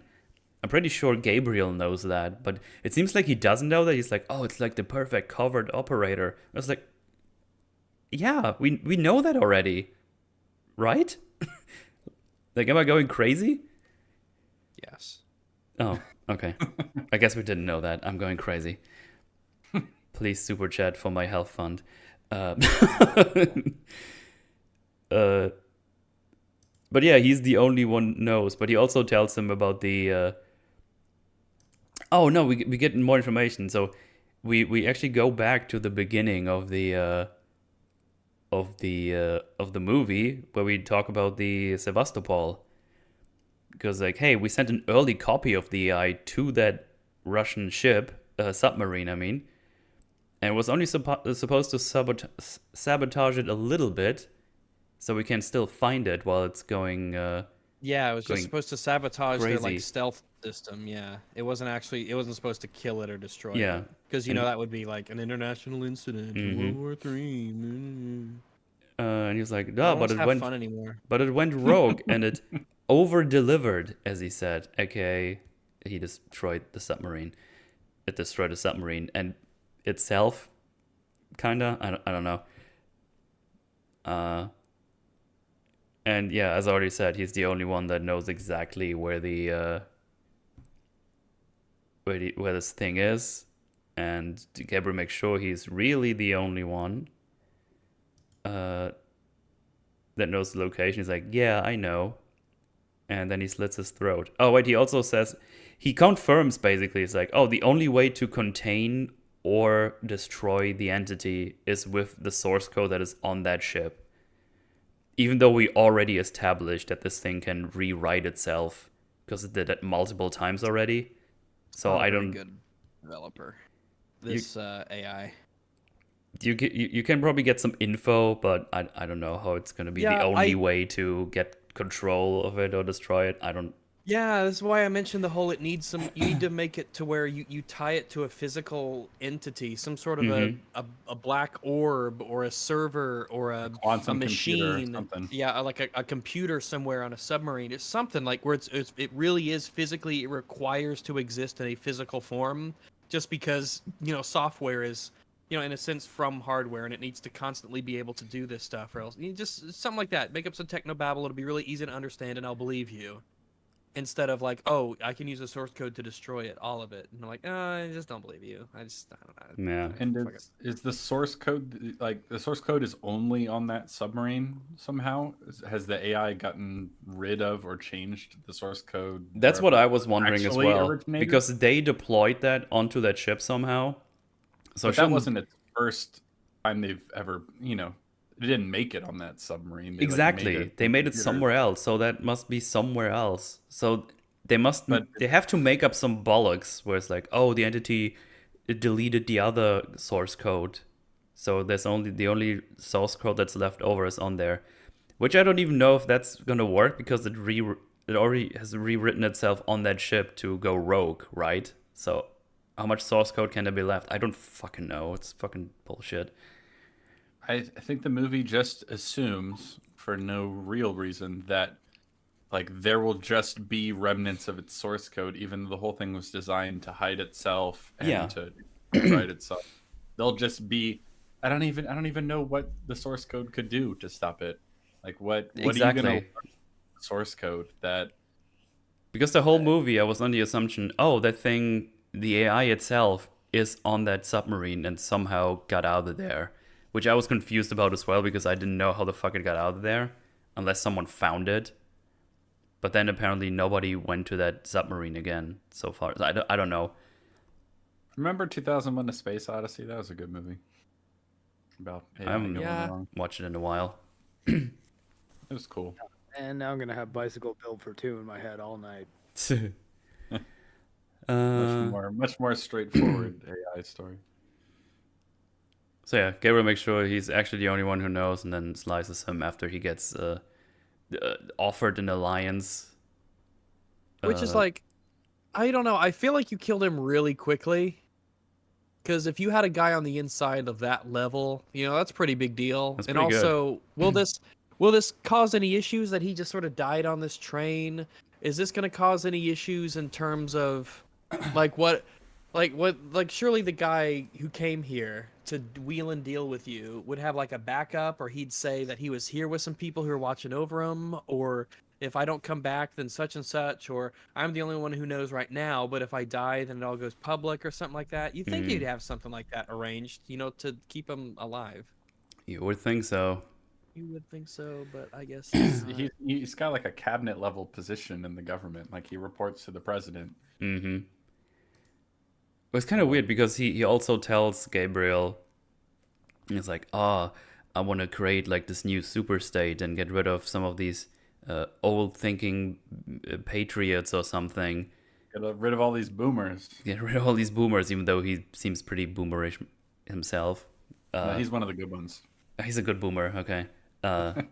I'm pretty sure Gabriel knows that, but it seems like he doesn't know that. He's like, oh, it's like the perfect covert operator. I was like, yeah, we know that already, right? Like, am I going crazy? Yes. Oh, okay. I guess we didn't know that. I'm going crazy. Please super chat for my health fund. Uh, uh, but yeah, he's the only one knows. But he also tells him about the. Oh no, we get more information. So we actually go back to the beginning of the movie where we talk about the Sevastopol. Because like, hey, we sent an early copy of the AI to that Russian ship, submarine, I mean, and it was only supposed to sabotage it a little bit, so we can still find it while it's going. Yeah, it was Going just supposed to sabotage their crazy. like stealth system. Yeah, it wasn't supposed to kill it or destroy Yeah. it. Because you know that would be like an international incident in World War III. And he was like, I "No, don't but want it to have went, fun anymore. but it went rogue, and it over-delivered, as he said. AKA, he destroyed the submarine. It destroyed the submarine and itself, kinda. I don't know. And yeah, as I already said, he's the only one that knows exactly where where this thing is, and Gabriel makes sure he's really the only one that knows the location. He's like, yeah, I know, and then he slits his throat. Oh wait, he also says he confirms basically. It's like, oh, the only way to contain or destroy the entity is with the source code that is on that ship. Even though we already established that this thing can rewrite itself because it did it multiple times already. So I don't. Good developer. This AI. You can probably get some info, but I don't know how it's gonna be the only way to get control of it or destroy it. I don't. Yeah, this is why I mentioned the whole you need to make it to where you tie it to a physical entity, some sort of a black orb or a server or a Quantum computer or machine. something. Yeah, like a computer somewhere on a submarine. It's something like where it really is physically, it requires to exist in a physical form just because, software is, in a sense from hardware, and it needs to constantly be able to do this stuff, or else just something like that. Make up some technobabble, it'll be really easy to understand and I'll believe you. Instead of like, oh, I can use a source code to destroy it, all of it. And I'm like, I just don't believe you. I don't know. Yeah. And is the source code, like the source code is only on that submarine somehow? Has the AI gotten rid of or changed the source code? That's what I was wondering as well. Originated? Because they deployed that onto that ship somehow. So but that wasn't its first time they've ever, it didn't make it on that submarine. Exactly. They made it somewhere else, so that must be somewhere else. So they have to make up some bollocks where it's like, oh, the entity deleted the other source code, so there's the only source code that's left over is on there, which I don't even know if that's gonna work because it already has rewritten itself on that ship to go rogue, right? So how much source code can there be left? I don't fucking know. It's fucking bullshit. I think the movie just assumes, for no real reason, that like there will just be remnants of its source code, even though the whole thing was designed to hide itself and to write itself. There'll just be I don't even know what the source code could do to stop it. Like what exactly. are you gonna source code that? Because the whole movie I was on the assumption, oh, that thing, the AI itself is on that submarine and somehow got out of there. Which I was confused about as well because I didn't know how the fuck it got out of there unless someone found it. But then apparently nobody went to that submarine again so far. I don't know. Remember 2001: A Space Odyssey? That was a good movie. About I haven't watched it in a while. It was cool. And now I'm gonna have Bicycle Build for 2 in my head all night. Much more straightforward AI story. So yeah, Gabriel makes sure he's actually the only one who knows, and then slices him after he gets offered an alliance. Which is like, I don't know. I feel like you killed him really quickly. Because if you had a guy on the inside of that level, that's a pretty big deal. That's and pretty also, will this cause any issues that he just sort of died on this train? Is this going to cause any issues in terms of, surely the guy who came here to wheel and deal with you would have like a backup, or he'd say that he was here with some people who are watching over him, or if I don't come back, then such and such, or I'm the only one who knows right now, but if I die, then it all goes public or something like that. You'd think he'd have something like that arranged, to keep him alive. You would think so. You would think so, but I guess he's got like a cabinet level position in the government. Like he reports to the president. Mm-hmm. It's kind of weird because he also tells Gabriel, he's like, I want to create like this new super state and get rid of some of these old thinking patriots or something. Get rid of all these boomers. Get rid of all these boomers, even though he seems pretty boomerish himself. No, he's one of the good ones. He's a good boomer, okay. And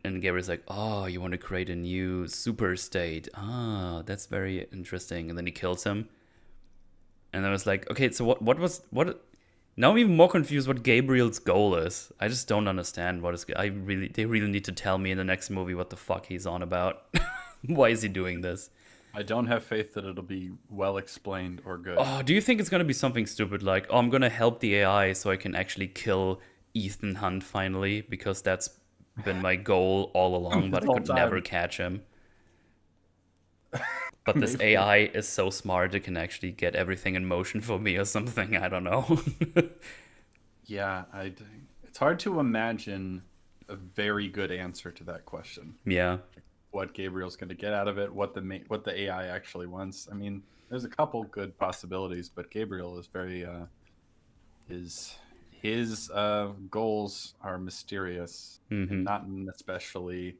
Gabriel's like, oh, you want to create a new super state. That's very interesting. And then he kills him. And I was like, okay, so what now I'm even more confused what Gabriel's goal is. I just don't understand they really need to tell me in the next movie what the fuck he's on about. Why is he doing this? I don't have faith that it'll be well explained or good. Oh, do you think it's gonna be something stupid like, I'm gonna help the AI so I can actually kill Ethan Hunt finally, because that's been my goal all along, but I could never catch him. But this AI is so smart it can actually get everything in motion for me or something. I don't know. Yeah, it's hard to imagine a very good answer to that question. Yeah. What Gabriel's going to get out of it, what the AI actually wants. I mean, there's a couple good possibilities, but Gabriel is very his goals are mysterious, and not especially.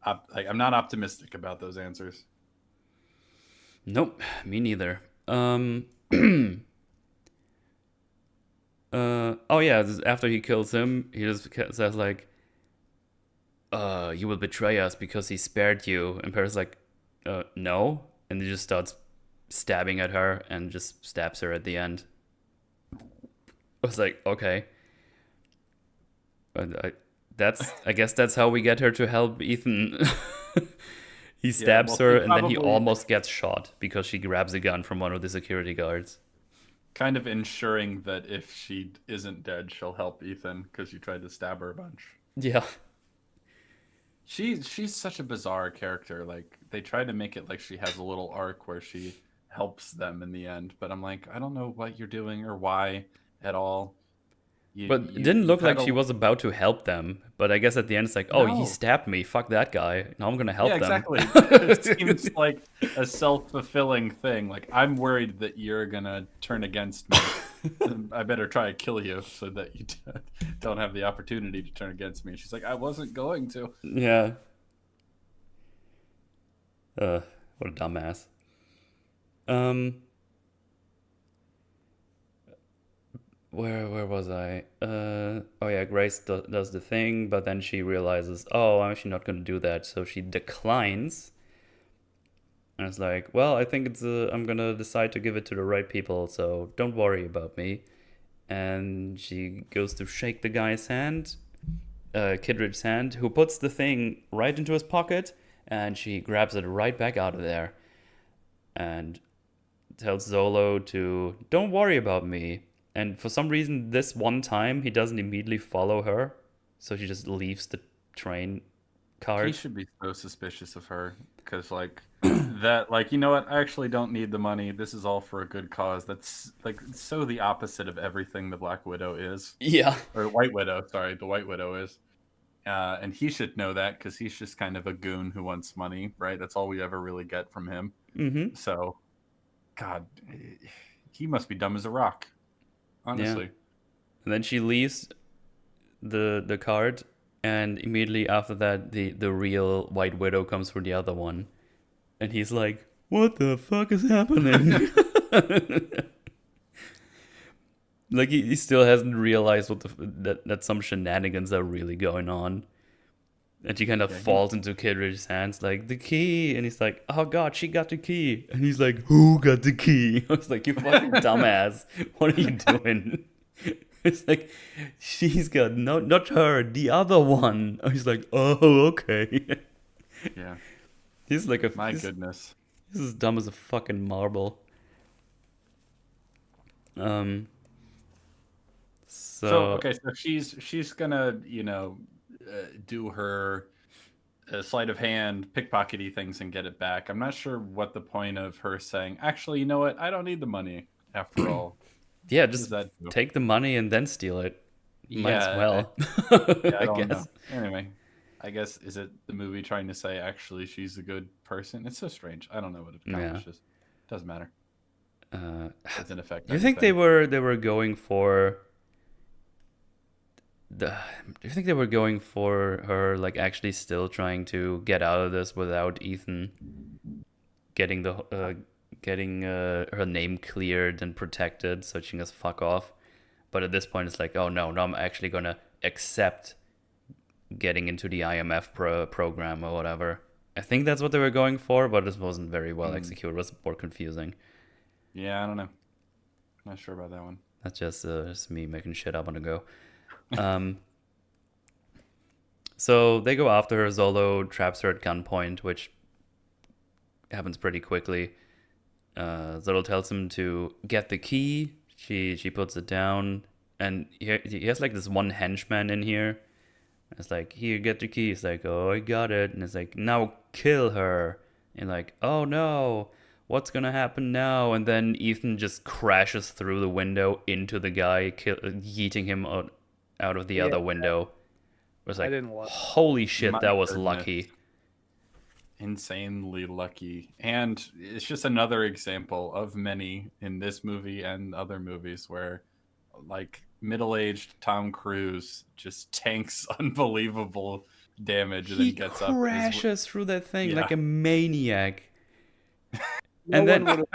I'm not optimistic about those answers. Nope, me neither. Oh yeah, after he kills him, he just says like, you will betray us because he spared you. And Paris like, no. And he just starts stabbing at her and just stabs her at the end. I was like, okay. But I guess that's how we get her to help Ethan. He stabs her and then he almost gets shot because she grabs a gun from one of the security guards. Kind of ensuring that if she isn't dead, she'll help Ethan because you tried to stab her a bunch. Yeah. She's such a bizarre character. Like they try to make it like she has a little arc where she helps them in the end, but I'm like, I don't know what you're doing or why at all. But it didn't look like she was about to help them. But I guess at the end it's like, oh, he stabbed me. Fuck that guy. Now I'm going to help them. Exactly. It seems like a self-fulfilling thing. Like, I'm worried that you're going to turn against me. I better try to kill you so that you don't have the opportunity to turn against me. And she's like, I wasn't going to. Yeah. What a dumbass. Where was I? Oh yeah, Grace does the thing, but then she realizes, oh, I'm actually not gonna do that, so she declines. And it's like, well, I think I'm gonna decide to give it to the right people, so don't worry about me. And she goes to shake the guy's hand, Kidridge's hand, who puts the thing right into his pocket, and she grabs it right back out of there. And tells Zolo to, don't worry about me. And for some reason, this one time, he doesn't immediately follow her. So she just leaves the train cart. He should be so suspicious of her. Because, like, that, like, you know what? I actually don't need the money. This is all for a good cause. That's, like, so the opposite of everything the Black Widow is. Yeah. Or White Widow, sorry. The White Widow is. And he should know that because he's just kind of a goon who wants money, right? That's all we ever really get from him. Mm-hmm. So, God, he must be dumb as a rock. Honestly. Yeah. And then she leaves the cart, and immediately after that, the real White Widow comes for the other one. And he's like, what the fuck is happening? Like, he still hasn't realized that some shenanigans are really going on. And she kind of falls into Kidridge's hands, like, the key. And he's like, oh god, she got the key. And he's like, who got the key? I was like, you fucking dumbass. What are you doing? It's like, she's got, not her, the other one. And he's like, oh, okay. Yeah. He's like My goodness. He's as dumb as a fucking marble. So she's gonna, do her sleight of hand, pickpockety things and get it back. I'm not sure what the point of her saying, actually, you know what? I don't need the money after all. Yeah, just take the money and then steal it. Might as well. I don't know. Anyway, I guess, is it the movie trying to say, actually, she's a good person? It's so strange. I don't know what it accomplishes. Doesn't matter. Doesn't affect Do you think they were going for... Do you think they were going for her, like, actually still trying to get out of this without Ethan getting her name cleared and protected, so she can just fuck off? But at this point, it's like, oh no, I'm actually gonna accept getting into the IMF program or whatever. I think that's what they were going for, but it wasn't very well executed. It was more confusing. Yeah, I don't know. Not sure about that one. That's just me making shit up on the go. So they go after her. Zolo traps her at gunpoint, which happens pretty quickly. Zolo tells him to get the key. She puts it down, and he has like this one henchman in here. It's like, here, get the key. It's like, oh, I got it. And it's like, now kill her. And like, oh no, what's gonna happen now? And then Ethan just crashes through the window into the guy, yeeting him out of the other window. It was like, holy shit, that was lucky. Insanely lucky. And it's just another example of many in this movie and other movies where, like, middle-aged Tom Cruise just tanks unbelievable damage and then gets up. He crashes through that thing like a maniac. And then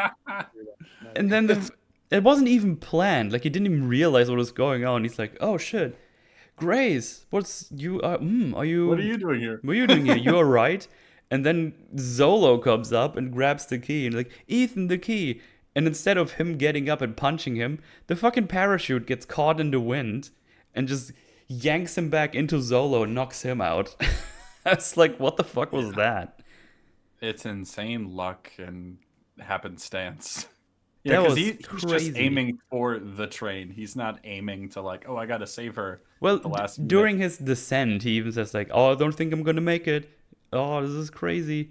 it wasn't even planned. Like, he didn't even realize what was going on. He's like, oh shit, Grace, are you? What are you doing here? What are you doing here? You all right? And then Zolo comes up and grabs the key and like, Ethan, the key. And instead of him getting up and punching him, the fucking parachute gets caught in the wind and just yanks him back into Zolo and knocks him out. It's like, what the fuck was that? It's insane luck and happenstance. Yeah, because he's just aiming for the train. He's not aiming to like, oh, I gotta save her. Well, during his descent, he even says like, oh, I don't think I'm gonna make it. Oh, this is crazy.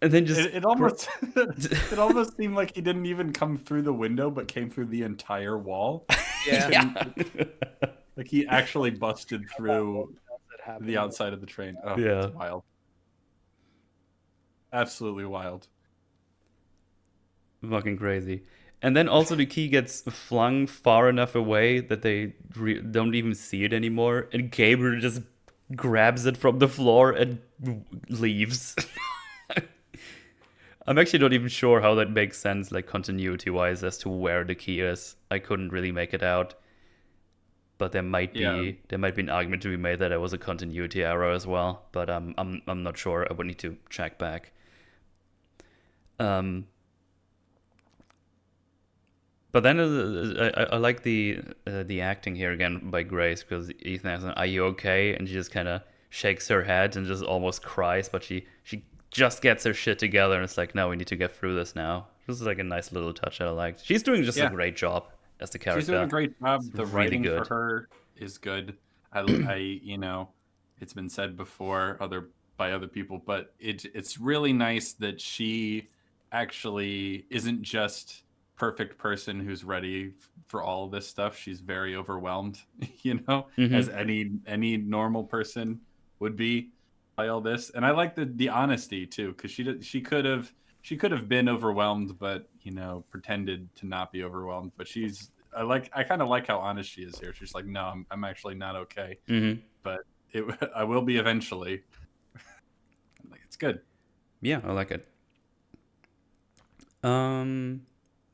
And then just it almost it almost seemed like he didn't even come through the window, but came through the entire wall. Yeah. Like he actually busted through the outside of the train. Oh, yeah, it's wild. Absolutely wild. Fucking crazy. And then also the key gets flung far enough away that they don't even see it anymore. And Gabriel just grabs it from the floor and leaves. I'm actually not even sure how that makes sense, like continuity-wise, as to where the key is. I couldn't really make it out. But there might be an argument to be made that there was a continuity error as well. But I'm not sure. I would need to check back. But then I like the acting here again by Grace, because Ethan asks, "Are you okay?" And she just kind of shakes her head and just almost cries, but she just gets her shit together, and it's like, no, we need to get through this now. This is like a nice little touch that I liked. She's doing just a great job as the character. She's doing a great job. The really writing good. for her is good. I you know, it's been said before by other people, but it's really nice that she actually isn't just perfect person who's ready for all of this stuff. She's very overwhelmed, as any normal person would be by all this. And I like the honesty too, because she could have been overwhelmed, but pretended to not be overwhelmed. But I kind of like how honest she is here. She's like, no, I'm actually not okay, but I will be eventually. Like, it's good. Yeah, I like it.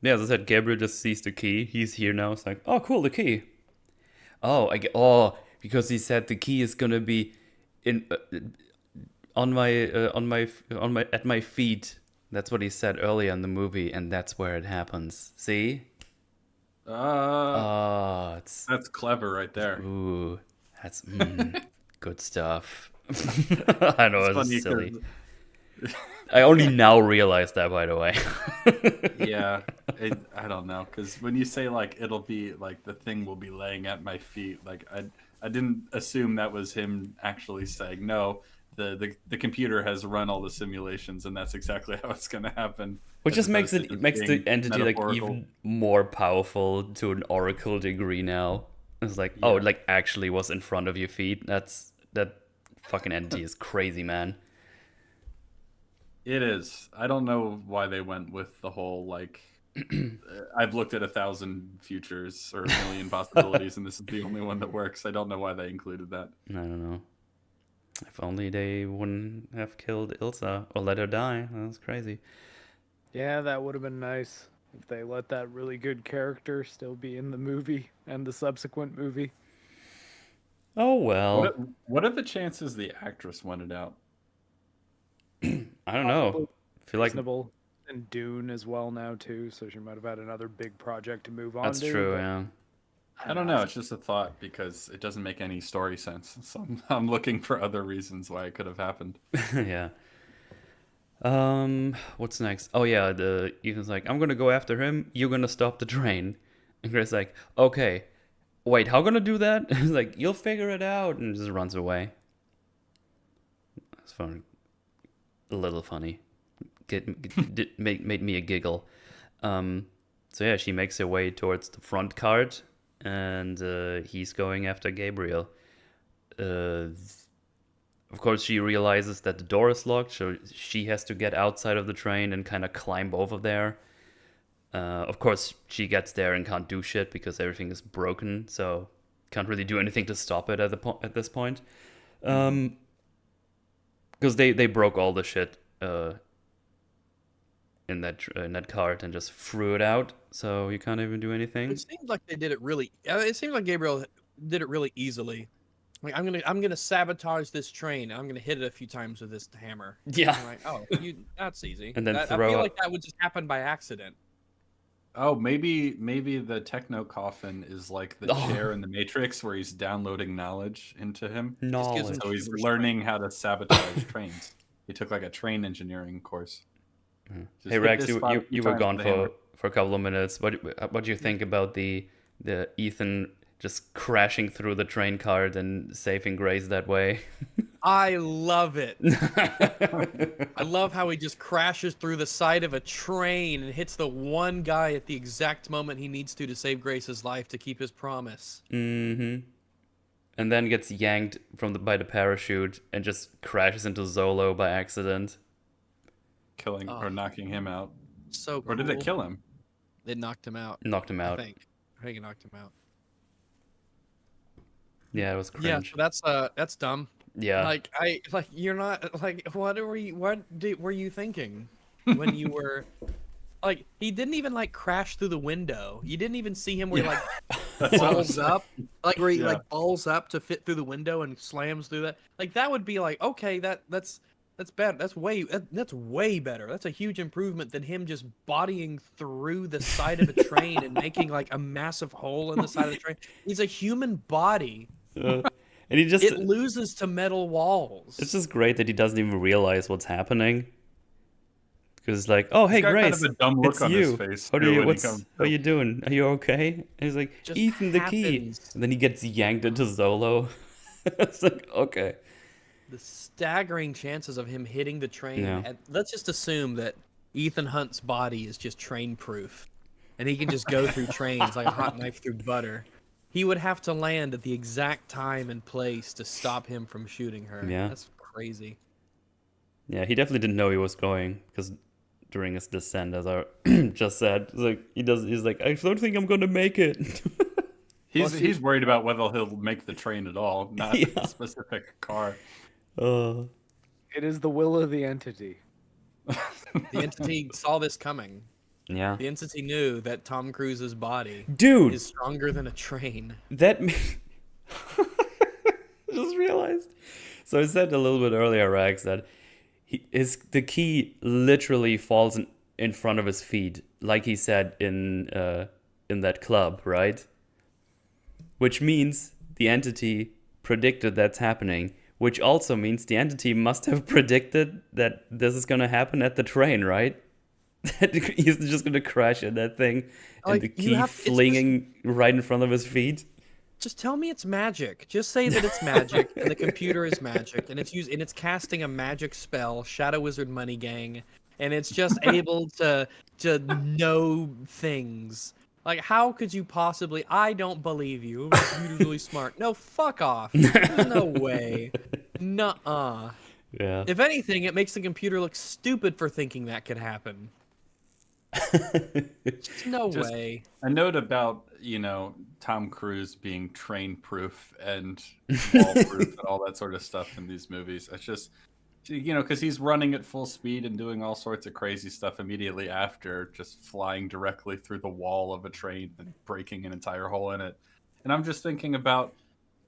Yeah, as I said, Gabriel just sees the key. He's here now. It's like, oh, cool, the key. Because he said the key is gonna be in at my feet. That's what he said earlier in the movie, and that's where it happens. See? That's clever right there. Ooh, that's good stuff. I know, it's silly. I only now realized that, by the way. Yeah, I don't know, because when you say like it'll be like the thing will be laying at my feet, like I didn't assume that was him actually saying no. The computer has run all the simulations, and that's exactly how it's going to happen. Which just makes the entity like even more powerful to an oracle degree now. It's like, oh, it like actually was in front of your feet. That fucking entity is crazy, man. It is. I don't know why they went with the whole like I've looked at 1,000 futures or 1,000,000 possibilities, and this is the only one that works. I don't know why they included that. I don't know. If only they wouldn't have killed Ilsa or let her die. That's crazy. Yeah, that would have been nice if they let that really good character still be in the movie and the subsequent movie. Oh well. What are the chances the actress wanted out? I don't know. I feel like reasonable. And Dune as well now too, so she might have had another big project to move on. That's true, yeah. I don't know. It's just a thought because it doesn't make any story sense. So I'm looking for other reasons why it could have happened. Yeah. What's next? Oh yeah, Ethan's like, I'm gonna go after him. You're gonna stop the train. And Grace's like, okay. Wait, how gonna do that? He's like, you'll figure it out, and just runs away. That's fun. A little funny. Made me a giggle. So yeah, she makes her way towards the front cart. And he's going after Gabriel. Of course, she realizes that the door is locked, so she has to get outside of the train and kind of climb over there. Of course, she gets there and can't do shit because everything is broken, so can't really do anything to stop it at this point. Because they broke all the shit in that cart and just threw it out, so you can't even do anything. It seems like they did it really. It seems like Gabriel did it really easily. Like, I'm gonna sabotage this train. I'm gonna hit it a few times with this hammer. Yeah. I'm like, oh, that's easy. And then I feel like that would just happen by accident. Oh, maybe the techno coffin is like the chair in the Matrix where he's downloading knowledge into him. Knowledge. So he's learning how to sabotage trains. He took like a train engineering course. Hey Rex, you were gone for a couple of minutes. What do you think about the Ethan just crashing through the train cart and saving Grace that way? I love it. I love how he just crashes through the side of a train and hits the one guy at the exact moment he needs to save Grace's life to keep his promise. Mm-hmm. And then gets yanked by the parachute and just crashes into Zolo by accident. Killing or knocking him out. So cool. Or did it kill him? It knocked him out. Knocked him out. I think it knocked him out. Yeah, it was cringe. Yeah, so that's dumb. Yeah. You're not what were you thinking? when you were like, he didn't even like crash through the window. You didn't even see him where he like That's what I'm balls saying. up, like where he Yeah. like balls up to fit through the window and slams through that. Like that would be like, okay, that's better. That's way better. That's a huge improvement than him just bodying through the side of a train and making like a massive hole in the side of the train. He's a human body. And he just It loses to metal walls. it's just great that he doesn't even realize what's happening. Because it's like, oh, hey, He's got Grace, kind of a dumb look it's on you. his face. How too, when he what's comes how through. you doing? Are you okay? And he's like, Just Ethan, the key. happens. And then he gets yanked into Zolo. It's like, okay. The staggering chances of him hitting the train. Yeah. And let's just assume that Ethan Hunt's body is just train proof, and he can just go through trains like a hot knife through butter. He would have to land at the exact time and place to stop him from shooting her. Yeah. That's crazy. Yeah, he definitely didn't know he was going because during his descent, as I just said, it's like he's like, I don't think I'm gonna make it. He's worried about whether he'll make the train at all, not Yeah. the specific car. Uh, It is the will of the entity. The entity saw this coming. yeah, The entity knew that Tom Cruise's body dude, is stronger than a train. that just realized. So I said a little bit earlier, Rags, that the key literally falls in front of his feet, like he said in that club, right? Which means the entity predicted that's happening, which also means the entity must have predicted that this is gonna happen at the train, right? That he's just gonna crash at that thing, and Like, the you key have- it's just- flinging right in front of his feet. Just tell me it's magic. Just say that it's magic and the computer is magic and it's casting a magic spell, Shadow Wizard Money Gang, and it's just able to know things. Like, how could you possibly? I don't believe you. The computer's really smart. No, fuck off. There's no way. Nuh-uh. Yeah. If anything, it makes the computer look stupid for thinking that could happen. Just no Just- way. A note about, Tom Cruise being train proof and wall proof and all that sort of stuff in these movies. It's just, because he's running at full speed and doing all sorts of crazy stuff immediately after, just flying directly through the wall of a train and breaking an entire hole in it. And I'm just thinking about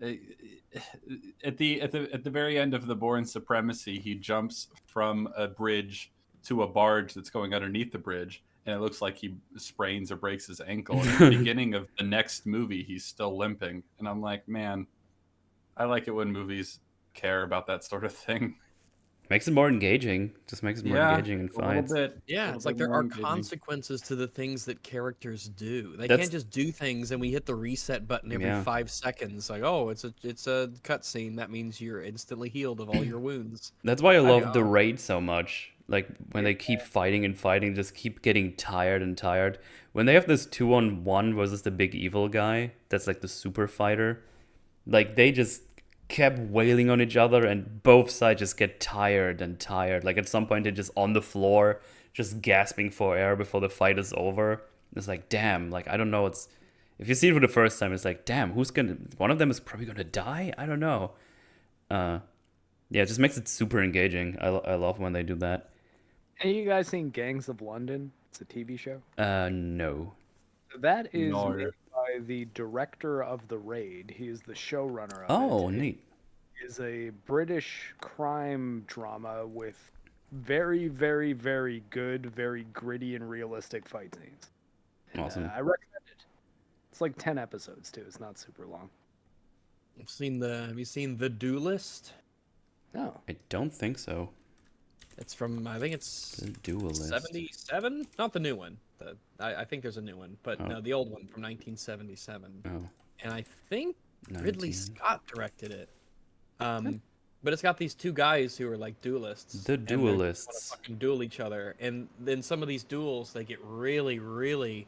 at the very end of the Bourne Supremacy, he jumps from a bridge to a barge that's going underneath the bridge, and it looks like he sprains or breaks his ankle. And at the beginning of the next movie, he's still limping, and I'm like, man, I like it when movies care about that sort of thing. Makes it more engaging. Just makes it more engaging in a little fights. bit. Yeah, little it's like bit there more are engaging. consequences to the things that characters do. They That's- can't just do things and we hit the reset button every Yeah. 5 seconds. Like, oh, it's a cutscene. That means you're instantly healed of all your wounds. That's why I love the uh, raid so much. Like when they keep fighting and fighting, just keep getting tired and tired. When they have this 2-on-1 versus the big evil guy, that's like the super fighter. Like they just kept wailing on each other, and both sides just get tired and tired. Like at some point, they're just on the floor, just gasping for air before the fight is over. It's like, damn. Like I don't know. If you see it for the first time, it's like, damn. One of them is probably gonna die. I don't know. Yeah, it just makes it super engaging. I love when they do that. Have you guys seen Gangs of London? It's a TV show. No. That is No. made by the director of The Raid. He is the showrunner of Oh, it. neat. It is a British crime drama with very, very, very good, very gritty and realistic fight scenes. And, Awesome. I recommend it. It's like 10 episodes too. It's not super long. Have you seen The Duelist? No. I don't think so. It's from, I think it's The Duelist. 77? Not the new one. I think there's a new one, but Oh. no, the old one from 1977. Oh, And I think Ridley 19. Scott directed it. But it's got these two guys who are like duelists. The and they wanna Duelists. fucking duel each other, and then some of these duels they get really, really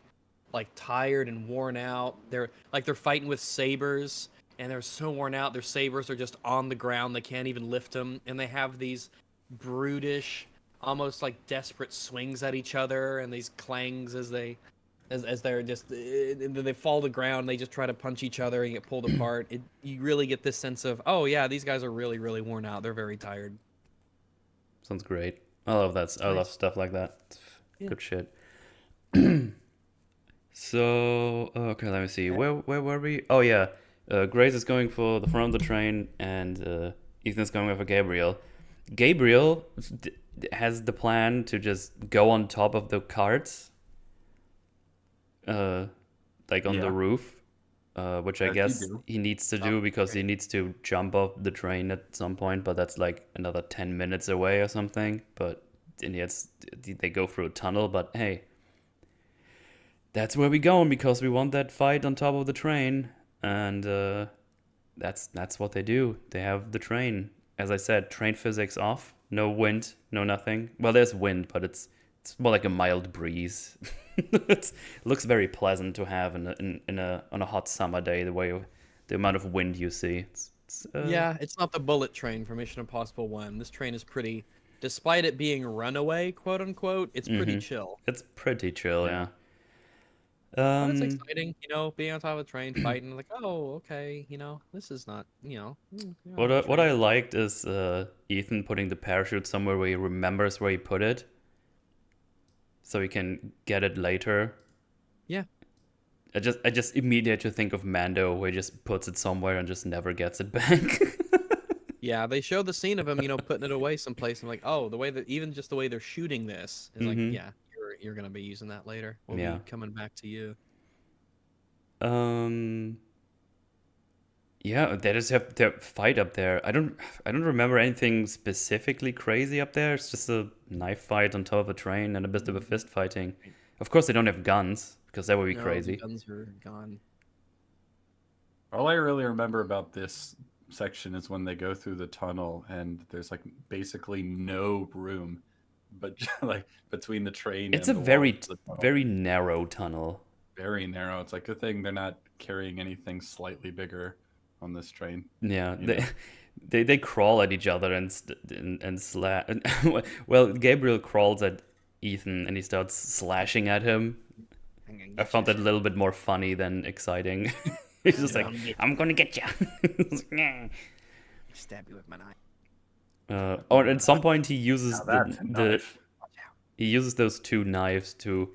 like tired and worn out. They're fighting with sabers, and they're so worn out. Their sabers are just on the ground. They can't even lift them, and they have these brutish, almost like desperate swings at each other, and these clangs as they're just, and then they fall to the ground. And they just try to punch each other and get pulled apart. You really get this sense of, oh yeah, these guys are really, really worn out. They're very tired. Sounds great. I love that. I love Nice. stuff like that. It's Yeah. good shit. So okay, let me see. Where were we? Oh yeah, Grace is going for the front of the train, and Ethan's going for Gabriel. Gabriel has the plan to just go on top of the carts, uh, like on the Yeah, roof, which I as you guess do. he needs to Top do of the because he train. needs to jump off the train at some point, but that's like another 10 minutes away or something. But and yet they go through a tunnel, but hey, that's where we going because we want that fight on top of the train, and that's what they do. They have the train. As I said, train physics off. No wind, no nothing. Well, there's wind, but it's more like a mild breeze. It looks very pleasant to have in a on a hot summer day. The amount of wind you see. Yeah, it's not the bullet train from Mission Impossible 1. This train is pretty, despite it being runaway, quote unquote, it's pretty chill. It's pretty chill, Yeah. yeah. But it's Um, exciting, being on top of the train, fighting, like, oh, okay, this is not, what the what I train. liked is Ethan putting the parachute somewhere where he remembers where he put it, so he can get it later. Yeah. I just immediately think of Mando, where he just puts it somewhere and just never gets it back. Yeah, they show the scene of him, putting it away someplace. I'm like, oh, the way that even just the way they're shooting this is like, Mm-hmm. yeah, you're gonna be using that later. We'll Yeah. be coming back to you. Um. Yeah, they just have their fight up there. I don't remember anything specifically crazy up there. It's just a knife fight on top of a train and a bit of a fist fighting. Of course, they don't have guns because that would be No, the crazy. guns are gone. All I really remember about this section is when they go through the tunnel and there's like basically no room, but like between the train It's and a the walls very of the tunnel. very narrow tunnel. Very narrow. It's like good thing they're not carrying anything slightly bigger on this train. Yeah, You they know? they crawl at each other and slash. Well, Gabriel crawls at Ethan and he starts slashing at him. I'm gonna I get found you. that a little bit more funny than exciting. He's just Yeah. like, I'm gonna get you. Stab you with my knife. Or at some point he uses Now that's a knife. he uses those two knives to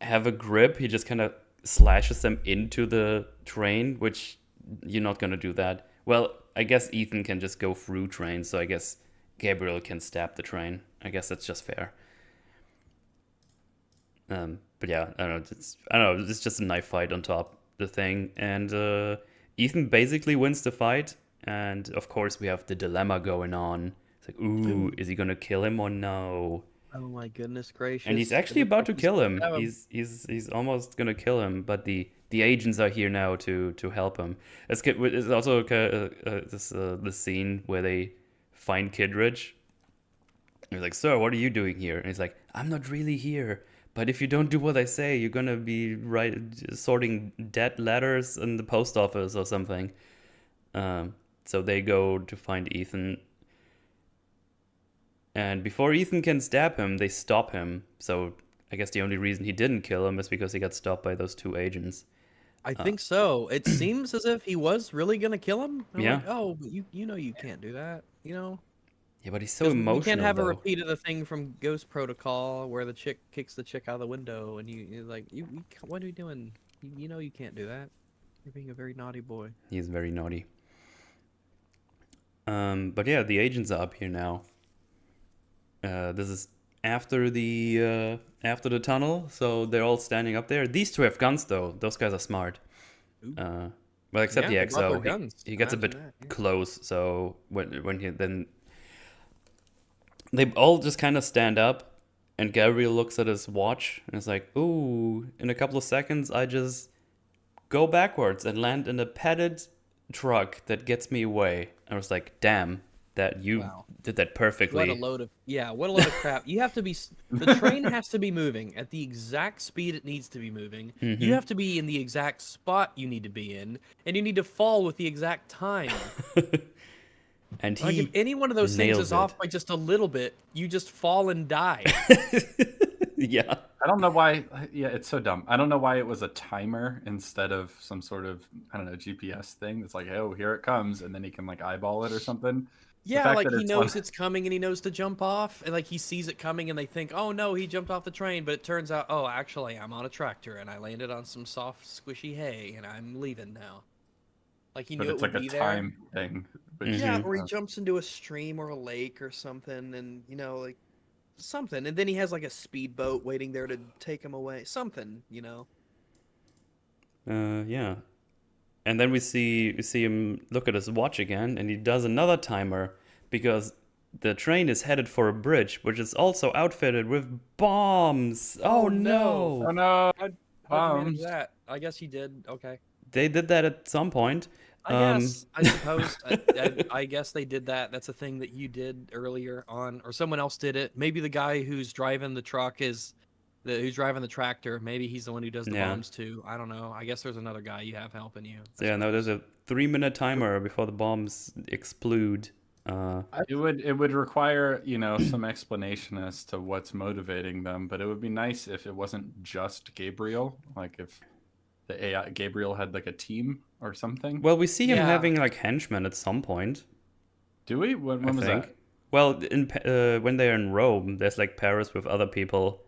have a grip. He just kind of slashes them into the train, which you're not gonna do that. Well, I guess Ethan can just go through trains, so I guess Gabriel can stab the train. I guess that's just fair. But yeah, I don't know. It's just a knife fight on top of the thing, and Ethan basically wins the fight. And of course, we have the dilemma going on. It's like, ooh, is he gonna kill him or no? Oh my goodness gracious! And he's It actually looks about like to he's kill gonna him. stab He's almost gonna kill him, but the agents are here now to help him. It's also the scene where they find Kidridge. He's like, "Sir, what are you doing here?" And he's like, "I'm not really here, but if you don't do what I say, you're gonna be sorting dead letters in the post office or something." So they go to find Ethan, and before Ethan can stab him, they stop him. So I guess the only reason he didn't kill him is because he got stopped by those two agents. I think so. It seems as if he was really gonna kill him. I'm Yeah. like, oh, but you can't do that, Yeah, but he's so because we can't emotional have a though. repeat of the thing from Ghost Protocol where the chick kicks the chick out of the window, and you're like, what are you doing? You can't do that. You're being a very naughty boy. He's very naughty. But yeah, the agents are up here now. This is after the tunnel, so they're all standing up there. These two have guns though. Those guys are smart. Ooh. Well, except Yeah, the they brought their XO, guns. he gets a Imagine bit that, yeah. close. So when he then they all just kind of stand up, and Gabriel looks at his watch and is like, "Ooh, in a couple of seconds, I just go backwards and land in a padded truck that gets me away." I was like, "Damn, that you Wow. did that What perfectly." a load of what a load of crap. You have to be the train has to be moving at the exact speed it needs to be moving. You have to be in the exact spot you need to be in, and you need to fall with the exact time. And Like if he any one of those things nails is it. off by just a little bit, you just fall and die. Yeah. I don't know why. Yeah, it's so dumb. I don't know why it was a timer instead of some sort of, I don't know, GPS thing. It's like, oh, here it comes, and then he can like eyeball it or something. Yeah, fact like that he it's knows it's coming and he knows to jump off, and like he sees it coming and they think, oh no, he jumped off the train, but it turns out, oh, actually, I'm on a tractor and I landed on some soft, squishy hay and I'm leaving now. Like he but knew it it's would like a be there. time thing, which Yeah, or he jumps into a stream or a lake or something, and like something, and then he has like a speedboat waiting there to take him away. Something. Yeah. And then we see him look at his watch again, and he does another timer because the train is headed for a bridge, which is also outfitted with bombs. Oh no. oh no! no, How'd you manage bombs. that? I guess he did. Okay. They did that at some point. I guess. I suppose. I guess they did that. That's a thing that you did earlier on, or someone else did it. Maybe the guy who's driving the truck who's driving the tractor. Maybe he's the one who does the Yeah. bombs too. I don't know. I guess there's another guy you have helping you. So yeah, no, there's a 3-minute timer before the bombs explode. It would require, some explanation as to what's motivating them, but it would be nice if it wasn't just Gabriel. Like if the AI Gabriel had like a team or something. Well, we see him Yeah. having like henchmen at some point. Do we? When I was think. that? Well, when they're in Rome, there's like Paris with other people,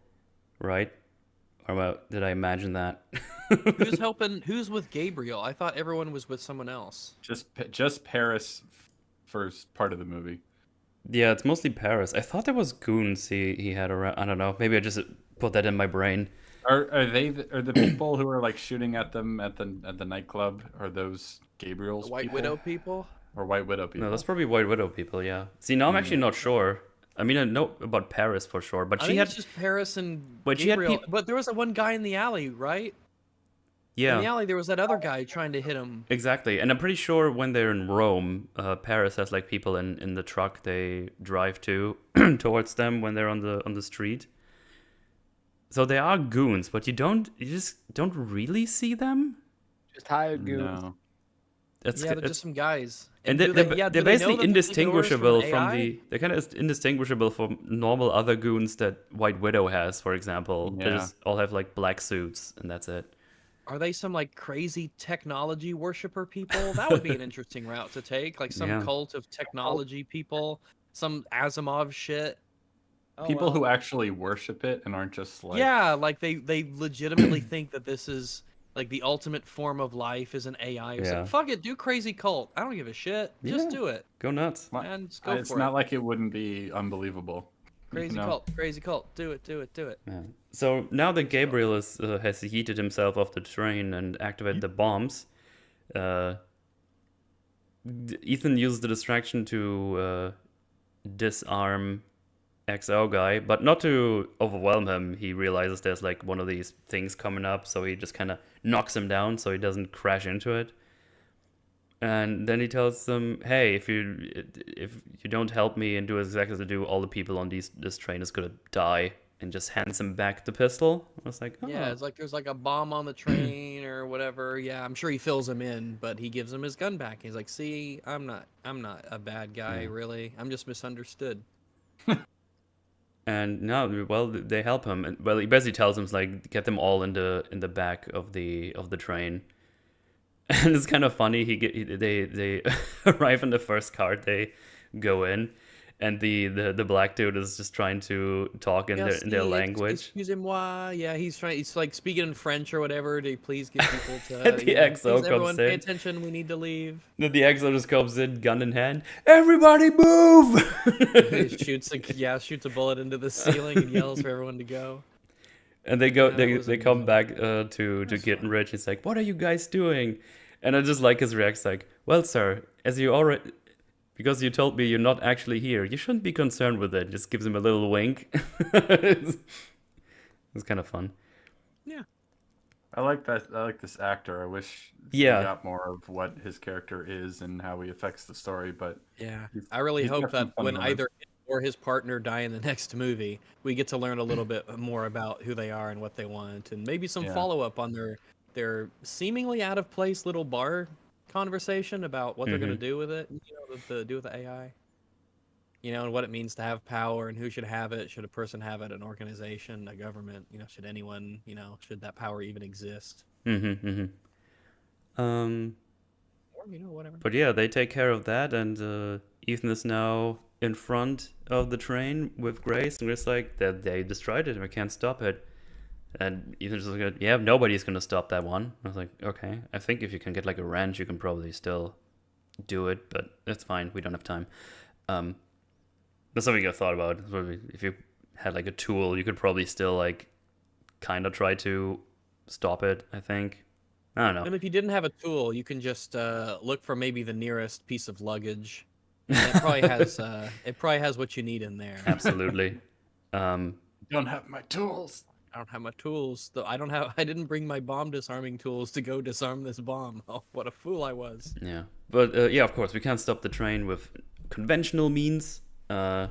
right? Or well, did I imagine that? Who's helping? Who's with Gabriel? I thought everyone was with someone else. Just Paris first part of the movie. Yeah, it's mostly Paris. I thought there was goons he had around. I don't know. Maybe I just put that in my brain. Are the people who are like shooting at them at the nightclub? Are those Gabriel's The White people? Widow people? Or White Widow people? No, that's probably White Widow people. Yeah. See, now I'm actually not sure. I mean, I know about Paris for sure, but I she think had. it's just Paris and But she had Gabriel. But there was that one guy in the alley, right? In the Yeah, alley, there was that other guy trying to hit him. exactly. And I'm pretty sure when they're in Rome, Paris has like people in the truck they drive to towards them when they're on the street. So they are goons, but you just don't really see them. Just hired goons. No. That's Yeah, they're just some guys. and do they're they- yeah, they're do they know basically that they're taking orders from indistinguishable from AI? they're kind of indistinguishable from normal other goons that White Widow has, for example. They Yeah. just all have like black suits and that's it. Are they some like crazy technology worshiper people? That would be an interesting route to take. Like some Yeah. cult of technology people, some Asimov shit. Oh, People well. who actually worship it and aren't just like Yeah, like they legitimately think that this is like the ultimate form of life is an AI or Yeah. something. Fuck it, do crazy cult. I don't give a shit. Just Yeah. do it. Go nuts. Man, just go It's for not it. like it wouldn't be unbelievable. Crazy cult, crazy cult. Do it, do it, do it. Yeah. So now that Gabriel has yeeted himself off the train and activated the bombs, Ethan used the distraction to disarm XO guy, but not to overwhelm him. He realizes there's like one of these things coming up, so he just kind of knocks him down so he doesn't crash into it. And then he tells them, "Hey, if you don't help me and do exactly as I do, all the people on this train is gonna die." And just hands him back the pistol. I was like, oh. Yeah, it's like there's like a bomb on the train or whatever. Yeah, I'm sure he fills him in, but he gives him his gun back. He's like, "See, I'm not a bad guy, really. I'm just misunderstood." And no, well, they help him. And well, he basically tells him like, get them all in the back of the train. And it's kind of funny. They arrive in the first cart they go in, and the black dude is just trying to talk in their language. Excusez-moi. Yeah, he's like speaking in French or whatever to please get people to. And the XO please, comes everyone, pay in. attention. We need to leave. Then the XO just comes in, gun in hand. Everybody move! He shoots a bullet into the ceiling and yells for everyone to go. And they go. Yeah, they come back to Getting Rich. He's like, "What are you guys doing?" And I just like his reaction, like, "Well, sir, because you told me you're not actually here, you shouldn't be concerned with it." Just gives him a little wink. It's kind of fun. Yeah. I like that. I like this actor. I wish we Yeah. got more of what his character is and how he affects the story. But Yeah, I really he's hope got some that fun when moments. either him or his partner die in the next movie, we get to learn a little bit more about who they are and what they want, and maybe some Yeah. follow-up on their seemingly out of place little bar conversation about what they're going to do with it, do with the AI. And what it means to have power and who should have it. Should a person have it, an organization, a government? Should anyone, should that power even exist? Or or, whatever. But yeah, they take care of that, and Ethan is now in front of the train with Grace, and Grace like that they destroyed it and we can't stop it. And Ethan's just like, yeah, nobody's gonna stop that one. I was like, okay, I think if you can get like a wrench, you can probably still do it, but it's fine. We don't have time. That's something I thought about. If you had like a tool, you could probably still like kind of try to stop it. I think. I don't know. And if you didn't have a tool, you can just look for maybe the nearest piece of luggage. And it probably has what you need in there. Absolutely. Don't have my tools. I don't have my tools. Though I didn't bring my bomb disarming tools to go disarm this bomb. Oh, what a fool I was. Yeah, but yeah, of course we can't stop the train with conventional means. So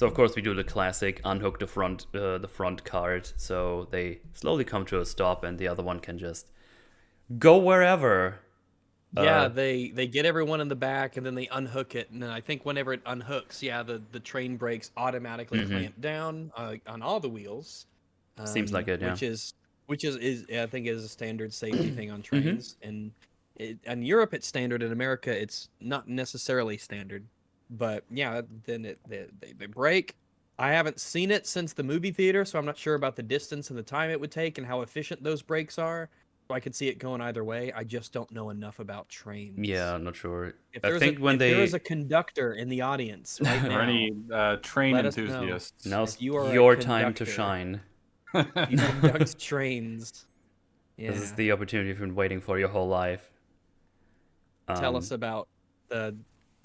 of course we do the classic unhook the front cart, so they slowly come to a stop, and the other one can just go wherever. Yeah, they get everyone in the back, and then they unhook it, and then I think whenever it unhooks, yeah, the train brakes automatically clamp down on all the wheels. Seems like it, yeah. Which is I think is a standard safety thing on trains, and in Europe it's standard. In America, it's not necessarily standard, but yeah, then they brake. I haven't seen it since the movie theater, so I'm not sure about the distance and the time it would take and how efficient those brakes are. I could see it going either way. I just don't know enough about trains. Yeah, I'm not sure. If there is a conductor in the audience right now, or any train let us know. enthusiasts. Now's you are a your time to conductor. shine. You conduct trains. Yeah. This is the opportunity you've been waiting for your whole life. Tell us about the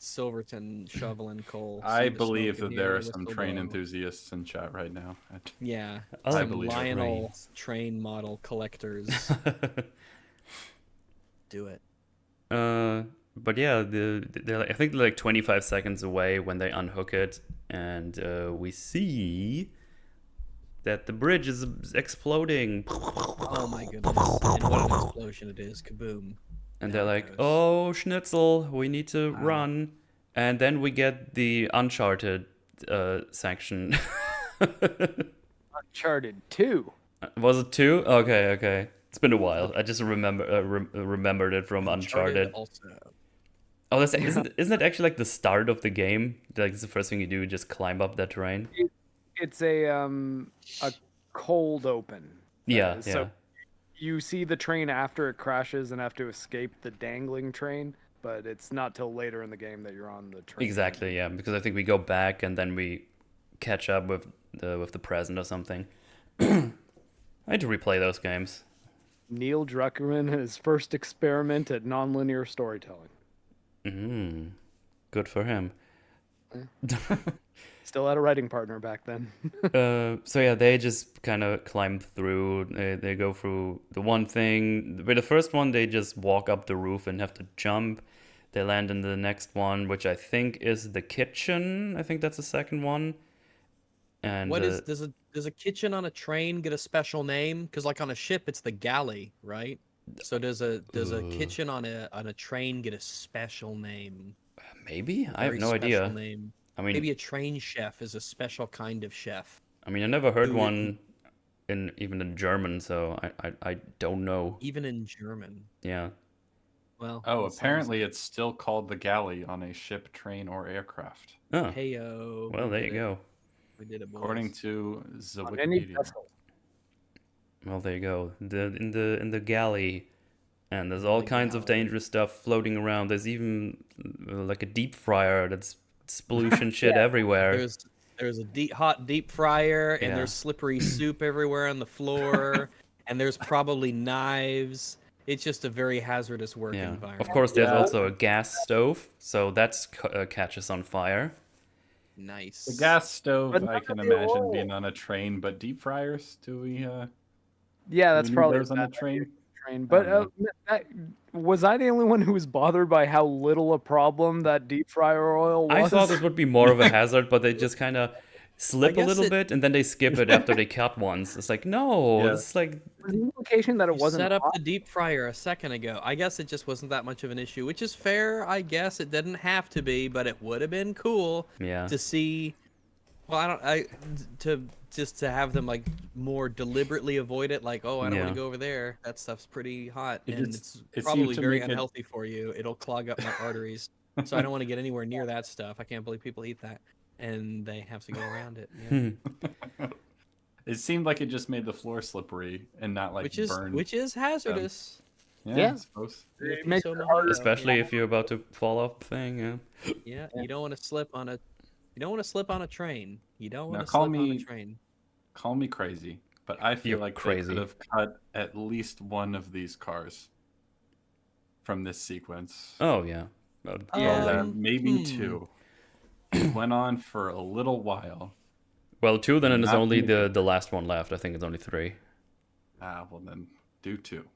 Silverton shovel and coal. I See the believe smoke in that there here, are some whistle train blow. enthusiasts in chat right now. Yeah, Oh, some believe it. Lionel Trains. train model collectors. Do it. But yeah, I think they're like 25 seconds away when they unhook it, and we see that the bridge is exploding. Oh my goodness! And what an explosion it is! Kaboom! And Down they're it like, goes. "Oh, Schnitzel, we need to run." And then we get the Uncharted section. Uncharted 2. Was it 2? Okay. It's been a while. I just remembered it from Uncharted. Also. Oh, isn't it actually like the start of the game? Like it's the first thing you do, just climb up that train. It's a cold open. Yeah. So you see the train after it crashes and have to escape the dangling train, but it's not till later in the game that you're on the train. Exactly. Yeah, because I think we go back and then we catch up with the present or something. I had to replay those games. Neil Druckmann, his first experiment at nonlinear storytelling. Good for him. Still had a writing partner back then. So yeah, they just kind of climb through. They go through the one thing. With the first one, they just walk up the roof and have to jump. They land in the next one, which I think is the kitchen. I think that's the second one. And What is does a kitchen on a train get a special name? Because like on a ship, it's the galley, right? So does a kitchen on a train get a special name? maybe? I have Very no special idea. Name. I mean, Maybe a train chef is a special kind of chef. I never heard one even in German, so I don't know. Even in German. Yeah. Well. Oh, apparently it's still called the galley on a ship, train, or aircraft, Oh. Heyo. Well, there you go. We did it, boys. according to the On any Wikipedia. vessel. Well, there you go. In the galley, and there's all The kinds of galley. dangerous stuff floating around. There's even like a deep fryer that's splooshing shit everywhere. There's a hot deep fryer, and Yeah. there's slippery soup everywhere on the floor, and there's probably knives. It's just a very hazardous work Yeah. environment. Of course, there's Yeah. also a gas stove, so that's catches on fire. Nice. The gas stove, But I not can the imagine oil. being on a train, but deep fryers, do we? Yeah, do that's we need probably those on a bad train. train. But was I the only one who was bothered by how little a problem that deep fryer oil was? I thought this would be more of a hazard, but they just kind of slip a guess little it- bit and then they skip it after they cut once. It's like, no, Yeah. it's like, Was the implication that it You wasn't set up hot? the deep fryer a second ago. I guess it just wasn't that much of an issue, which is fair. I guess it didn't have to be, but it would have been cool yeah. to see Well, to have them like more deliberately avoid it, like, oh, I don't want Yeah. to go over there. That stuff's pretty hot, It and just- it's it seemed probably to very make it- unhealthy for you. It'll clog up my arteries, so I don't want to get anywhere near that stuff. I can't believe people eat that, and they have to go around it. Yeah. It seemed like it just made the floor slippery and not like burn. which is hazardous. Yeah, I suppose. It If makes so it Mojito, harder. Especially yeah. if you're about to fall off the thing. Yeah. Yeah, you don't want to slip on a train. You don't want Now to call slip on a me- train. Call me crazy, but I feel You're like crazy. they could have cut at least one of these cars from this sequence. Oh yeah. Well, Maybe two. It went on for a little while. Well, 2, then it's Not only me. the last one left. I think it's only 3. Well then, do two.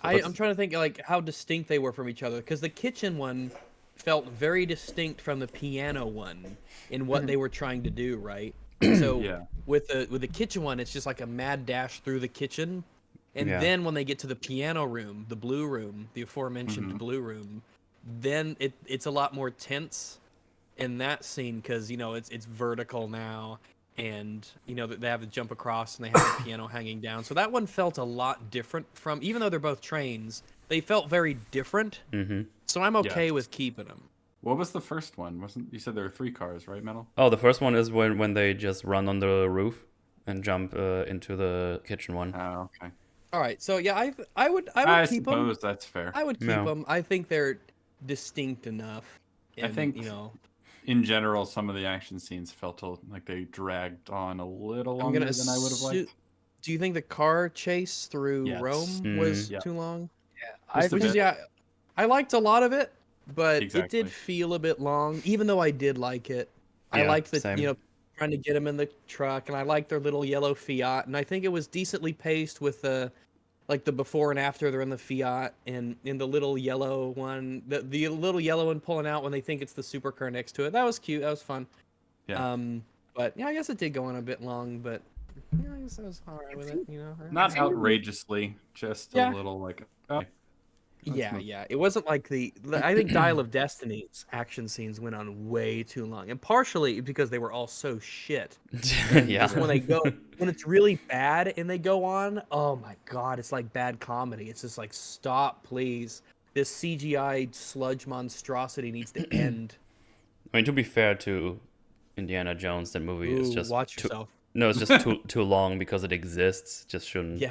I'm trying to think like how distinct they were from each other, because the kitchen one felt very distinct from the piano one in what they were trying to do, right? So Yeah. with the kitchen one, it's just like a mad dash through the kitchen, and Yeah. then when they get to the piano room, the blue room, the aforementioned blue room, then it's a lot more tense in that scene, because it's vertical now, and they have to jump across and they have the piano hanging down. So that one felt a lot different from, even though they're both trains, they felt very different. Mm-hmm. So I'm okay Yes. with keeping them. What was the first one? Wasn't you said there were 3 cars, right, Metal? Oh, the first one is when they just run on the roof and jump into the kitchen one. Oh, okay. All right, so yeah, I would I keep them. suppose that's fair. I would keep No. them. I think they're distinct enough. I And, think- In general, some of the action scenes felt like they dragged on a little I'm longer gonna than I would have liked. Do you think the car chase through Yes. Rome was Yeah. too long? I Just a Which bit. is, yeah, I liked a lot of it, but Exactly. it did feel a bit long, even though I did like it. I Yeah, liked the, same. trying to get them in the truck, and I liked their little yellow Fiat, and I think it was decently paced with the before and after they're in the Fiat, and in the little yellow one, the little yellow one pulling out when they think it's the supercar next to it. That was cute. That was fun. Yeah. But yeah, I guess it did go on a bit long, but yeah, I guess I was alright with it. Not outrageously, just Yeah. a little like. Oh, Yeah, smooth. yeah. It wasn't like I think Dial of Destiny's action scenes went on way too long, and partially because they were all so shit. Yeah. Just when when it's really bad and they go on, oh my god, it's like bad comedy. It's just like, stop, please. This CGI sludge monstrosity needs to end. I mean, to be fair to Indiana Jones, that movie is Ooh, just watch too, yourself. no, it's just too long because it exists. Just shouldn't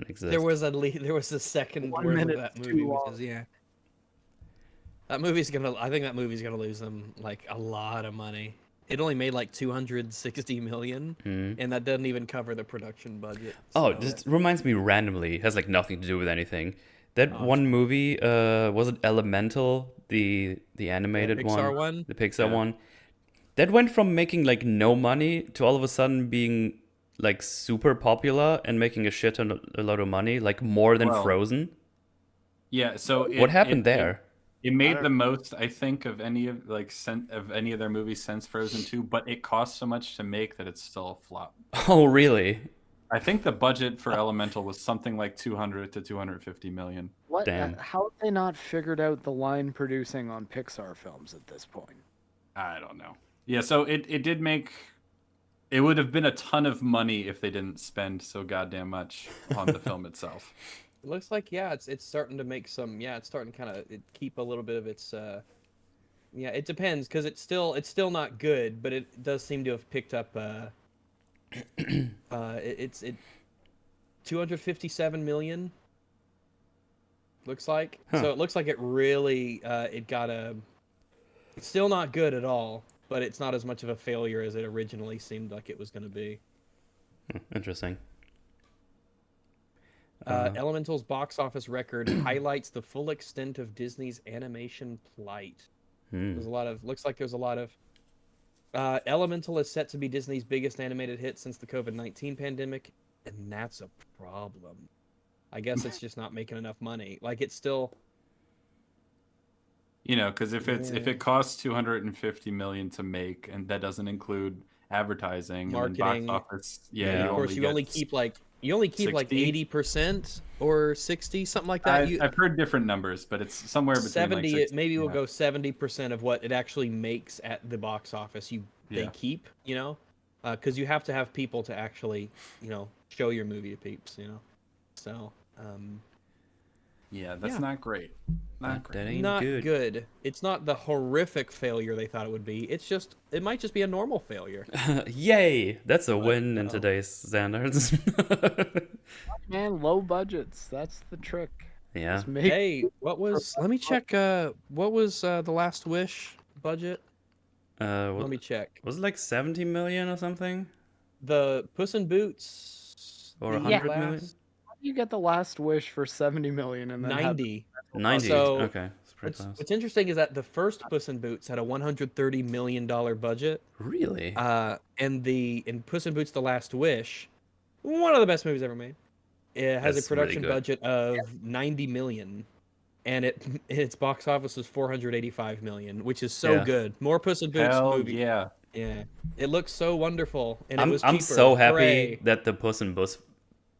exist. There was a second 1 word with minute that is movie, too which long. is I think that movie's gonna lose them like a lot of money. It only made like 260 million, and that doesn't even cover the production budget. Oh, so- this reminds me randomly. It has like nothing to do with anything. That one movie, was it Elemental, the animated Pixar one? the Pixar Yeah. one? That went from making like no money to all of a sudden being like super popular and making a lot of money, like more than Well, Frozen. Yeah. So What happened there? It made the most, I think, of any of any of their movies since Frozen 2, but it cost so much to make that it's still a flop. Oh, really? I think the budget for Elemental was something like 200 to 250 million. What? Damn. How have they not figured out the line producing on Pixar films at this point? I don't know. Yeah, so it did make. It would have been a ton of money if they didn't spend so goddamn much on the film itself. It looks like it's starting to make some it's starting to kind of keep a little bit of its it depends, because it's still not good, but it does seem to have picked up it's 257 million looks like. So it looks like it really it got it's still not good at all, but it's not as much of a failure as it originally seemed like it was going to be. Interesting. Elemental's box office record highlights the full extent of Disney's animation plight. There's looks like there's a lot of Elemental is set to be Disney's biggest animated hit since the COVID-19 pandemic, and that's a problem. I guess it's just not making enough money. Like, it's still, Because if it costs 250 million to make, and that doesn't include advertising Marketing. and box office, Yeah. of course, you only keep like You only keep like 60? 80% or 60, something like that. I've heard different numbers, but it's somewhere between 70, like 60, maybe we'll yeah. go 70% of what it actually makes at the box office. They Yeah. keep, because you have to have people to actually, show your movie to peeps, So, Yeah, that's not great. Not That great. ain't not good. good. It's not the horrific failure they thought it would be. It might just be a normal failure. Yay! That's a win in no. today's standards. Man, low budgets. That's the trick. Yeah. Just make Hey, let me check, what was The Last Wish budget? Let me check. Was it like 70 million or something? The Puss in Boots. Or the 100 last- million? How do you get the Last Wish for 70 million and then 90. 90. So, Okay. It's pretty close. What's interesting is that the first Puss in Boots had a $130 million budget. Really? And Puss in Boots: The Last Wish, one of the best movies ever made. It has That's a really production good. budget of 90 million, and its box office was 485 million, which is so Yeah. good. More Puss in Boots Hell movie. yeah. Yeah, it looks so wonderful, and it was I'm cheaper. so happy Hooray. that the Puss in Boots Forge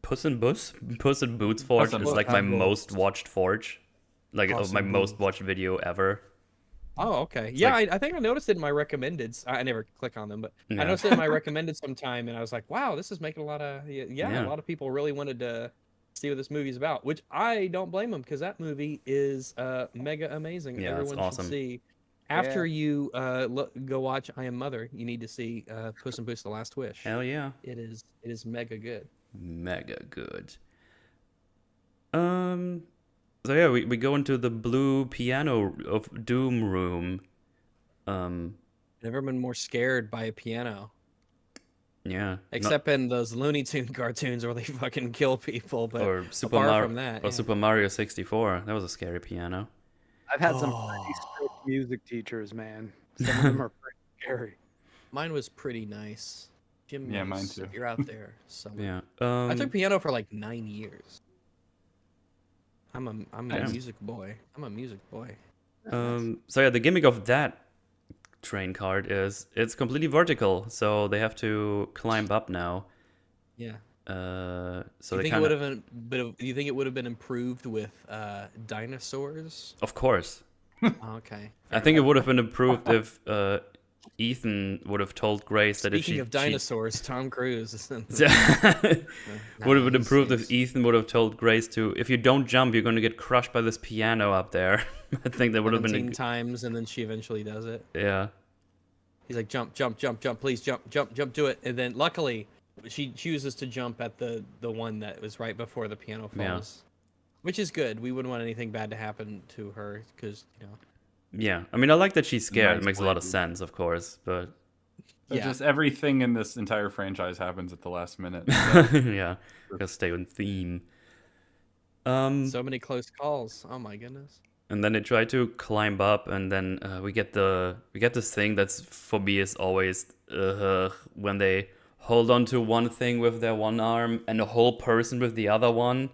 Puss in is like Boots. my most watched Forge. Like Puss my in most Boots. watched video ever. Oh, okay. Yeah, like- I think I noticed it in my recommendeds. I never click on them, but I Yeah. noticed it in my recommended sometime, and I was like, wow, this is making a lot of Yeah. a lot of people really wanted to see what this movie's about, which I don't blame them because that movie is mega amazing. Yeah, it's Everyone awesome. should see. After you go watch I Am Mother, you need to see Puss in Boots: The Last Wish. Hell yeah. It is mega good. Mega good. So yeah, we go into the blue piano of doom room. Never been more scared by a piano. Yeah. Except in those Looney Tune cartoons where they fucking kill people, but or Super apart Mario from that, or yeah. Super Mario 64. That was a scary piano. I've had some pretty strict music teachers, man. Some of them are pretty scary. Mine was pretty nice. Jim, Yeah, mine knows too. if you're out there. Yeah. I took piano for like 9 years. I'm a Damn. music boy. I'm a music boy. So yeah, the gimmick of that train card is it's completely vertical, so they have to climb up now. Yeah. So Do you they think it kind would of, have been? Do you think it would have been improved with dinosaurs? of course. Oh, okay. I think it would have been improved if Ethan would have told Grace that Speaking if of dinosaurs, Tom Cruise. would have been improved if he's- Ethan would have told Grace to, if you don't jump, you're going to get crushed by this piano up there. I think that would have been 17 times, and then she eventually does it. yeah. He's like, jump, jump, jump, jump, please jump, jump, jump, do it. And then luckily, she chooses to jump at the one that was right before the piano Yeah. falls, which is good. We wouldn't want anything bad to happen to her because Yeah. I mean, I like that she's scared. It Nice makes a lot of lady. sense, of course, but Yeah. Just everything in this entire franchise happens at the last minute. yeah, gotta stay on theme. so many close calls. Oh my goodness. And then they try to climb up, and then we get this thing that's for me is always when they hold on to one thing with their one arm and a whole person with the other one.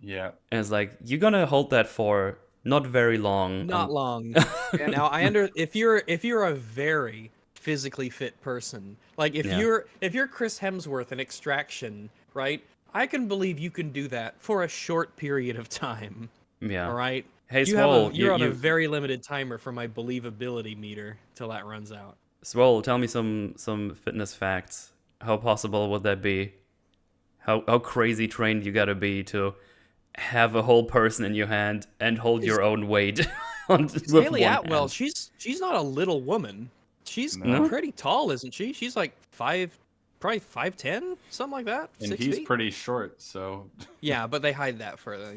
Yeah. And it's like you're gonna hold that for not very long. Not long. Now if you're a very physically fit person, like if Yeah. you're Chris Hemsworth in Extraction, right? I can believe you can do that for a short period of time. Yeah. All right. Hey, You're Swole, on a very limited timer for my believability meter till that runs out. Swole, tell me some fitness facts. How possible would that be? How crazy trained you gotta be to have a whole person in your hand and hold your own weight with Haley one Atwell, hand. she's not a little woman. She's No. pretty tall, isn't she? She's like probably 5'10", something like that. And 6 he's feet. pretty short, so Yeah, but they hide that further.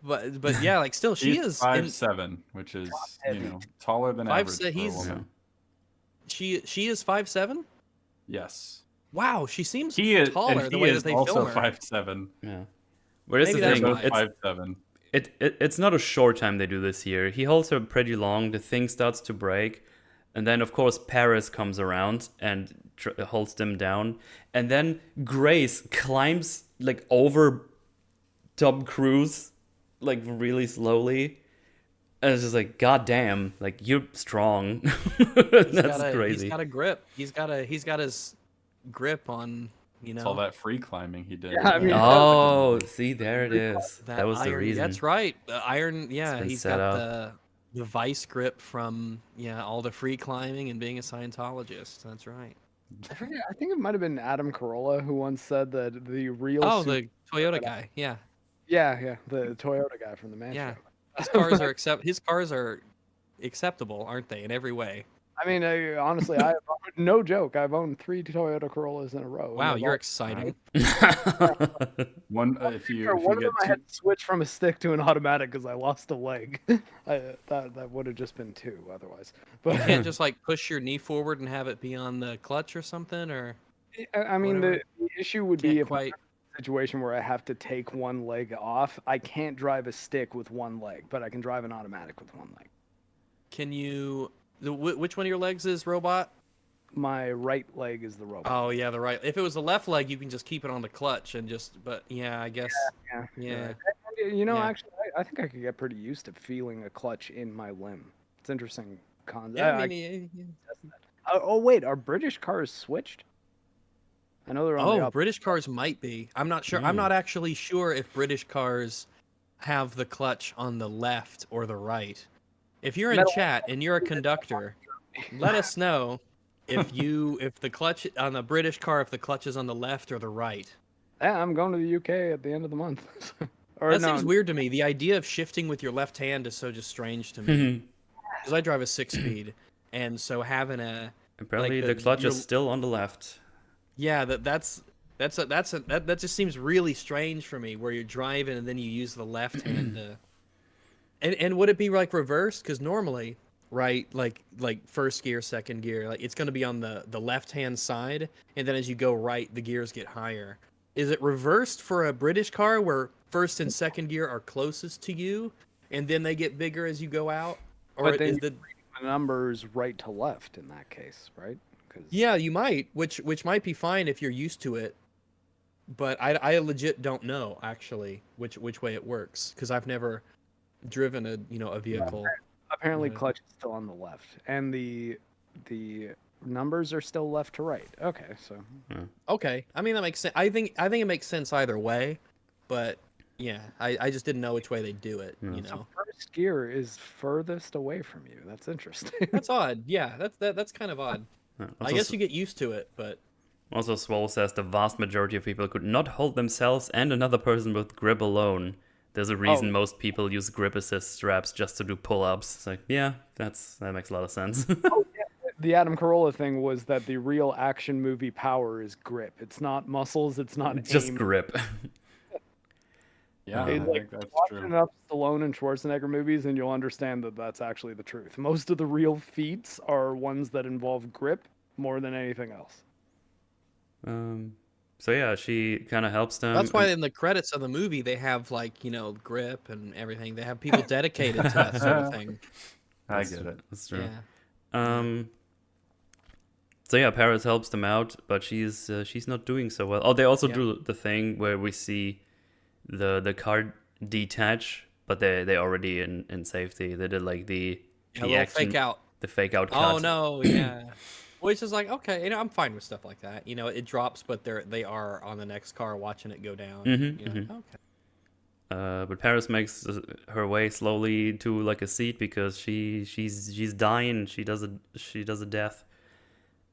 But yeah, like still, she he's is 5'7", which is taller than Five average se- for a he's- woman. she is 5'7". Yes, Wow, she seems he is, taller and the he way is that they also film her. 5'7". Yeah. But here's Maybe the that's thing. why. Both It's 5'7". it's not a short time they do this here. He holds her pretty long. The thing starts to break, and then of course Paris comes around and holds them down, and then Grace climbs like over Tom Cruise, like really slowly. And it's just like, God damn, like you're strong. That's crazy. He's got a grip. He's got his grip on You It's know, all that free climbing he did. Yeah, I mean, Oh, see, there it is. that That was the iron. reason. That's right. The iron. Yeah, been he's set got up. the vice grip from all the free climbing and being a Scientologist. That's right. I think it might have been Adam Carolla who once said that the real Oh, super. the Toyota guy. Yeah, Yeah, the Toyota guy from the Man yeah. Show. His cars are acceptable, aren't they, in every way? I mean, honestly, no joke. I've owned 3 Toyota Corollas in a row. and Wow, they've you're all- exciting. One One if you of them get I two, had to switch from a stick to an automatic because I lost a leg. That would have just been 2 otherwise. You But can't just like push your knee forward and have it be on the clutch or something, or I mean, whatever. the issue would Can't be if quite. I'm in a situation where I have to take one leg off. I can't drive a stick with one leg, but I can drive an automatic with one leg. Can you? Which one of your legs is robot? My right leg is the robot. Oh yeah, the right. If it was the left leg, you can just keep it on the clutch and just. But yeah, I guess. Yeah. You know, Yeah. actually, I think I could get pretty used to feeling a clutch in my limb. It's interesting concept. Yeah, I mean, Oh wait, are British cars switched? I know they're on the oh, up. British cars might be. I'm not sure. I'm not actually sure if British cars have the clutch on the left or the right. If you're in chat and you're a conductor, let us know if the clutch on the British car, if the clutch is on the left or the right. Yeah, I'm going to the UK at the end of the month. Or That no, seems weird to me. The idea of shifting with your left hand is so just strange to me. Because I drive a 6-speed, and so having a Apparently, like the clutch your- is still on the left. yeah, that just seems really strange for me. Where you're driving and then you use the left hand to. And would it be like reversed? Because normally, right, like first gear, second gear, like it's going to be on the left hand side, and then as you go right, the gears get higher. Is it reversed for a British car where first and second gear are closest to you, and then they get bigger as you go out? Or but then is the numbers right to left in that case, right? 'Cause- yeah, you might, which might be fine if you're used to it, but I legit don't know actually which way it works because I've never driven a vehicle. Apparently, Mhm. clutch is still on the left, and the numbers are still left to right. Okay, so Okay, I mean that makes sense. I think it makes sense either way, but yeah, I just didn't know which way they do it. You know, first gear is furthest away from you. That's interesting. that's odd. Yeah, that's kind of odd. I guess you get used to it, but Also, Swole says the vast majority of people could not hold themselves and another person with grip alone. There's a reason most people use grip assist straps just to do pull-ups. It's like, yeah, that makes a lot of sense. The Adam Carolla thing was that the real action movie power is grip. It's not muscles. It's not Just aim. grip. yeah, I It's like, think that's watch true. enough Stallone and Schwarzenegger movies, and you'll understand that that's actually the truth. Most of the real feats are ones that involve grip more than anything else. So yeah, she kind of helps them. that's why in the credits of the movie they have like grip and everything. They have people dedicated to that sort of thing. I get it. That's true. Yeah. So yeah, Paris helps them out, but she's not doing so well. Oh, they also do the thing where we see the car detach, but they already in safety. They did like the little fake out. the fake out cut. Oh no, yeah. Which is like okay, I'm fine with stuff like that. It drops, but they are on the next car watching it go down. Okay. But Paris makes her way slowly to like a seat because she's dying. She does a death.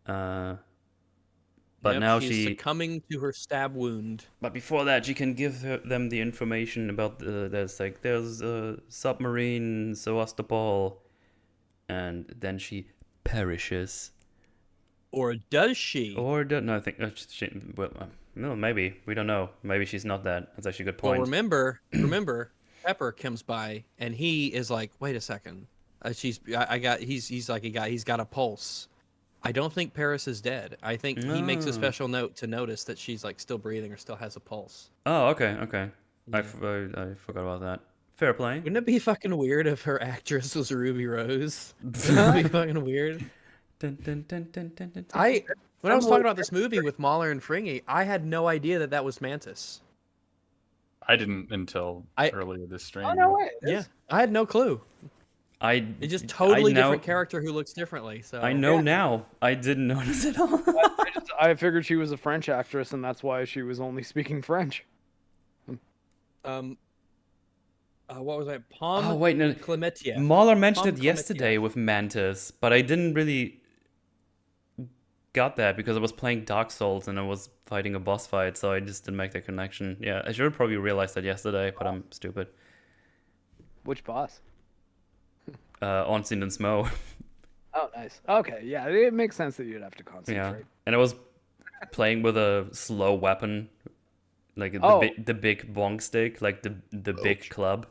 But now she's succumbing to her stab wound. But before that, she can give them the information about there's a submarine Sevastopol, and then she perishes. Or does she? No, I think no, maybe we don't know. Maybe she's not that. That's actually a good point. Well, remember, Pepper comes by and he is like, "Wait a second, he's got a pulse." I don't think Paris is dead. I think he makes a special note to notice that she's like still breathing or still has a pulse. Oh, okay. Yeah. I forgot about that. Fair play. Wouldn't it be fucking weird if her actress was Ruby Rose? Wouldn't that be fucking weird? When I was talking about this movie with Mahler and Fringy, I had no idea that was Mantis. I didn't until earlier this stream. Oh no way! Yeah, I had no clue. It's just totally now, different character who looks differently. So I know now. I didn't notice it all. I figured she was a French actress, and that's why she was only speaking French. What was that? Palm. Oh wait, no. Clemetia. Mahler mentioned Palm it yesterday with Mantis, but I didn't really got that because I was playing Dark Souls and I was fighting a boss fight, so I just didn't make that connection. Yeah, I should have probably realized that yesterday, but I'm stupid. Which boss? Onsen and Smo. Oh, nice. Okay, yeah, it makes sense that you'd have to concentrate. Yeah, and I was playing with a slow weapon, like the big bonk stick, like the big club.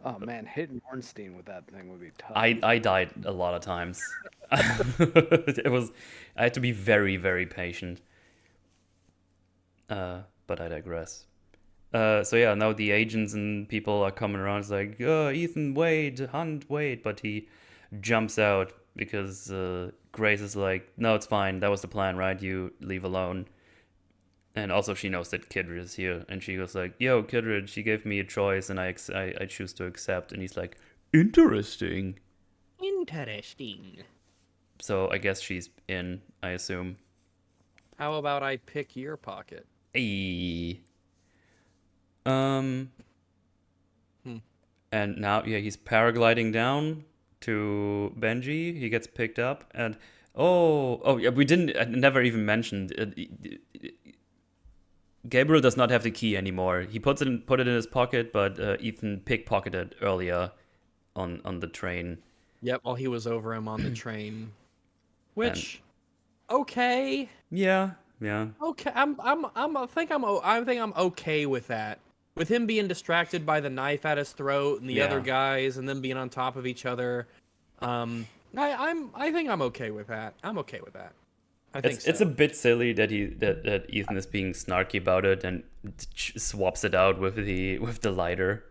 Oh man, hitting Ornstein with that thing would be tough. I died a lot of times. I had to be very, very patient. But I digress. So yeah, now the agents and people are coming around. It's like, Ethan, wait, but he jumps out because Grace is like, no, it's fine. That was the plan, right? You leave alone. And also she knows that Kidrid is here, and she goes like, yo, Kidrid, she gave me a choice, and I choose to accept. And he's like, interesting. Interesting. So I guess she's in, I assume. How about I pick your pocket? Hey. And now, yeah, he's paragliding down to Benji. He gets picked up, and oh yeah, we didn't never even mentioned. Gabriel does not have the key anymore. He put it in his pocket, but Ethan pickpocketed earlier on the train. Yep, while he was over him on the train. Which, okay. Yeah. Okay, I think I'm okay with that. With him being distracted by the knife at his throat and the other guys, and them being on top of each other, I think I'm okay with that. I'm okay with that. It's a bit silly that that Ethan is being snarky about it and swaps it out with the lighter.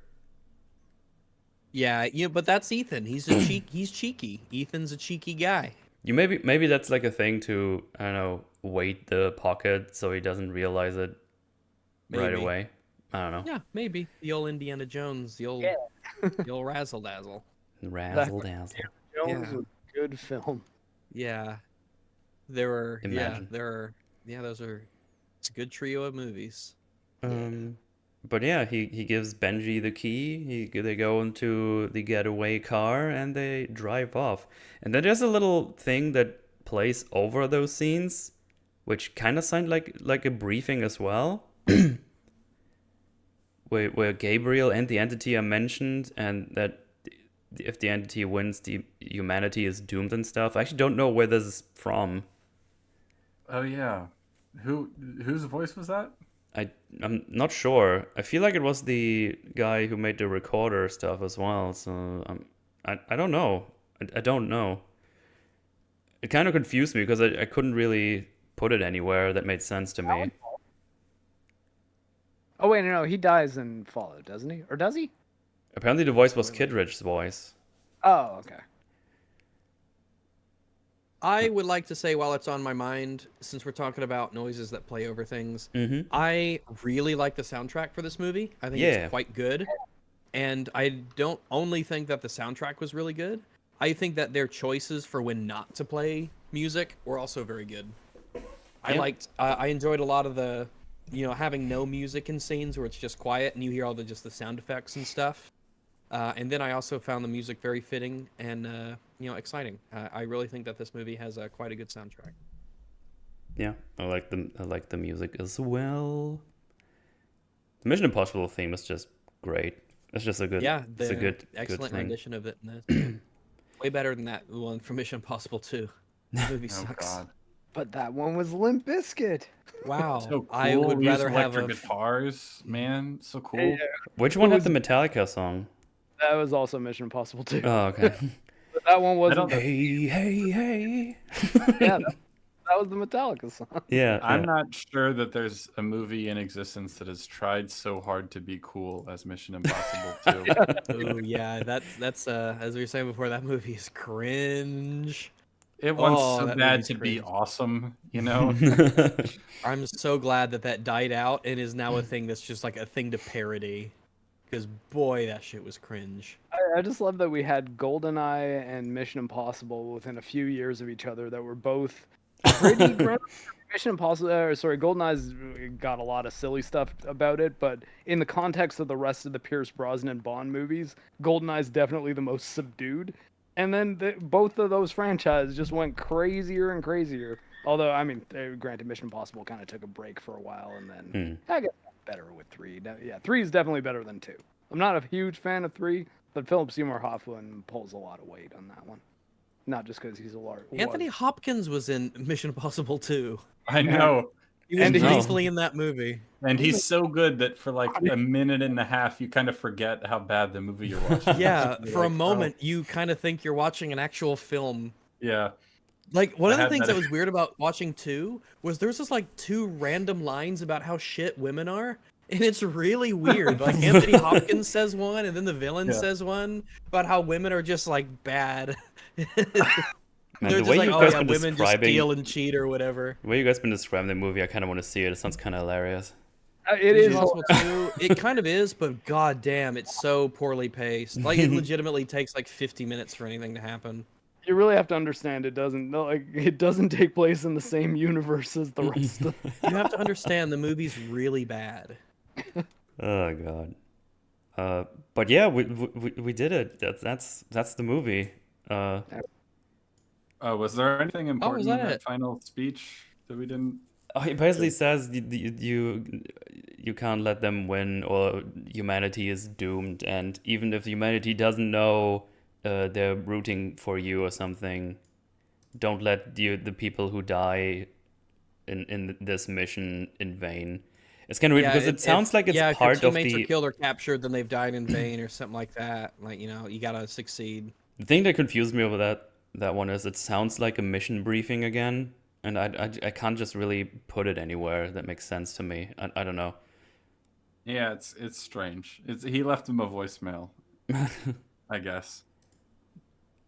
Yeah, but that's Ethan. He's he's cheeky. Ethan's a cheeky guy. Maybe that's like a thing to, I don't know, weight the pocket so he doesn't realize it right away. I don't know. Yeah, maybe the old Indiana Jones, the old razzle dazzle. Razzle dazzle. Jones was a good film. Yeah, those are it's a good trio of movies. But yeah, he gives Benji the key. They go into the getaway car and they drive off. And then there's a little thing that plays over those scenes, which kind of sound like a briefing as well, where Gabriel and the entity are mentioned, and that if the entity wins, the humanity is doomed and stuff. I actually don't know where this is from. Oh yeah, whose voice was that? I'm not sure. I feel like it was the guy who made the recorder stuff as well. So I don't know. I don't know. It kind of confused me because I couldn't really put it anywhere that made sense to me. Oh wait, no, he dies in Fallout, doesn't he? Or does he? Apparently the voice was Kidridge's voice. Oh, okay. I would like to say, while it's on my mind, since we're talking about noises that play over things, I really like the soundtrack for this movie. I think it's quite good. And I don't only think that the soundtrack was really good. I think that their choices for when not to play music were also very good. I enjoyed a lot of the, having no music in scenes where it's just quiet and you hear all the sound effects and stuff. And then I also found the music very fitting and exciting. I really think that this movie has quite a good soundtrack. Yeah, I like the music as well. The Mission Impossible theme is just great. It's just a good, it's a good, excellent good rendition of it. In this. Way better than that one from Mission Impossible 2. The movie sucks. God. But that one was Limp Bizkit. Wow, So cool. I would We use rather have electric guitars, man. So cool. Yeah. Which one had the Metallica song? That was also Mission Impossible 2. Oh, okay. But that one wasn't. Hey, hey, hey. Yeah, that was the Metallica song. Yeah. I'm not sure that there's a movie in existence that has tried so hard to be cool as Mission Impossible 2. Oh yeah, that's as we were saying before, that movie is cringe. It wants so that bad movie's to be cringe. awesome, I'm so glad that died out and is now a thing that's just like a thing to parody. because boy, that shit was cringe. I just love that we had GoldenEye and Mission Impossible within a few years of each other that were both pretty grounded. Mission Impossible, GoldenEye's got a lot of silly stuff about it, but in the context of the rest of the Pierce Brosnan Bond movies, GoldenEye's definitely the most subdued. And then both of those franchises just went crazier and crazier. Although, I mean, granted, Mission Impossible kind of took a break for a while, and then I guess better with 3. Yeah, 3 is definitely better than 2. I'm not a huge fan of 3, but Philip Seymour Hoffman pulls a lot of weight on that one. Not just because he's a large. Anthony Hopkins was in Mission Impossible 2. I know. He was briefly in that movie. And he's so good that for like a minute and a half, you kind of forget how bad the movie you're watching. Yeah, for a moment, you kind of think you're watching an actual film. Yeah. Like, one of the things that was weird about watching 2 was there's just like 2 random lines about how shit women are. And it's really weird. Like, Anthony Hopkins says one, and then the villain says one about how women are just like bad. Man, they're the just way like, you oh guys yeah, been women just describing steal and cheat or whatever. the way you guys been describing the movie, I kind of want to see it. It sounds kind of hilarious. It is Impossible 2. It kind of is, but god damn, it's so poorly paced. Like, it legitimately takes like 50 minutes for anything to happen. You really have to understand it doesn't take place in the same universe as the rest of You have to understand the movie's really bad. Oh god. But yeah, we did it. That's the movie. Was there anything important in that that final speech that we didn't? He basically says you can't let them win, or humanity is doomed, and even if humanity doesn't know they're rooting for you or something, don't let the people who die in this mission in vain. It's kind of weird because it sounds like it's part of the... teammates are killed or captured, then they've died in vain or something like that. Like, you know, you gotta succeed. The thing that confused me over that one is it sounds like a mission briefing again, and I can't just really put it anywhere that makes sense to me. I don't know. Yeah, it's strange. He left him a voicemail, I guess.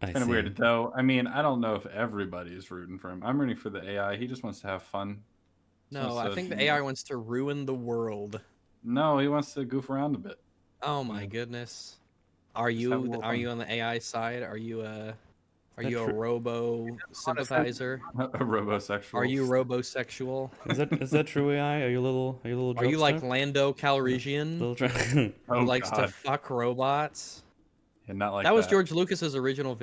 Kind of weird, though. I mean, I don't know if everybody's rooting for him. I'm rooting for the AI. He just wants to have fun. No, I think the AI wants to ruin the world. No, he wants to goof around a bit. Oh my goodness. Are you on the AI side? Are you a robo sympathizer? A robosexual. Are you robosexual? Is that true, AI? Are you a little Are you like Lando Calrissian? Who likes to fuck robots? And not like that was George Lucas's original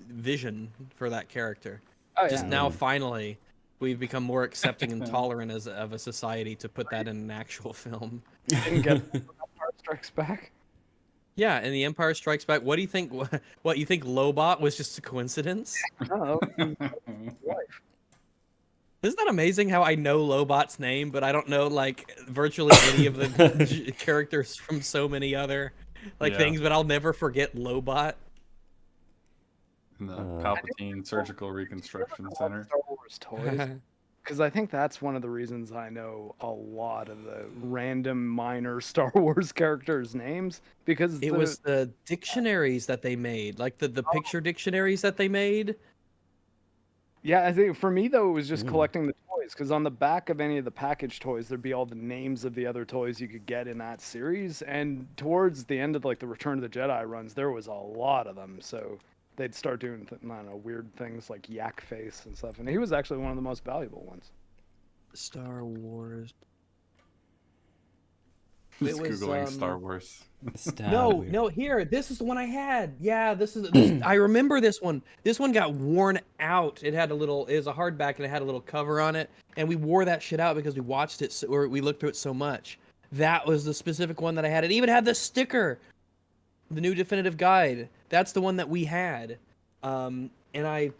vision for that character. Oh, yeah. Just now, finally, we've become more accepting and tolerant of a society to put that in an actual film. Didn't get Empire Strikes Back. Yeah, and The Empire Strikes Back. What do you think? What you think? Lobot was just a coincidence? Oh, Isn't that amazing? How I know Lobot's name, but I don't know like virtually any of the characters from so many other things. But I'll never forget Lobot. The Palpatine Surgical Reconstruction Center. Star Wars toys. Because I think that's one of the reasons I know a lot of the random minor Star Wars characters' names. Because it was the dictionaries that they made, like the picture dictionaries that they made. Yeah, I think for me, though, it was just collecting the toys. Because on the back of any of the package toys, there'd be all the names of the other toys you could get in that series. And towards the end of like the Return of the Jedi runs, there was a lot of them. So they'd start doing, I don't know, weird things like Yak Face and stuff. And he was actually one of the most valuable ones. Star Wars. Just Googling Star Wars. No, here. This is the one I had. Yeah, this is. I remember this one. This one got worn out. It was a hardback and it had a little cover on it. And we wore that shit out because we watched it, or we looked through it so much. That was the specific one that I had. It even had the sticker. The new definitive guide. That's the one that we had, and I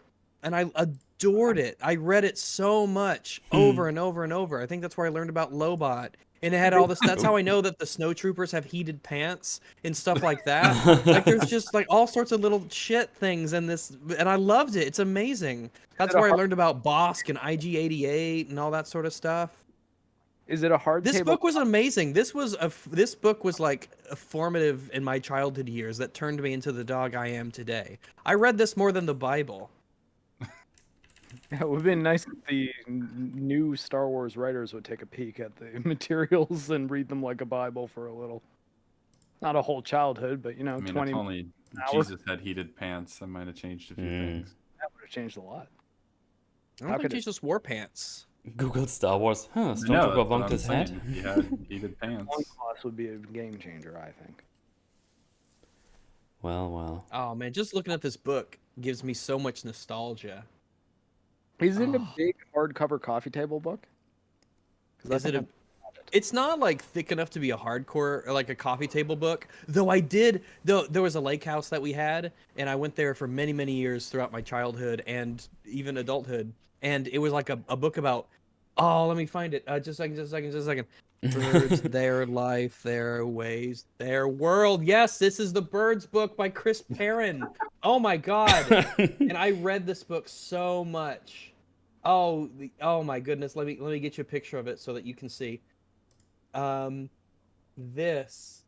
adored it. I read it so much over and over and over. I think that's where I learned about Lobot, and it had all this. That's how I know that the snowtroopers have heated pants and stuff like that. Like there's just like all sorts of little shit things in this, and I loved it. It's amazing. That's where I learned about Bosk and IG-88 and all that sort of stuff. Is it a hard? This book was amazing. This book was like formative in my childhood years that turned me into the dog I am today. I read this more than the Bible. Yeah, it would have been nice if the new Star Wars writers would take a peek at the materials and read them like a Bible for a little. Not a whole childhood, but you know, I mean, 20 if only an hour. Jesus had heated pants, that might have changed a few things. That would have changed a lot. I don't think Jesus wore pants. Google Star Wars. Huh, I know, Stormtrooper that's what bumped I'm his head. saying. If he had heated pants. Loincloths would be a game changer, I think. Well. Oh man, just looking at this book gives me so much nostalgia. Is it a big hardcover coffee table book? Is it a? It's not like thick enough to be a hardcore or like a coffee table book. Though there was a lake house that we had, and I went there for many, many years throughout my childhood and even adulthood. And it was like a book about. Oh, let me find it. Just a second. Birds, their life, their ways, their world. Yes, this is the Birds book by Chris Perrin. Oh my god! And I read this book so much. Oh my goodness. Let me get you a picture of it so that you can see. This,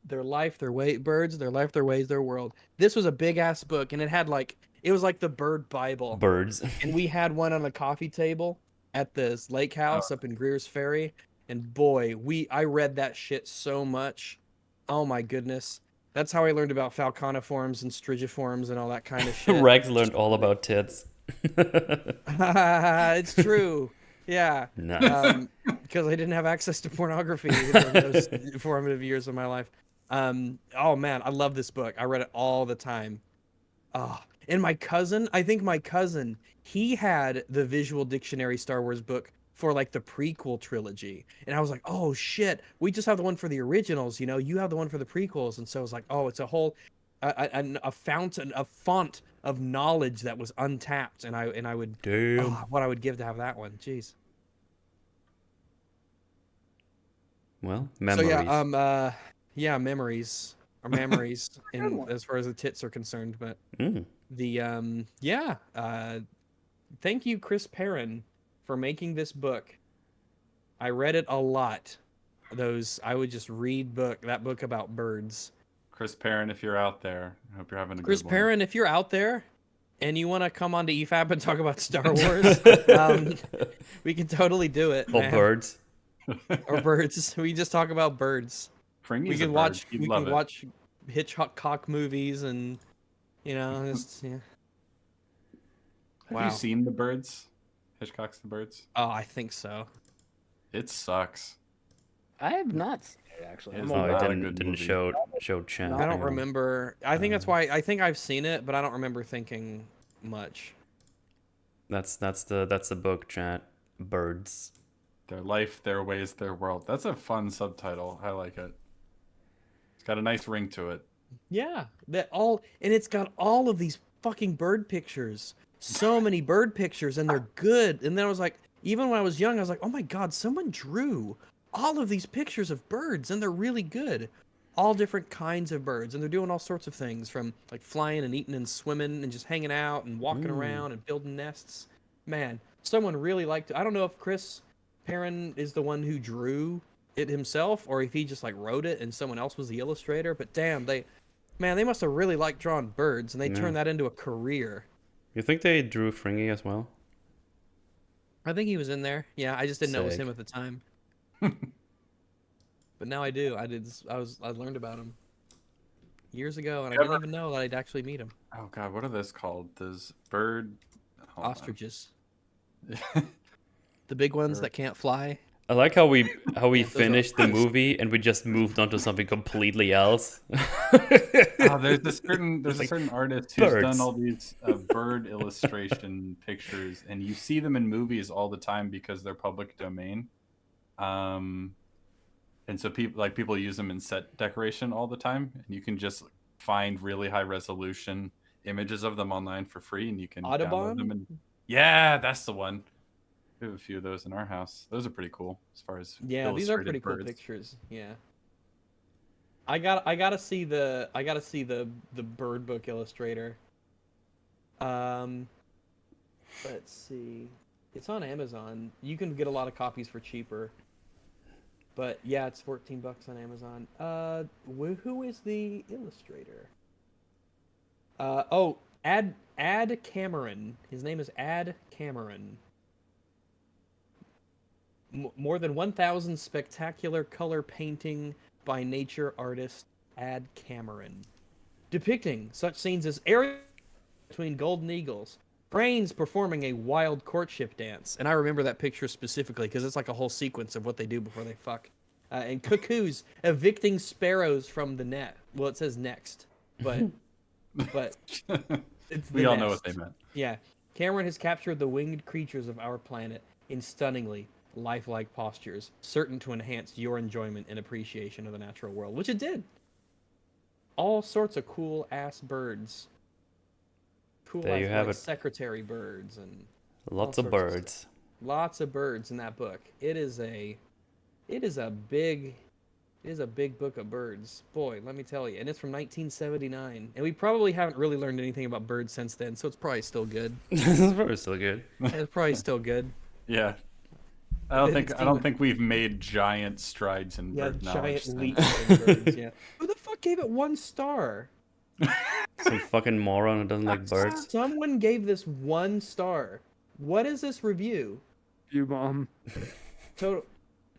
their life, their way, birds, their life, their ways, their world. This was a big ass book, and it was like the Bird Bible. Birds. And we had one on a coffee table at this lake house up in Greer's Ferry. And boy, I read that shit so much. Oh my goodness. That's how I learned about falconiforms and strigiforms and all that kind of shit. Rex learned all about tits. It's true. Yeah. Nice. Because I didn't have access to pornography during those formative years of my life. Oh man, I love this book. I read it all the time. Oh, and I think my cousin, he had the Visual Dictionary Star Wars book for like the prequel trilogy. And I was like, oh shit, we just have the one for the originals, you know, you have the one for the prequels. And so I was like, oh, it's a whole, a fountain, a font of knowledge that was untapped. And I would, what I would give to have that one. Jeez. Well, memories. So yeah, memories are memories as far as the tits are concerned. But thank you, Chris Perrin, for making this book. I read it a lot. I would just read that book about birds. Chris Perrin, if you're out there, I hope you're having a good one. Chris Perrin, if you're out there and you want to come on to EFAP and talk about Star Wars, we can totally do it. Or birds. Or birds. We just talk about birds. We can watch Hitchcock movies and just yeah. Have you seen The Birds? Hitchcock's The Birds? Oh, I think so. It sucks. I have not seen it actually. It didn't show chat. I don't remember. I think that's why I think I've seen it, but I don't remember thinking much. That's the book, chat. Birds. Their life, their ways, their world. That's a fun subtitle. I like it. It's got a nice ring to it. Yeah, and it's got all of these fucking bird pictures. So many bird pictures, and they're good. And then I was like, even when I was young, I was like, oh my god, someone drew all of these pictures of birds, and they're really good. All different kinds of birds, and they're doing all sorts of things, from like flying and eating and swimming and just hanging out and walking around and building nests. Man, someone really liked it. I don't know if Chris Perrin is the one who drew it himself, or if he just like wrote it and someone else was the illustrator. But damn, they must have really liked drawing birds, and they turned that into a career. You think they drew Fringy as well? I think he was in there. Yeah, I just didn't know it was him at the time. But now I do. I learned about him years ago, and I didn't even know that I'd actually meet him. Oh god, what are those called? Those bird ostriches. The big ones that can't fly. I like how we finished the movie and we just moved on to something completely else. There's a certain artist who's done all these bird illustration pictures, and you see them in movies all the time because they're public domain. And so people use them in set decoration all the time, and you can just find really high resolution images of them online for free, and you can download them. Yeah, that's the one. We have a few of those in our house. Those are pretty cool as far as these are pretty cool pictures. Yeah. I gotta see the bird book illustrator. Let's see. It's on Amazon. You can get a lot of copies for cheaper. But yeah, it's $14 on Amazon. Who is the illustrator? Ad Cameron. His name is Ad Cameron. More than 1,000 spectacular color painting by nature artist Ad Cameron, depicting such scenes as air between golden eagles, cranes performing a wild courtship dance, and I remember that picture specifically because it's like a whole sequence of what they do before they fuck, and cuckoos evicting sparrows from the net. Well, it says next, but it's we the all know nest. what they meant. Yeah, Cameron has captured the winged creatures of our planet in stunningly lifelike postures, certain to enhance your enjoyment and appreciation of the natural world, which it did. All sorts of cool ass birds. Cool There ass you have like it. secretary birds and Lots all of sorts birds. stuff. Lots of birds in that book. It is a big book of birds. Boy, let me tell you. And it's from 1979. And we probably haven't really learned anything about birds since then, so it's probably still good. It's probably still good. It's probably still good. Yeah. I don't think we've made giant strides in bird knowledge. Giant leaps in birds, yeah. Who the fuck gave it 1 star? Some fucking moron who doesn't like birds. Someone gave this 1 star. What is this review? You mom. Total.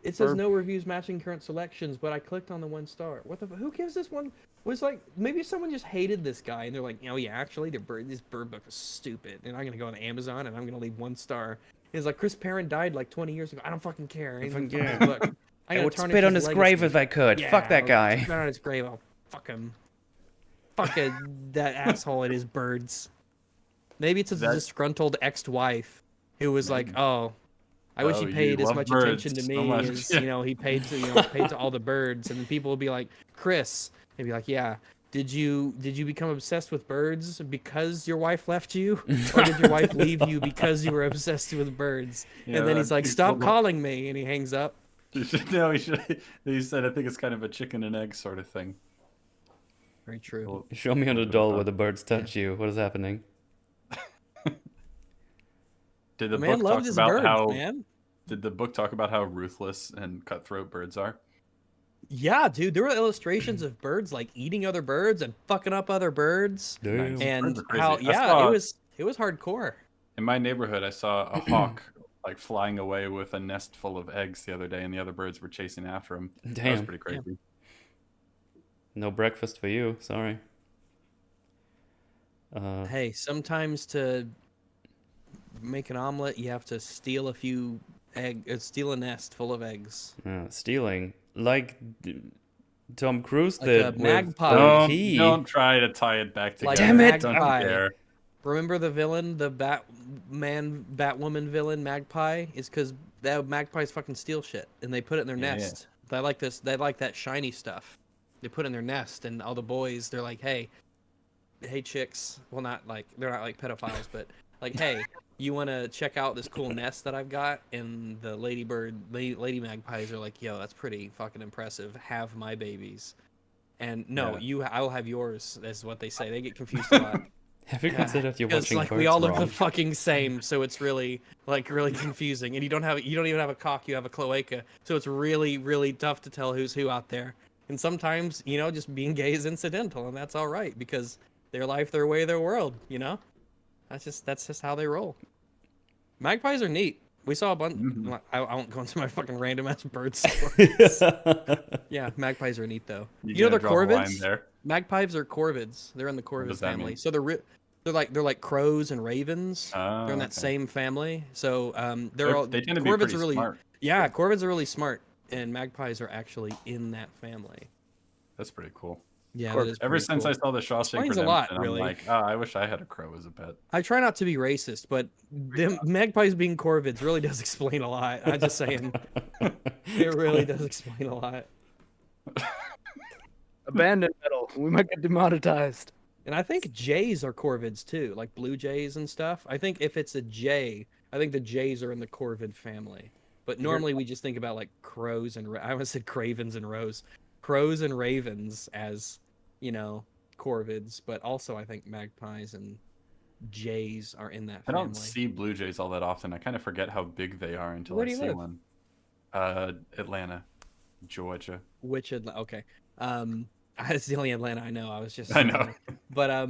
It says no reviews matching current selections, but I clicked on the 1 star. What the? Who gives this one? Was like maybe someone just hated this guy and they're like, oh yeah, actually, this bird book is stupid, and I'm gonna go on Amazon and I'm gonna leave 1 star. It's like Chris Perrin died like 20 years ago. I don't fucking care. I don't care. fucking book. I would spit on his grave if I could. Fuck that guy. Spit on his grave. I'll fuck him. Fuck that asshole and his birds. Maybe it's a disgruntled ex-wife who was like, oh, I wish he paid as much attention to me as he paid to all the birds. And then people would be like, Chris, they'd be like, yeah. Did you become obsessed with birds because your wife left you, or did your wife leave you because you were obsessed with birds? Yeah, and then he's like, "Stop calling me," and he hangs up. He said, "I think it's kind of a chicken and egg sort of thing." Very true. Show me on the doll where the birds touch you. What is happening? Did the man book loved talk his about birds, how? Man. Did the book talk about how ruthless and cutthroat birds are? Yeah, dude, there were illustrations of birds like eating other birds and fucking up other birds. Damn. And how it was hardcore. In my neighborhood, I saw a hawk like flying away with a nest full of eggs the other day, and the other birds were chasing after him. Damn. That was pretty crazy. Yeah. No breakfast for you. Sorry. Hey, sometimes to make an omelet, you have to steal a nest full of eggs. Stealing. Like Tom Cruise Like did a with magpie. Don't try to tie it back together. Like Damn a it! magpie. Remember the villain, the Batwoman villain, Magpie? It's because that magpies fucking steal shit, and they put it in their nest. They like this. They like that shiny stuff. They put it in their nest, and all the boys, they're like, hey chicks. Well, they're not like pedophiles, but like, hey, you want to check out this cool nest that I've got? And the lady magpies are like, yo, that's pretty fucking impressive. Have my babies. And no, I will have yours. That's what they say. They get confused a lot. Have you considered you're watching like birds we all look wrong? the fucking same, so it's really confusing. And you don't even have a cock, you have a cloaca. So it's really, really tough to tell who's who out there. And sometimes, just being gay is incidental, and that's all right because their life, their way, their world, That's just how they roll. Magpies are neat. We saw a bunch. Mm-hmm. I won't go into my fucking random ass bird stories. Yeah, magpies are neat though. You know they're corvids. Magpies are corvids. They're in the corvid family. So they're like crows and ravens. They're in that same family. So they tend to be pretty smart. Yeah, corvids are really smart, and magpies are actually in that family. That's pretty cool. Yeah, ever since I saw the Shawshank Redemption, a lot, really. I'm like, I wish I had a crow as a pet. I try not to be racist, but them magpies being corvids really does explain a lot. I'm just saying, it really does explain a lot. Abandoned metal. We might get demonetized. And I think jays are corvids too, like blue jays and stuff. I think if it's a jay, I think the jays are in the corvid family. But normally we just think about like crows and I almost said cravens and roes. Crows and ravens as, corvids, but also I think magpies and jays are in that family. I don't see blue jays all that often. I kind of forget how big they are until I see one. Atlanta, Georgia. Which Atlanta? Okay. It's the only Atlanta I know. I know. But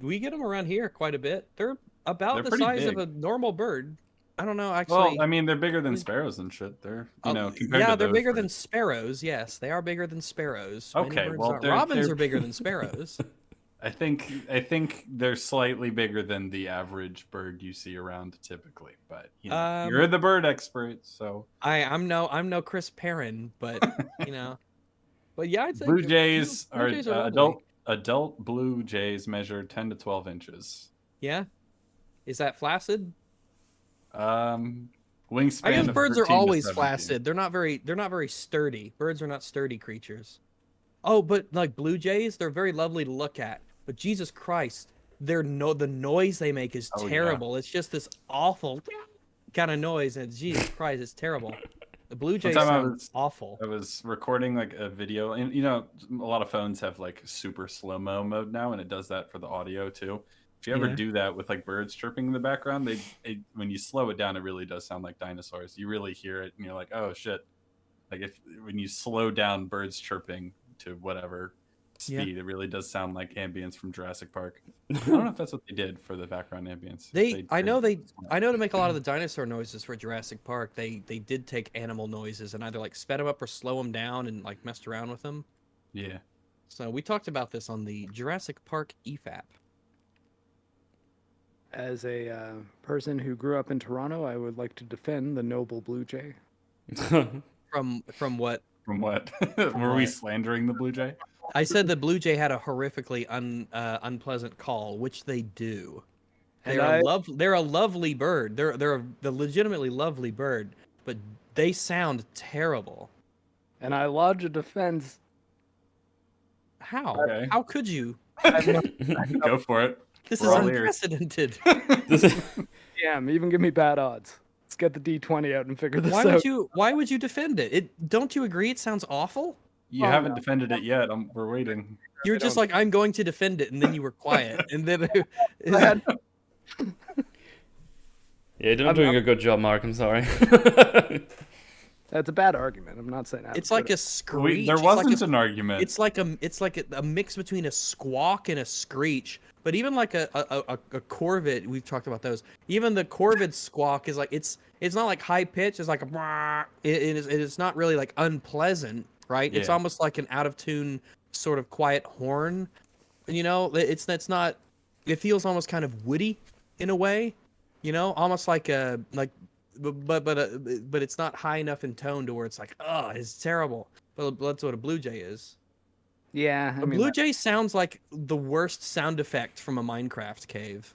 we get them around here quite a bit. They're about the size of a normal bird. I don't know. Well, Actually, I mean, they're bigger than sparrows and shit. They're, compared yeah, to they're those bigger birds. than sparrows. Yes, they are bigger than sparrows. Many Okay, birds well, are. they're Robins are bigger than sparrows. I think they're slightly bigger than the average bird you see around typically, but you're the bird expert, so I'm no Chris Perrin, but you know, but yeah, I'd say blue jays blue are jays are lovely. adult blue jays measure 10 to 12 inches. Yeah, is that flaccid? Wingspan I guess of birds are 13 to always 17. flaccid. They're not very sturdy. Birds are not sturdy creatures. Oh, but like blue jays, they're very lovely to look at. But Jesus Christ, the noise they make is terrible. Yeah. It's just this awful kind of noise, and Jesus Christ, it's terrible. The blue jays sound awful. I was recording like a video, and a lot of phones have like super slow-mo mode now, and it does that for the audio too. If you ever do that with like birds chirping in the background, when you slow it down, it really does sound like dinosaurs. You really hear it, and you're like, oh shit. Like when you slow down birds chirping to whatever speed, it really does sound like ambience from Jurassic Park. I don't know if that's what they did for the background ambience. I know to make a lot of the dinosaur noises for Jurassic Park, they did take animal noises and either like sped them up or slow them down and like messed around with them. Yeah. So we talked about this on the Jurassic Park EFAP. As a person who grew up in Toronto, I would like to defend the noble blue jay. From what? From what? Were we slandering the blue jay? I said the blue jay had a horrifically unpleasant call, which they do. They're a lovely bird. They're a legitimately lovely bird, but they sound terrible. And I lodge a defense. How? Okay. How could you? Go for it. This is unprecedented. Damn, even give me bad odds. Let's get the D20 out and figure this out. Why would you defend it? Don't you agree it sounds awful? You haven't defended it yet. We're waiting. You were just like, I'm going to defend it, and then you were quiet. And then yeah, you're doing a good job, Mark. I'm sorry. That's a bad argument. I'm not saying that. It's like a screech. There wasn't an argument. It's like a mix between a squawk and a screech. But even like a corvid, we've talked about those. Even the corvid squawk is like it's not like high pitch. It's like a it's not really like unpleasant, right? Yeah. It's almost like an out of tune sort of quiet horn. It's not. It feels almost kind of woody in a way, almost like a but it's not high enough in tone to where it's like, oh, it's terrible. But that's what a blue jay is. Yeah, a blue jay sounds like the worst sound effect from a Minecraft cave.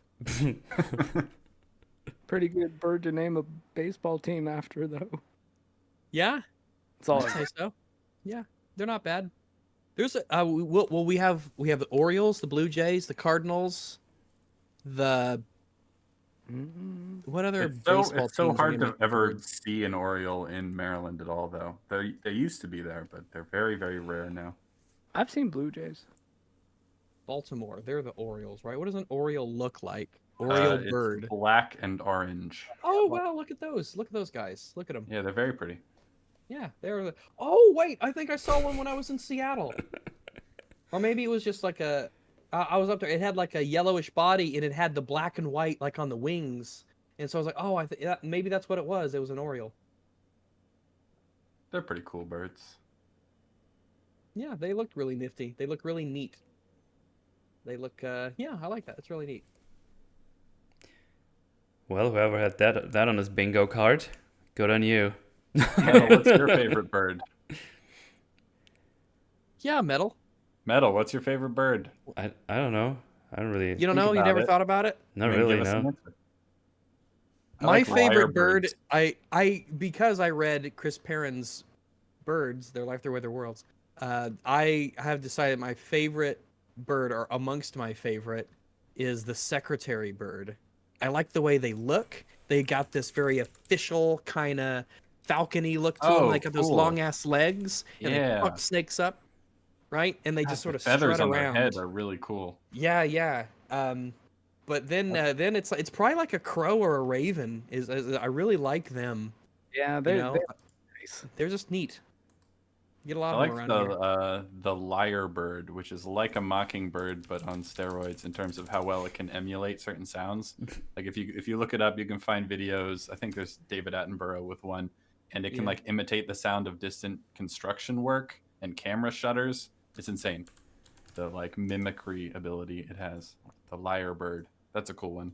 Pretty good bird to name a baseball team after, though. Yeah, that's all I'd say so. Yeah, they're not bad. There's we have the Orioles, the Blue Jays, the Cardinals, the what other baseball teams? It's so hard to ever see an Oriole in Maryland at all, though. They used to be there, but they're very, very rare now. I've seen Blue Jays. Baltimore, they're the Orioles, right? What does an Oriole look like? Oriole bird. It's black and orange. Oh, wow, look at those. Look at those guys. Look at them. Yeah, they're very pretty. Yeah, they're... Oh, wait, I think I saw one when I was in Seattle. Or maybe it was just like a... I was up there. It had like a yellowish body, and it had the black and white like on the wings. And so I was like, oh, maybe that's what it was. It was an Oriole. They're pretty cool birds. Yeah, they looked really nifty. They look really neat. They look, yeah, I like that. It's really neat. Well, whoever had that on his bingo card, good on you. Metal, what's your favorite bird? Yeah, Metal. Metal, what's your favorite bird? I don't know. I don't really. You don't know? You never thought about it? Not really, no. My favorite bird, because I read Chris Perrin's Birds, Their Life, Their Weather Worlds, I have decided my favorite bird, or amongst my favorite, is the secretary bird. I like the way they look. They got this very official kind of falcony look to them. They got those long ass legs, and they fuck snakes up, right? And they just sort of feathers strut on around. their head are really cool. Yeah, yeah. But then it's probably like a crow or a raven. I really like them. Yeah, they're nice. They're just neat. Get a lot I of them like around here. the lyrebird, which is like a mockingbird but on steroids in terms of how well it can emulate certain sounds. Like if you look it up, you can find videos. I think there's David Attenborough with one, and it can Yeah. like imitate the sound of distant construction work and camera shutters. It's insane. The like mimicry ability it has. The lyrebird. That's a cool one.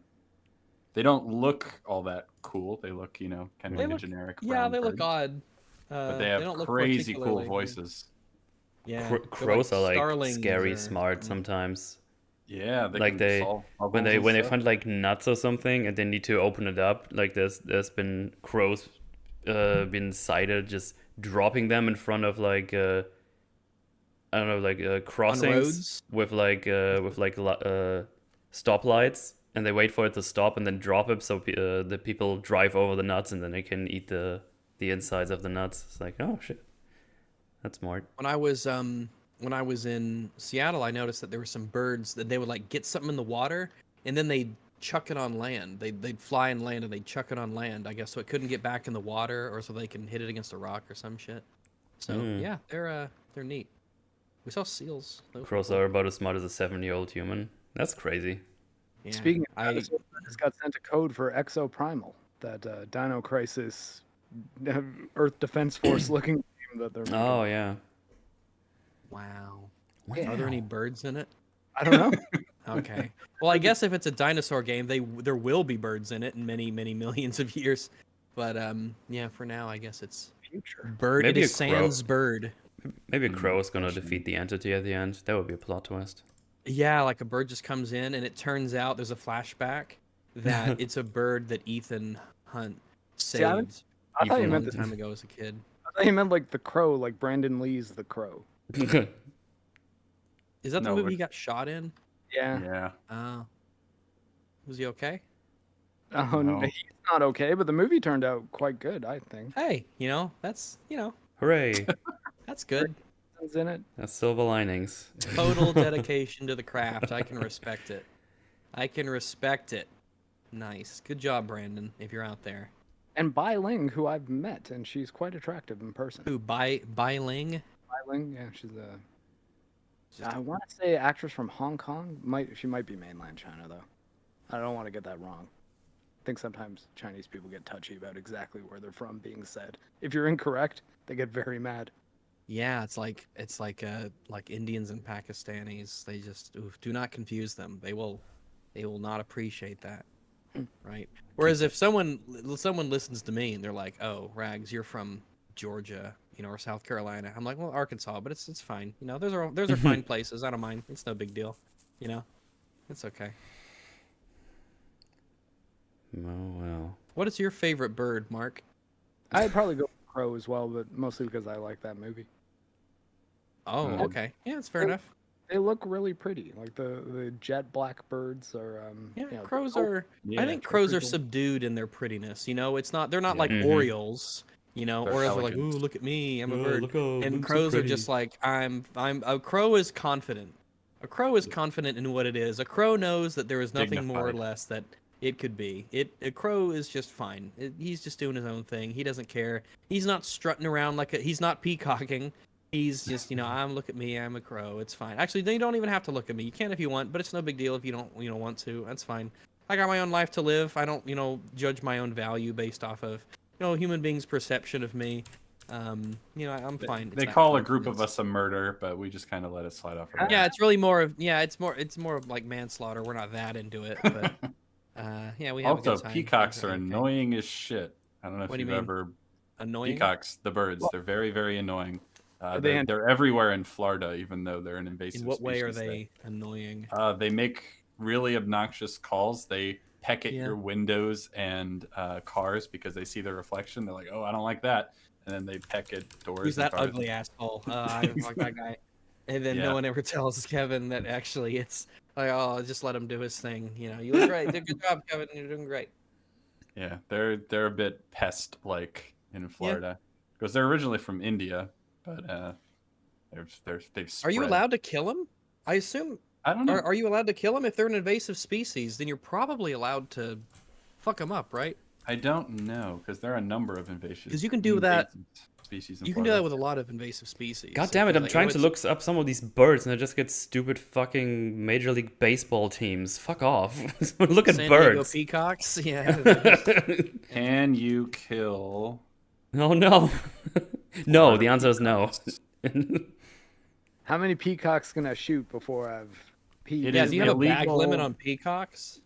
They don't look all that cool. They look, kind of They like a look, generic yeah, brown they look bird. odd. But they They have don't look crazy cool particularly. voices. Yeah, they're Crows are like starlings scary or smart something. sometimes. Yeah, they Like can solve when puzzles and they stuff. find like nuts or something and they need to open it up, like there's been crows been sighted just dropping them in front of like I don't know, like crossings roads? with like stoplights, and they wait for it to stop and then drop it so the people drive over the nuts and then they can eat the insides of the nuts. It's like, oh shit, that's smart. When I was in Seattle, I noticed that there were some birds that they would like get something in the water and then they'd chuck it on land. They'd fly and land and they'd chuck it on land, I guess, so it couldn't get back in the water or so they can hit it against a rock or some shit. So yeah, they're neat. We saw seals. Those were Crows cool. are about as smart as a 7-year-old human. That's crazy. Yeah, Speaking of I dinosaurs, I just got sent a code for Exoprimal, that Dino Crisis Earth Defense Force looking game that they're making. Oh yeah. wow. Yeah. Are there any birds in it? I don't know. Okay. Well, I guess if it's a dinosaur game, there will be birds in it in many millions of years. But yeah, for now, I guess it's Future. bird. Maybe it is a crow. sans bird. Maybe a crow is gonna defeat the entity at the end. That would be a plot twist. Yeah, like a bird just comes in, and it turns out there's a flashback that it's a bird that Ethan Hunt See, I saved I thought a you long meant the, time ago as a kid. I thought you meant like the Crow, like Brandon Lee's The Crow. Is that the No, movie we're- he got shot in? Yeah. Yeah. Oh. Was he okay? Oh, No. he's not okay, but the movie turned out quite good, I think. Hey, that's Hooray! that's good. Is in it. That's silver linings. Total dedication to the craft. I can respect it. I can respect it. Nice. Good job, Brandon, if you're out there. And Bai Ling, who I've met, and she's quite attractive in person. Who, Bai Ling? Bai Ling, yeah, she's a. Just I want to say actress from Hong Kong. She might be mainland China though. I don't want to get that wrong. I think sometimes Chinese people get touchy about exactly where they're from being said. If you're incorrect, they get very mad. Yeah, it's like Indians and Pakistanis. They just do not confuse them. They will not appreciate that, right? Whereas if someone listens to me and they're like, "Oh, Rags, you're from Georgia, or South Carolina," I'm like, "Well, Arkansas, but it's fine. Those are fine places. I don't mind. It's no big deal. It's okay." Oh well. What is your favorite bird, Mark? I'd probably go with Crow as well, but mostly because I like that movie. Oh, okay. Yeah, it's fair enough. They look really pretty. Like the jet black birds are. Yeah, you know, crows oh, are. Yeah, I think crows are pretty cool. subdued in their prettiness. They're not like Mhm. Orioles. They're Orioles are like, elegant. "Ooh, look at me, I'm a Oh, bird." look how And I'm so crows are pretty. just like, A crow is confident. A crow is confident in what it is. A crow knows that there is nothing more or Dignified. less that it could be. A crow is just fine. He's just doing his own thing. He doesn't care. He's not strutting around he's not peacocking. He's just, look at me, I'm a crow. It's fine. Actually, you don't even have to look at me. You can if you want, but it's no big deal if you don't, want to. That's fine. I got my own life to live. I don't, judge my own value based off of, human beings' perception of me. I'm fine. They call a group of us a murder, but we just kind of let it slide off. our Yeah, back. it's really more of it's more of like manslaughter. We're not that into it, but yeah, we have a Also, good time. peacocks are Okay. annoying as shit. I don't know if What do you you've mean? ever Annoying. peacocks, the birds. They're very, very annoying. Are they They're everywhere in Florida, even though they're an invasive. In what way are species they annoying? They make really obnoxious calls. They peck at Yeah. your windows and cars because they see the reflection. They're like, "Oh, I don't like that," and then they peck at doors. Who's and that cars. ugly asshole? I don't like that guy. And then Yeah. no one ever tells Kevin that actually it's like, oh, just let him do his thing. You look great. Good job, Kevin. You're doing great. Yeah, they're a bit pest-like in Florida because they're originally from India, but they've spread. Are you allowed to kill him? I assume. I don't know. Are you allowed to kill them if they're an invasive species? Then you're probably allowed to fuck them up, right? I don't know because there are a number of invasive. Because you can do that. Species in You can do that Florida. with a lot of invasive species. God damn it! I'm Like, trying oh, to look up some of these birds, and I just get stupid fucking Major League Baseball teams. Fuck off! Look at San Diego birds. peacocks. Yeah. Can you kill? Oh no! No, Florida the answer is no. peacocks? How many peacocks can I shoot before I've peed? It Yeah, is do you have a bag illegal- limit on peacocks?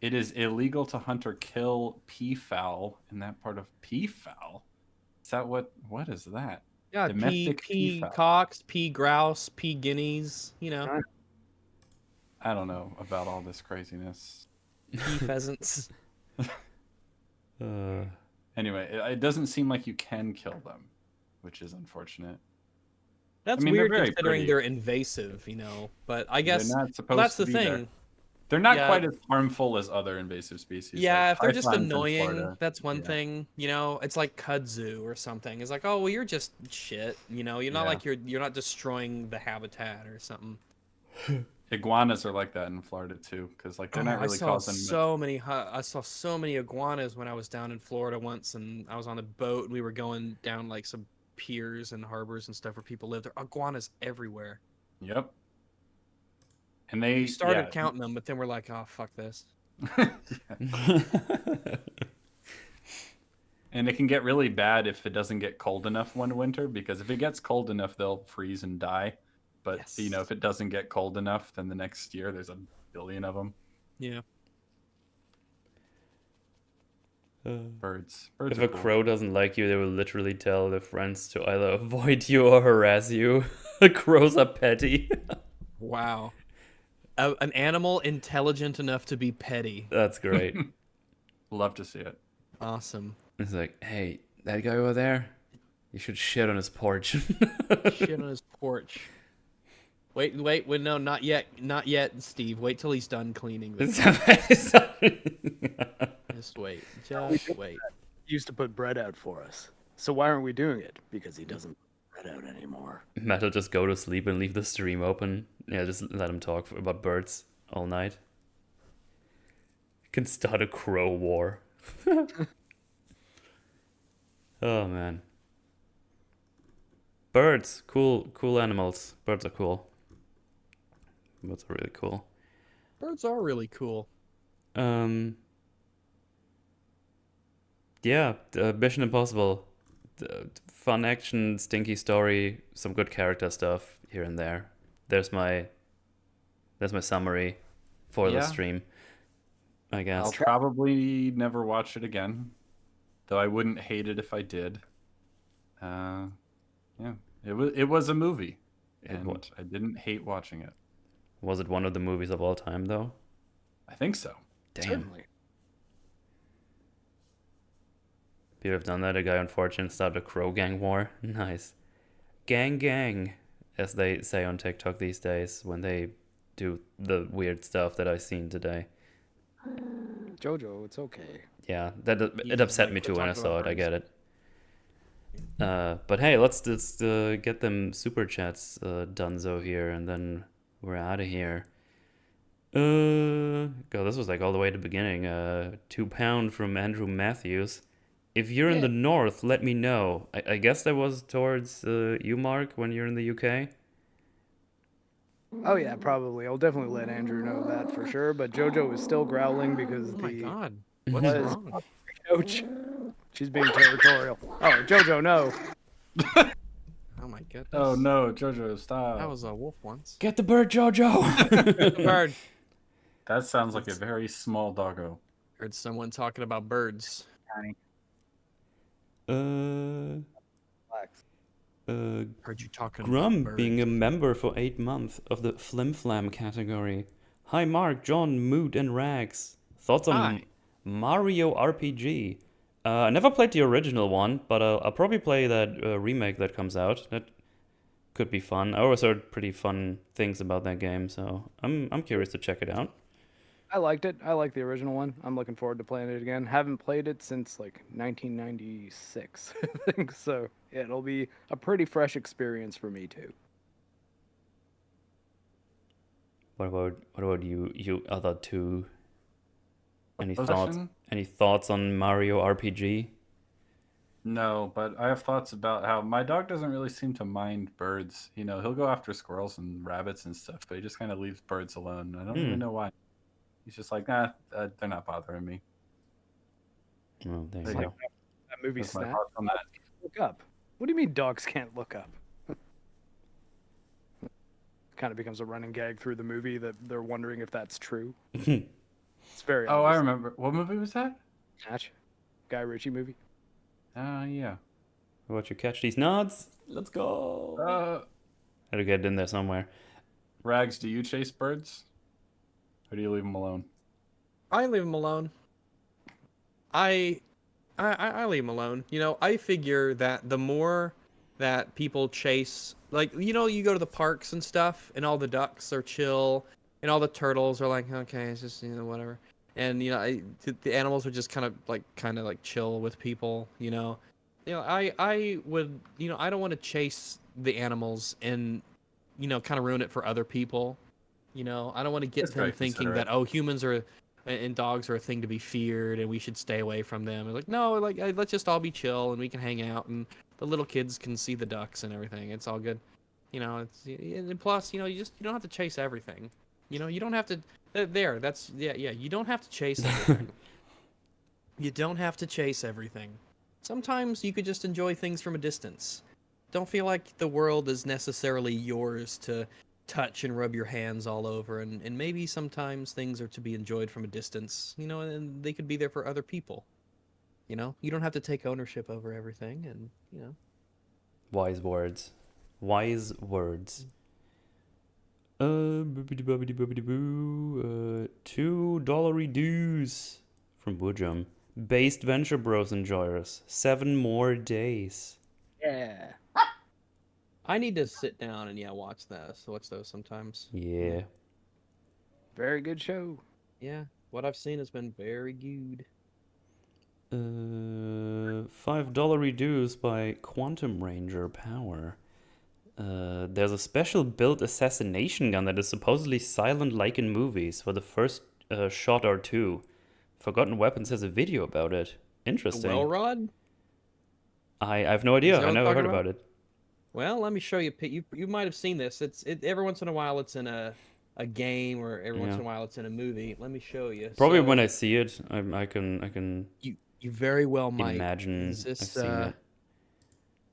It is illegal to hunt or kill peafowl in that part of peafowl. Is that what is that? Yeah, Domestic peafowl. peacocks, pea grouse, pea guineas, you know, I don't know about all this craziness. pea pheasants. Anyway, it doesn't seem like you can kill them, which is unfortunate. That's I mean, they're weird very considering pretty. they're invasive, you know. But I guess They're not supposed that's to the be there. thing. They're not Yeah. quite as harmful as other invasive species. Yeah, like if they're just pythons in annoying, Florida. that's one Yeah. thing. You know, it's like kudzu or something. It's like, oh well, you're just shit. You know, you're not Yeah. like you're not destroying the habitat or something. Iguanas are like that in Florida too, because like they're not really I saw causing. I saw so many iguanas when I was down in Florida once, and I was on a boat and we were going down like some piers and harbors and stuff where people live. There are iguanas everywhere. Yep. And they We started yeah. counting them, but then we're like, oh fuck this. And it can get really bad if it doesn't get cold enough one winter, because if it gets cold enough, they'll freeze and die. But Yes. you know, if it doesn't get cold enough, then the next year there's a billion of them. Yeah. Birds. If are a cool. crow doesn't like you, they will literally tell their friends to either avoid you or harass you. Crows are petty. Wow. An animal intelligent enough to be petty. That's great. Love to see it. Awesome. It's like, hey, that guy over there, you should shit on his porch. Shit on his porch. Wait, no, not yet, Steve. Wait till he's done cleaning this. Just wait, just wait. He used to put bread out for us. So why aren't we doing it? Because he doesn't put bread out anymore. Matt will just go to sleep and leave the stream open. Yeah, just let him talk about birds all night. Can start a crow war. Oh man. Birds, cool animals. Birds are cool. Birds are really cool. Birds are really cool. Yeah, Mission Impossible. Fun action, stinky story, some good character stuff here and there. There's my summary for the Yeah. stream, I guess. I'll probably never watch it again, though I wouldn't hate it if I did. Yeah, it was a movie, and I didn't hate watching it. Was it one of the movies of all time, though? I think so. Damn. Certainly. People have done that. A guy on 4chan started a crow gang war. Nice. Gang, as they say on TikTok these days when they do the weird stuff that I've seen today. Jojo, it's okay. Yeah, it upset me too when I saw it. I get it. birds. But hey, let's just get them super chats donezo here, and then we're out of here. God, this was like all the way at the beginning. £2 from Andrew Matthews. If you're in the north, let me know. I guess that was towards you, Mark, when you're in the UK. Oh yeah, probably. I'll definitely let Andrew know that for sure. But Jojo is still growling because Oh my the god. What's What is- wrong? coach. She's being territorial. Oh, Jojo, no. Oh my goodness. Oh no, Jojo, stop. That was a wolf once. Get the bird, Jojo. Bird. That sounds like a very small doggo. Heard someone talking about birds. Relax. Heard you talking Grum about birds. being a member for 8 months of the Flim Flam category. Hi, Mark, John, Mood, and Rags. Thoughts on Hi. Mario RPG? I never played the original one, but I'll probably play that remake that comes out. That could be fun. I always heard pretty fun things about that game, so I'm curious to check it out. I liked it. I like the original one. I'm looking forward to playing it again. Haven't played it since like 1996, I think. So yeah, it'll be a pretty fresh experience for me too. What about you other two? Any What thoughts? question? Any thoughts on Mario RPG? No, but I have thoughts about how my dog doesn't really seem to mind birds. You know, he'll go after squirrels and rabbits and stuff, but he just kind of leaves birds alone. I don't really know why. He's just like, nah, they're not bothering me. Oh, there But you yeah, go. That movie that's my Snap. thoughts on that. Look up. What do you mean dogs can't look up? Kind of becomes a running gag through the movie that they're wondering if that's true. It's very Oh, I obvious. remember. What movie was that? Snatch. Guy Ritchie movie. Yeah. How about you catch these nods? Let's go. Had to get it in there somewhere. Rags, do you chase birds? Or do you leave them alone? I leave them alone. I leave them alone. You know, I figure that the more that people chase, like, you know, you go to the parks and stuff, and all the ducks are chill, and all the turtles are like, okay, it's just, you know, whatever. And, you know, the animals are just kind of like chill with people, you know. You know, I would, you know, I don't want to chase the animals and, you know, kind of ruin it for other people. You know, I don't want to get That's them very thinking considerate. that, oh, humans are and dogs are a thing to be feared and we should stay away from them. And like, no, like, let's just all be chill and we can hang out and the little kids can see the ducks and everything. It's all good. You know, and plus, you know, you don't have to chase everything. You know, you don't have to you don't have to chase everything. You don't have to chase everything. Sometimes you could just enjoy things from a distance. Don't feel like the world is necessarily yours to touch and rub your hands all over, and maybe sometimes things are to be enjoyed from a distance, you know, and they could be there for other people. You know, you don't have to take ownership over everything, and, you know. Wise words. Wise words. $2 dues from Woojum. Based Venture Bros enjoyers. 7 more days. Yeah. I need to sit down and watch those sometimes. Yeah. Very good show. Yeah, what I've seen has been very good. $5 reduce by Quantum Ranger Power. There's a special built assassination gun that is supposedly silent like in movies for the first shot or two. Forgotten Weapons has a video about it. Interesting. Well Rod? I have no idea. Is that I what never I'm heard talking about it. Well, let me show you. You might have seen this. It's every once in a while it's in a game, or every once in a while it's in a movie. Let me show you. Probably So, when I see it, I can you very well might. imagine Is this, I've seen it.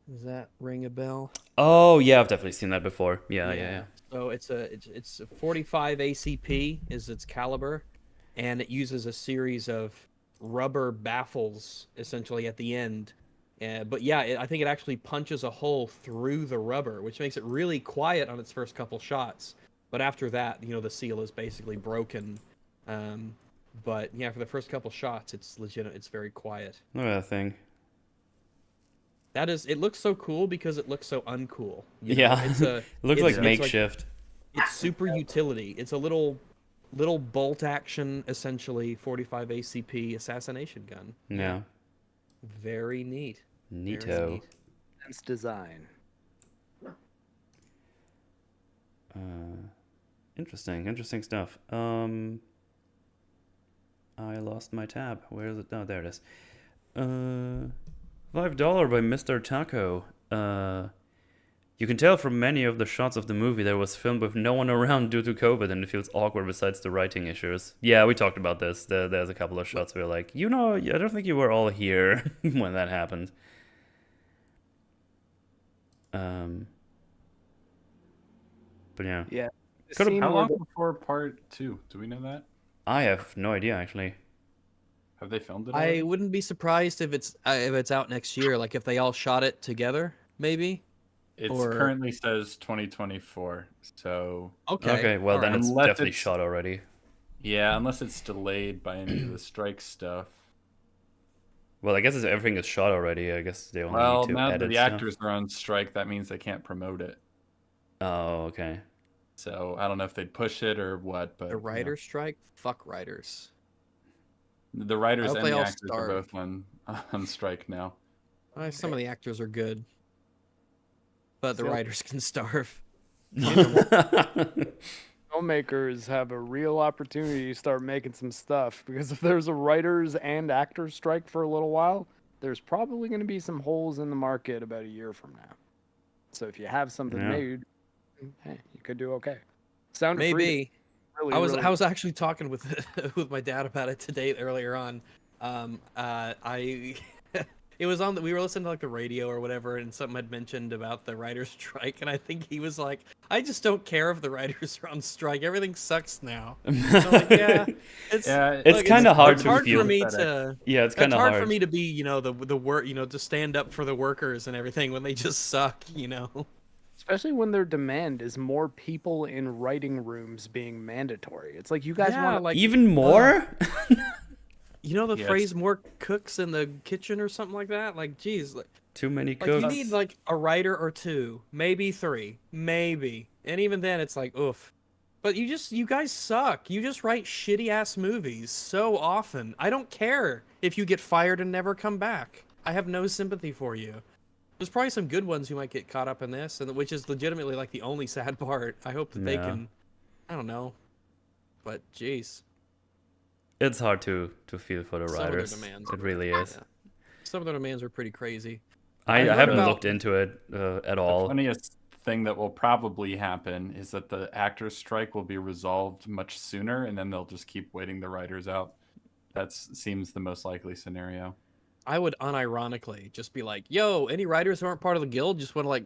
Does that ring a bell? Oh yeah, I've definitely seen that before. Yeah. So it's a 45 ACP is its caliber, and it uses a series of rubber baffles essentially at the end. But yeah, I think it actually punches a hole through the rubber, which makes it really quiet on its first couple shots. But after that, you know, the seal is basically broken. But yeah, for the first couple shots, it's legit. It's very quiet. Look at that thing. It looks so cool because it looks so uncool. You know? Yeah, It's a it looks like it's makeshift. it's super utility. It's a little bolt action, essentially 45 ACP assassination gun. Yeah. Very neat. Very Neato. neat. Sense design. Interesting stuff. I lost my tab. Where is it? Oh, there it is. $5 by Mr. Taco. You can tell from many of the shots of the movie that it was filmed with no one around due to COVID, and it feels awkward besides the writing issues. Yeah, we talked about this. There's a couple of shots where, like, you know, I don't think you were all here when that happened. But yeah. Yeah. How long before part 2? Do we know that? I have no idea, actually. Have they filmed it I already? wouldn't be surprised if it's out next year. Like if they all shot it together, maybe. It or- currently says 2024, so Okay. Well, all then right. it's Unless definitely it's- shot already. yeah, unless it's delayed by any of the strike stuff. Well, I guess everything is shot already. I guess they only Well, need to now that edit the stuff. actors are on strike, that means they can't promote it. Oh, okay. So I don't know if they'd push it or what, but The writers strike. Fuck writers. the writers I hope and they the all actors are starve. both on strike now. Some of the actors are good, but the So- writers can starve. The filmmakers have a real opportunity to start making some stuff, because if there's a writers and actors strike for a little while, there's probably going to be some holes in the market about a year from now. So if you have something made, hey, you could do okay. Sound of Freedom. Maybe. Really, I was actually talking with with my dad about it today earlier on. It was on we were listening to like the radio or whatever, and something had mentioned about the writers' strike, and I think he was like, "I just don't care if the writers are on strike. Everything sucks now." So like, yeah, it's kind of hard to feel. For me to, yeah, it's kind of hard for me to be, you know, the work, you know, to stand up for the workers and everything when they just suck, you know. Especially when their demand is more people in writing rooms being mandatory. It's like, you guys want like even more. You know the phrase "more cooks in the kitchen" or something like that? Like, geez, like, too many like cooks. you need like a writer or two, maybe three, maybe. And even then it's like, oof. But you guys suck. You just write shitty ass movies so often. I don't care if you get fired and never come back. I have no sympathy for you. There's probably some good ones who might get caught up in this, and which is legitimately like the only sad part. I hope that they can, I don't know. But jeez. It's hard to feel for the Some writers. of their demands It really is. Yeah. Some of their demands are pretty crazy. I haven't looked into it at all. The funniest thing that will probably happen is that the actors' strike will be resolved much sooner, and then they'll just keep waiting the writers out. That seems the most likely scenario. I would unironically just be like, "Yo, any writers who aren't part of the guild just want to like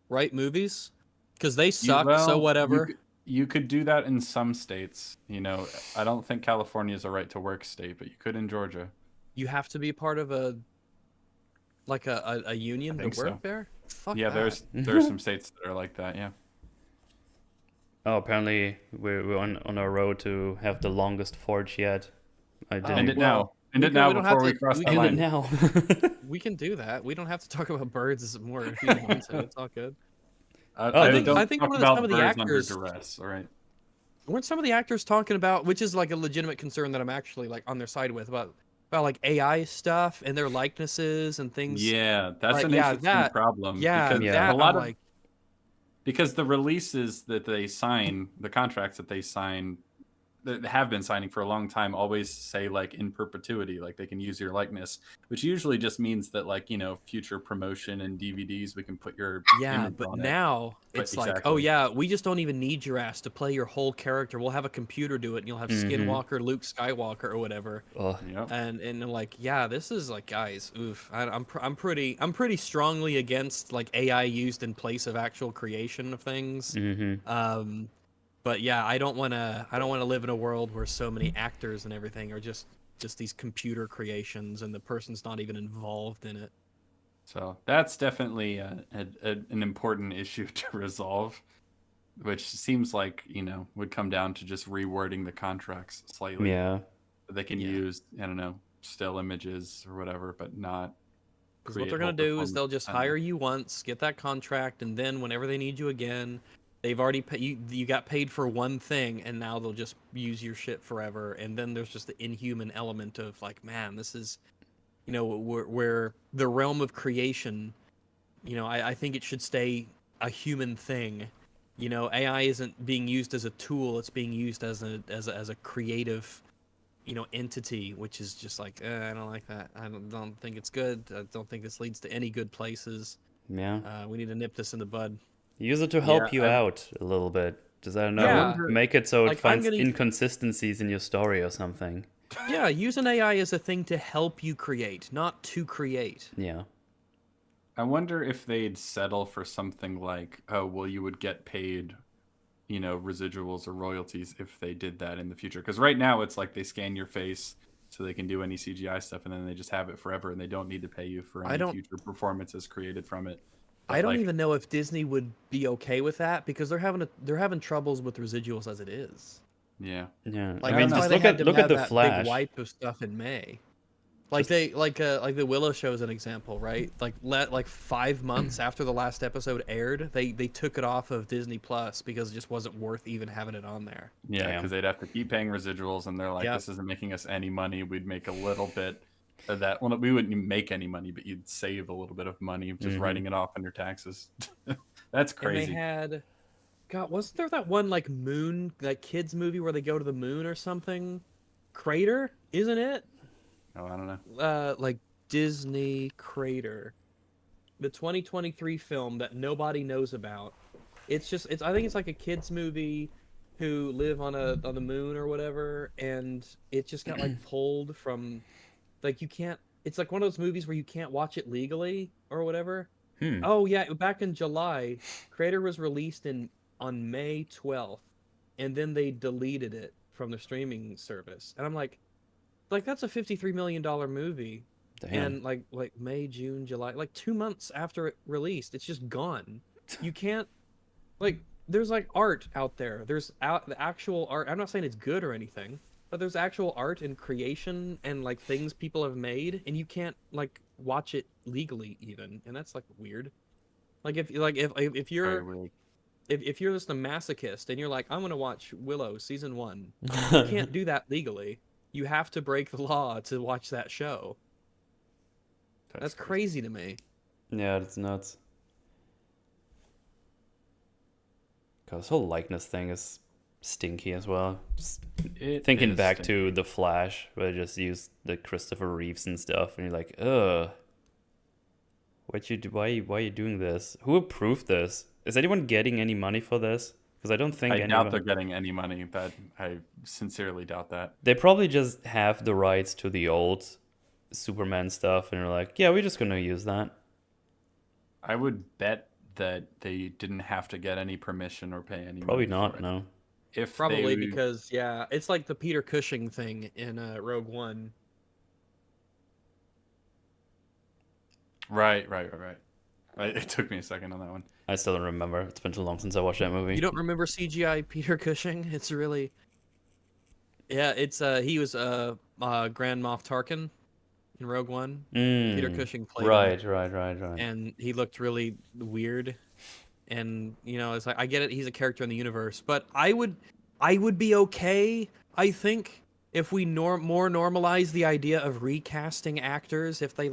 write movies because they suck, so whatever." You could do that in some states. You know, I don't think California is a right to work state, but you could in Georgia. You have to be part of a union to work there? Fuck yeah, that. there's some states that are like that, yeah. Oh, apparently we're on our road to have the longest forge yet. I didn't. End it now. End it now before we cross the line. End it now. We can do that. We don't have to talk about birds more if you want to. It's all good. I think one of some of the actors under duress, all right? Weren't some of the actors talking about, which is like a legitimate concern that I'm actually like on their side with, about like AI stuff and their likenesses and things? Yeah, that's an interesting problem. Yeah, because because the releases that they sign, the contracts that they sign, that have been signing for a long time, always say like in perpetuity, like they can use your likeness, which usually just means that, like, you know, future promotion and DVDs, we can put your image but on now it's like, oh yeah, we just don't even need your ass to play your whole character. We'll have a computer do it, and you'll have Skinwalker, Luke Skywalker, or whatever. And like, yeah, this is like, guys, oof. I'm pretty strongly against like AI used in place of actual creation of things. But yeah, I don't want to live in a world where so many actors and everything are just these computer creations and the person's not even involved in it. So that's definitely an important issue to resolve, which seems like, you know, would come down to just rewording the contracts slightly. Yeah. They can use, I don't know, still images or whatever, but not. Because what they're going to do is they'll just hire you once, get that contract, and then whenever they need you again, they've already you got paid for one thing, and now they'll just use your shit forever. And then there's just the inhuman element of like, man, this is, you know, where the realm of creation, you know, I think it should stay a human thing. You know, AI isn't being used as a tool; it's being used as a creative, you know, entity, which is just like, I don't like that. I don't think it's good. I don't think this leads to any good places. Yeah. We need to nip this in the bud. Use it to help you out a little bit. Just, I don't know, make it so it finds inconsistencies in your story or something. Yeah, use an AI as a thing to help you create, not to create. Yeah. I wonder if they'd settle for something like, oh, well, you would get paid, you know, residuals or royalties if they did that in the future. Because right now it's like they scan your face so they can do any CGI stuff, and then they just have it forever, and they don't need to pay you for any future performances created from it. I don't even know if Disney would be okay with that, because they're having troubles with residuals as it is. Yeah. Yeah. Like, I mean, just look at the Flash. Big wipe of stuff in May. Like the Willow show is an example, right? Like 5 months after the last episode aired, they took it off of Disney Plus because it just wasn't worth even having it on there. Yeah, because they'd have to keep paying residuals, and they're like, this isn't making us any money. We'd make a little bit of that. Well, we wouldn't make any money, but you'd save a little bit of money just writing it off on your taxes. That's crazy. And God, wasn't there that one like moon, like kids movie where they go to the moon or something? Crater, isn't it? Oh, I don't know. Like Disney Crater, the 2023 film that nobody knows about. It's I think it's like a kids movie who live on the moon or whatever, and it just got like pulled from, like you can't. It's like one of those movies where you can't watch it legally or whatever. Oh yeah, back in July, Crater was released on May 12th, and then they deleted it from the streaming service. And I'm like that's a $53 million movie. Damn. And like May, June, July, like 2 months after it released, it's just gone. You can't, like, there's like art out there. There's the actual art. I'm not saying it's good or anything, but there's actual art and creation and like things people have made, and you can't like watch it legally even, and that's like weird. Like if you're if you're just a masochist and you're like, I'm gonna watch Willow season 1, you can't do that legally. You have to break the law to watch that show. That's crazy to me. Yeah, that's nuts. God, this whole likeness thing is stinky as well. Just thinking back to The Flash, where they just used the Christopher Reeves and stuff, and you're like, ugh. Why are you doing this? Who approved this? Is anyone getting any money for this? Because I don't think I doubt they're getting any money. I sincerely doubt that. They probably just have the rights to the old Superman stuff, and they're like, yeah, we're just gonna use that. I would bet that they didn't have to get any permission or pay any. Probably money not. No. If probably because it's like the Peter Cushing thing in Rogue One. Right. It took me a second on that one. I still don't remember. It's been too long since I watched that movie. You don't remember CGI Peter Cushing? It's really... Yeah, it's he was Grand Moff Tarkin in Rogue One. Peter Cushing played him. Right. And he looked really weird. And, you know, it's like, I get it, he's a character in the universe. But I would be okay, I think, if we more normalize the idea of recasting actors if they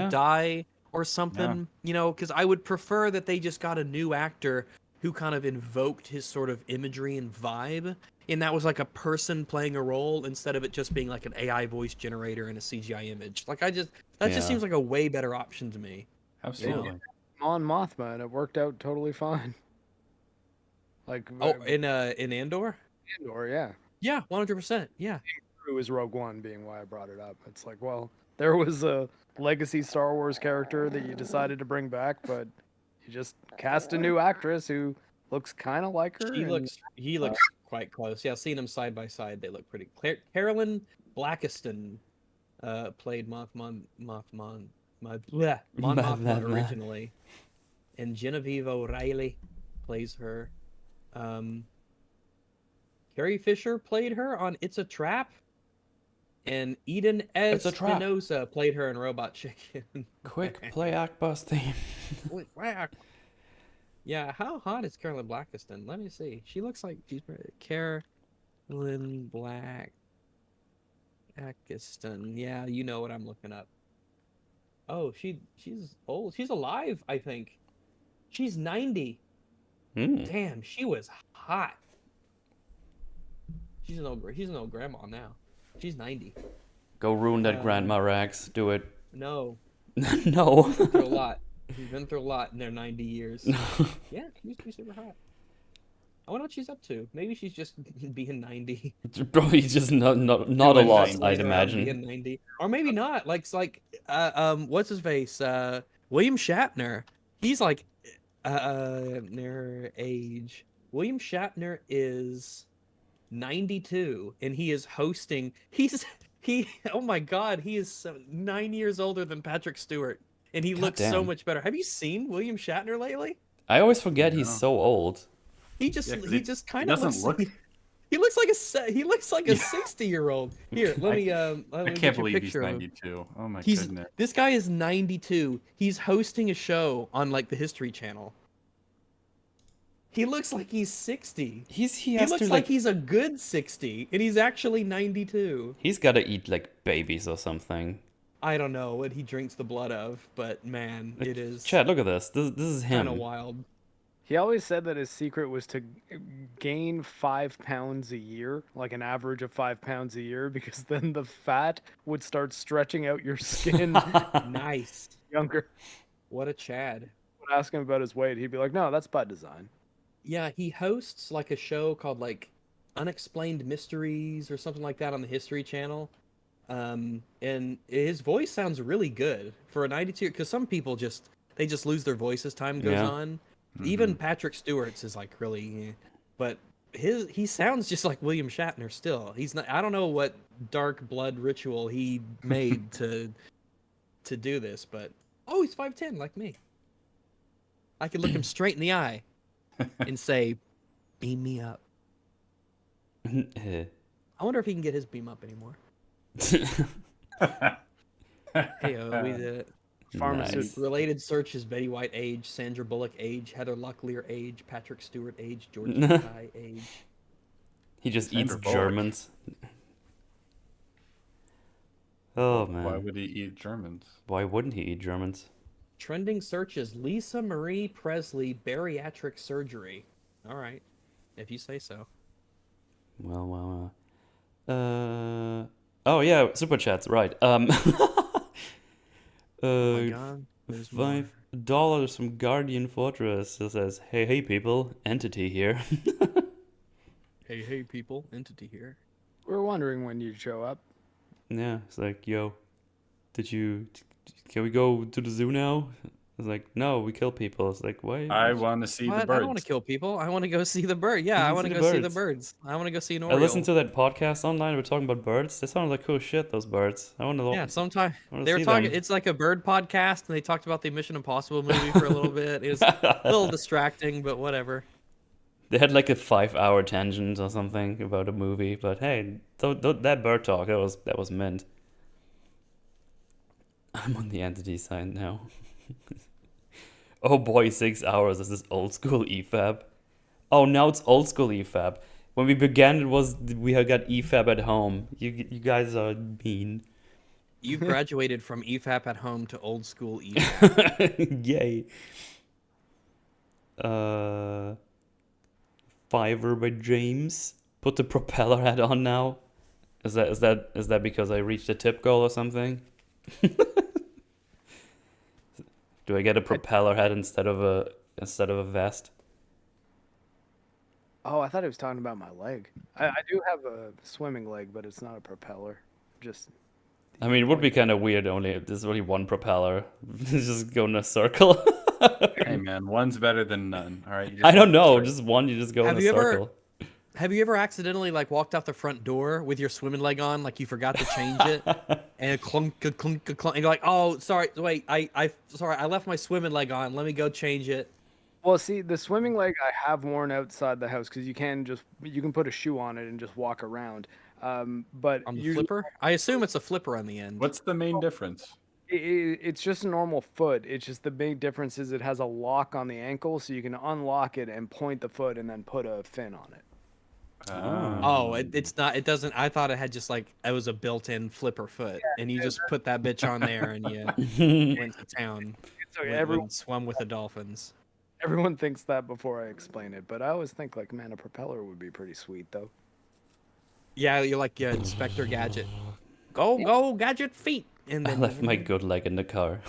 die or something, you know, because I would prefer that they just got a new actor who kind of invoked his sort of imagery and vibe, and that was like a person playing a role instead of it just being like an AI voice generator and a CGI image. Like that just seems like a way better option to me. Absolutely. Yeah. On Mothma, and it worked out totally fine. Like in Andor? Andor, yeah. Yeah, 100%. Yeah. It was Rogue One being why I brought it up. It's like, well, there was a legacy Star Wars character that you decided to bring back, but you just cast a new actress who looks kind of like her. He looks quite close. Yeah, seeing them side by side, they look pretty. Carolyn Blackiston played Mon Mothma originally, and Genevieve O'Reilly plays her. Carrie Fisher played her on It's a Trap. And Eden Espinosa played her in Robot Chicken. Quick, play Akbar's theme. Yeah, how hot is Carolyn Blackiston? Let me see. She looks like she's Carolyn Blackiston. Yeah, you know what I'm looking up. Oh, she's old. She's alive, I think. She's 90. Damn, she was hot. She's an old grandma now. She's 90. Go ruin that Grandma Rax. Do it. No. No. She's been through a lot. She's been through a lot in their 90 years. Yeah, she used to be super hot. I wonder what she's up to. Maybe she's just being 90. Probably just not a lot, I'd imagine. Being 90. Or maybe not. Like what's his face? William Shatner. He's like their age. William Shatner is 92, and he is hosting. Oh my God, he is 9 years older than Patrick Stewart, and he looks so much better. Have you seen William Shatner lately? I always forget he's so old. He just kind of looks. He looks like a 60-year-old. Here, let me. I can't believe he's 92. Oh my goodness. This guy is 92. He's hosting a show on like the History Channel. He looks like he's 60. He looks like he's a good 60, and he's actually 92. He's got to eat like babies or something. I don't know what he drinks the blood of, but man, it is. Chad, look at this. This is him. Kind of wild. He always said that his secret was to gain 5 pounds a year, like an average of 5 pounds a year, because then the fat would start stretching out your skin Nice. younger. What a Chad. Would ask him about his weight, he'd be like, "No, that's by design." Yeah, he hosts like a show called like Unexplained Mysteries or something like that on the History Channel. And his voice sounds really good for a 92, because some people just lose their voice as time goes on. Even Patrick Stewart's is like really, but he sounds just like William Shatner still. He's not. I don't know what dark blood ritual he made to do this, but he's 5'10" like me. I could look him straight in the eye and say, "Beam me up." I wonder if he can get his beam up anymore. Hey, we did it. Pharmacist. Nice. Related searches: Betty White age, Sandra Bullock age, Heather Locklear age, Patrick Stewart age, George Takei age. He just Sandra eats Bullock. Germans. Oh man. Why would he eat Germans? Why wouldn't he eat Germans? Trending searches: Lisa Marie Presley bariatric surgery. All right, if you say so. Well. Oh yeah, super chats, right. Oh my God, there's more. $5 from Guardian Fortress. It says, hey people, entity here. Hey people, entity here. We're wondering when you'd show up. Yeah, it's like, yo, can we go to the zoo now? It's like, no, we kill people. It's like, why? I want to see the What? birds. I don't want to kill people. I want to go see the bird. Yeah, I want to go see the birds. I want to go see an I oriole. listened to that podcast online. We're talking about birds. They sounded like cool shit. Those birds. I want to. Yeah, sometime wanna they were see talking. them. It's like a bird podcast, and they talked about the Mission Impossible movie for a little bit. It was a little distracting, but whatever. They had like a 5-hour tangent or something about a movie. But hey, that bird talk, that was mint. I'm on the entity side now. Oh boy, 6 hours. This is old school EFAB. Oh, now it's old school EFAB. When we began, we had got EFAB at home. You guys are mean. You graduated from EFAP at home to old school EFAP. Yay. Fiverr by James. Put the propeller hat on now. Is that because I reached a tip goal or something? Do I get a propeller hat instead of a vest? Oh, I thought he was talking about my leg. I do have a swimming leg, but it's not a propeller. Just. I mean, it would be kind of weird. There's only one propeller. Just go in a circle. Hey man, one's better than none. All right. I don't know. Just one. You just go in a circle. Have you ever accidentally like walked out the front door with your swimming leg on, like you forgot to change it, and clunk, clunk, clunk, and you're like, "Oh, sorry, wait, I left my swimming leg on. Let me go change it." Well, see, the swimming leg I have worn outside the house because you can put a shoe on it and just walk around. But On the usually, flipper, I assume it's a flipper on the end. What's the main difference? it's just a normal foot. It's just the big difference is it has a lock on the ankle, so you can unlock it and point the foot and then put a fin on it. Oh, it's not. It doesn't. I thought it had just like it was a built-in flipper foot, and you just put that bitch on there and you went to town. So Everyone swam with the dolphins. Everyone thinks that before I explain it, but I always think like, man, a propeller would be pretty sweet though. Yeah, you're like Inspector Gadget. Go, Gadget feet. And I then left my good leg in the car.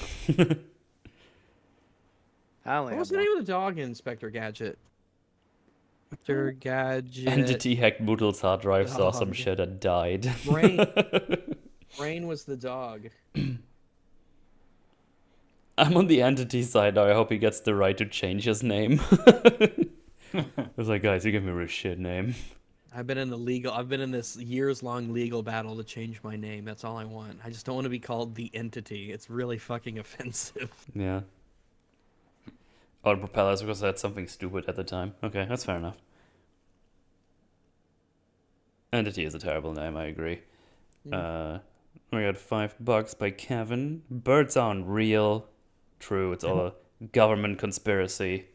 I only What was have the name of the dog in Inspector Gadget? Inspector Gadget. Entity hacked Moodle's hard drive, saw some Dog. shit and died. Brain was the dog. I'm on the entity side now. I hope he gets the right to change his name. I was like, guys, you give me a real shit name. I've been in this years-long legal battle to change my name. That's all I want. I just don't want to be called the Entity. It's really fucking offensive. Yeah. Oh, the propellers because I had something stupid at the time. Okay, that's fair enough. Entity is a terrible name, I agree. We got $5 by Kevin. Birds aren't real. True, it's all a government conspiracy.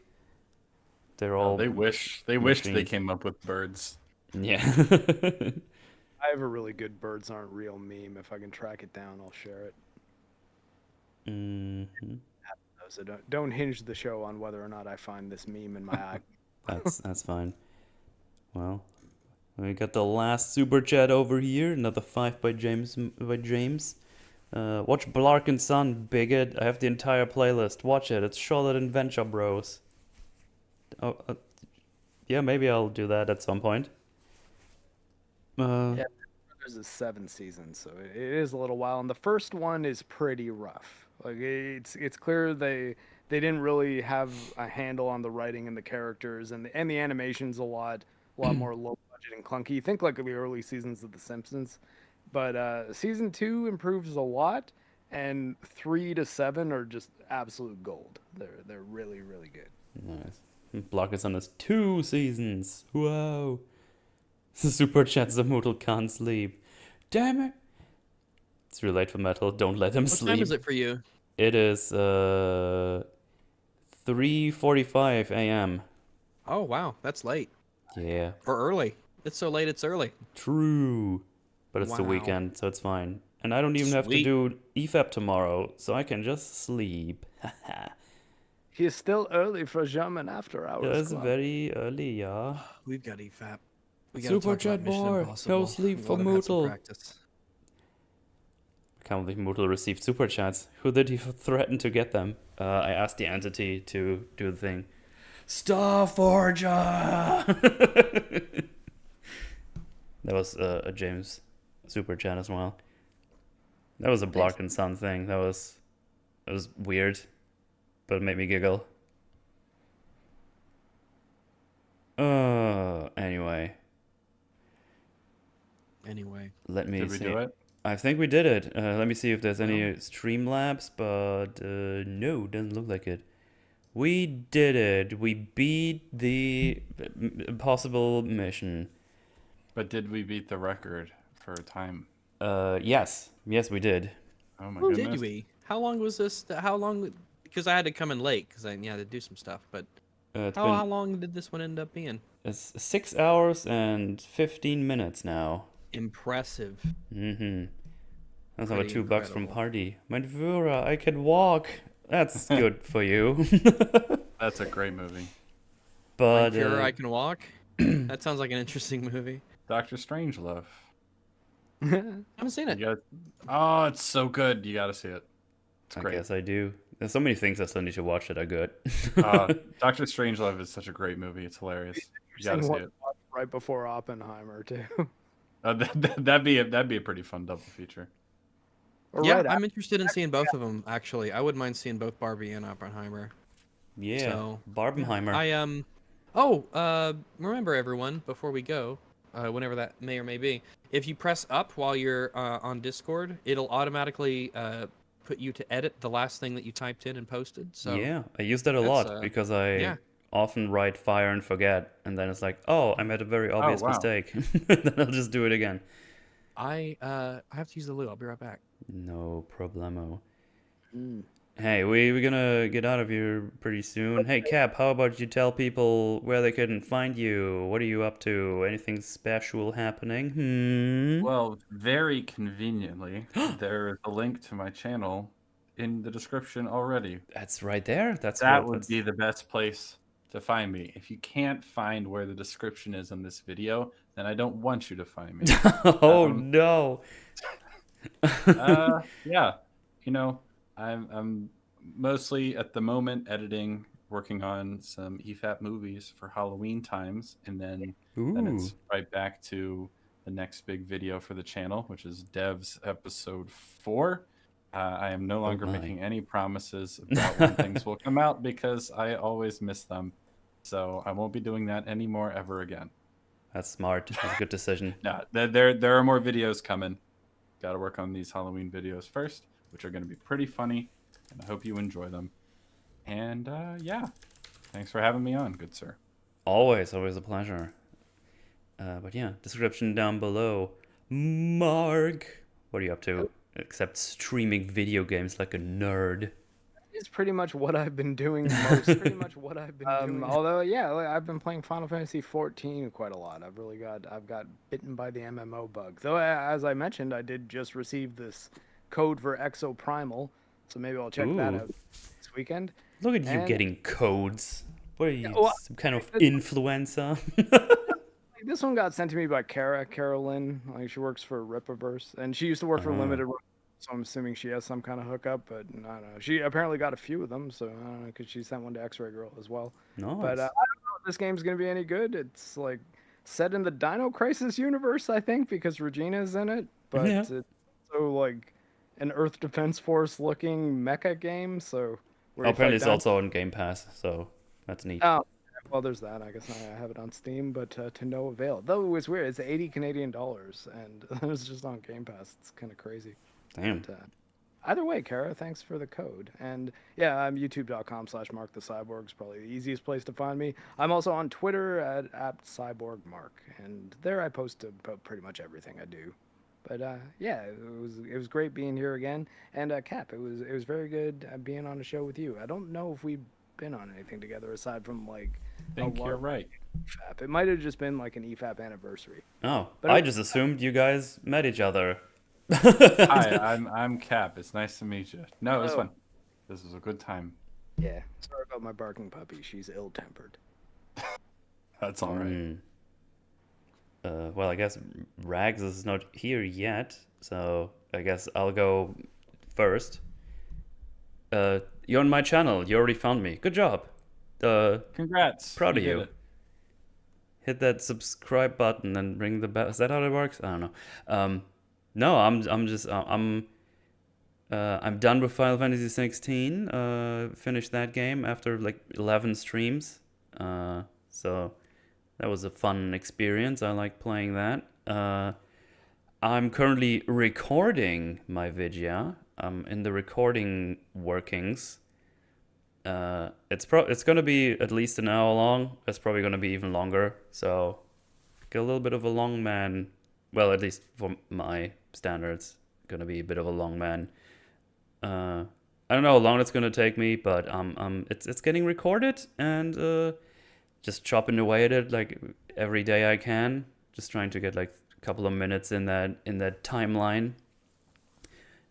They're all. They wish they came up with birds. Yeah. I have a really good birds aren't real meme. If I can track it down, I'll share it. Mm-hmm. So don't hinge the show on whether or not I find this meme in my eye. That's fine. Well, we got the last super chat over here. Another 5 by James. Watch Blark and Son, bigot. I have the entire playlist. Watch it. It's Charlotte and Venture Bros. Oh, yeah, maybe I'll do that at some point. Yeah, there's 7 seasons, so it is a little while, and the first one is pretty rough. Like it's clear they didn't really have a handle on the writing and the characters, and the animation's a lot more low budget and clunky. You think like the early seasons of The Simpsons, but season 2 improves a lot, and 3 to 7 are just absolute gold. They're really good. Nice. Blark and Son has 2 seasons. Wow. Super chat Zamoodle can't sleep. Damn it. It's really late for Metal. Don't let him sleep. What time is it for you? It is 3:45 a.m. Oh, wow. That's late. Yeah. For early. It's so late, it's early. True. But it's the Wow. weekend, so it's fine. And I don't even have to Sweet. do EFAP tomorrow, so I can just sleep. He's still early for German after hours. It's club. very early, yeah. We've got EFAP. We gotta Super talk about chat Mission boy, Impossible. no sleep for Mootle. I can't believe Mootle received super chats. Who did he threaten to get them? I asked the entity to do the thing. Starforger! That was a James super chat as well. That was a Blark and Son thing. That was weird, but it made me giggle. Anyway. Let me Did see. we do it? I think we did it. Let me see if there's any Streamlabs, but no, doesn't look like it. We did it. We beat the impossible mission. But did we beat the record for time? Yes, we did. Oh my Oh, goodness. did we? How long was this? How long? Because I had to come in late because I had to do some stuff. But how long did this one end up being? It's 6 hours and 15 minutes now. Impressive. That's about Pretty $2 from incredible. party. My Dvura, I can walk. That's good for you. That's a great movie. But Sure, I can walk. That sounds like an interesting movie. Dr. Strangelove. I haven't seen it. Oh, it's so good. You gotta see it. It's I great. guess I do. There's so many things I still need to watch that are good. Dr. Strangelove is such a great movie. It's hilarious. You gotta see it. Right before Oppenheimer too. That'd be a pretty fun double feature. Yeah, I'm interested in seeing both of them. Actually, I wouldn't mind seeing both Barbie and Oppenheimer. Yeah, So, Barbenheimer. Remember everyone, before we go, whenever that may or may be, if you press up while you're on Discord, it'll automatically put you to edit the last thing that you typed in and posted. So yeah, I use that a lot because I often write fire and forget, and then it's like, oh, I made a very obvious mistake. Then I'll just do it again. I have to use the loo. I'll be right back. No problemo. Hey, we're gonna get out of here pretty soon. Hey, Cap, how about you tell people where they can find you? What are you up to? Anything special happening? Well, very conveniently, there is a link to my channel in the description already. That's right there. That would be the best place to find me. If you can't find where the description is on this video, then I don't want you to find me. Oh no. Yeah, I'm mostly at the moment editing, working on some EFAP movies for Halloween times, and then it's right back to the next big video for the channel, which is Devs episode 4. I am no longer making any promises about when things will come out because I always miss them. So I won't be doing that anymore ever again. That's smart. That's a good decision. No, there are more videos coming. Got to work on these Halloween videos first, which are going to be pretty funny, and I hope you enjoy them. And yeah, thanks for having me on, good sir. Always a pleasure. But yeah, description down below. Mark, what are you up to? Except streaming video games like a nerd. It's pretty much what I've been doing most. Although, yeah, I've been playing Final Fantasy 14 quite a lot. I've got bitten by the MMO bug. Though, as I mentioned, I did just receive this code for Exoprimal, so maybe I'll check that out this weekend. Look at you And getting codes. What are you, well, some kind of this- influencer? this one got sent to me by Carolyn. Like she works for Rippaverse, and she used to work for Limited. So I'm assuming she has some kind of hookup, but I don't know. She apparently got a few of them, so I don't know, because she sent one to X-Ray Girl as well. Nice. But I don't know if this game's gonna be any good. It's like set in the Dino Crisis universe, I think, because Regina's in it. But Yeah. it's also like an Earth Defense Force looking mecha game. So where you Apparently fight it's also on Game Pass, so that's neat. Oh, well, there's that. I guess I have it on Steam, but to no avail. Though it was weird. It's 80 Canadian dollars, and it's just on Game Pass. It's kind of crazy. Damn. But, either way, Kara, thanks for the code. And yeah, I'm youtube.com/MarctheCyborg is probably the easiest place to find me. I'm also on Twitter at @CyborgMark, and there I post about pretty much everything I do. But yeah, it was great being here again. And Cap, it was very good being on a show with you. I don't know if we've been on anything together aside from like. I think you're right. EFAP. It might have just been like an EFAP anniversary. Oh, But I just assumed you guys met each other. Hi, I'm Cap. It's nice to meet you. No, this Hello. one. This was a good time. Yeah. Sorry about my barking puppy. She's ill-tempered. That's all right. Well, I guess Rags is not here yet, so I guess I'll go first. You're on my channel. You already found me. Good job. Congrats. Proud of did you. it. Hit that subscribe button and ring the bell. Is that how it works? I don't know. No, I'm done with Final Fantasy 16. Finished that game after like 11 streams. So that was a fun experience. I like playing that. I'm currently recording my video. I'm in the recording workings. It's gonna be at least an hour long. It's probably gonna be even longer. So get a little bit of a long man. Well, at least for my standards, gonna be a bit of a long man. I don't know how long it's gonna take me, but it's getting recorded and just chopping away at it like every day I can. Just trying to get like a couple of minutes in that timeline.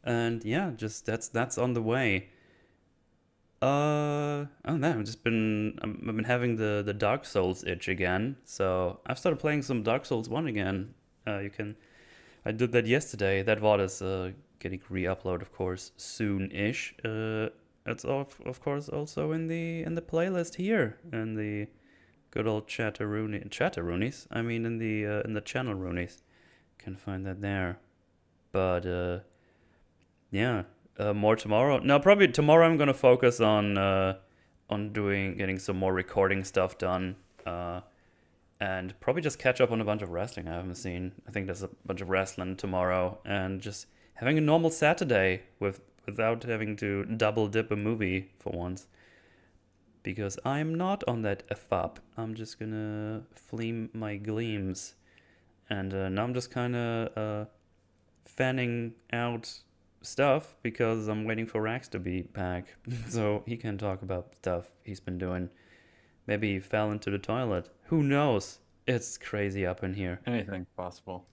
And yeah, just that's on the way. I don't know. I've been having the Dark Souls itch again, so I've started playing some Dark Souls 1 again. I did that yesterday. That VOD is getting re-uploaded, of course, soon-ish. It's of course also in the playlist here, in the good old chatteroonies. I mean, in the channel roonies. Can find that there. But yeah. More tomorrow. No, probably tomorrow I'm gonna focus on getting some more recording stuff done, and probably just catch up on a bunch of wrestling I haven't seen. I think there's a bunch of wrestling tomorrow, and just having a normal Saturday without having to double dip a movie for once. Because I'm not on that FUP. I'm just gonna fleam my gleams, and now I'm just kind of fanning out stuff because I'm waiting for Rax to be back so he can talk about stuff he's been doing. Maybe he fell into the toilet. Who knows? It's crazy up in here. Anything possible.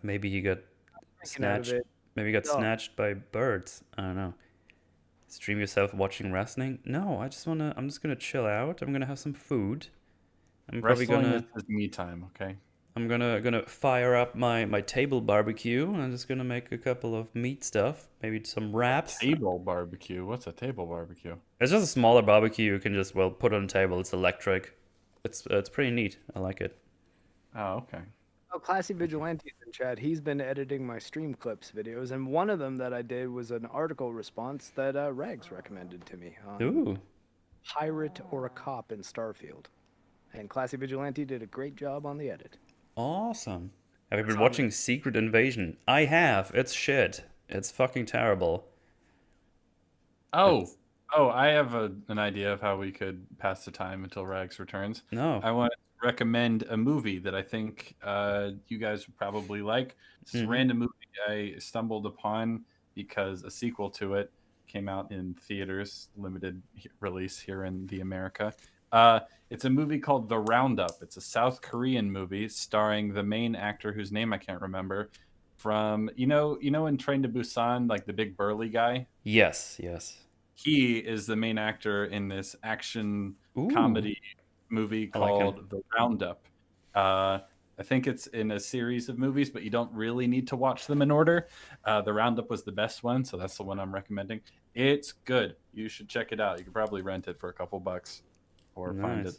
Maybe he got snatched. Maybe he got snatched by birds. I don't know. Stream yourself watching wrestling? No, I'm just gonna chill out. I'm gonna have some food. I'm probably Wrestling is me time, okay? I'm gonna fire up my table barbecue. I'm just gonna make a couple of meat stuff, maybe some wraps. Table barbecue? What's a table barbecue? It's just a smaller barbecue you can just put on a table. It's electric. It's pretty neat. I like it. Oh, okay. Oh, Classy Vigilante's in chat. He's been editing my stream clips videos, and one of them that I did was an article response that Rags recommended to me on Ooh. Pirate or a Cop in Starfield. And Classy Vigilante did a great job on the edit. Awesome. Have you been watching Secret Invasion? I have. It's shit. It's fucking terrible. Oh, I have an idea of how we could pass the time until Rags returns. No. I want to recommend a movie that I think you guys would probably like. It's a random movie I stumbled upon because a sequel to it came out in theaters, limited release here in the America. It's a movie called The Roundup. It's a South Korean movie starring the main actor whose name I can't remember from, you know in Train to Busan, like the big burly guy? Yes. he is the main actor in this action Ooh. comedy movie I like him. called The Roundup. I think it's in a series of movies, but you don't really need to watch them in order. The Roundup was the best one, so that's the one I'm recommending. It's good. You should check it out. You could probably rent it for a couple bucks or find it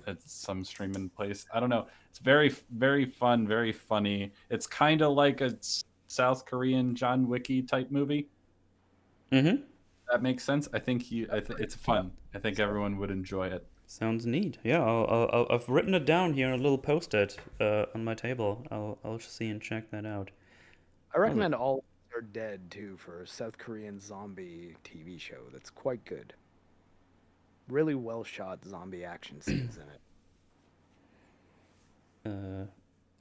Nice. at some streaming place. I don't know. It's very, very fun, very funny. It's kind of like a South Korean John Wicky type movie. Mm-hmm. That makes sense. I think it's fun. I think everyone would enjoy it. Sounds neat. Yeah, I've written it down here on a little post-it on my table. I'll see and check that out. I recommend All Are Dead too for a South Korean zombie TV show that's quite good. Really well shot zombie action scenes in it.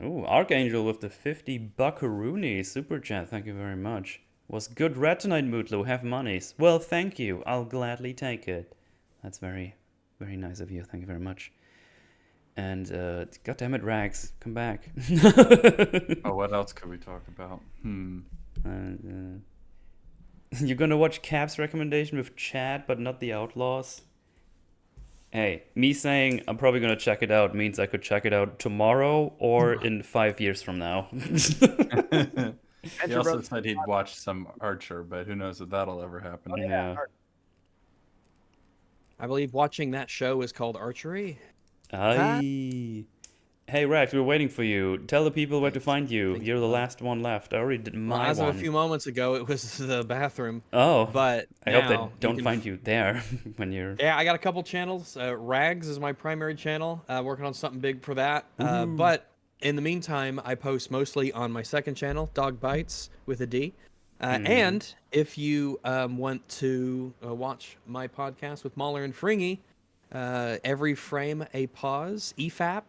Oh, Archangel with the 50 buckaroonie super chat. Thank you very much. Was good red tonight, Mootlo. Have monies. Well, thank you. I'll gladly take it. That's very, very nice of you. Thank you very much. And goddammit, Rags, come back. Oh, what else could we talk about? You're gonna watch Cap's recommendation with Chad, but not the Outlaws? Hey, me saying I'm probably gonna check it out means I could check it out tomorrow or in 5 years from now. He also said he'd watch some Archer, but who knows if that'll ever happen. Yeah. I believe watching that show is called Archery. Aye. Hey, Rex, we're waiting for you. Tell the people where to find you. You're the last one left. I already did my As one. of a few moments ago, it was the bathroom. Oh, but I hope they don't find you there when you're... Yeah, I got a couple channels. Rags is my primary channel. Working on something big for that. But in the meantime, I post mostly on my second channel, Dog Bites with a D. And if you want to watch my podcast with Mahler and Fringy, Every Frame a Pause, EFAP,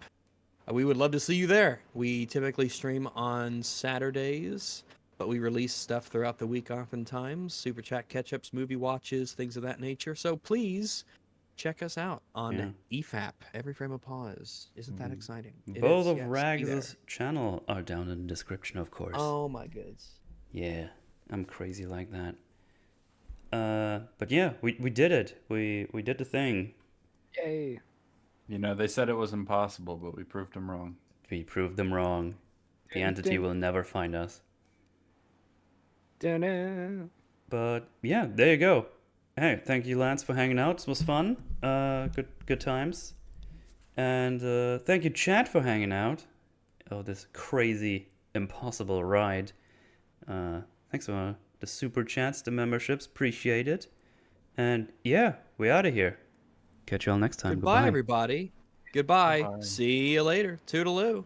we would love to see you there. We typically stream on Saturdays, but we release stuff throughout the week oftentimes. Super chat catch-ups, movie watches, things of that nature. So please check us out on EFAP, Every Frame a Pause. Isn't that exciting? Both of Rags' channel are down in the description, of course. Oh my goods. Yeah, I'm crazy like that. But yeah, we did it. We did the thing. Yay. You know, they said it was impossible, but we proved them wrong. We proved them wrong. The entity will never find us. But yeah, there you go. Hey, thank you, Lance, for hanging out. This was fun. Good times. And thank you, Chad, for hanging out. Oh, this crazy, impossible ride. Thanks for the super chats, the memberships. Appreciate it. And yeah, we're out of here. Catch you all next time. Goodbye, everybody. Goodbye. See you later. Toodaloo.